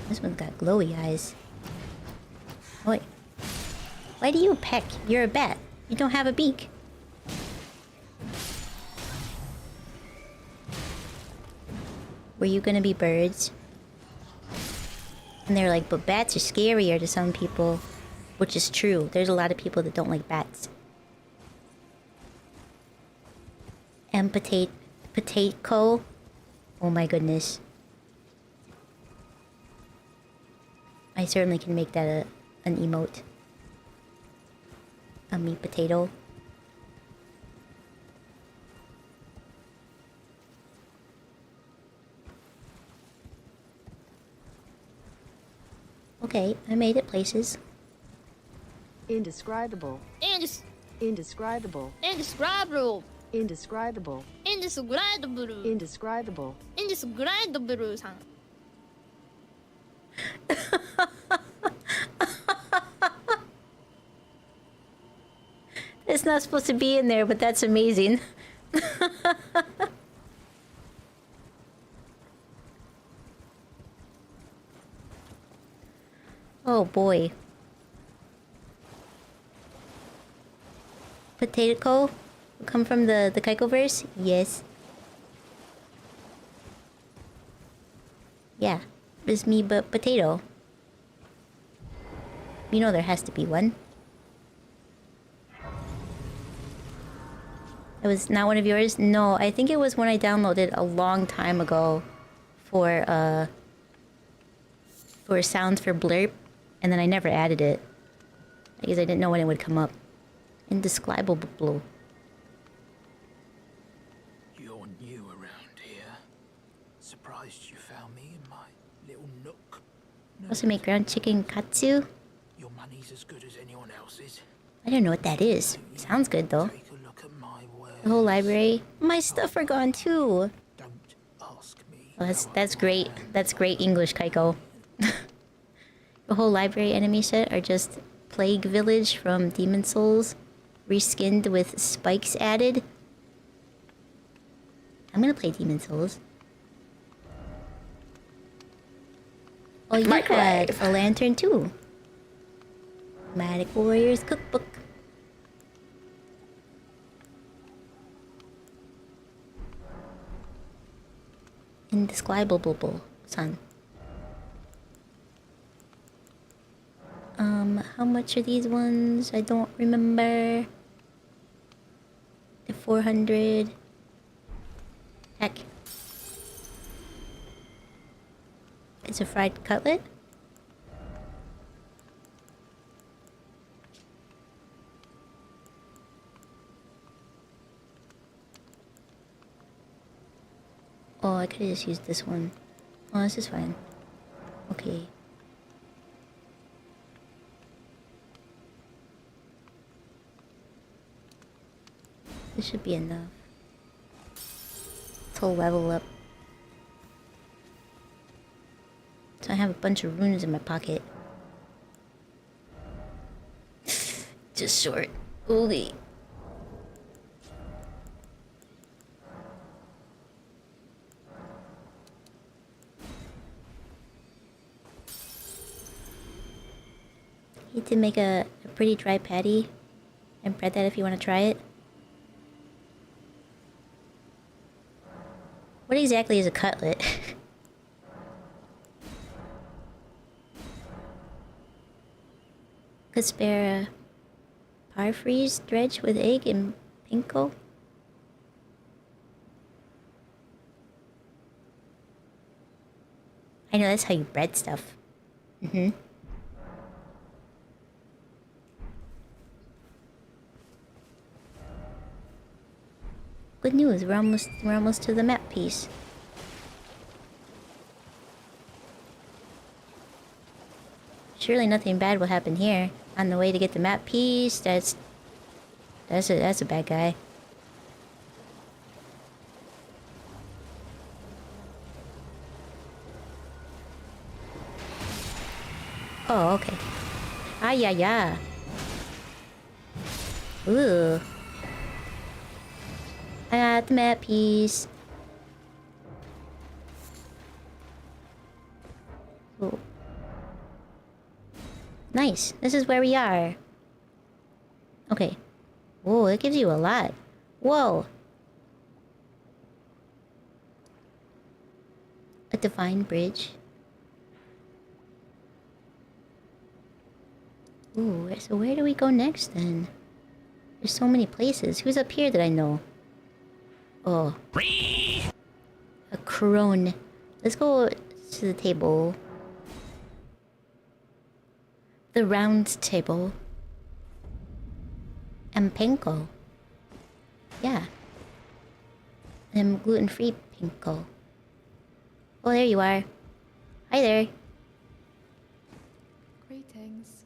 This one's got glowy eyes. Oi. Why do you peck? You're a bat. You don't have a beak. Were you gonna be birds? And they're like, but bats are scarier to some people. Which is true. There's a lot of people that don't like bats. And potato. Oh my goodness. I certainly can make that an emote. A meat potato. Okay, I made it places. Indescribable. Indescribable. Indescribable. Indescribable. Indescribable. Indescribable. Indescribable さん。It's not supposed to be in there, but that's amazing. Oh boy. Potato come from the Kaiko verse? Yes. Yeah, it's me but potato. You know there has to be one. It was not one of yours? No, I think it was one I downloaded a long time ago for sounds for blurb, and then I never added it because I didn't know when it would come up. Indescribable. You're new around here. Surprised you found me in my little nook. Also make ground chicken katsu. Your money's as good as anyone else's. I don't know what that is. Sounds good though. Take a look at my wares. The whole library. My stuff are gone too. Don't ask me. Oh, that's great. That's great English, Kaiko. The whole library enemy set are just Plague Village from Demon Souls, reskinned with spikes added. I'm gonna play Demon Souls. Oh, you had a lantern too. Magic Warriors Cookbook. Indescribable, son. How much are these ones? I don't remember. The 400. Heck. It's a fried cutlet? Oh, I could have just used this one. Oh, this is fine. Okay. This should be enough to level up. So I have a bunch of runes in my pocket. Just short. Holy. Need to make a pretty dry patty and bread that if you want to try it. What exactly is a cutlet? Could spare a parfreeze dredge with egg and pinko? I know that's how you bread stuff. Mm-hmm. Good news, we're almost to the map piece. Surely nothing bad will happen here. On the way to get the map piece, that's a bad guy. Oh, okay. Ah, yeah, yeah. Ooh. I got the map piece. Ooh. Nice. This is where we are. Okay. Whoa, it gives you a lot. Whoa. A divine bridge. Ooh, so where do we go next then? There's so many places. Who's up here that I know? Oh. A crone. Let's go to the table. The round table. And pinko. Yeah. And gluten-free pinko. Oh, there you are. Hi there. Greetings.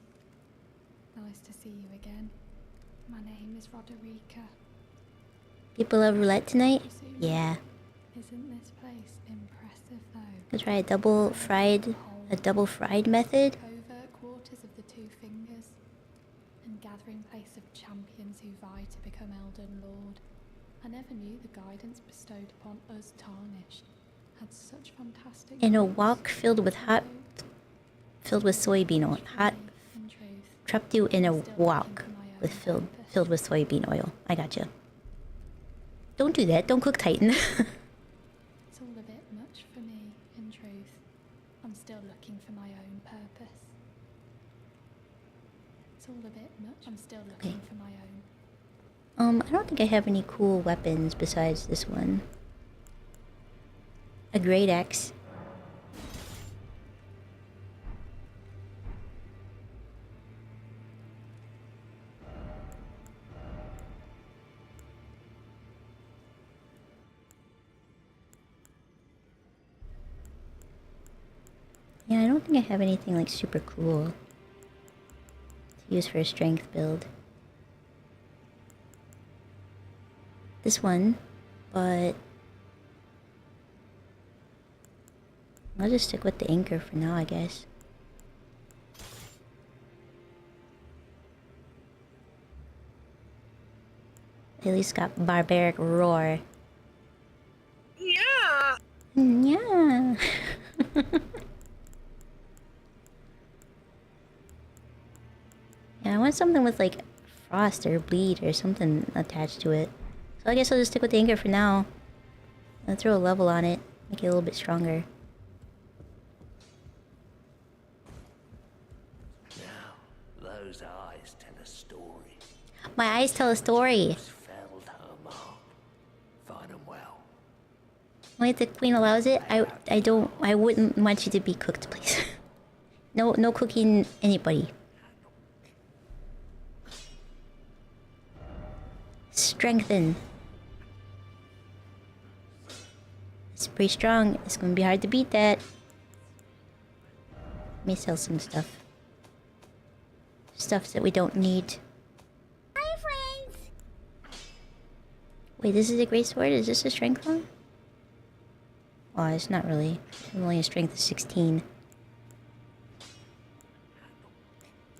Nice to see you again. My name is Roderica. People love roulette tonight? Yeah. Isn't this place impressive though? I'll try a double fried method. Covert quarters of the two fingers. And gathering place of champions who vie to become Elden Lord. I never knew the guidance bestowed upon us tarnished had such fantastic. In a wok filled with soybean oil. Trapped you in a wok filled with soybean oil. I gotcha. Don't do that. Don't cook Titan. It's all a bit much for me, in truth. I'm still looking for my own purpose. It's all a bit much. I'm still looking for my own. I don't think I have any cool weapons besides this one. A great axe. Yeah, I don't think I have anything like super cool to use for a strength build. This one, but I'll just stick with the anchor for now, I guess. At least got barbaric roar. Yeah. Yeah. Yeah, I want something with like frost or bleed or something attached to it. So I guess I'll just stick with the anchor for now. I'll throw a level on it, make it a little bit stronger. Now, those eyes tell a story. My eyes tell a story. Felled her mark. Find them well. Only if the queen allows it. I wouldn't want you to be cooked, please. No cooking anybody. Strengthen. It's pretty strong. It's gonna be hard to beat that. Let me sell some stuff. Stuff that we don't need. Hi, friends! Wait, this is a great sword? Is this a strength one? Oh, it's not really. I'm only a strength of 16.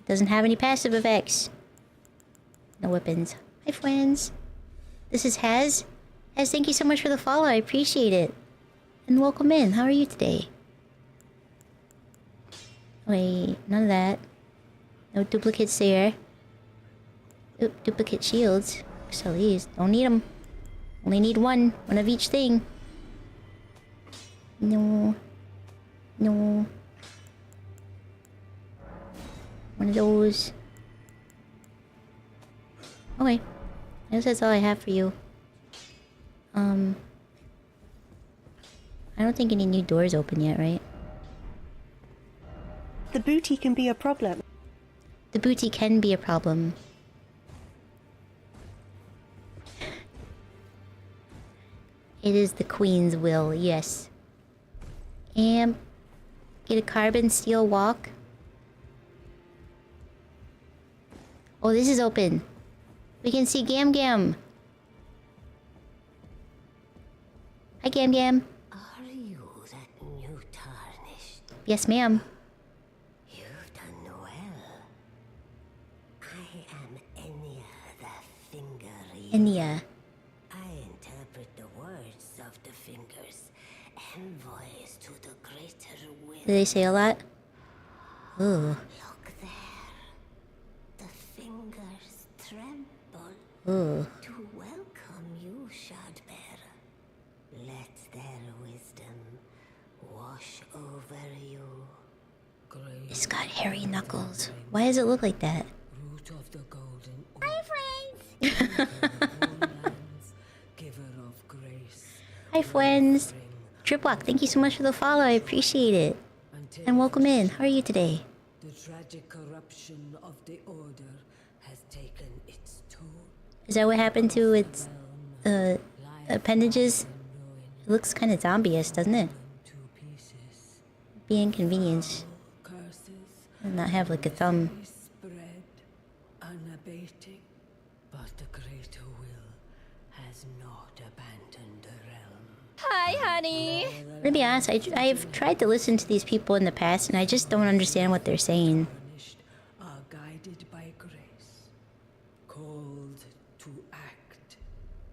Doesn't have any passive effects. No weapons. Hi, friends. This is Haz. Haz, thank you so much for the follow. I appreciate it. And welcome in. How are you today? Wait, none of that. No duplicates there. Oop, duplicate shields. So these. Don't need them. Only need one. One of each thing. No. No. One of those. Okay. I guess that's all I have for you. I don't think any new doors open yet, right? The booty can be a problem. The booty can be a problem. It is the queen's will, yes. And get a carbon steel walk. Oh, this is open. We can see Gam Gam. Hi, Gam Gam. Are you that new tarnished? Yes, ma'am. You've done am Enya the Finger Reader. Enya. I interpret the words of the fingers, envoys to the greater will. Do they say a lot? Ooh. Look there. The fingers tremble Ooh. to welcome you, Shardbearer. Let their wisdom wash over you. It's got hairy knuckles. Why does it look like that? Root of the golden Hi, friends! giver of grace. Hi, friends. Tripwalk, thank you so much for the follow. I appreciate it. And welcome in. How are you today? The tragic corruption of the order has taken its toll. Is that what happened to its appendages? It looks kind of zombie-ish, doesn't it? Be inconvenienced. And not have like a thumb. Spread, unabating, but the greater will has not abandoned the realm. Hi, honey. To be honest, I've tried to listen to these people in the past and I just don't understand what they're saying. Are guided by grace, called to act,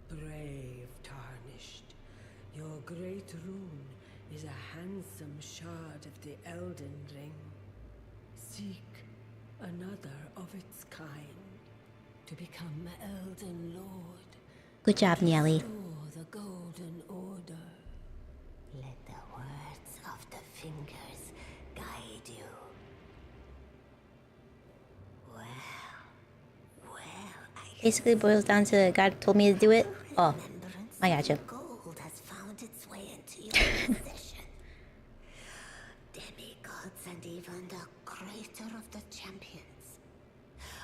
brave, tarnished. Your great rune is a handsome shard of the Elden ring. Seek another of its kind to become Elden Lord. Good job, Nelly. Restore the golden order. Let the words of the fingers guide you. Basically boils down to God told me to do it. Oh, I gotcha. Gold has found its way into your possession. Demigods and even the creator of the champions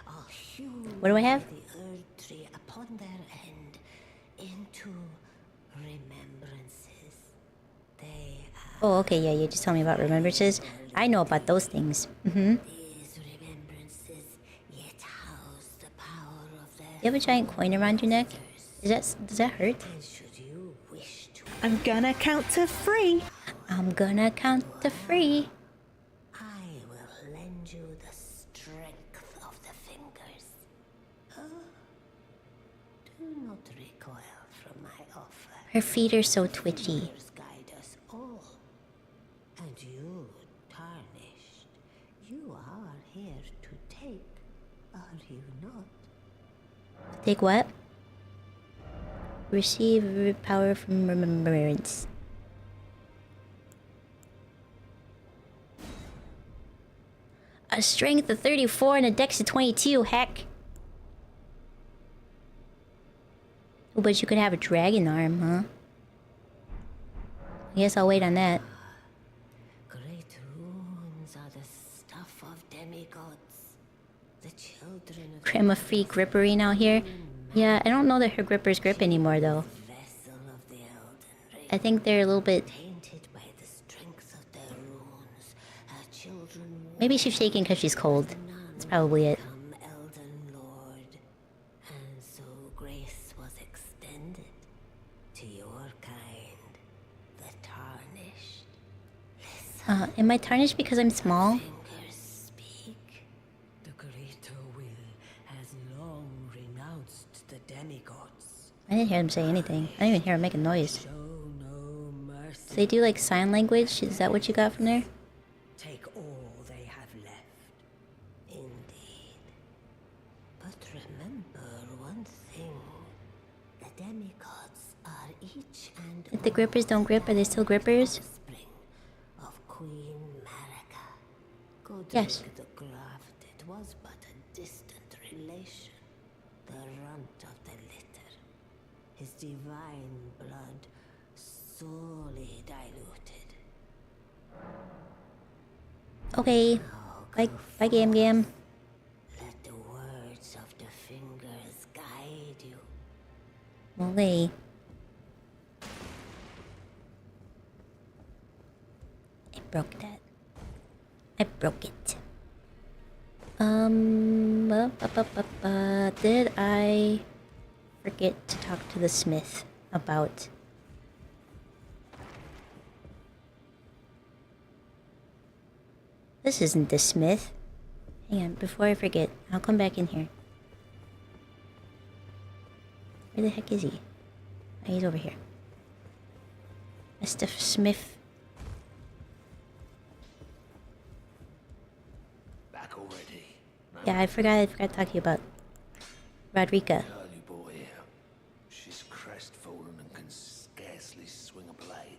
are hewn What do I have? by the earth tree upon their end into remembrances. They Oh, okay, yeah, you just told me about remembrances. I know about those things. these remembrances yet house the power of their You have a giant coin around your neck? Does that hurt? I'm gonna count to 3. I'm gonna count to 3. I will lend you the strength of the fingers. Do not recoil from my offer. Her feet are so twitchy. Fingers guide us all. And you, tarnished, you are here to take, are you not? Take what? Receive power from remembrance. A strength of 34 and a dex of 22. Heck. Oh, but you could have a dragon arm, huh? I guess I'll wait on that. Great runes are the stuff of demigods. The children of Grandma free grippery now here. Yeah, I don't know that her grippers grip anymore though. vessel of the Elden ring. I think they're a little bit. Tainted by the strength of their runes, her children Maybe she's shaking because she's cold. That's probably it. become Elden Lord, and so grace was extended to your kind, the tarnished. Am I tarnished because I'm small? Fingers speak. The greater will has long renounced the demigods. I didn't hear them say anything. I didn't even hear them make a noise. Show no mercy. Do they do like sign language? Is that what you got from there? Take all they have left. Indeed. But remember one thing. The demigods are each and If the grippers don't grip, are they still grippers? offspring of Queen Marika. Godric Yes. the Grafted was but a distant relation, the runt of the litter. His divine blood sorely diluted. Okay. Bye, Gam Gam. Let the words of the fingers guide you. Okay. I broke that. I broke it. Did I forget to talk to the smith about... This isn't the smith. Hang on, before I forget, I'll come back in here. Where the heck is he? Oh, he's over here. Mr. Smith. Back already. Yeah, I forgot to talk to you about Rodrika. Early boy here. She's crestfallen and can scarcely swing a blade.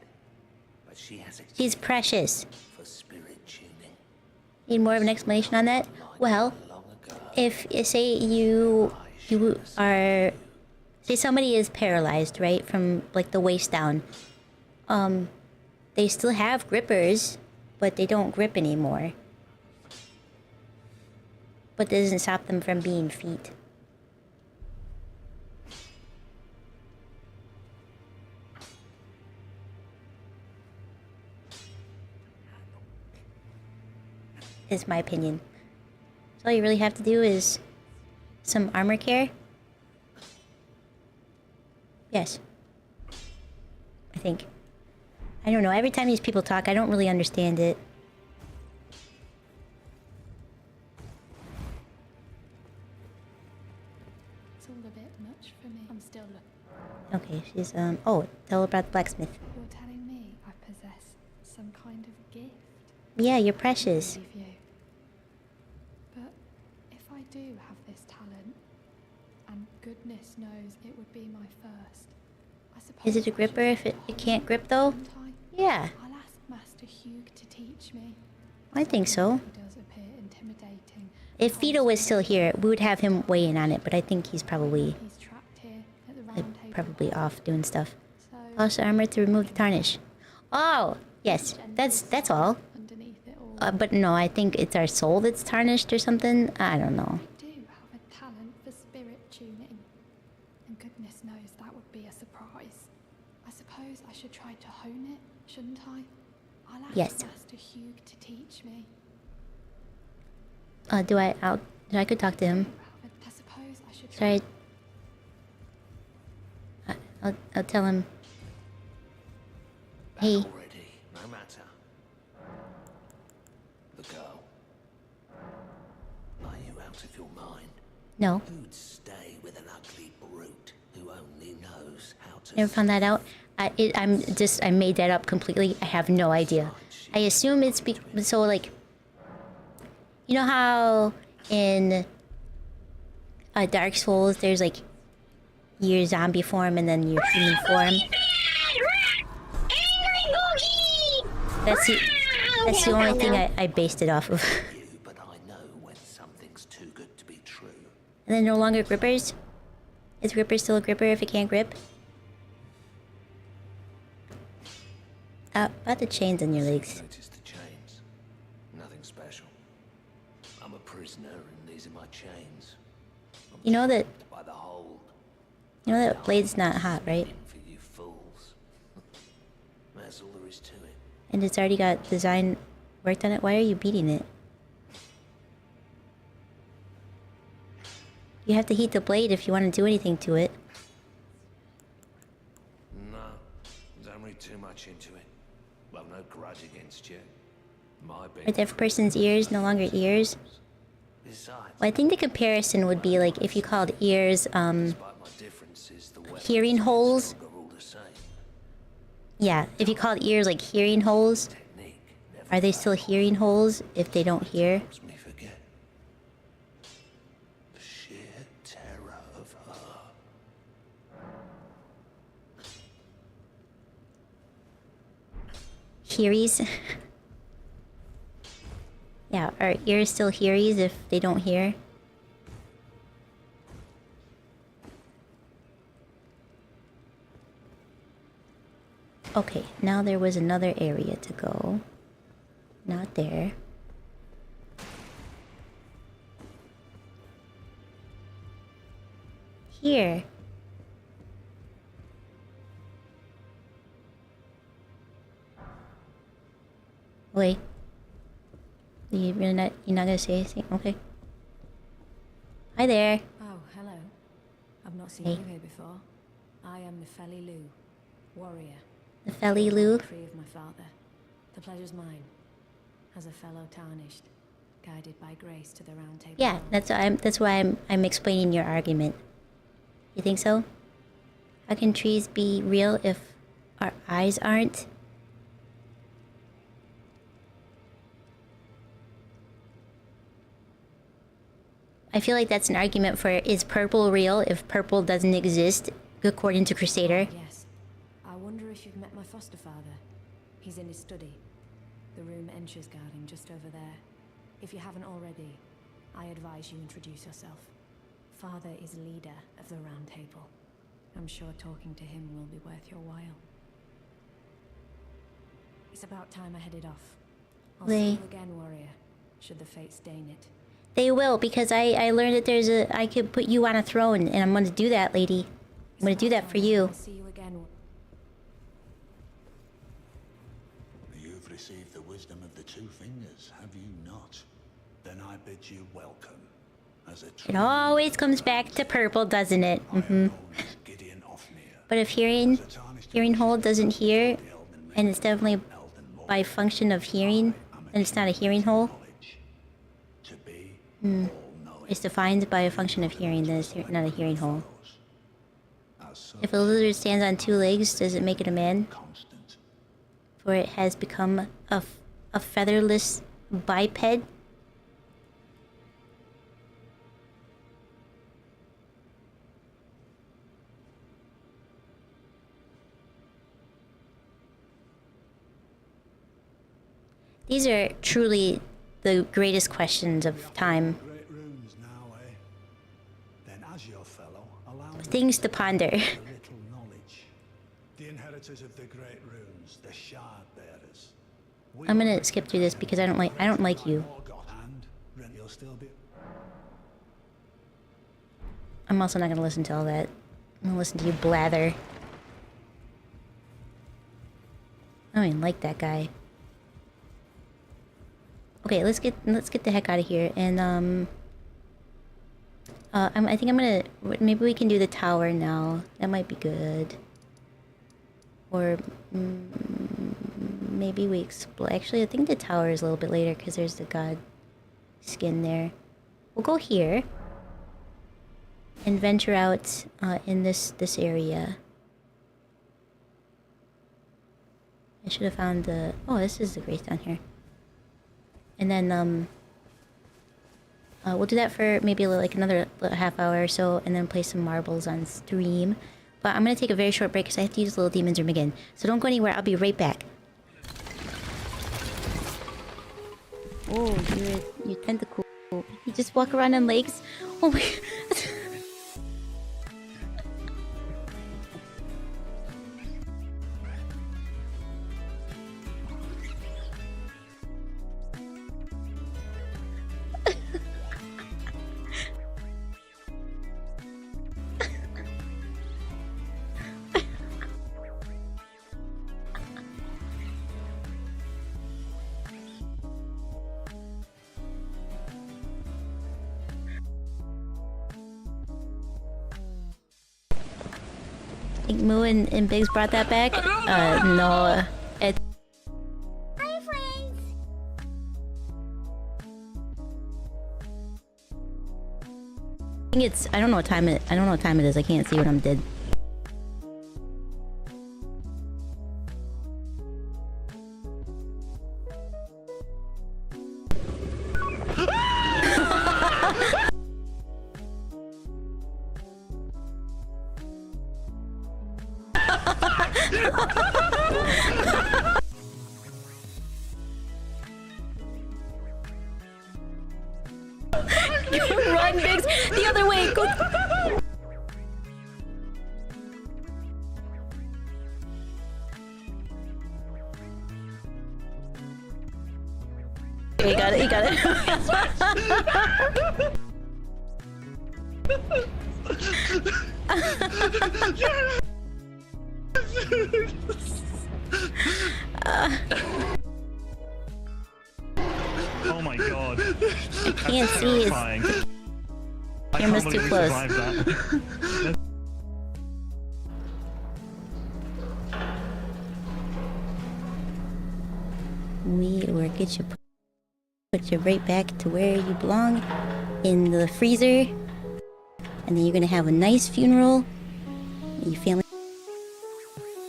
But she has a She's precious. for spirit tuning. Need more of an explanation on that? Well, if say you are, say somebody is paralyzed, right, from like the waist down, they still have grippers, but they don't grip anymore. But that doesn't stop them from being feet. Is my opinion. So all you really have to do is some armor care. Yes. I think. I don't know, every time these people talk, I don't really understand it. It's all a bit much for me. I'm still looking. Okay, she's, oh, tell her about the blacksmith. You're telling me I possess some kind of gift? Yeah, you're precious. I believe you. But if I do have this talent, and goodness knows it would be my first, I suppose Is it a gripper if it can't grip though? Yeah, I'll ask Master Hugh to teach me. I think so. He does appear intimidating. If Fido was still here, we would have him weigh in on it, but I think he's probably Trapped here at the round table. probably off doing stuff. Polish the armor to remove the tarnish. Oh, yes, that's all. Underneath it all. But no, I think it's our soul that's tarnished or something. I don't know. I do have a talent for spirit tuning, and goodness knows that would be a surprise. I suppose I should try to hone it, shouldn't I? I'll ask Yes. Master Hugh to teach me. I could talk to him. I suppose I should Sorry. I'll tell him. Hey. Already, no matter. The girl. Are you out of your mind? No. Who'd stay with an ugly brute who only knows how to... Never found that out. I made that up completely. I have no idea. I assume it's so like, you know how in Dark Souls there's like your zombie form and then your human form. That's the only thing I based it off of. But I know when something's too good to be true. And then no longer grippers? Is gripper still a gripper if it can't grip? About the chains on your legs. Notice the chains. Nothing special. I'm a prisoner and these are my chains. You know that By the hold. you know that blade's not hot, right? For you fools. That's all there is to it. And it's already got design worked on it. Why are you beating it? You have to heat the blade if you want to do anything to it. No, don't read too much into it. Well, no grudge against you. My Are deaf person's ears no longer ears? Besides, Well, I think the comparison would be like if you called ears hearing holes. Yeah, if you called ears like hearing holes, are they still hearing holes if they don't hear? me forget the sheer terror of her. Hearies? Yeah, are ears still hearies if they don't hear? Okay, now there was another area to go. Not there. Here. Wait. You're not gonna say anything? Okay. Hi there. Oh, hello. I've not seen Hey. you here before. I am the Hanlilyy, warrior. The Hanlilyy? Tree of my father. The pleasure's mine. As a fellow tarnished, guided by grace to the round table. Yeah, that's why I'm explaining your argument. You think so? How can trees be real if our eyes aren't? I feel like that's an argument for, is purple real if purple doesn't exist, according to Crusader? Yes. I wonder if you've met my foster father. He's in his study. The room Encher's guarding just over there. If you haven't already, I advise you introduce yourself. Father is leader of the Round Table. I'm sure talking to him will be worth your while. It's about time I headed off. I'll see you again, warrior, should the fates deign it. They will, because I learned that there's a... I could put you on a throne, and I'm gonna do that, lady. I'm gonna do that for you. See you again. You've received the wisdom of the two fingers, have you not? Then I bid you welcome. As a It always comes back to purple, doesn't it? But if hearing hole doesn't hear, and it's definitely by function of hearing, then it's not a hearing hole. It's defined by a function of hearing, then it's not a hearing hole. If a lizard stands on two legs, does it make it a man? For it has become a featherless biped? These are truly the greatest questions of time. Things to ponder. The inheritors of the great runes, the shard bearers. I'm gonna skip through this because I don't like you. I'm also not gonna listen to all that. I'm gonna listen to you blather. I don't even like that guy. Okay, let's get the heck out of here, and I think I'm gonna, maybe we can do the tower now. That might be good. Or maybe we explore. Actually, I think the tower is a little bit later because there's the god skin there. We'll go here and venture out in this area. I should have found the. Oh, this is the grace down here. And then we'll do that for maybe like another half hour or so, and then play some marbles on stream. But I'm gonna take a very short break because I have to use the little demon's room again. So don't go anywhere. I'll be right back. Oh, you're tentacle. You just walk around on legs. Oh my. think Moo and Biggs brought that back. No. Hi, friends. I think it's. I don't know what time it. I don't know what time it is. I can't see what I'm did. Run, Biggs! The other way! Go! You got it, you got it. Oh my god. I can't see his camera's too close. We will get you, put you right back to where you belong, in the freezer, and then you're gonna have a nice funeral. Your family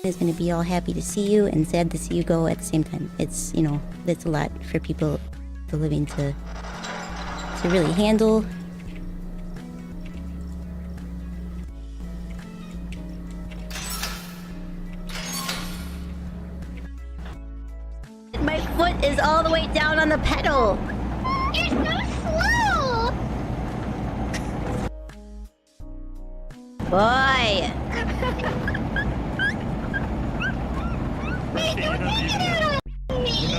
is gonna be all happy to see you and sad to see you go at the same time. It's, you know, that's a lot for people to living to really handle. My foot is all the way down on the pedal. You're so slow! Boy!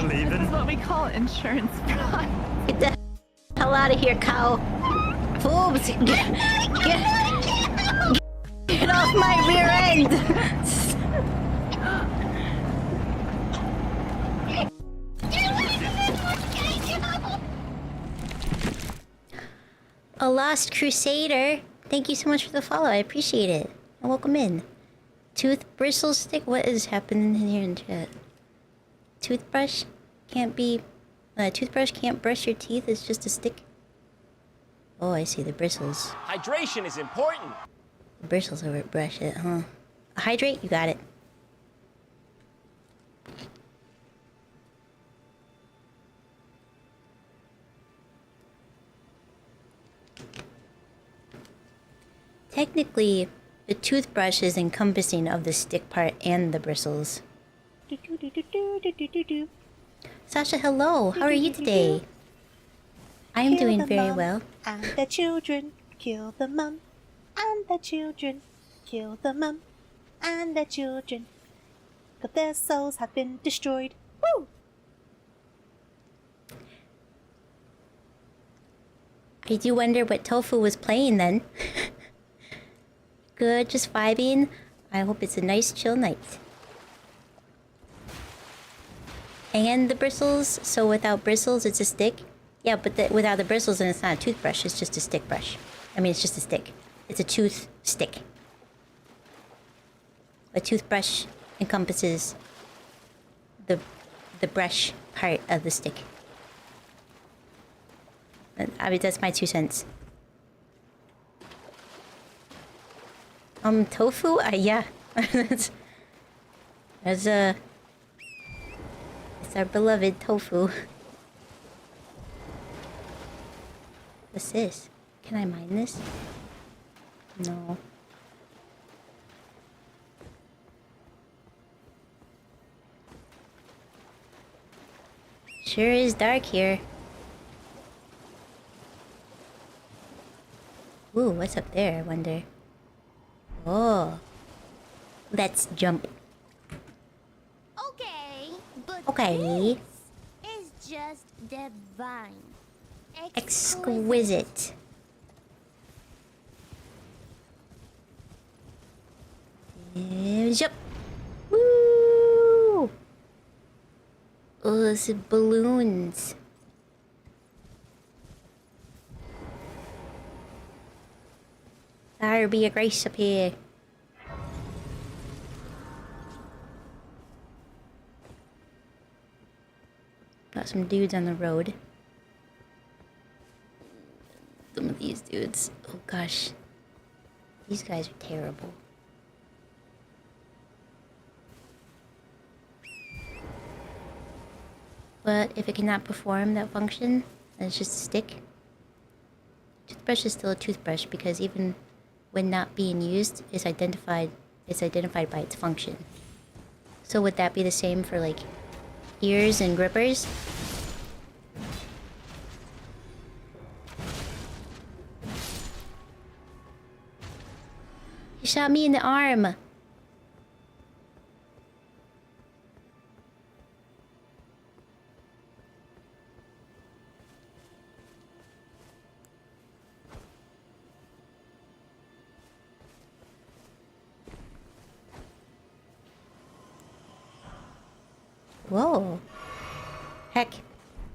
This is what we call insurance fraud. Get the hell out of here, cow. Boobs! Get off my rear end! A Lost Crusader. Thank you so much for the follow. I appreciate it. And welcome in. Tooth bristle stick. What is happening in here in chat? Toothbrush can't be. Toothbrush can't brush your teeth. It's just a stick. Oh, I see the bristles. Hydration is important. The bristles over it. Brush it, huh? Hydrate. You got it. Technically, the toothbrush is encompassing of the stick part and the bristles. Sasha, hello. How are you today? I am doing very well. And the children kill the mum. And the children kill the mum. And the children, 'cause their souls have been destroyed. Woo! I do wonder what Tofu was playing then. Good, just vibing. I hope it's a nice chill night. And the bristles, so without bristles it's a stick? Yeah, but without the bristles then it's not a toothbrush, it's just a stick brush. I mean, it's just a stick. It's a tooth stick. A toothbrush encompasses the brush part of the stick. I mean, that's my 2 cents. Tofu? Yeah. It's our beloved tofu. What's this? Can I mine this? No. Sure is dark here. Ooh, what's up there, I wonder? Oh. Let's jump. Okay, but Okay. this is just divine. Exquisite. Jump. Woo! Oh, it's balloons. There'll be a grace up here. Got some dudes on the road. Some of these dudes. Oh gosh. These guys are terrible. But if it cannot perform that function, then it's just a stick. Toothbrush is still a toothbrush because even when not being used, it's identified by its function. So would that be the same for like ears and grippers? You shot me in the arm. Whoa. Heck.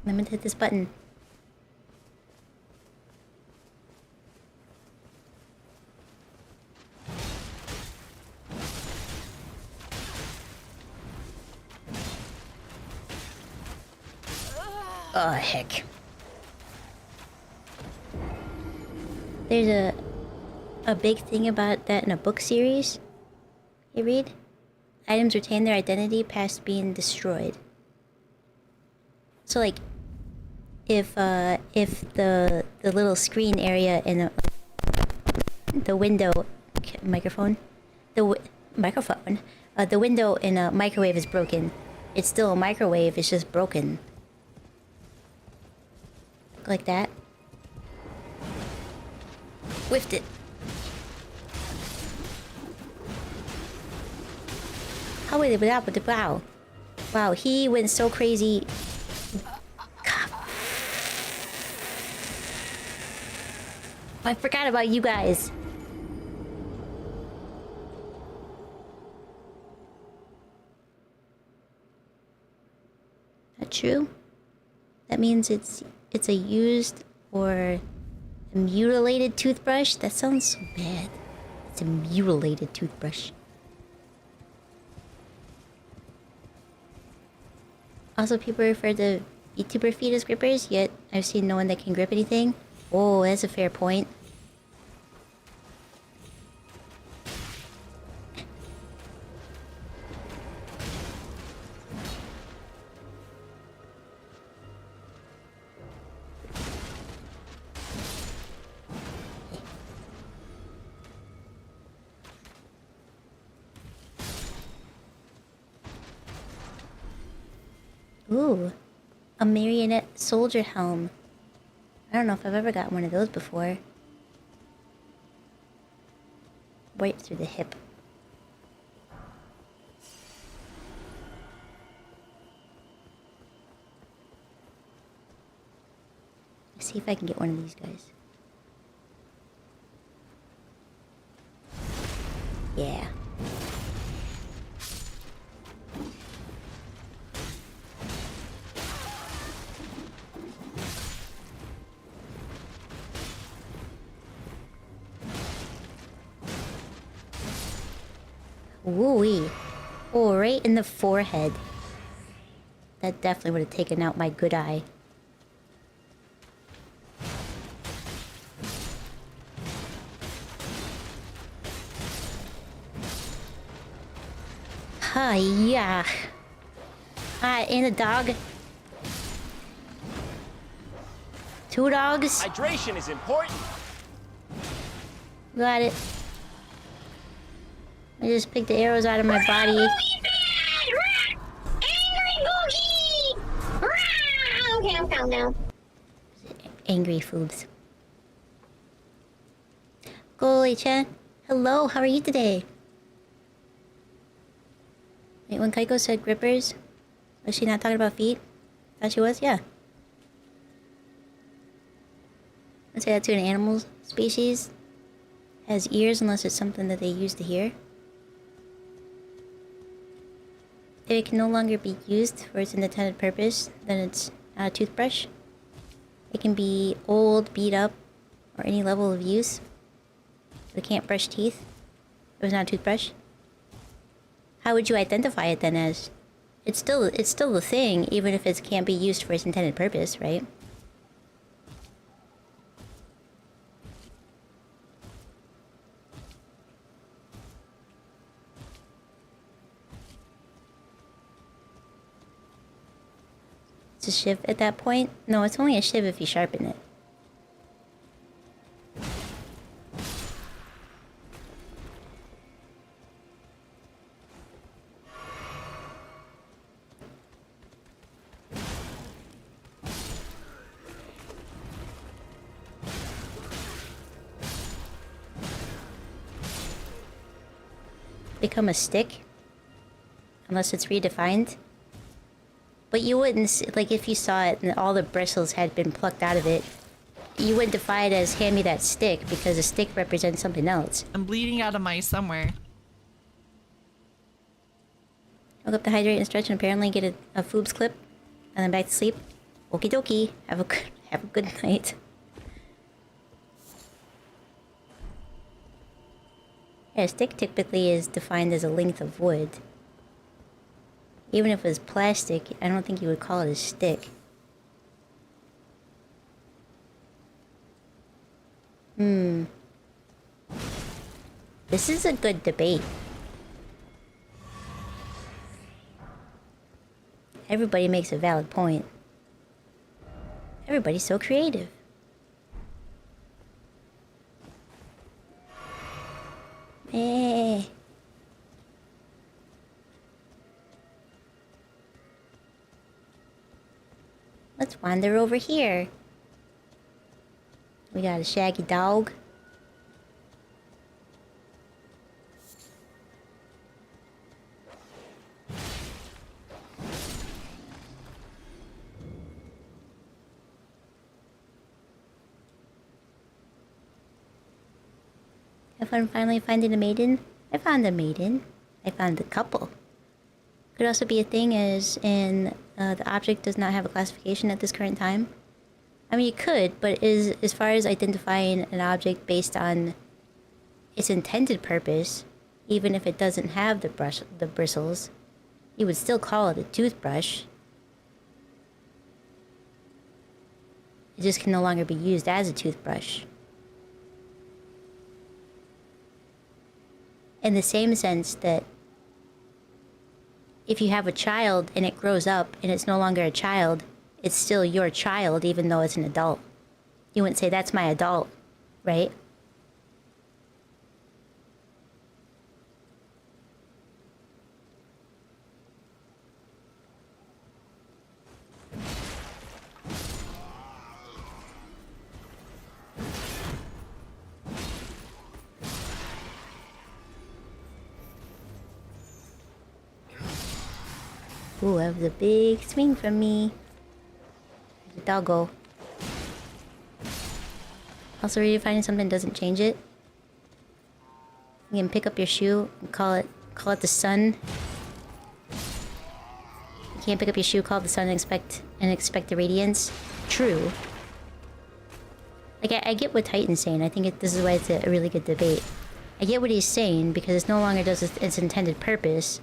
I'm gonna hit this button. Oh, heck. There's a big thing about that in a book series you read. items retain their identity past being destroyed. So like, if the little screen area in the window microphone, the window in a microwave is broken, it's still a microwave. It's just broken. Like that. Whiffed it. How did it up with the wow? Wow, he went so crazy. I forgot about you guys. Not true? That means it's a used or a mutilated toothbrush? That sounds so bad. It's a mutilated toothbrush. Also, people refer to YouTuber feet as grippers, yet I've seen no one that can grip anything. Oh, that's a fair point. Ooh, a marionette soldier helm. I don't know if I've ever got one of those before. Right through the hip. Let's see if I can get one of these guys. Yeah. Woo-wee. Oh, right in the forehead. That definitely would have taken out my good eye. Yeah. And a dog. 2 dogs. Hydration is important. Got it. I just picked the arrows out of my body. Okay, I'm calm now. Angry foobs. Golly-chan. Hello, how are you today? Wait, when Kaiko said grippers, was she not talking about feet? Thought she was? Yeah. I'd say that to an animal species. Has ears unless it's something that they use to hear. If it can no longer be used for its intended purpose, then it's not a toothbrush. It can be old, beat up, or any level of use. It can't brush teeth. It was not a toothbrush. How would you identify it then as? It's still the thing, even if it can't be used for its intended purpose, right? It's a shiv at that point? No, it's only a shiv if you sharpen it. Become a stick? Unless it's redefined? But you wouldn't, like if you saw it and all the bristles had been plucked out of it, you wouldn't define it as hand me that stick because a stick represents something else. I'm bleeding out of my somewhere. Woke up to hydrate and stretch and apparently get a foobs clip and then back to sleep. Okie dokie. Have a good night. Yeah, a stick typically is defined as a length of wood. Even if it was plastic, I don't think you would call it a stick. This is a good debate. Everybody makes a valid point. Everybody's so creative. Eh. Let's wander over here. We got a shaggy dog. Have fun finally finding a maiden? I found a maiden. I found a couple. Could also be a thing as in the object does not have a classification at this current time. I mean, you could, but as far as identifying an object based on its intended purpose, even if it doesn't have the bristles, you would still call it a toothbrush. It just can no longer be used as a toothbrush. In the same sense that if you have a child and it grows up and it's no longer a child, it's still your child even though it's an adult. You wouldn't say, that's my adult, right? Ooh, that was a big swing from me. There's a doggo. Also, redefining something doesn't change it. You can pick up your shoe and call it the sun. You can't pick up your shoe, call it the sun, and expect the radiance. True. Like I get what Titan's saying. I think this is why it's a really good debate. I get what he's saying because it no longer does its intended purpose.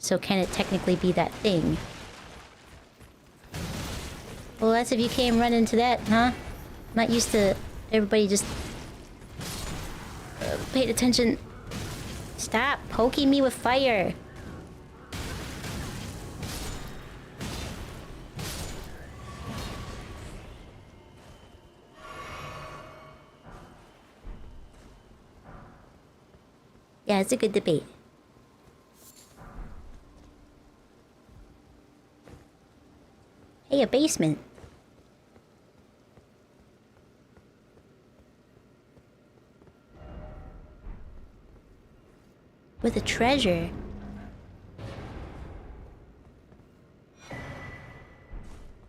So can it technically be that thing? Well, that's if you came running to that, huh? Not used to everybody just paid attention. Stop poking me with fire. Yeah, it's a good debate. Hey, a basement. With a treasure.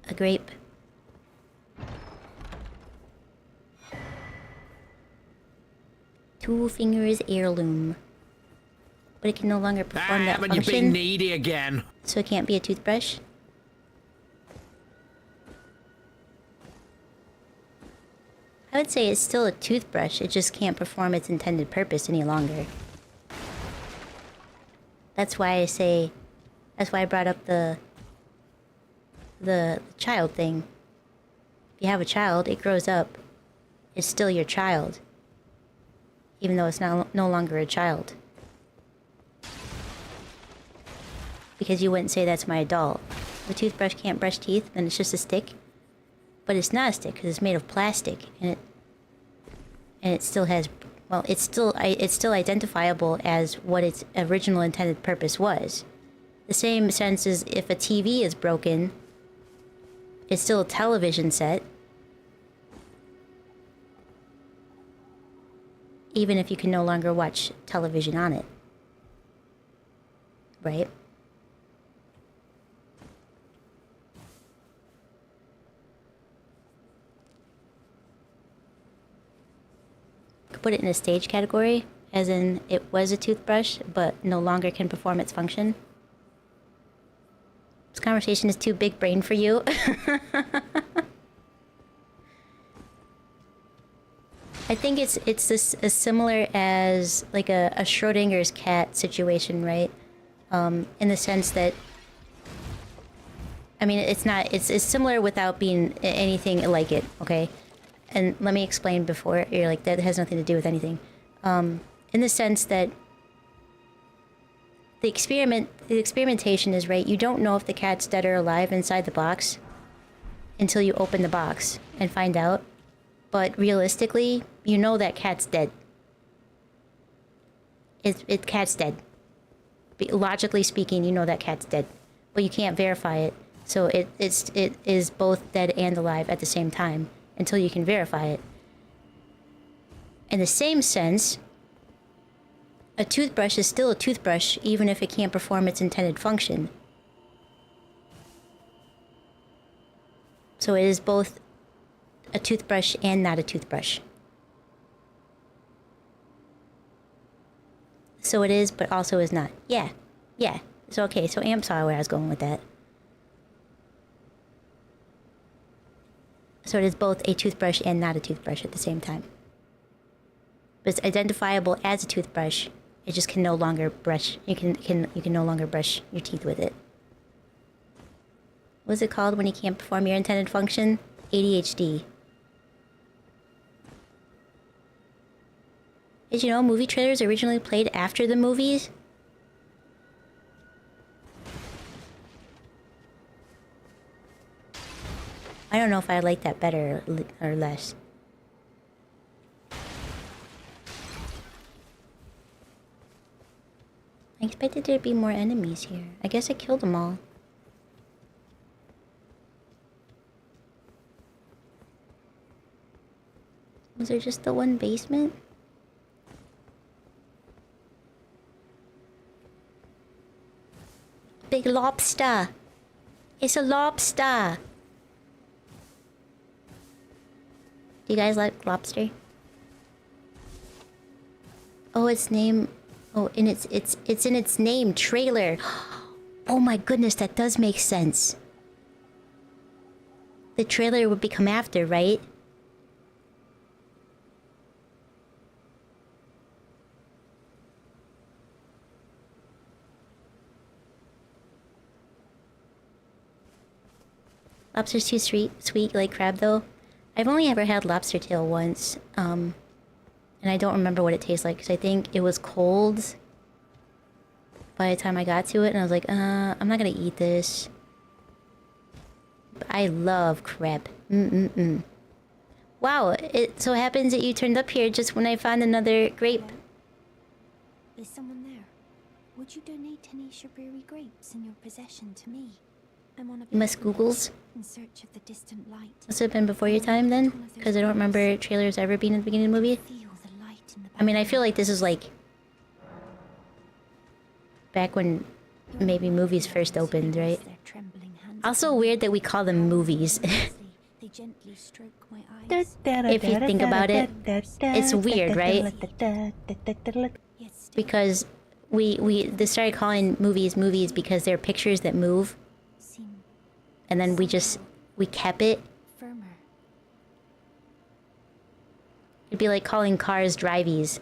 A grape. Two fingers heirloom. But it can no longer perform that function. You're being needy again. So it can't be a toothbrush. I would say it's still a toothbrush, it just can't perform its intended purpose any longer. That's why I brought up the child thing. If you have a child, it grows up, it's still your child. Even though it's no longer a child. Because you wouldn't say that's my adult. The toothbrush can't brush teeth, then it's just a stick. But it's not a stick because it's made of plastic, and it still has, well, it's still identifiable as what its original intended purpose was. The same sense as if a TV is broken, it's still a television set, even if you can no longer watch television on it, right? Put it in a stage category, as in it was a toothbrush, but no longer can perform its function. This conversation is too big brain for you. I think it's this as similar as like a Schrodinger's cat situation, right? In the sense that, I mean, it's similar without being anything like it, okay? And let me explain before you're like, that has nothing to do with anything. In the sense that the experimentation is right. You don't know if the cat's dead or alive inside the box until you open the box and find out. But realistically, you know that cat's dead. Cat's dead. Logically speaking, you know that cat's dead, but you can't verify it. So it is both dead and alive at the same time until you can verify it. In the same sense, a toothbrush is still a toothbrush even if it can't perform its intended function. So it is both a toothbrush and not a toothbrush. So it is, but also is not. Yeah. So okay, so Amp saw where I was going with that. So it is both a toothbrush and not a toothbrush at the same time. But it's identifiable as a toothbrush. It just can no longer brush. You can no longer brush your teeth with it. What's it called when you can't perform your intended function? ADHD. Did you know movie trailers originally played after the movies? I don't know if I like that better or less. I expected there to be more enemies here. I guess I killed them all. Was there just the one basement? Big lobster. It's a lobster. Do you guys like lobster? Oh, its name. Oh, and it's in its name, trailer. Oh my goodness, that does make sense. The trailer would become after, right? Lobster's too sweet like crab though. I've only ever had lobster tail once, and I don't remember what it tastes like because I think it was cold by the time I got to it, and I was like, I'm not gonna eat this. But I love crab. Wow, it so happens that you turned up here just when I found another grape. Is someone there? Would you donate any shrubbery grapes in your possession to me? I'm on a You must Googles. in search of the distant light. Must have been before your time then? Because I don't remember trailers ever being in the beginning of the movie. I mean, I feel like this is like back when maybe movies first opened, right? Also weird that we call them movies. If you think about it, it's weird, right? Because they started calling movies because they're pictures that move. And then we kept it. It'd be like calling cars drivies.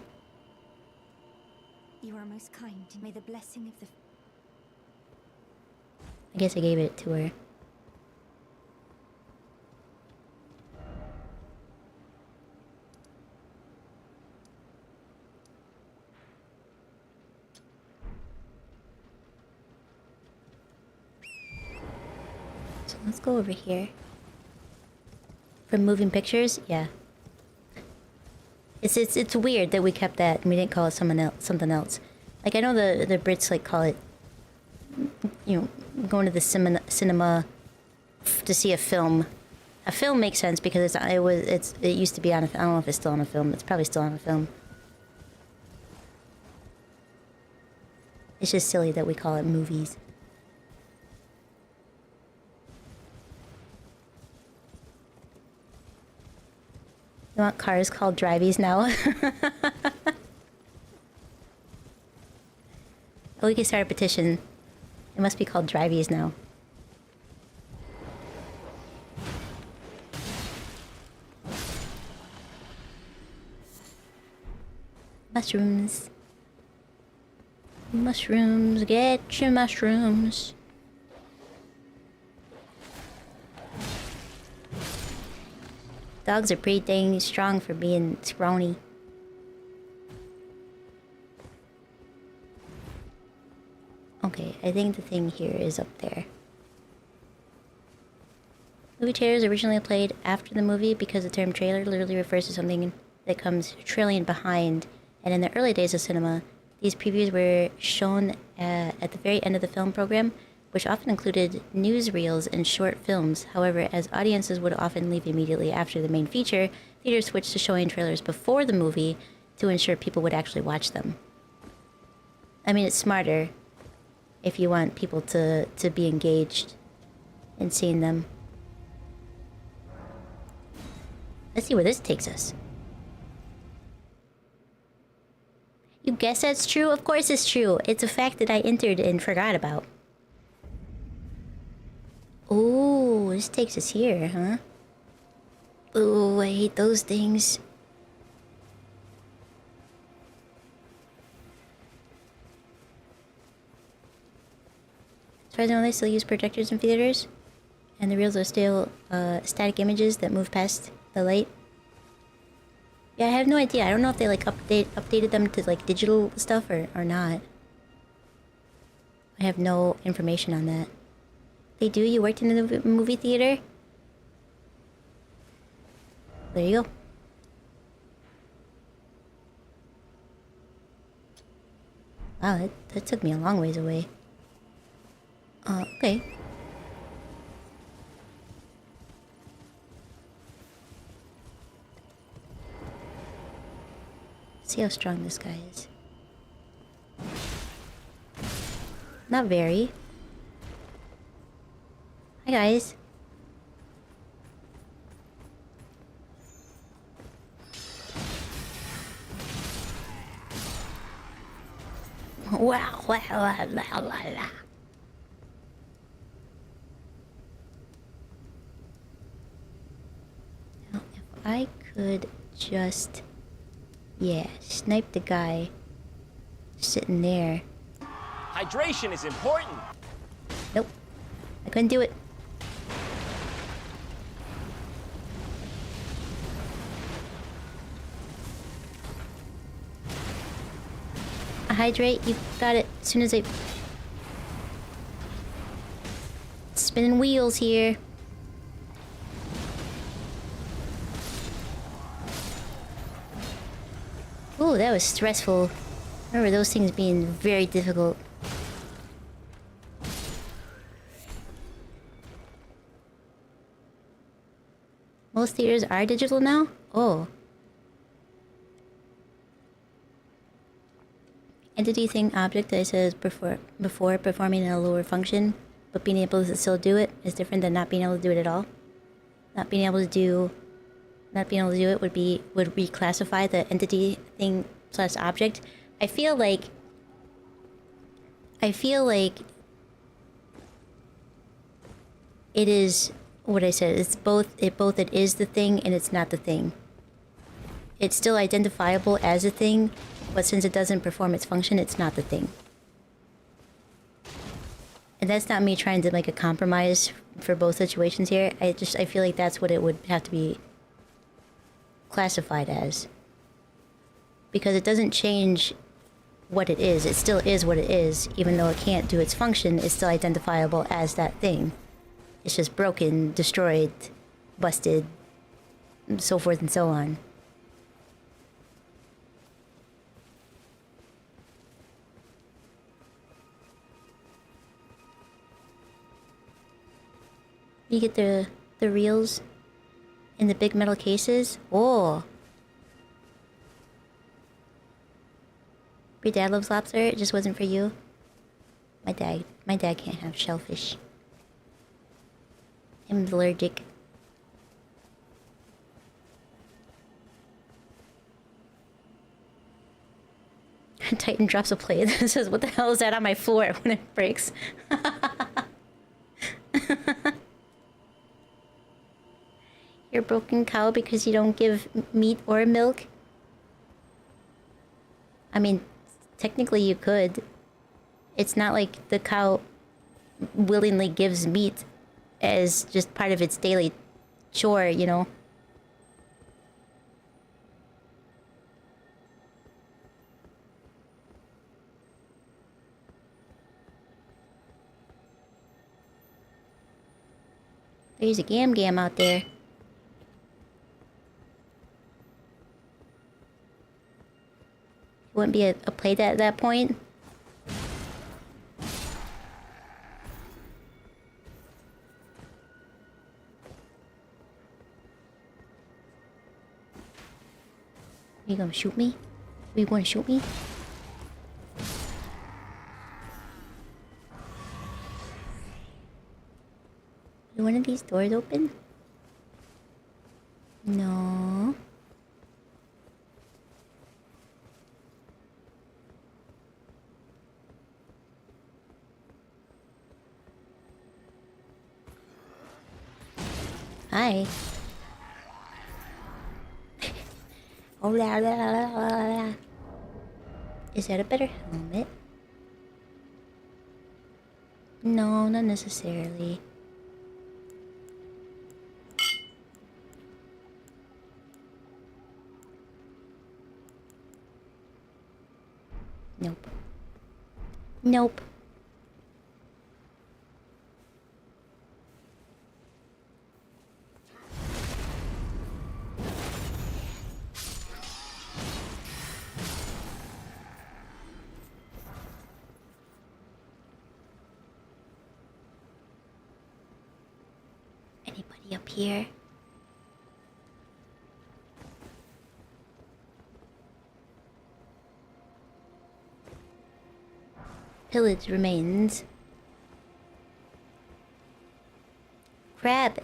You are most kind. May the blessing of the... I guess I gave it to her. So let's go over here. For moving pictures? Yeah. It's weird that we kept that and we didn't call it something else. Like I know the Brits like call it, you know, going to the cinema to see a film. A film makes sense because it used to be on a, I don't know if it's still on a film. It's probably still on a film. It's just silly that we call it movies. You want cars called drivies now? Oh, we can start a petition. It must be called drivies now. Mushrooms. Mushrooms, get your mushrooms. Dogs are pretty dang strong for being scrawny. Okay, I think the thing here is up there. Movie trailers originally played after the movie because the term trailer literally refers to something that comes trailing behind, and in the early days of cinema, these previews were shown at the very end of the film program, which often included newsreels and short films. However, as audiences would often leave immediately after the main feature, theaters switched to showing trailers before the movie to ensure people would actually watch them. I mean, it's smarter if you want people to be engaged in seeing them. Let's see where this takes us. You guess that's true? Of course it's true. It's a fact that I entered and forgot about. Oh, this takes us here, huh? Oh, I hate those things. As far as I know, they still use projectors in theaters, and the reels are still static images that move past the light. Yeah, I have no idea. I don't know if they like updated them to like digital stuff or not. I have no information on that. They do? You worked in the movie theater? There you go. Wow, that took me a long ways away. Okay. See how strong this guy is. Not very. Hi guys. Wow, wow, wow, wow, wow. Now, if I could just, yeah, snipe the guy sitting there. Hydration is important. Nope, I couldn't do it. Hydrate, you got it as soon as I... Spinning wheels here. Ooh, that was stressful. I remember those things being very difficult. Most theaters are digital now? Oh. Entity thing object that I said before performing a lower function, but being able to still do it is different than not being able to do it at all. Not being able to do it would reclassify the entity thing plus object. I feel like it is what I said. It's both. It is the thing and it's not the thing. It's still identifiable as a thing, but since it doesn't perform its function, it's not the thing. And that's not me trying to make a compromise for both situations here. I feel like that's what it would have to be classified as. Because it doesn't change what it is. It still is what it is. Even though it can't do its function, it's still identifiable as that thing. It's just broken, destroyed, busted, so forth and so on. You get the reels in the big metal cases. Oh. Your dad loves lobster, it just wasn't for you. My dad can't have shellfish. I'm allergic. Titan drops a plate that says, "What the hell is that on my floor?" when it breaks. You're a broken cow because you don't give meat or milk? I mean, technically you could. It's not like the cow willingly gives meat as just part of its daily chore, you know? There's a gam out there. Wouldn't be a play dead at that point. You gonna shoot me? You wanna shoot me? Is one of these doors open? No. Hi. Oh la la la la la. Is that a better helmet? No, not necessarily. Nope. Nope. Anybody up here? Pillage remains. Crab.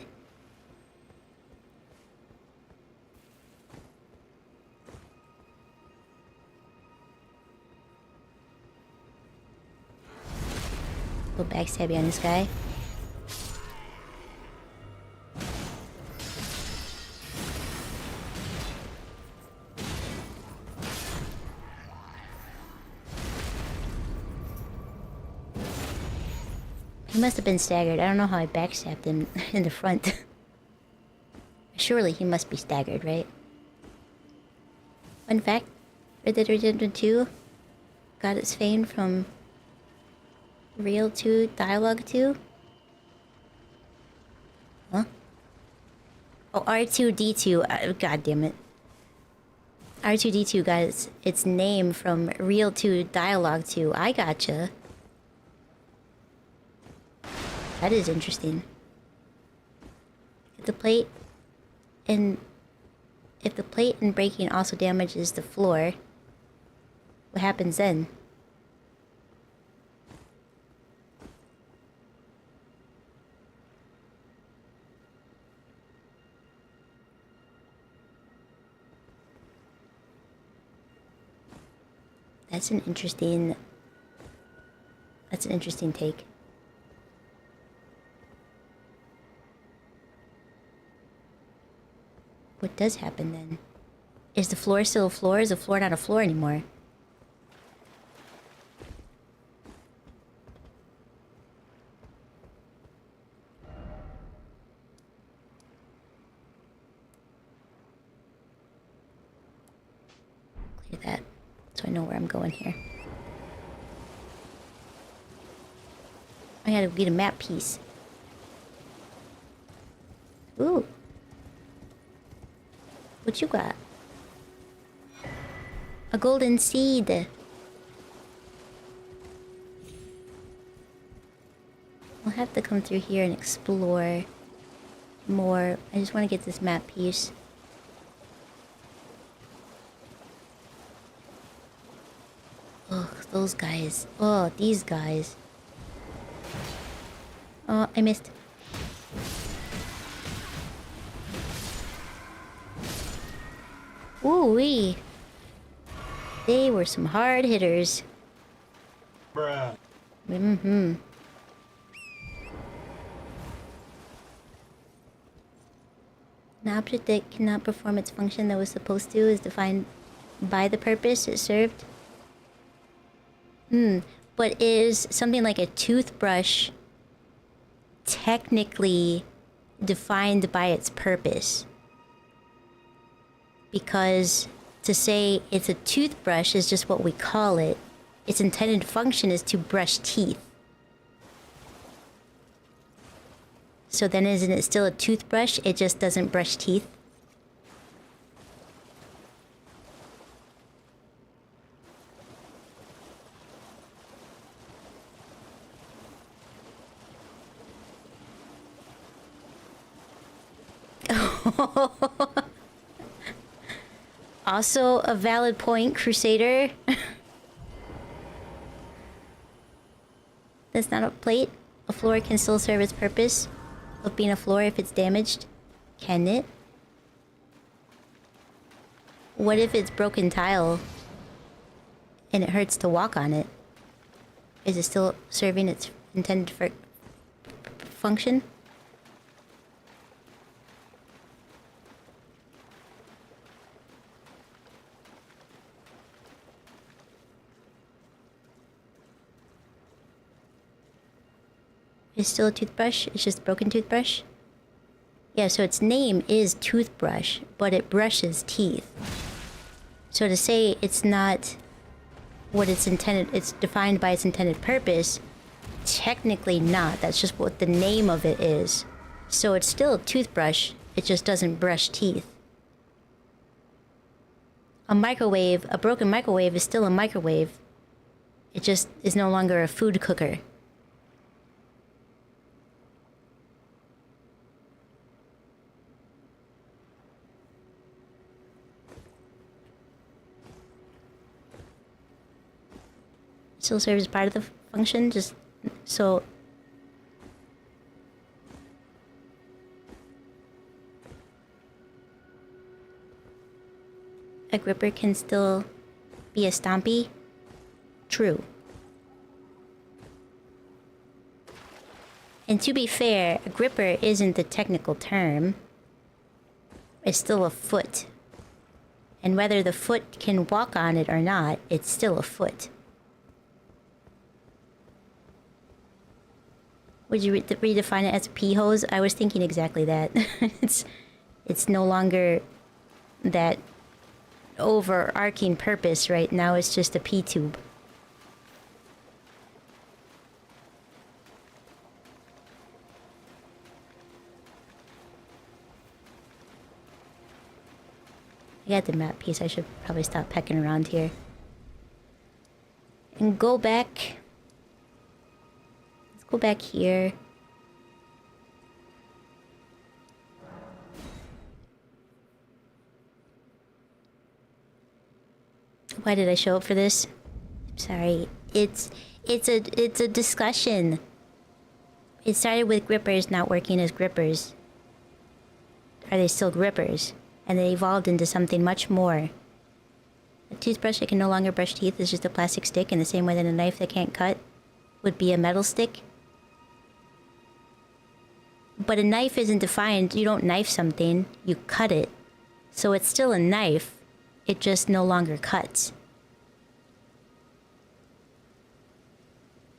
Little backstabby on this guy. He must have been staggered. I don't know how I backstabbed him in the front. Surely he must be staggered, right? Fun fact, Red Dead Redemption 2 got its fame from Real 2 Dialogue 2. Huh? Oh, R2-D2. God damn it. R2-D2 got its name from Real 2 Dialogue 2. I gotcha. That is interesting. If the plate and breaking also damages the floor, what happens then? That's an interesting take. What does happen then? Is the floor still a floor? Is the floor not a floor anymore? Clear that, so I know where I'm going here. I gotta get a map piece. Ooh. What you got? A golden seed. We'll have to come through here and explore more. I just want to get this map piece. Ugh, those guys. Oh, these guys. Oh, I missed. Ooh-wee. They were some hard hitters. Bruh. Mm-hmm. An object that cannot perform its function that was supposed to is defined by the purpose it served. But is something like a toothbrush technically defined by its purpose? Because to say it's a toothbrush is just what we call it. Its intended function is to brush teeth. So then isn't it still a toothbrush? It just doesn't brush teeth? Also a valid point, Crusader. That's not a plate. A floor can still serve its purpose of being a floor if it's damaged. Can it? What if it's broken tile and it hurts to walk on it? Is it still serving its intended function? It's still a toothbrush? It's just a broken toothbrush? Yeah, so its name is toothbrush, but it brushes teeth. So to say it's not what it's intended, it's defined by its intended purpose, technically not. That's just what the name of it is. So it's still a toothbrush, it just doesn't brush teeth. A microwave, a broken microwave is still a microwave. It just is no longer a food cooker. Still serves as part of the function, just so a gripper can still be a stompy. True. And to be fair, a gripper isn't the technical term. It's still a foot. And whether the foot can walk on it or not, it's still a foot. Would you redefine it as a pee hose? I was thinking exactly that. It's no longer that overarching purpose right now. It's just a pee tube. I got the map piece. I should probably stop pecking around here. And go back. Go back here. Why did I show up for this? I'm sorry. It's a discussion. It started with grippers not working as grippers. Are they still grippers? And they evolved into something much more. A toothbrush that can no longer brush teeth is just a plastic stick, in the same way that a knife that can't cut would be a metal stick. But a knife isn't defined. You don't knife something, you cut it. So it's still a knife, it just no longer cuts.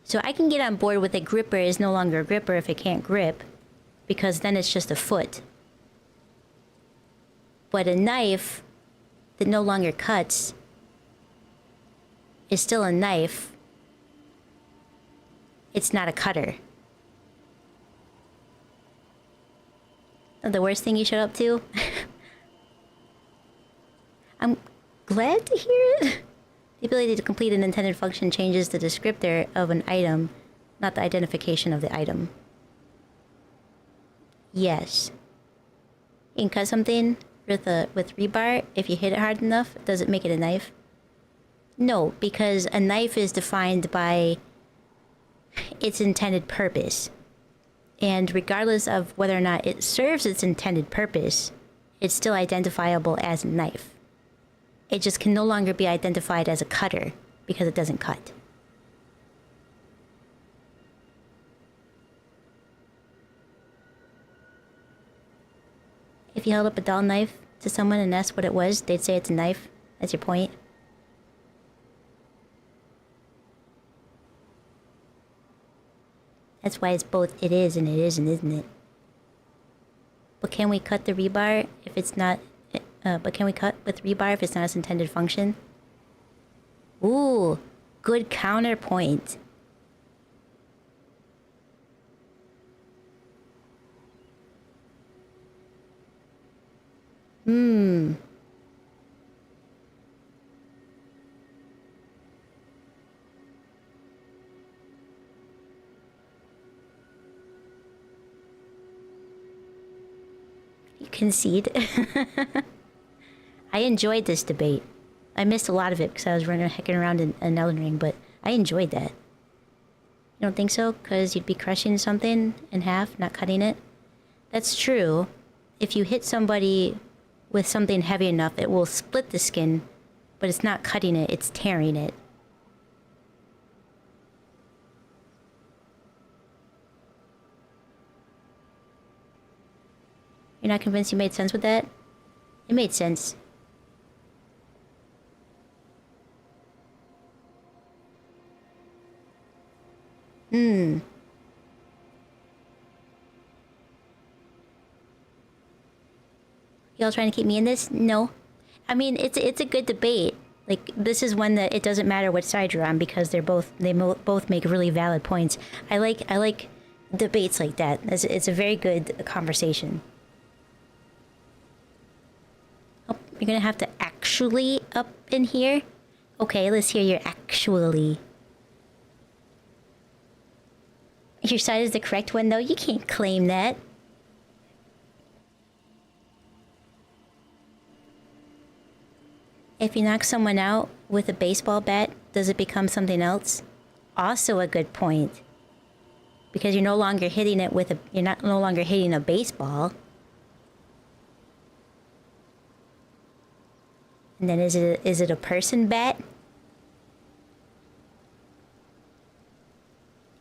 So I can get on board with a gripper is no longer a gripper if it can't grip, because then it's just a foot. But a knife that no longer cuts is still a knife. It's not a cutter. The worst thing you showed up to? I'm glad to hear it. The ability to complete an intended function changes the descriptor of an item, not the identification of the item. Yes. You can cut something with rebar. If you hit it hard enough, does it make it a knife? No, because a knife is defined by its intended purpose. And regardless of whether or not it serves its intended purpose, it's still identifiable as a knife. It just can no longer be identified as a cutter because it doesn't cut. If you held up a dull knife to someone and asked what it was, they'd say it's a knife. That's your point. That's why it's both it is and it isn't, isn't it? But can we cut the rebar if it's not... but can we cut with rebar if it's not its intended function? Ooh, good counterpoint. Hmm. You concede. I enjoyed this debate. I missed a lot of it because I was hecking around in Elden Ring, but I enjoyed that. You don't think so? Because you'd be crushing something in half, not cutting it? That's true. If you hit somebody with something heavy enough, it will split the skin, but it's not cutting it, it's tearing it. You're not convinced you made sense with that? It made sense. Hmm. Y'all trying to keep me in this? No. I mean, it's a good debate. Like, this is one that it doesn't matter what side you're on because they both make really valid points. I like debates like that. It's a very good conversation. Oh, you're gonna have to actually up in here? Okay, let's hear your actually. Your side is the correct one, though? You can't claim that. If you knock someone out with a baseball bat, does it become something else? Also a good point. Because you're no longer hitting it with no longer hitting a baseball. And then is it a person bat?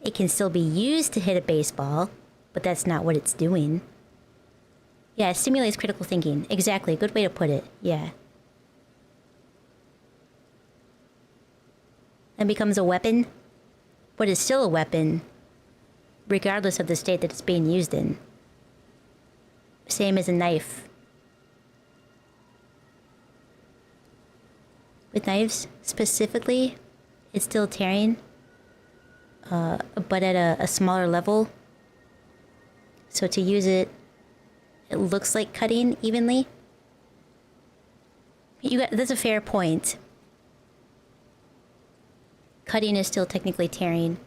It can still be used to hit a baseball, but that's not what it's doing. Yeah, it stimulates critical thinking. Exactly, good way to put it. Yeah. Then becomes a weapon, but it's still a weapon, regardless of the state that it's being used in. Same as a knife. With knives, specifically, it's still tearing. But at a smaller level. So to use it, it looks like cutting evenly. That's a fair point. Cutting is still technically tearing.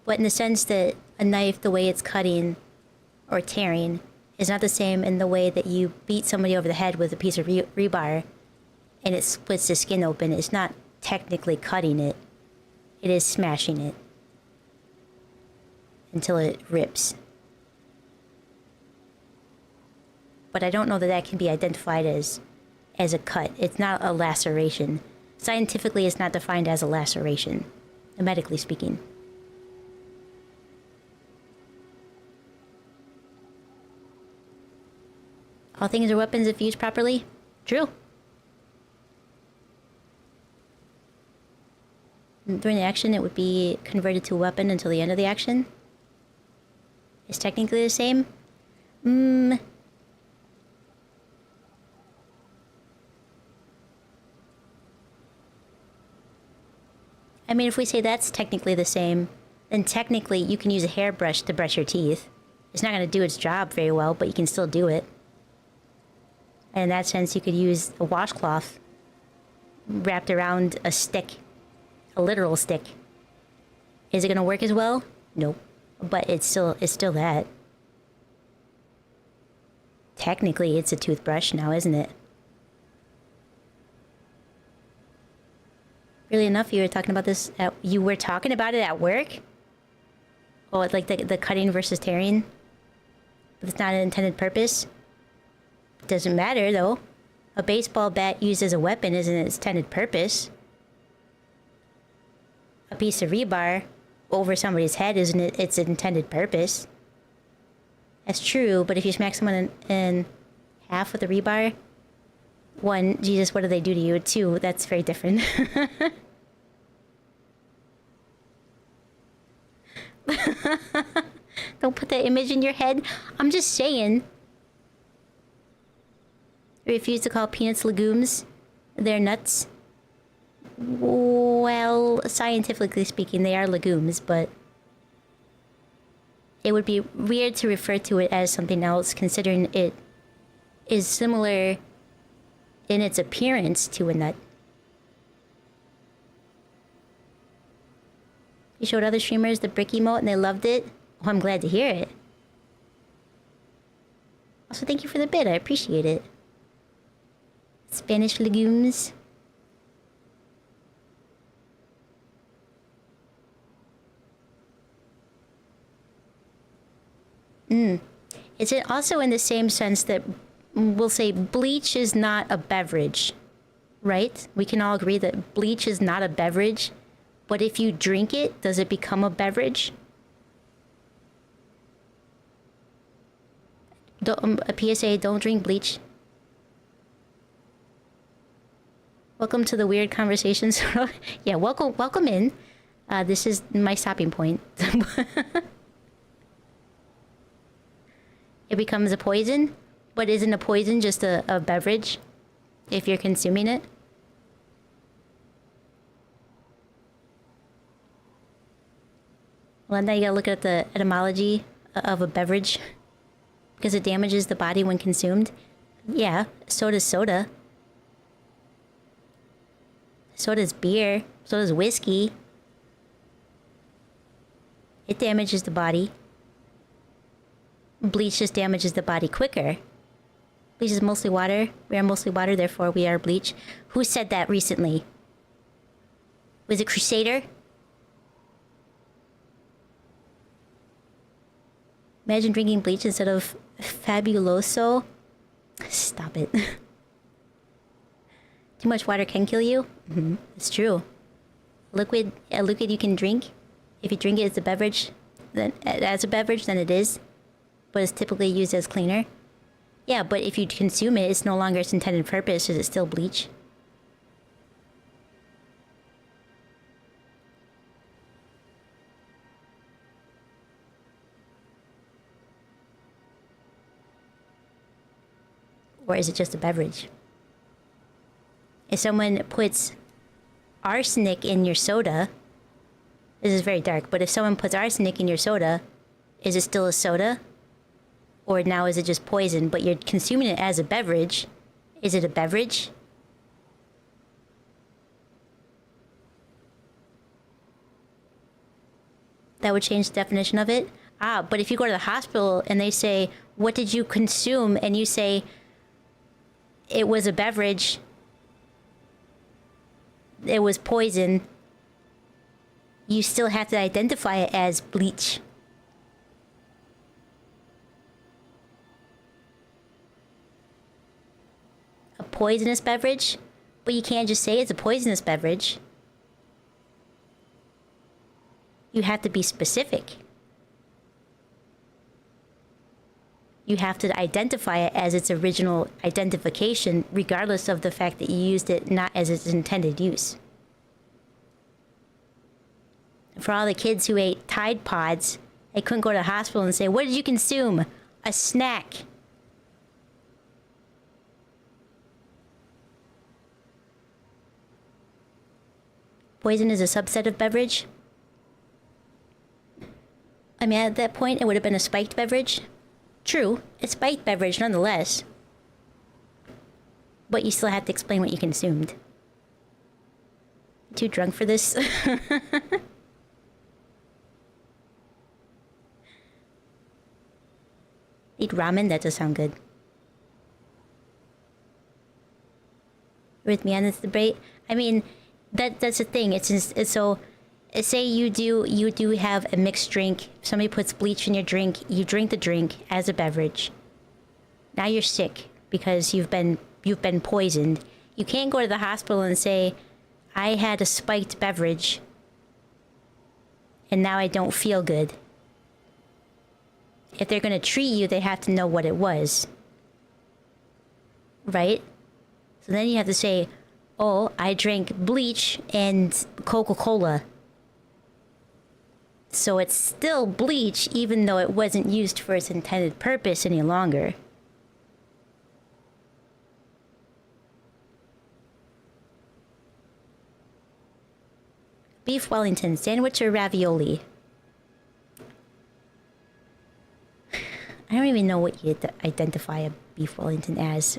But in the sense that a knife, the way it's cutting or tearing, is not the same in the way that you beat somebody over the head with a piece of rebar and it splits the skin open. It's not technically cutting it. It is smashing it. Until it rips. But I don't know that that can be identified as a cut. It's not a laceration. Scientifically, it's not defined as a laceration, medically speaking. All things are weapons if used properly? True. During the action, it would be converted to a weapon until the end of the action. It's technically the same? I mean, if we say that's technically the same, then technically you can use a hairbrush to brush your teeth. It's not going to do its job very well, but you can still do it. And in that sense, you could use a washcloth wrapped around a stick. A literal stick. Is it going to work as well? Nope. But it's still that. Technically, it's a toothbrush now, isn't it? Really enough, you were talking about this you were talking about it at work? Oh, it's like the cutting versus tearing? But it's not an intended purpose? Doesn't matter, though. A baseball bat used as a weapon isn't its intended purpose. A piece of rebar over somebody's head isn't its intended purpose. That's true, but if you smack someone in half with a rebar, one, Jesus, what do they do to you? Two, that's very different. Don't put that image in your head. I'm just saying. I refuse to call peanuts legumes. They're nuts. Well, scientifically speaking, they are legumes, but it would be weird to refer to it as something else, considering it is similar in its appearance to a nut. You showed other streamers the brick emote and they loved it. Oh, I'm glad to hear it. Also, thank you for the bid. I appreciate it. Spanish legumes. It's also in the same sense that we'll say bleach is not a beverage, right? We can all agree that bleach is not a beverage, but if you drink it, does it become a beverage? A PSA, don't drink bleach. Welcome to the weird conversations. Yeah, welcome in. This is my stopping point. It becomes a poison, but isn't a poison just a beverage if you're consuming it? Well, now you gotta look at the etymology of a beverage. Because it damages the body when consumed. Yeah, so does soda. So does beer. So does whiskey. It damages the body. Bleach just damages the body quicker. Bleach is mostly water. We are mostly water, therefore we are bleach. Who said that recently? Was it Crusader? Imagine drinking bleach instead of Fabuloso. Stop it. Too much water can kill you? It's true. A liquid you can drink. If you drink it as a beverage, then it is. But it's typically used as cleaner. Yeah, but if you consume it, it's no longer its intended purpose. Is it still bleach? Or is it just a beverage? If someone puts arsenic in your soda, this is very dark, but if someone puts arsenic in your soda, is it still a soda? Or now is it just poison, but you're consuming it as a beverage? Is it a beverage? That would change the definition of it? Ah, but if you go to the hospital and they say, what did you consume? And you say, it was a beverage. It was poison. You still have to identify it as bleach. A poisonous beverage? But you can't just say it's a poisonous beverage. You have to be specific. You have to identify it as its original identification, regardless of the fact that you used it not as its intended use. For all the kids who ate Tide Pods, they couldn't go to the hospital and say, what did you consume? A snack. Poison is a subset of beverage. I mean, at that point, it would have been a spiked beverage. True, a spiked beverage nonetheless. But you still have to explain what you consumed. Too drunk for this? Eat ramen? That does sound good. With me on this debate? I mean, that's the thing. It's so... Say you do have a mixed drink. Somebody puts bleach in your drink. You drink the drink as a beverage. Now you're sick because you've been poisoned. You can't go to the hospital and say, I had a spiked beverage and now I don't feel good. If they're going to treat you, they have to know what it was. Right? So then you have to say, oh, I drank bleach and Coca-Cola. So it's still bleach, even though it wasn't used for its intended purpose any longer. Beef Wellington, sandwich or ravioli? I don't even know what you identify a beef Wellington as.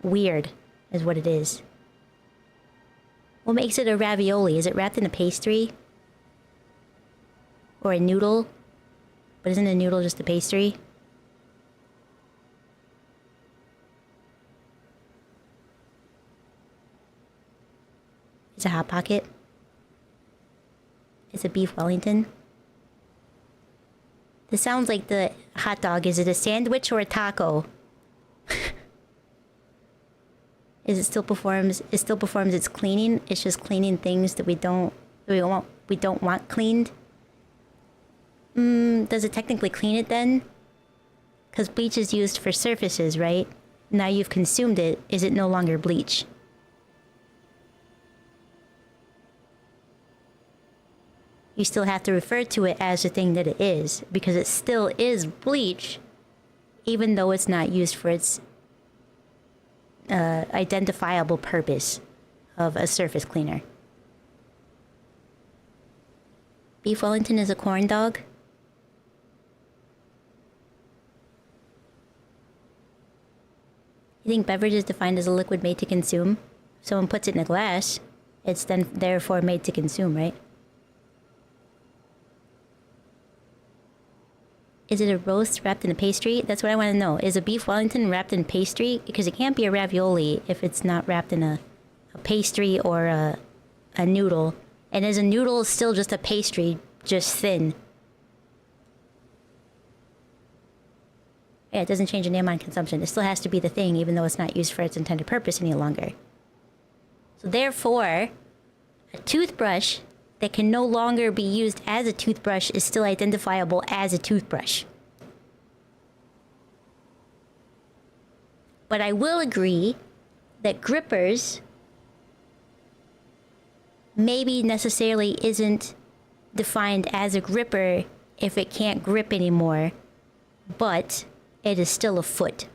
Weird. is what it is. What makes it a ravioli? Is it wrapped in a pastry? Or a noodle? But isn't a noodle just a pastry? It's a Hot Pocket. It's a beef Wellington. This sounds like the hot dog. Is it a sandwich or a taco? It still performs its cleaning. It's just cleaning things that we don't want cleaned. Does it technically clean it then? Because bleach is used for surfaces, right? Now you've consumed it, is it no longer bleach? You still have to refer to it as the thing that it is, because it still is bleach, even though it's not used for its identifiable purpose of a surface cleaner. Beef Wellington is a corn dog. You think beverage is defined as a liquid made to consume? If someone puts it in a glass, it's then therefore made to consume, right? Is it a roast wrapped in a pastry? That's what I want to know. Is a beef Wellington wrapped in pastry? Because it can't be a ravioli if it's not wrapped in a pastry or a noodle. And is a noodle still just a pastry, just thin? Yeah, it doesn't change the name on consumption. It still has to be the thing, even though it's not used for its intended purpose any longer. So therefore, a toothbrush that can no longer be used as a toothbrush is still identifiable as a toothbrush. But I will agree that grippers maybe necessarily isn't defined as a gripper if it can't grip anymore, but it is still a foot.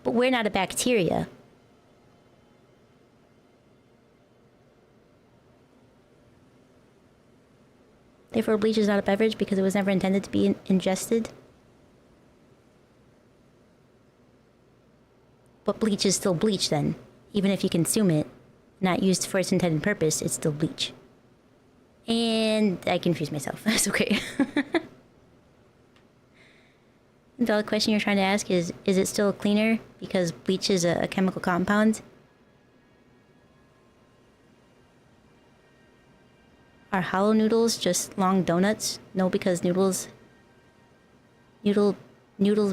But we're not a bacteria. Therefore, bleach is not a beverage because it was never intended to be ingested. But bleach is still bleach then. Even if you consume it, not used for its intended purpose, it's still bleach. And I confused myself. That's okay. The question you're trying to ask is it still a cleaner? Because bleach is a chemical compound. Are hollow noodles just long donuts? No, because noodles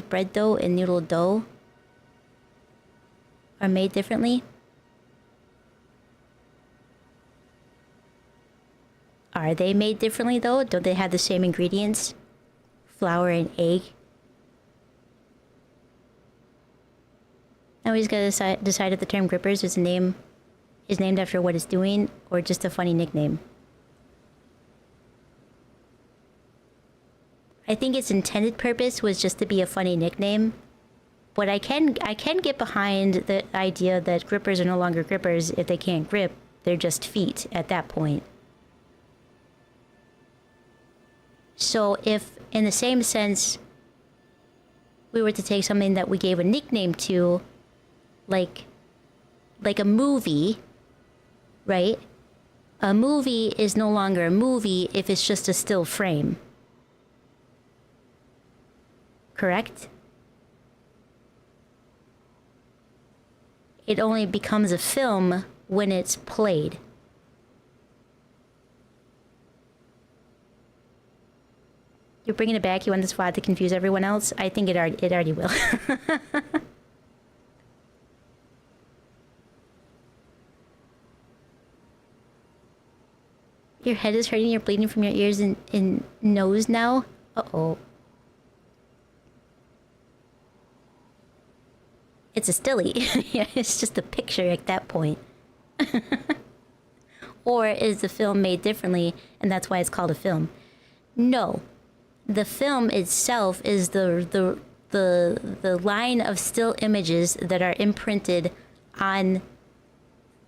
bread dough and noodle dough are made differently. Are they made differently though? Don't they have the same ingredients? Flour and egg? Now we just gotta decide if the term grippers is named after what it's doing or just a funny nickname. I think its intended purpose was just to be a funny nickname, but I can get behind the idea that grippers are no longer grippers if they can't grip. They're just feet at that point. So if, in the same sense, we were to take something that we gave a nickname to, like a movie, right? A movie is no longer a movie if it's just a still frame. Correct? It only becomes a film when it's played. You're bringing it back? You want this VOD to confuse everyone else? I think it already will. Your head is hurting, you're bleeding from your ears and nose now? Uh-oh. It's a stilly. Yeah, it's just a picture at that point. Or is the film made differently and that's why it's called a film? No. The film itself is the line of still images that are imprinted on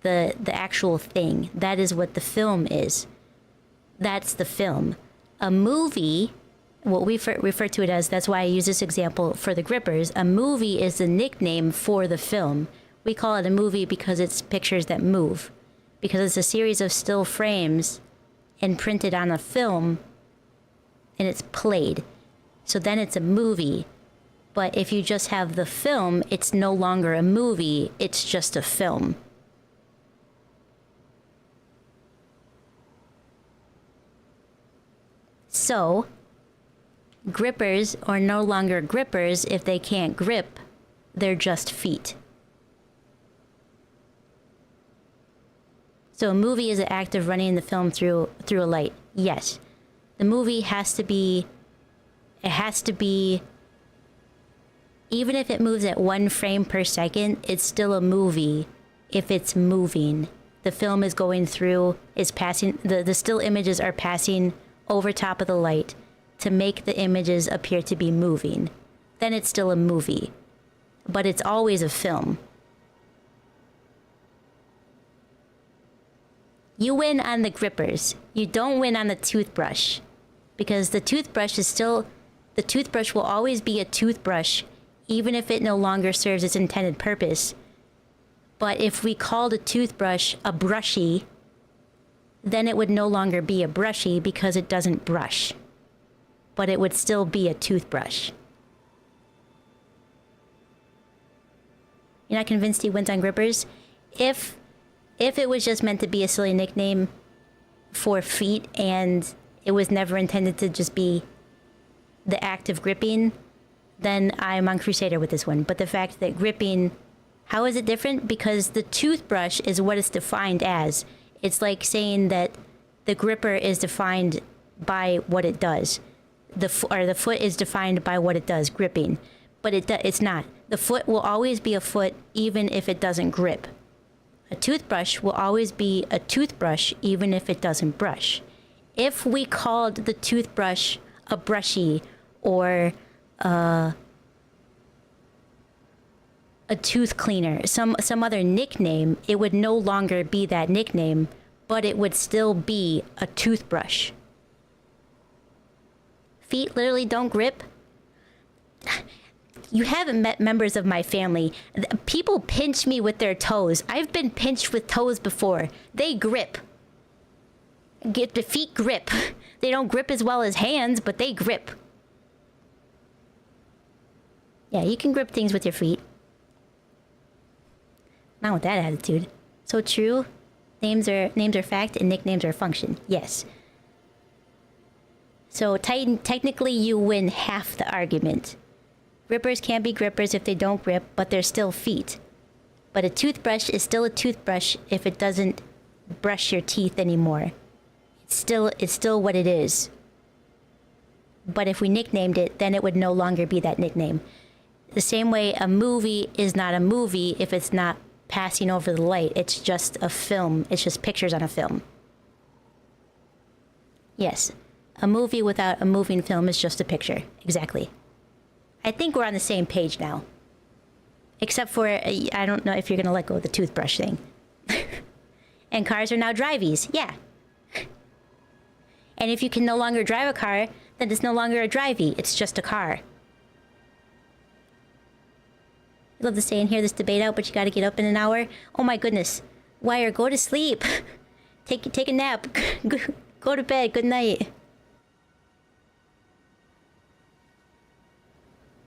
the actual thing. That is what the film is. That's the film. A movie what we refer to it as, that's why I use this example for the grippers. A movie is the nickname for the film. We call it a movie because it's pictures that move. Because it's a series of still frames imprinted on a film and it's played. So then it's a movie. But if you just have the film, it's no longer a movie, it's just a film. So, grippers are no longer grippers if they can't grip, they're just feet. So a movie is an act of running the film through a light. Yes. The movie has to be, even if it moves at 1 frame per second, it's still a movie if it's moving. The film is going through, is passing, the still images are passing over top of the light to make the images appear to be moving. Then it's still a movie. But it's always a film. You win on the grippers. You don't win on the toothbrush. Because the toothbrush will always be a toothbrush, even if it no longer serves its intended purpose. But if we called a toothbrush a brushy, then it would no longer be a brushy because it doesn't brush. But it would still be a toothbrush. You're not convinced he went on grippers? If it was just meant to be a silly nickname for feet and it was never intended to just be the act of gripping, then I'm on Crusader with this one. But the fact that gripping, how is it different? Because the toothbrush is what it's defined as. It's like saying that the gripper is defined by what it does. The foot is defined by what it does, gripping. But it's not. The foot will always be a foot even if it doesn't grip. A toothbrush will always be a toothbrush even if it doesn't brush. If we called the toothbrush a brushy or a tooth cleaner, some other nickname, it would no longer be that nickname, but it would still be a toothbrush. Feet literally don't grip. You haven't met members of my family. People pinch me with their toes. I've been pinched with toes before. They grip. Get the feet grip. They don't grip as well as hands, but they grip. Yeah, you can grip things with your feet. Not with that attitude. So true. Names are fact and nicknames are function. Yes. So technically you win half the argument. Grippers can't be grippers if they don't grip, but they're still feet. But a toothbrush is still a toothbrush if it doesn't brush your teeth anymore. It's still what it is. But if we nicknamed it, then it would no longer be that nickname. The same way a movie is not a movie if it's not passing over the light. It's just a film. It's just pictures on a film. Yes, a movie without a moving film is just a picture. Exactly. I think we're on the same page now. Except for, I don't know if you're gonna let go of the toothbrush thing. And cars are now driveys. Yeah. And if you can no longer drive a car, then it's no longer a drivey. It's just a car. I'd love to stay and hear this debate out, but you gotta get up in an hour. Oh my goodness. Wire, go to sleep. Take a nap. Go to bed. Good night.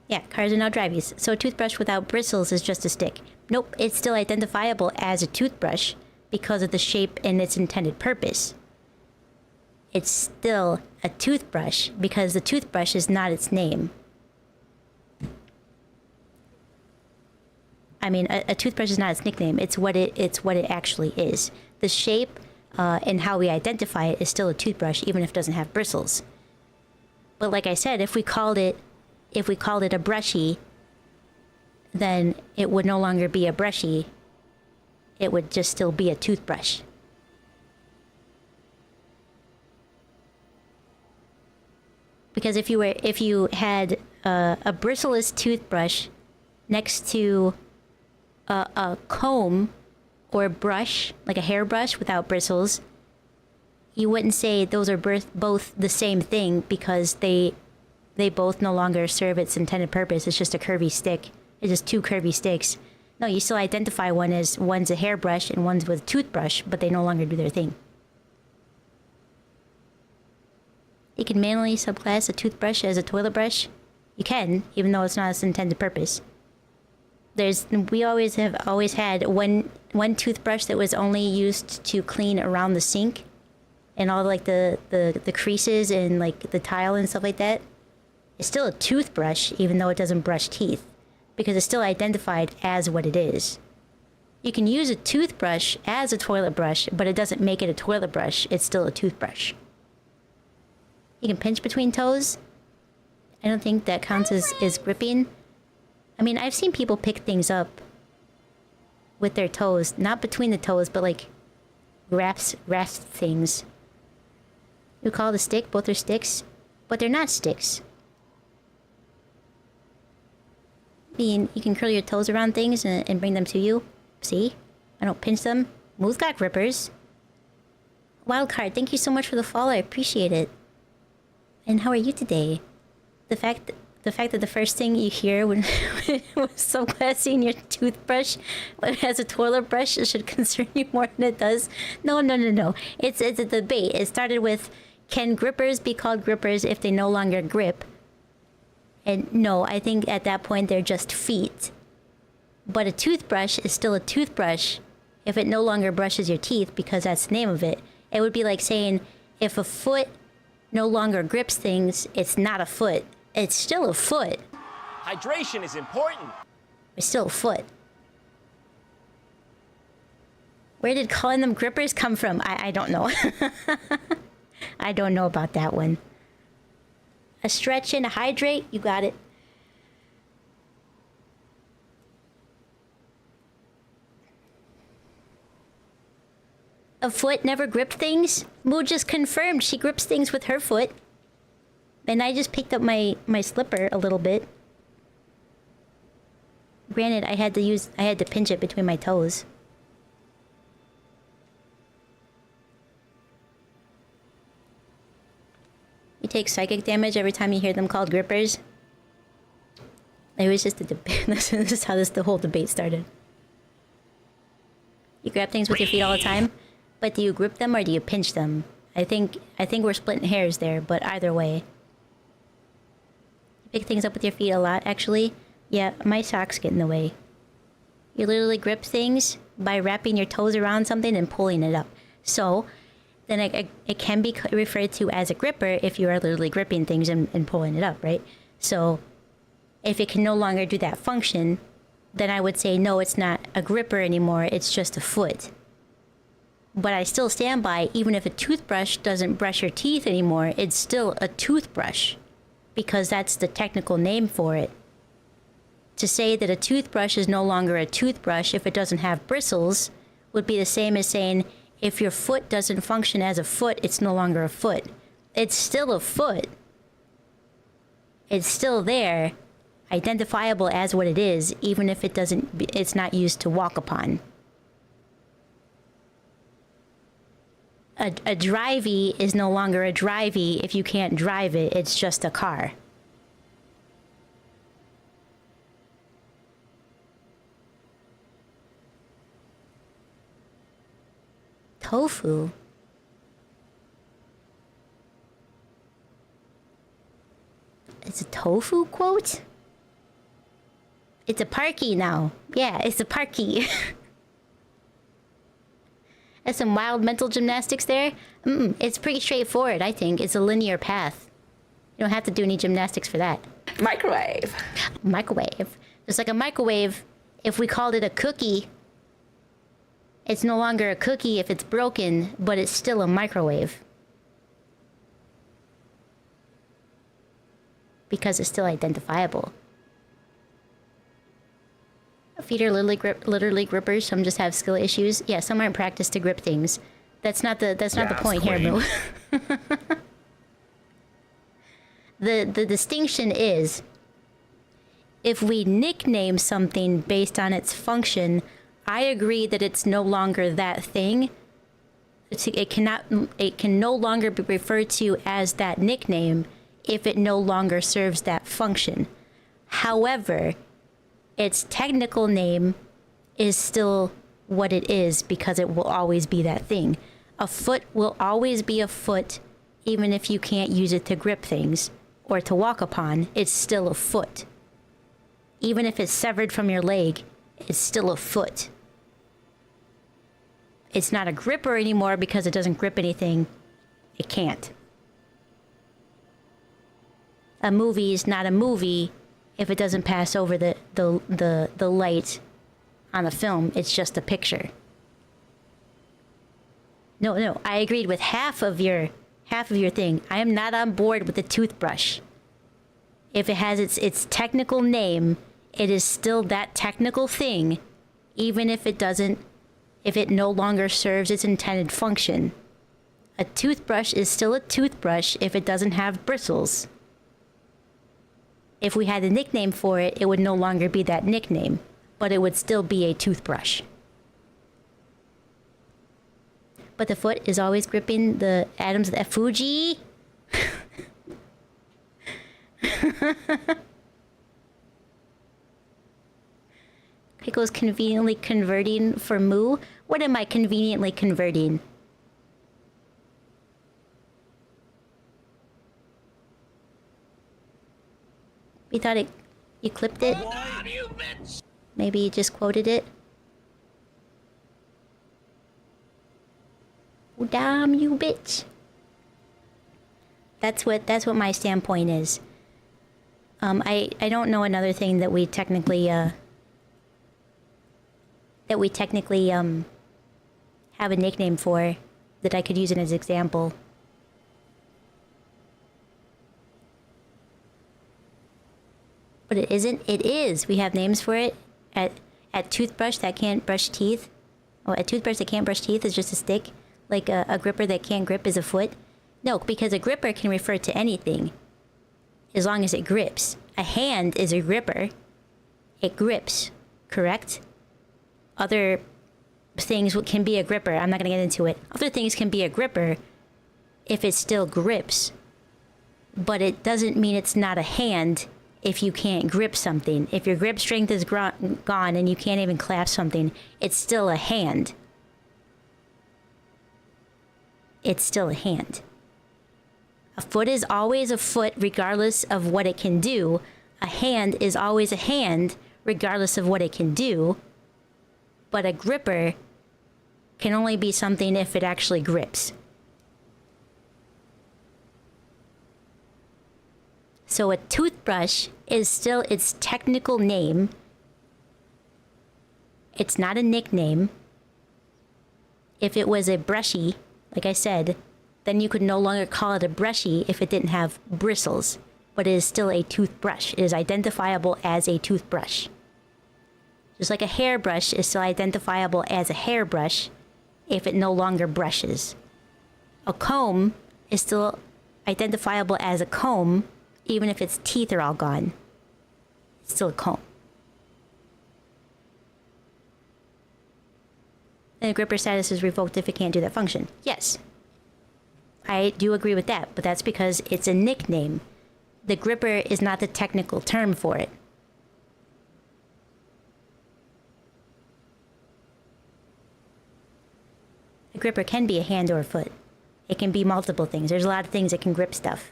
Yeah, cars are now driveys. So a toothbrush without bristles is just a stick. Nope, it's still identifiable as a toothbrush because of the shape and its intended purpose. It's still a toothbrush because the toothbrush is not its name. I mean, a toothbrush is not its nickname. It's what it actually is. The shape and how we identify it is still a toothbrush, even if it doesn't have bristles. But like I said, if we called it a brushy, then it would no longer be a brushy. It would just still be a toothbrush. Because if you had a bristleless toothbrush next to a comb or a brush, like a hairbrush without bristles, you wouldn't say those are both the same thing because they they both no longer serve its intended purpose. It's just a curvy stick. It's just two curvy sticks. No, you still identify one as one's a hairbrush and one's with a toothbrush, but they no longer do their thing. You can manually subclass a toothbrush as a toilet brush. You can, even though it's not its intended purpose. We always had one toothbrush that was only used to clean around the sink and all like the creases and like the tile and stuff like that. It's still a toothbrush, even though it doesn't brush teeth, because it's still identified as what it is. You can use a toothbrush as a toilet brush, but it doesn't make it a toilet brush. It's still a toothbrush. You can pinch between toes. I don't think that counts as gripping. I mean, I've seen people pick things up with their toes, not between the toes, but like grasp things. You call it a stick, both are sticks, but they're not sticks. I mean, you can curl your toes around things and bring them to you. See? I don't pinch them. Moose got grippers. Wildcard, thank you so much for the follow. I appreciate it. And how are you today? The fact that the first thing you hear when was subclassing your toothbrush as a toilet brush should concern you more than it does. No. It's a debate. It started with, can grippers be called grippers if they no longer grip? And no, I think at that point they're just feet. But a toothbrush is still a toothbrush if it no longer brushes your teeth, because that's the name of it. It would be like saying, if a foot no longer grips things, it's not a foot. It's still a foot. Hydration is important. It's still a foot. Where did calling them grippers come from? I don't know. I don't know about that one. A stretch and a hydrate, you got it. A foot never gripped things? Moo just confirmed she grips things with her foot. And I just picked up my slipper a little bit. Granted, I had to pinch it between my toes. You take psychic damage every time you hear them called grippers. It was just a debate. This is how the whole debate started. You grab things with your feet all the time, but do you grip them or do you pinch them? I think we're splitting hairs there, but either way. You pick things up with your feet a lot, actually. Yeah, my socks get in the way. You literally grip things by wrapping your toes around something and pulling it up. So then it can be referred to as a gripper if you are literally gripping things and pulling it up, right? So if it can no longer do that function, then I would say, no, it's not a gripper anymore, it's just a foot. But I still stand by, even if a toothbrush doesn't brush your teeth anymore, it's still a toothbrush, because that's the technical name for it. To say that a toothbrush is no longer a toothbrush if it doesn't have bristles would be the same as saying, if your foot doesn't function as a foot, it's no longer a foot. It's still a foot. It's still there, identifiable as what it is, even if it's not used to walk upon. A drivey is no longer a drivey if you can't drive it, it's just a car. Tofu? It's a tofu quote? It's a parky now. Yeah, it's a parky. That's some wild mental gymnastics there. It's pretty straightforward, I think. It's a linear path. You don't have to do any gymnastics for that. Microwave. Microwave. Just like a microwave, if we called it a cookie, it's no longer a cookie if it's broken, but it's still a microwave. Because it's still identifiable. Feet are literally grippers. Some just have skill issues. Yeah, some aren't practiced to grip things. That's not the point here, Moo. The distinction is, if we nickname something based on its function, I agree that it's no longer that thing. It can no longer be referred to as that nickname if it no longer serves that function. However, its technical name is still what it is because it will always be that thing. A foot will always be a foot even if you can't use it to grip things or to walk upon. It's still a foot. Even if it's severed from your leg, it's still a foot. It's not a gripper anymore because it doesn't grip anything. It can't. A movie is not a movie if it doesn't pass over the light on the film. It's just a picture. No, I agreed with half of your thing. I am not on board with the toothbrush. If it has its technical name, it is still that technical thing, even if it no longer serves its intended function. A toothbrush is still a toothbrush if it doesn't have bristles. If we had a nickname for it, it would no longer be that nickname, but it would still be a toothbrush. But the foot is always gripping the atoms of the Fuji. Kaiko's conveniently converting for Moo. What am I conveniently converting? We thought you clipped it? Maybe you just quoted it? Oh, damn you, bitch. That's what my standpoint is. I don't know another thing that we technically have a nickname for that I could use it as an example. But it isn't. It is. We have names for it. At toothbrush that can't brush teeth. Oh, a toothbrush that can't brush teeth is just a stick. Like a gripper that can't grip is a foot. No, because a gripper can refer to anything. As long as it grips. A hand is a gripper. It grips. Correct? Other things can be a gripper. I'm not going to get into it. Other things can be a gripper if it still grips. But it doesn't mean it's not a hand if you can't grip something. If your grip strength is gone and you can't even clasp something, it's still a hand. It's still a hand. A foot is always a foot regardless of what it can do. A hand is always a hand regardless of what it can do. But a gripper can only be something if it actually grips. So a toothbrush is still its technical name. It's not a nickname. If it was a brushy, like I said, then you could no longer call it a brushy if it didn't have bristles. But it is still a toothbrush. It is identifiable as a toothbrush. Just like a hairbrush is still identifiable as a hairbrush if it no longer brushes. A comb is still identifiable as a comb even if its teeth are all gone. It's still a comb. And the gripper status is revoked if it can't do that function. Yes. I do agree with that, but that's because it's a nickname. The gripper is not the technical term for it. A gripper can be a hand or a foot. It can be multiple things. There's a lot of things that can grip stuff.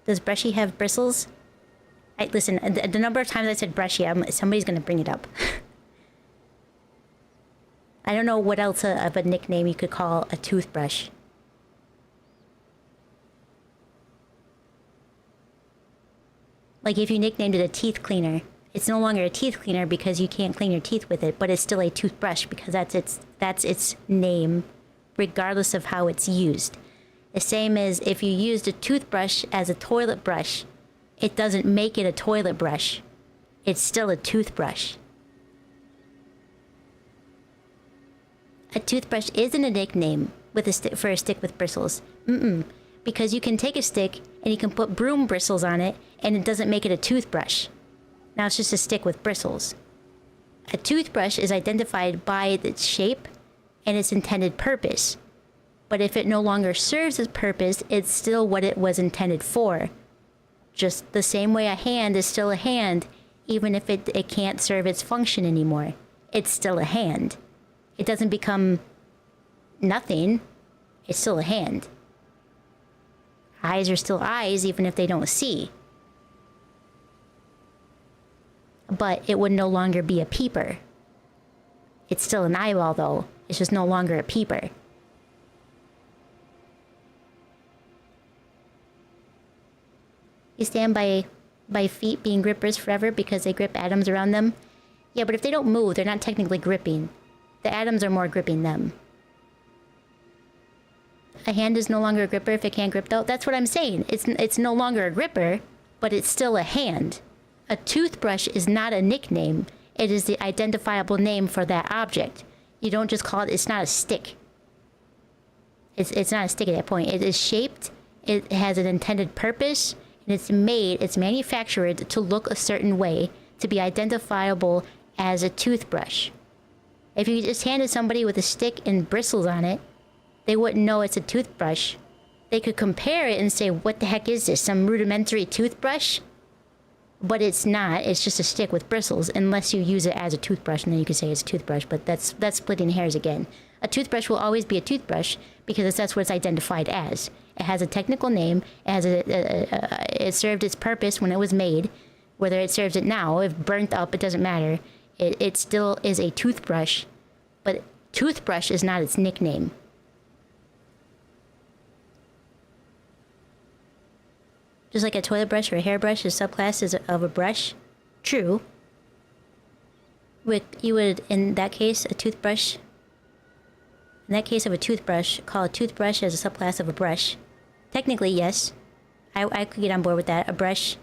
Does brushy have bristles? Listen, the number of times I said brushy, somebody's gonna bring it up. I don't know what else of a nickname you could call a toothbrush. Like if you nicknamed it a teeth cleaner, it's no longer a teeth cleaner because you can't clean your teeth with it, but it's still a toothbrush because that's its name, regardless of how it's used. The same as if you used a toothbrush as a toilet brush, it doesn't make it a toilet brush. It's still a toothbrush. A toothbrush isn't a nickname for a stick with bristles. Because you can take a stick and you can put broom bristles on it and it doesn't make it a toothbrush. Now it's just a stick with bristles. A toothbrush is identified by its shape and its intended purpose. But if it no longer serves its purpose, it's still what it was intended for. Just the same way a hand is still a hand, even if it can't serve its function anymore. It's still a hand. It doesn't become nothing. It's still a hand. Eyes are still eyes, even if they don't see. But it would no longer be a peeper. It's still an eyeball, though. It's just no longer a peeper. You stand by feet being grippers forever because they grip atoms around them? Yeah, but if they don't move, they're not technically gripping. The atoms are more gripping them. A hand is no longer a gripper if it can't grip, though? That's what I'm saying. It's no longer a gripper, but it's still a hand. A toothbrush is not a nickname. It is the identifiable name for that object. You don't just call it, it's not a stick. It's not a stick at that point. It is shaped, it has an intended purpose, and it's manufactured to look a certain way, to be identifiable as a toothbrush. If you just handed somebody with a stick and bristles on it, they wouldn't know it's a toothbrush. They could compare it and say, what the heck is this? Some rudimentary toothbrush? But it's not. It's just a stick with bristles, unless you use it as a toothbrush, and then you can say it's a toothbrush, but that's splitting hairs again. A toothbrush will always be a toothbrush, because that's what it's identified as. It has a technical name, it served its purpose when it was made. Whether it serves it now, if burnt up, it doesn't matter. It still is a toothbrush, but toothbrush is not its nickname. Just like a toilet brush or a hairbrush is subclasses of a brush. True. You would, in that case, a toothbrush. In that case of a toothbrush, call a toothbrush as a subclass of a brush. Technically, yes. I could get on board with that. A brush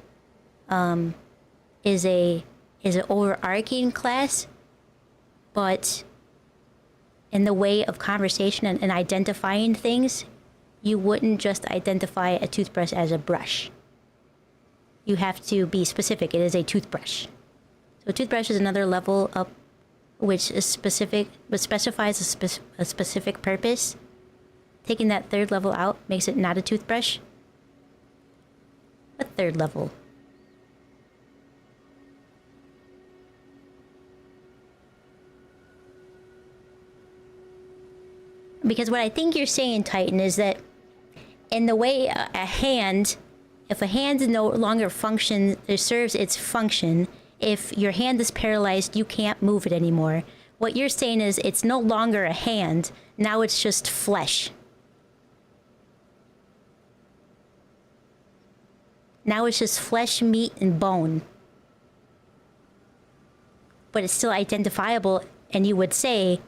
is an overarching class, but in the way of conversation and identifying things, you wouldn't just identify a toothbrush as a brush. You have to be specific. It is a toothbrush. So a toothbrush is another level up, which is specific, but specifies a specific purpose. Taking that third level out makes it not a toothbrush. What third level? Because what I think you're saying, Titan, is that in the way a hand, if a hand no longer functions, it serves its function, if your hand is paralyzed, you can't move it anymore. What you're saying is it's no longer a hand, now it's just flesh. Now it's just flesh, meat, and bone. But it's still identifiable, and you would say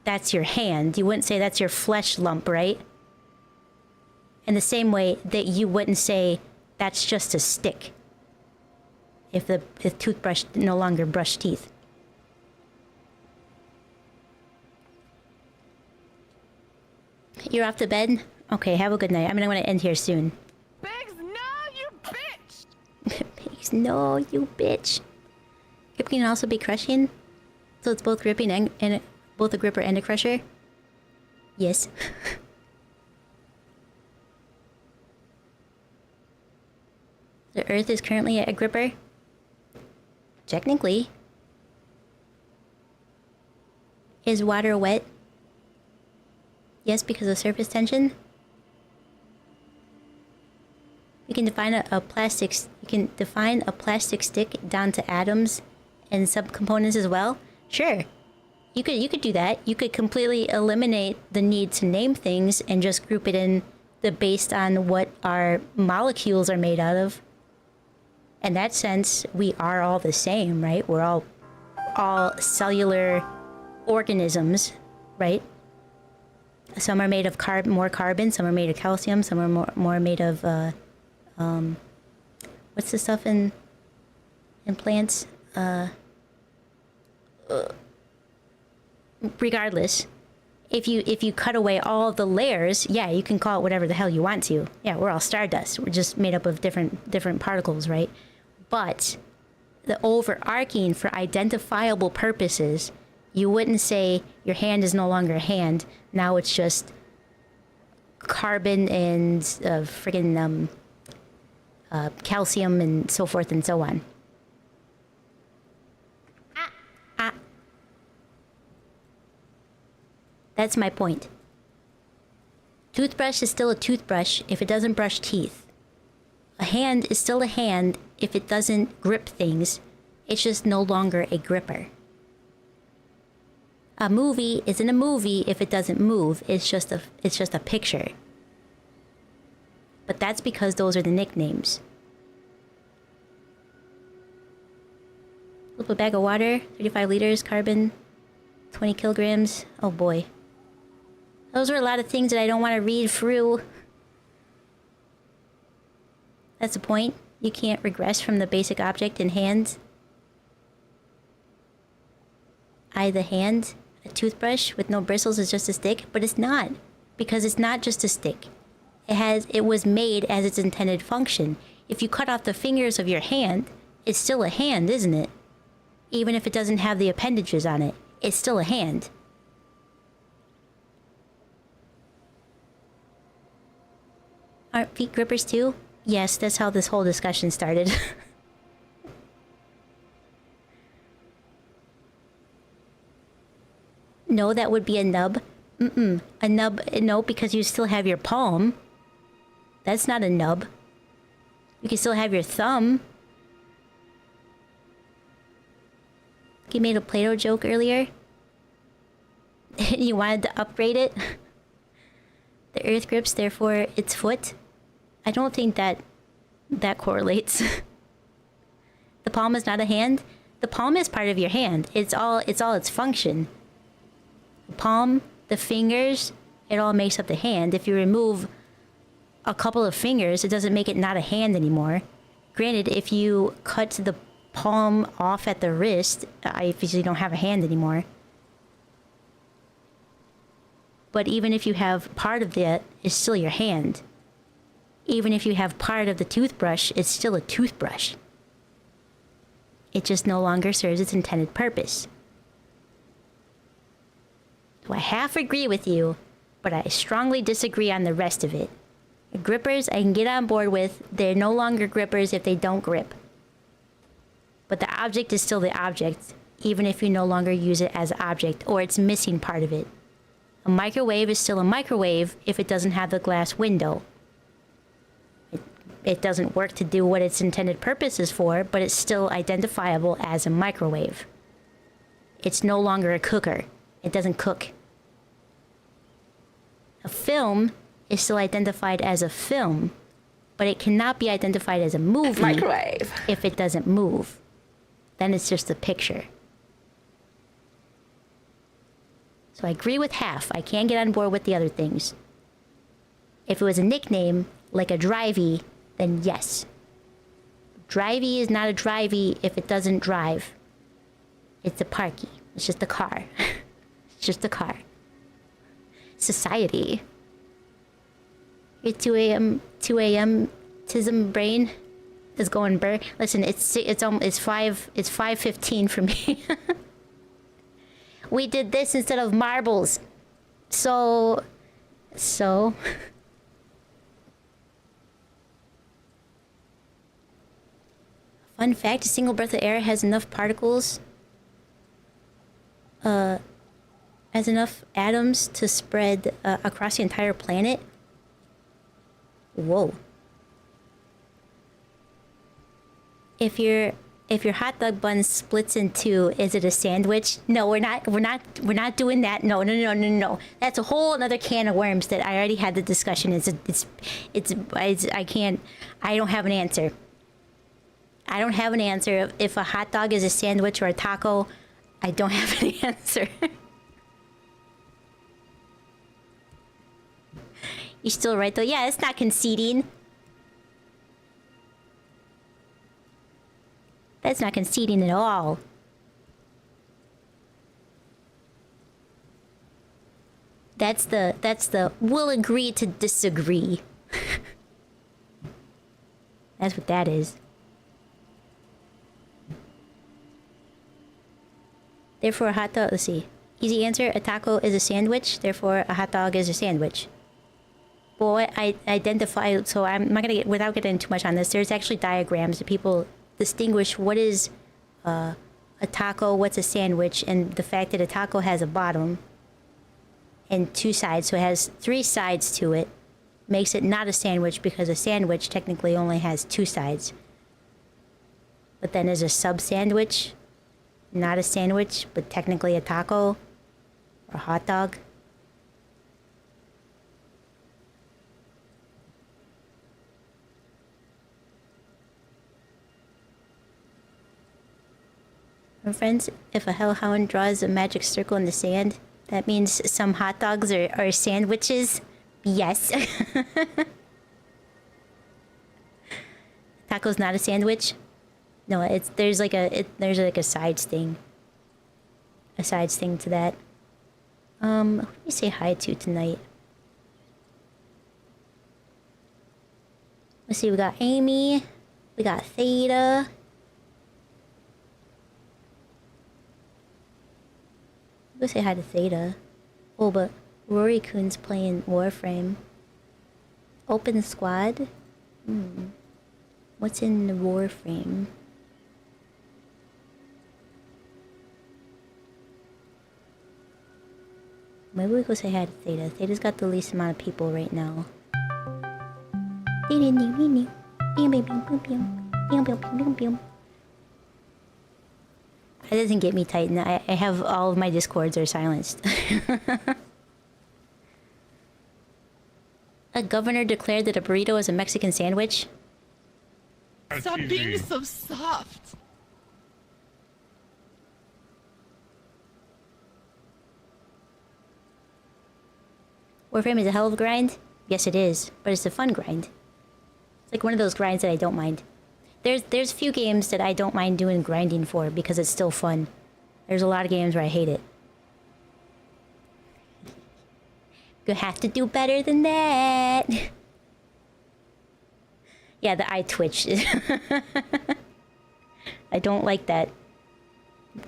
that's your hand. You wouldn't say that's your flesh lump, right? In the same way that you wouldn't say that's just a stick if the toothbrush no longer brushed teeth. You're off to bed? Okay, have a good night. I'm gonna end here soon. Biggs, no, you bitch! Biggs, no, you bitch. Grip can also be crushing? So it's both gripping and both a gripper and a crusher? Yes. The Earth is currently a gripper? Technically. Is water wet? Yes, because of surface tension. You can define a plastic stick down to atoms and subcomponents as well. Sure. You could do that. You could completely eliminate the need to name things and just group it in based on what our molecules are made out of. In that sense, we are all the same, right? We're all cellular organisms, right? Some are made of more carbon, some are made of calcium, some are more made of what's the stuff in plants? Regardless, if you cut away all of the layers, yeah, you can call it whatever the hell you want to. Yeah, we're all stardust. We're just made up of different particles, right? But the overarching for identifiable purposes, you wouldn't say your hand is no longer a hand. Now it's just carbon and friggin' calcium and so forth and so on. That's my point. Toothbrush is still a toothbrush if it doesn't brush teeth. A hand is still a hand if it doesn't grip things. It's just no longer a gripper. A movie isn't a movie if it doesn't move. It's just a picture. But that's because those are the nicknames. Flip a bag of water, 35 liters, carbon, 20 kilograms. Oh boy. Those are a lot of things that I don't want to read through. That's the point. You can't regress from the basic object in hands. The hand, a toothbrush with no bristles is just a stick, but it's not. Because it's not just a stick. It was made as its intended function. If you cut off the fingers of your hand, it's still a hand, isn't it? Even if it doesn't have the appendages on it, it's still a hand. Aren't feet grippers too? Yes, that's how this whole discussion started. No, that would be a nub. A nub, no, because you still have your palm. That's not a nub. You can still have your thumb. You made a Play-Doh joke earlier. You wanted to upgrade it. The earth grips, therefore its foot. I don't think that correlates. The palm is not a hand. The palm is part of your hand. It's all its function. The palm, the fingers, it all makes up the hand. If you remove a couple of fingers, it doesn't make it not a hand anymore. Granted, if you cut the palm off at the wrist, you don't have a hand anymore. But even if you have part of that, it's still your hand. Even if you have part of the toothbrush, it's still a toothbrush. It just no longer serves its intended purpose. So I half agree with you, but I strongly disagree on the rest of it. Grippers, I can get on board with. They're no longer grippers if they don't grip. But the object is still the object, even if you no longer use it as an object, or it's missing part of it. A microwave is still a microwave if it doesn't have the glass window. It doesn't work to do what its intended purpose is for, but it's still identifiable as a microwave. It's no longer a cooker. It doesn't cook. A film is still identified as a film, but it cannot be identified as a movie microwave if it doesn't move. Then it's just a picture. So I agree with half. I can get on board with the other things. If it was a nickname, like a drivey, then yes. Drivey is not a drivey if it doesn't drive. It's a parky. It's just a car. It's just a car. Society. Your 2 a.m. tism brain is going burr. Listen, it's 5:15 for me. We did this instead of marbles. So fun fact, a single breath of air has enough particles, has enough atoms to spread across the entire planet. Whoa. If your hot dog bun splits in two, is it a sandwich? No, we're not doing that. No. That's a whole another can of worms that I already had the discussion. I don't have an answer. I don't have an answer. If a hot dog is a sandwich or a taco, I don't have an answer. You're still right though. Yeah, it's not conceding. That's not conceding at all. That's the we'll agree to disagree. That's what that is. Therefore, a hot dog, let's see. Easy answer, a taco is a sandwich, therefore a hot dog is a sandwich. But I identify, so I'm not gonna get, without getting too much on this, there's actually diagrams that people distinguish what is a taco, what's a sandwich, and the fact that a taco has a bottom and 2 sides, so it has 3 sides to it, makes it not a sandwich because a sandwich technically only has 2 sides. But then there's a sub-sandwich, not a sandwich, but technically a taco or a hot dog. My friends, if a hellhound draws a magic circle in the sand, that means some hot dogs are sandwiches. Yes. Taco's not a sandwich. No, there's like a side sting. A side sting to that. Who do you say hi to tonight? Let's see, we got Amy, we got Theta. Go say hi to Theta. Oh, but Rory-kun's playing Warframe. Open squad? What's in the Warframe? Maybe we go say hi to Theta. Theta's got the least amount of people right now. That doesn't get me Titan. I have all of my discords are silenced. A governor declared that a burrito is a Mexican sandwich. Stop being so soft. Warframe is a hell of a grind? Yes, it is, but it's a fun grind. It's like one of those grinds that I don't mind. There's few games that I don't mind doing grinding for because it's still fun. There's a lot of games where I hate it. You have to do better than that. Yeah, the eye twitch. I don't like that.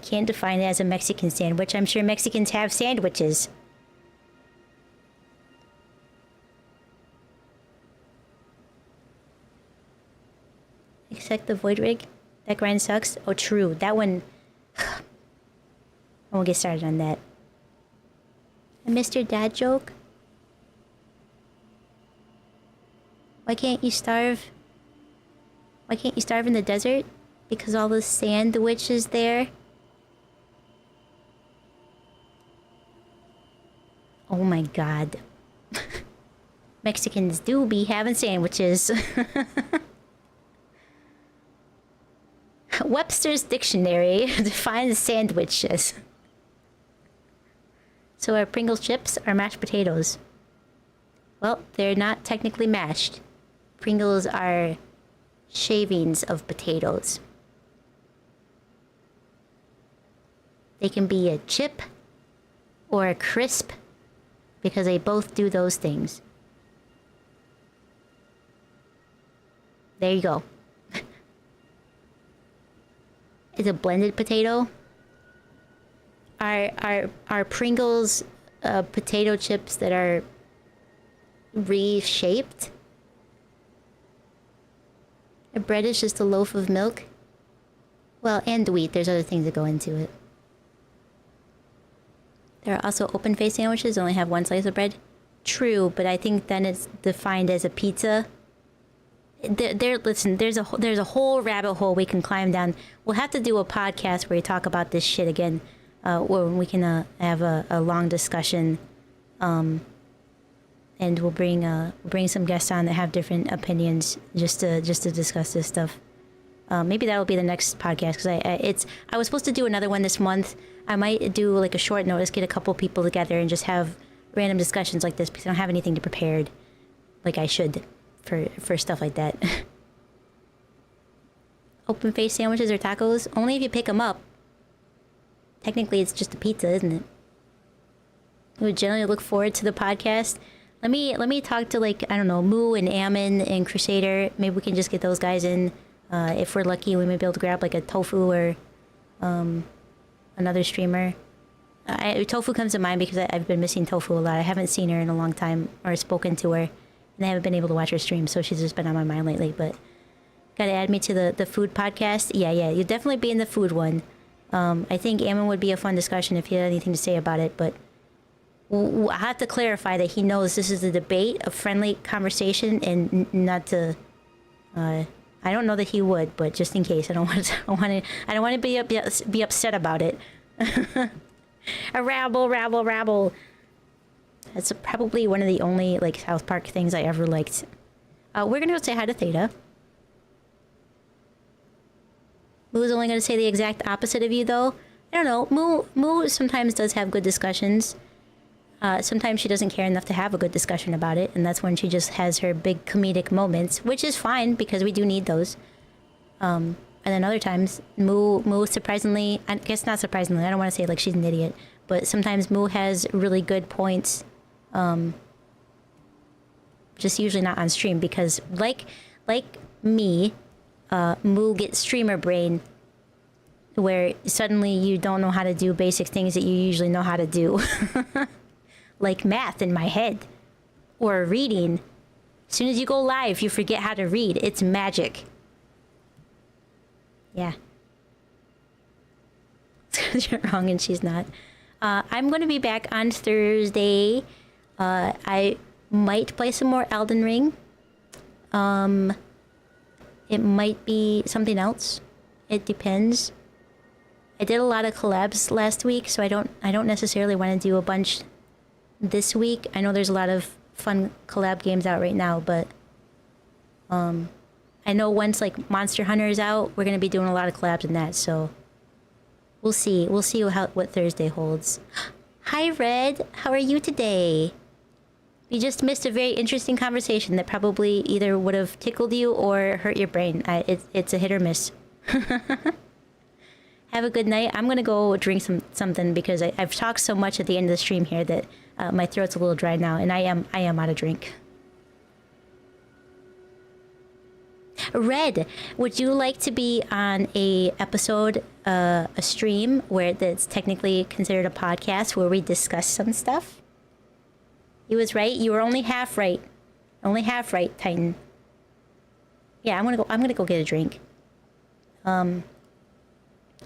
Can't define it as a Mexican sandwich. I'm sure Mexicans have sandwiches. Except the void rig. That grind sucks. Oh, true. That one. I won't get started on that. I missed your dad joke. Why can't you starve? Why can't you starve in the desert? Because all the sandwich is there? Oh my god. Mexicans do be having sandwiches. Webster's Dictionary defines sandwiches. So are Pringles chips or mashed potatoes? Well, they're not technically mashed. Pringles are shavings of potatoes. They can be a chip or a crisp because they both do those things. There you go. It's a blended potato. Are Pringles potato chips that are reshaped? A bread is just a loaf of milk? Well, and wheat. There's other things that go into it. There are also open-faced sandwiches that only have one slice of bread. True, but I think then it's defined as a pizza. Listen, there's a whole rabbit hole we can climb down. We'll have to do a podcast where we talk about this shit again, where we can have a long discussion, and we'll bring some guests on that have different opinions just to discuss this stuff. Maybe that'll be the next podcast because I was supposed to do another one this month. I might do like a short notice, get a couple people together, and just have random discussions like this because I don't have anything prepared, like I should. For stuff like that. Open-faced sandwiches or tacos? Only if you pick them up. Technically, it's just a pizza, isn't it? I would generally look forward to the podcast. Let me talk to, like, I don't know, Moo and Ammon and Crusader. Maybe we can just get those guys in. If we're lucky, we may be able to grab, like, a Tofu or another streamer. Tofu comes to mind because I've been missing Tofu a lot. I haven't seen her in a long time or spoken to her. And I haven't been able to watch her stream, so she's just been on my mind lately. But gotta add me to the food podcast. Yeah, you'll definitely be in the food one. I think Ammon would be a fun discussion if he had anything to say about it, but I have to clarify that he knows this is a debate, a friendly conversation, and not to. I don't know that he would, but just in case, I don't want to be upset about it. A rabble. That's probably one of the only like South Park things I ever liked. We're gonna go say hi to Theta. Moo's only gonna say the exact opposite of you, though. I don't know. Moo sometimes does have good discussions. Sometimes she doesn't care enough to have a good discussion about it, and that's when she just has her big comedic moments, which is fine because we do need those. And then other times, Moo surprisingly, I guess not surprisingly, I don't want to say like she's an idiot, but sometimes Moo has really good points. Just usually not on stream because like me, Moo gets streamer brain where suddenly you don't know how to do basic things that you usually know how to do. Like math in my head. Or reading. As soon as you go live, you forget how to read. It's magic. Yeah. You're wrong and she's not. I'm going to be back on Thursday. I might play some more Elden Ring. It might be something else. It depends. I did a lot of collabs last week, so I don't necessarily want to do a bunch this week. I know there's a lot of fun collab games out right now, but I know once like Monster Hunter is out, we're gonna be doing a lot of collabs in that. So we'll see. We'll see what Thursday holds. Hi, Red. How are you today? We just missed a very interesting conversation that probably either would have tickled you or hurt your brain. It's a hit or miss. Have a good night. I'm gonna go drink something because I've talked so much at the end of the stream here that my throat's a little dry now, and I am out of drink. Red, would you like to be on a episode, a stream where that's technically considered a podcast where we discuss some stuff? He was right. You were only half right. Only half right, Titan. Yeah, I'm gonna go get a drink.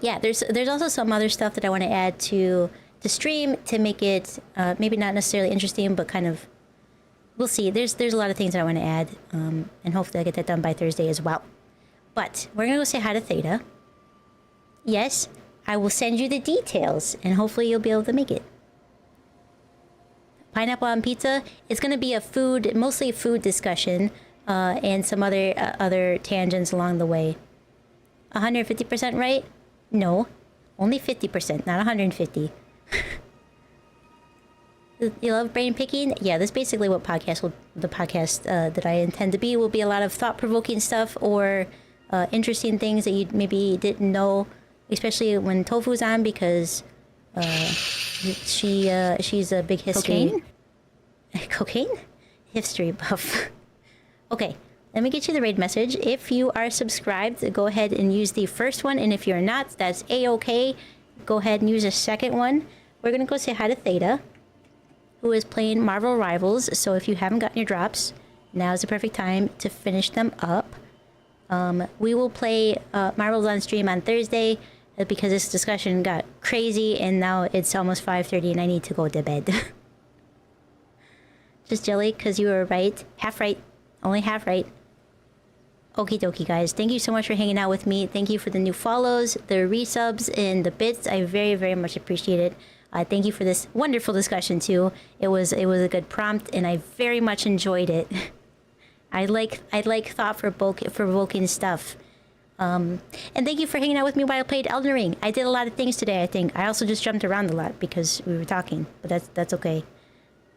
Yeah, there's also some other stuff that I want to add to the stream to make it maybe not necessarily interesting, but kind of, we'll see. There's a lot of things that I want to add, and hopefully I get that done by Thursday as well. But we're gonna go say hi to Theta. Yes, I will send you the details, and hopefully you'll be able to make it. Pineapple on pizza. It's gonna be mostly a food discussion, and some other tangents along the way. 150% right? No, only 50%, not 150. You love brain picking? Yeah, that's basically what the podcast that I intend to be will be a lot of thought-provoking stuff or interesting things that you maybe didn't know, especially when Tofu's on because she's a big history. Cocaine? History buff. Okay. Let me get you the raid message. If you are subscribed, go ahead and use the first one. And if you're not, that's A-okay. Go ahead and use the second one. We're going to go say hi to Theta, who is playing Marvel Rivals. So if you haven't gotten your drops, now is the perfect time to finish them up. We will play Marvels on stream on Thursday because this discussion got crazy. And now it's almost 5:30 and I need to go to bed. Just jelly because you were right. Half right. Only half right. Okie dokie, guys. Thank you so much for hanging out with me. Thank you for the new follows, the resubs, and the bits. I very, very much appreciate it. Thank you for this wonderful discussion, too. It was a good prompt, and I very much enjoyed it. I like thought-provoking stuff. And thank you for hanging out with me while I played Elden Ring. I did a lot of things today, I think. I also just jumped around a lot because we were talking, but that's okay.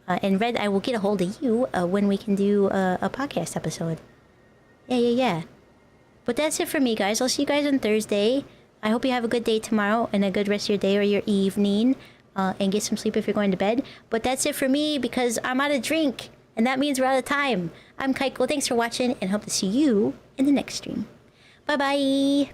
And Red, I will get a hold of you when we can do a podcast episode. Yeah. But that's it for me, guys. I'll see you guys on Thursday. I hope you have a good day tomorrow and a good rest of your day or your evening. And get some sleep if you're going to bed. But that's it for me because I'm out of drink. And that means we're out of time. I'm Kaiko. Thanks for watching and hope to see you in the next stream. Bye-bye.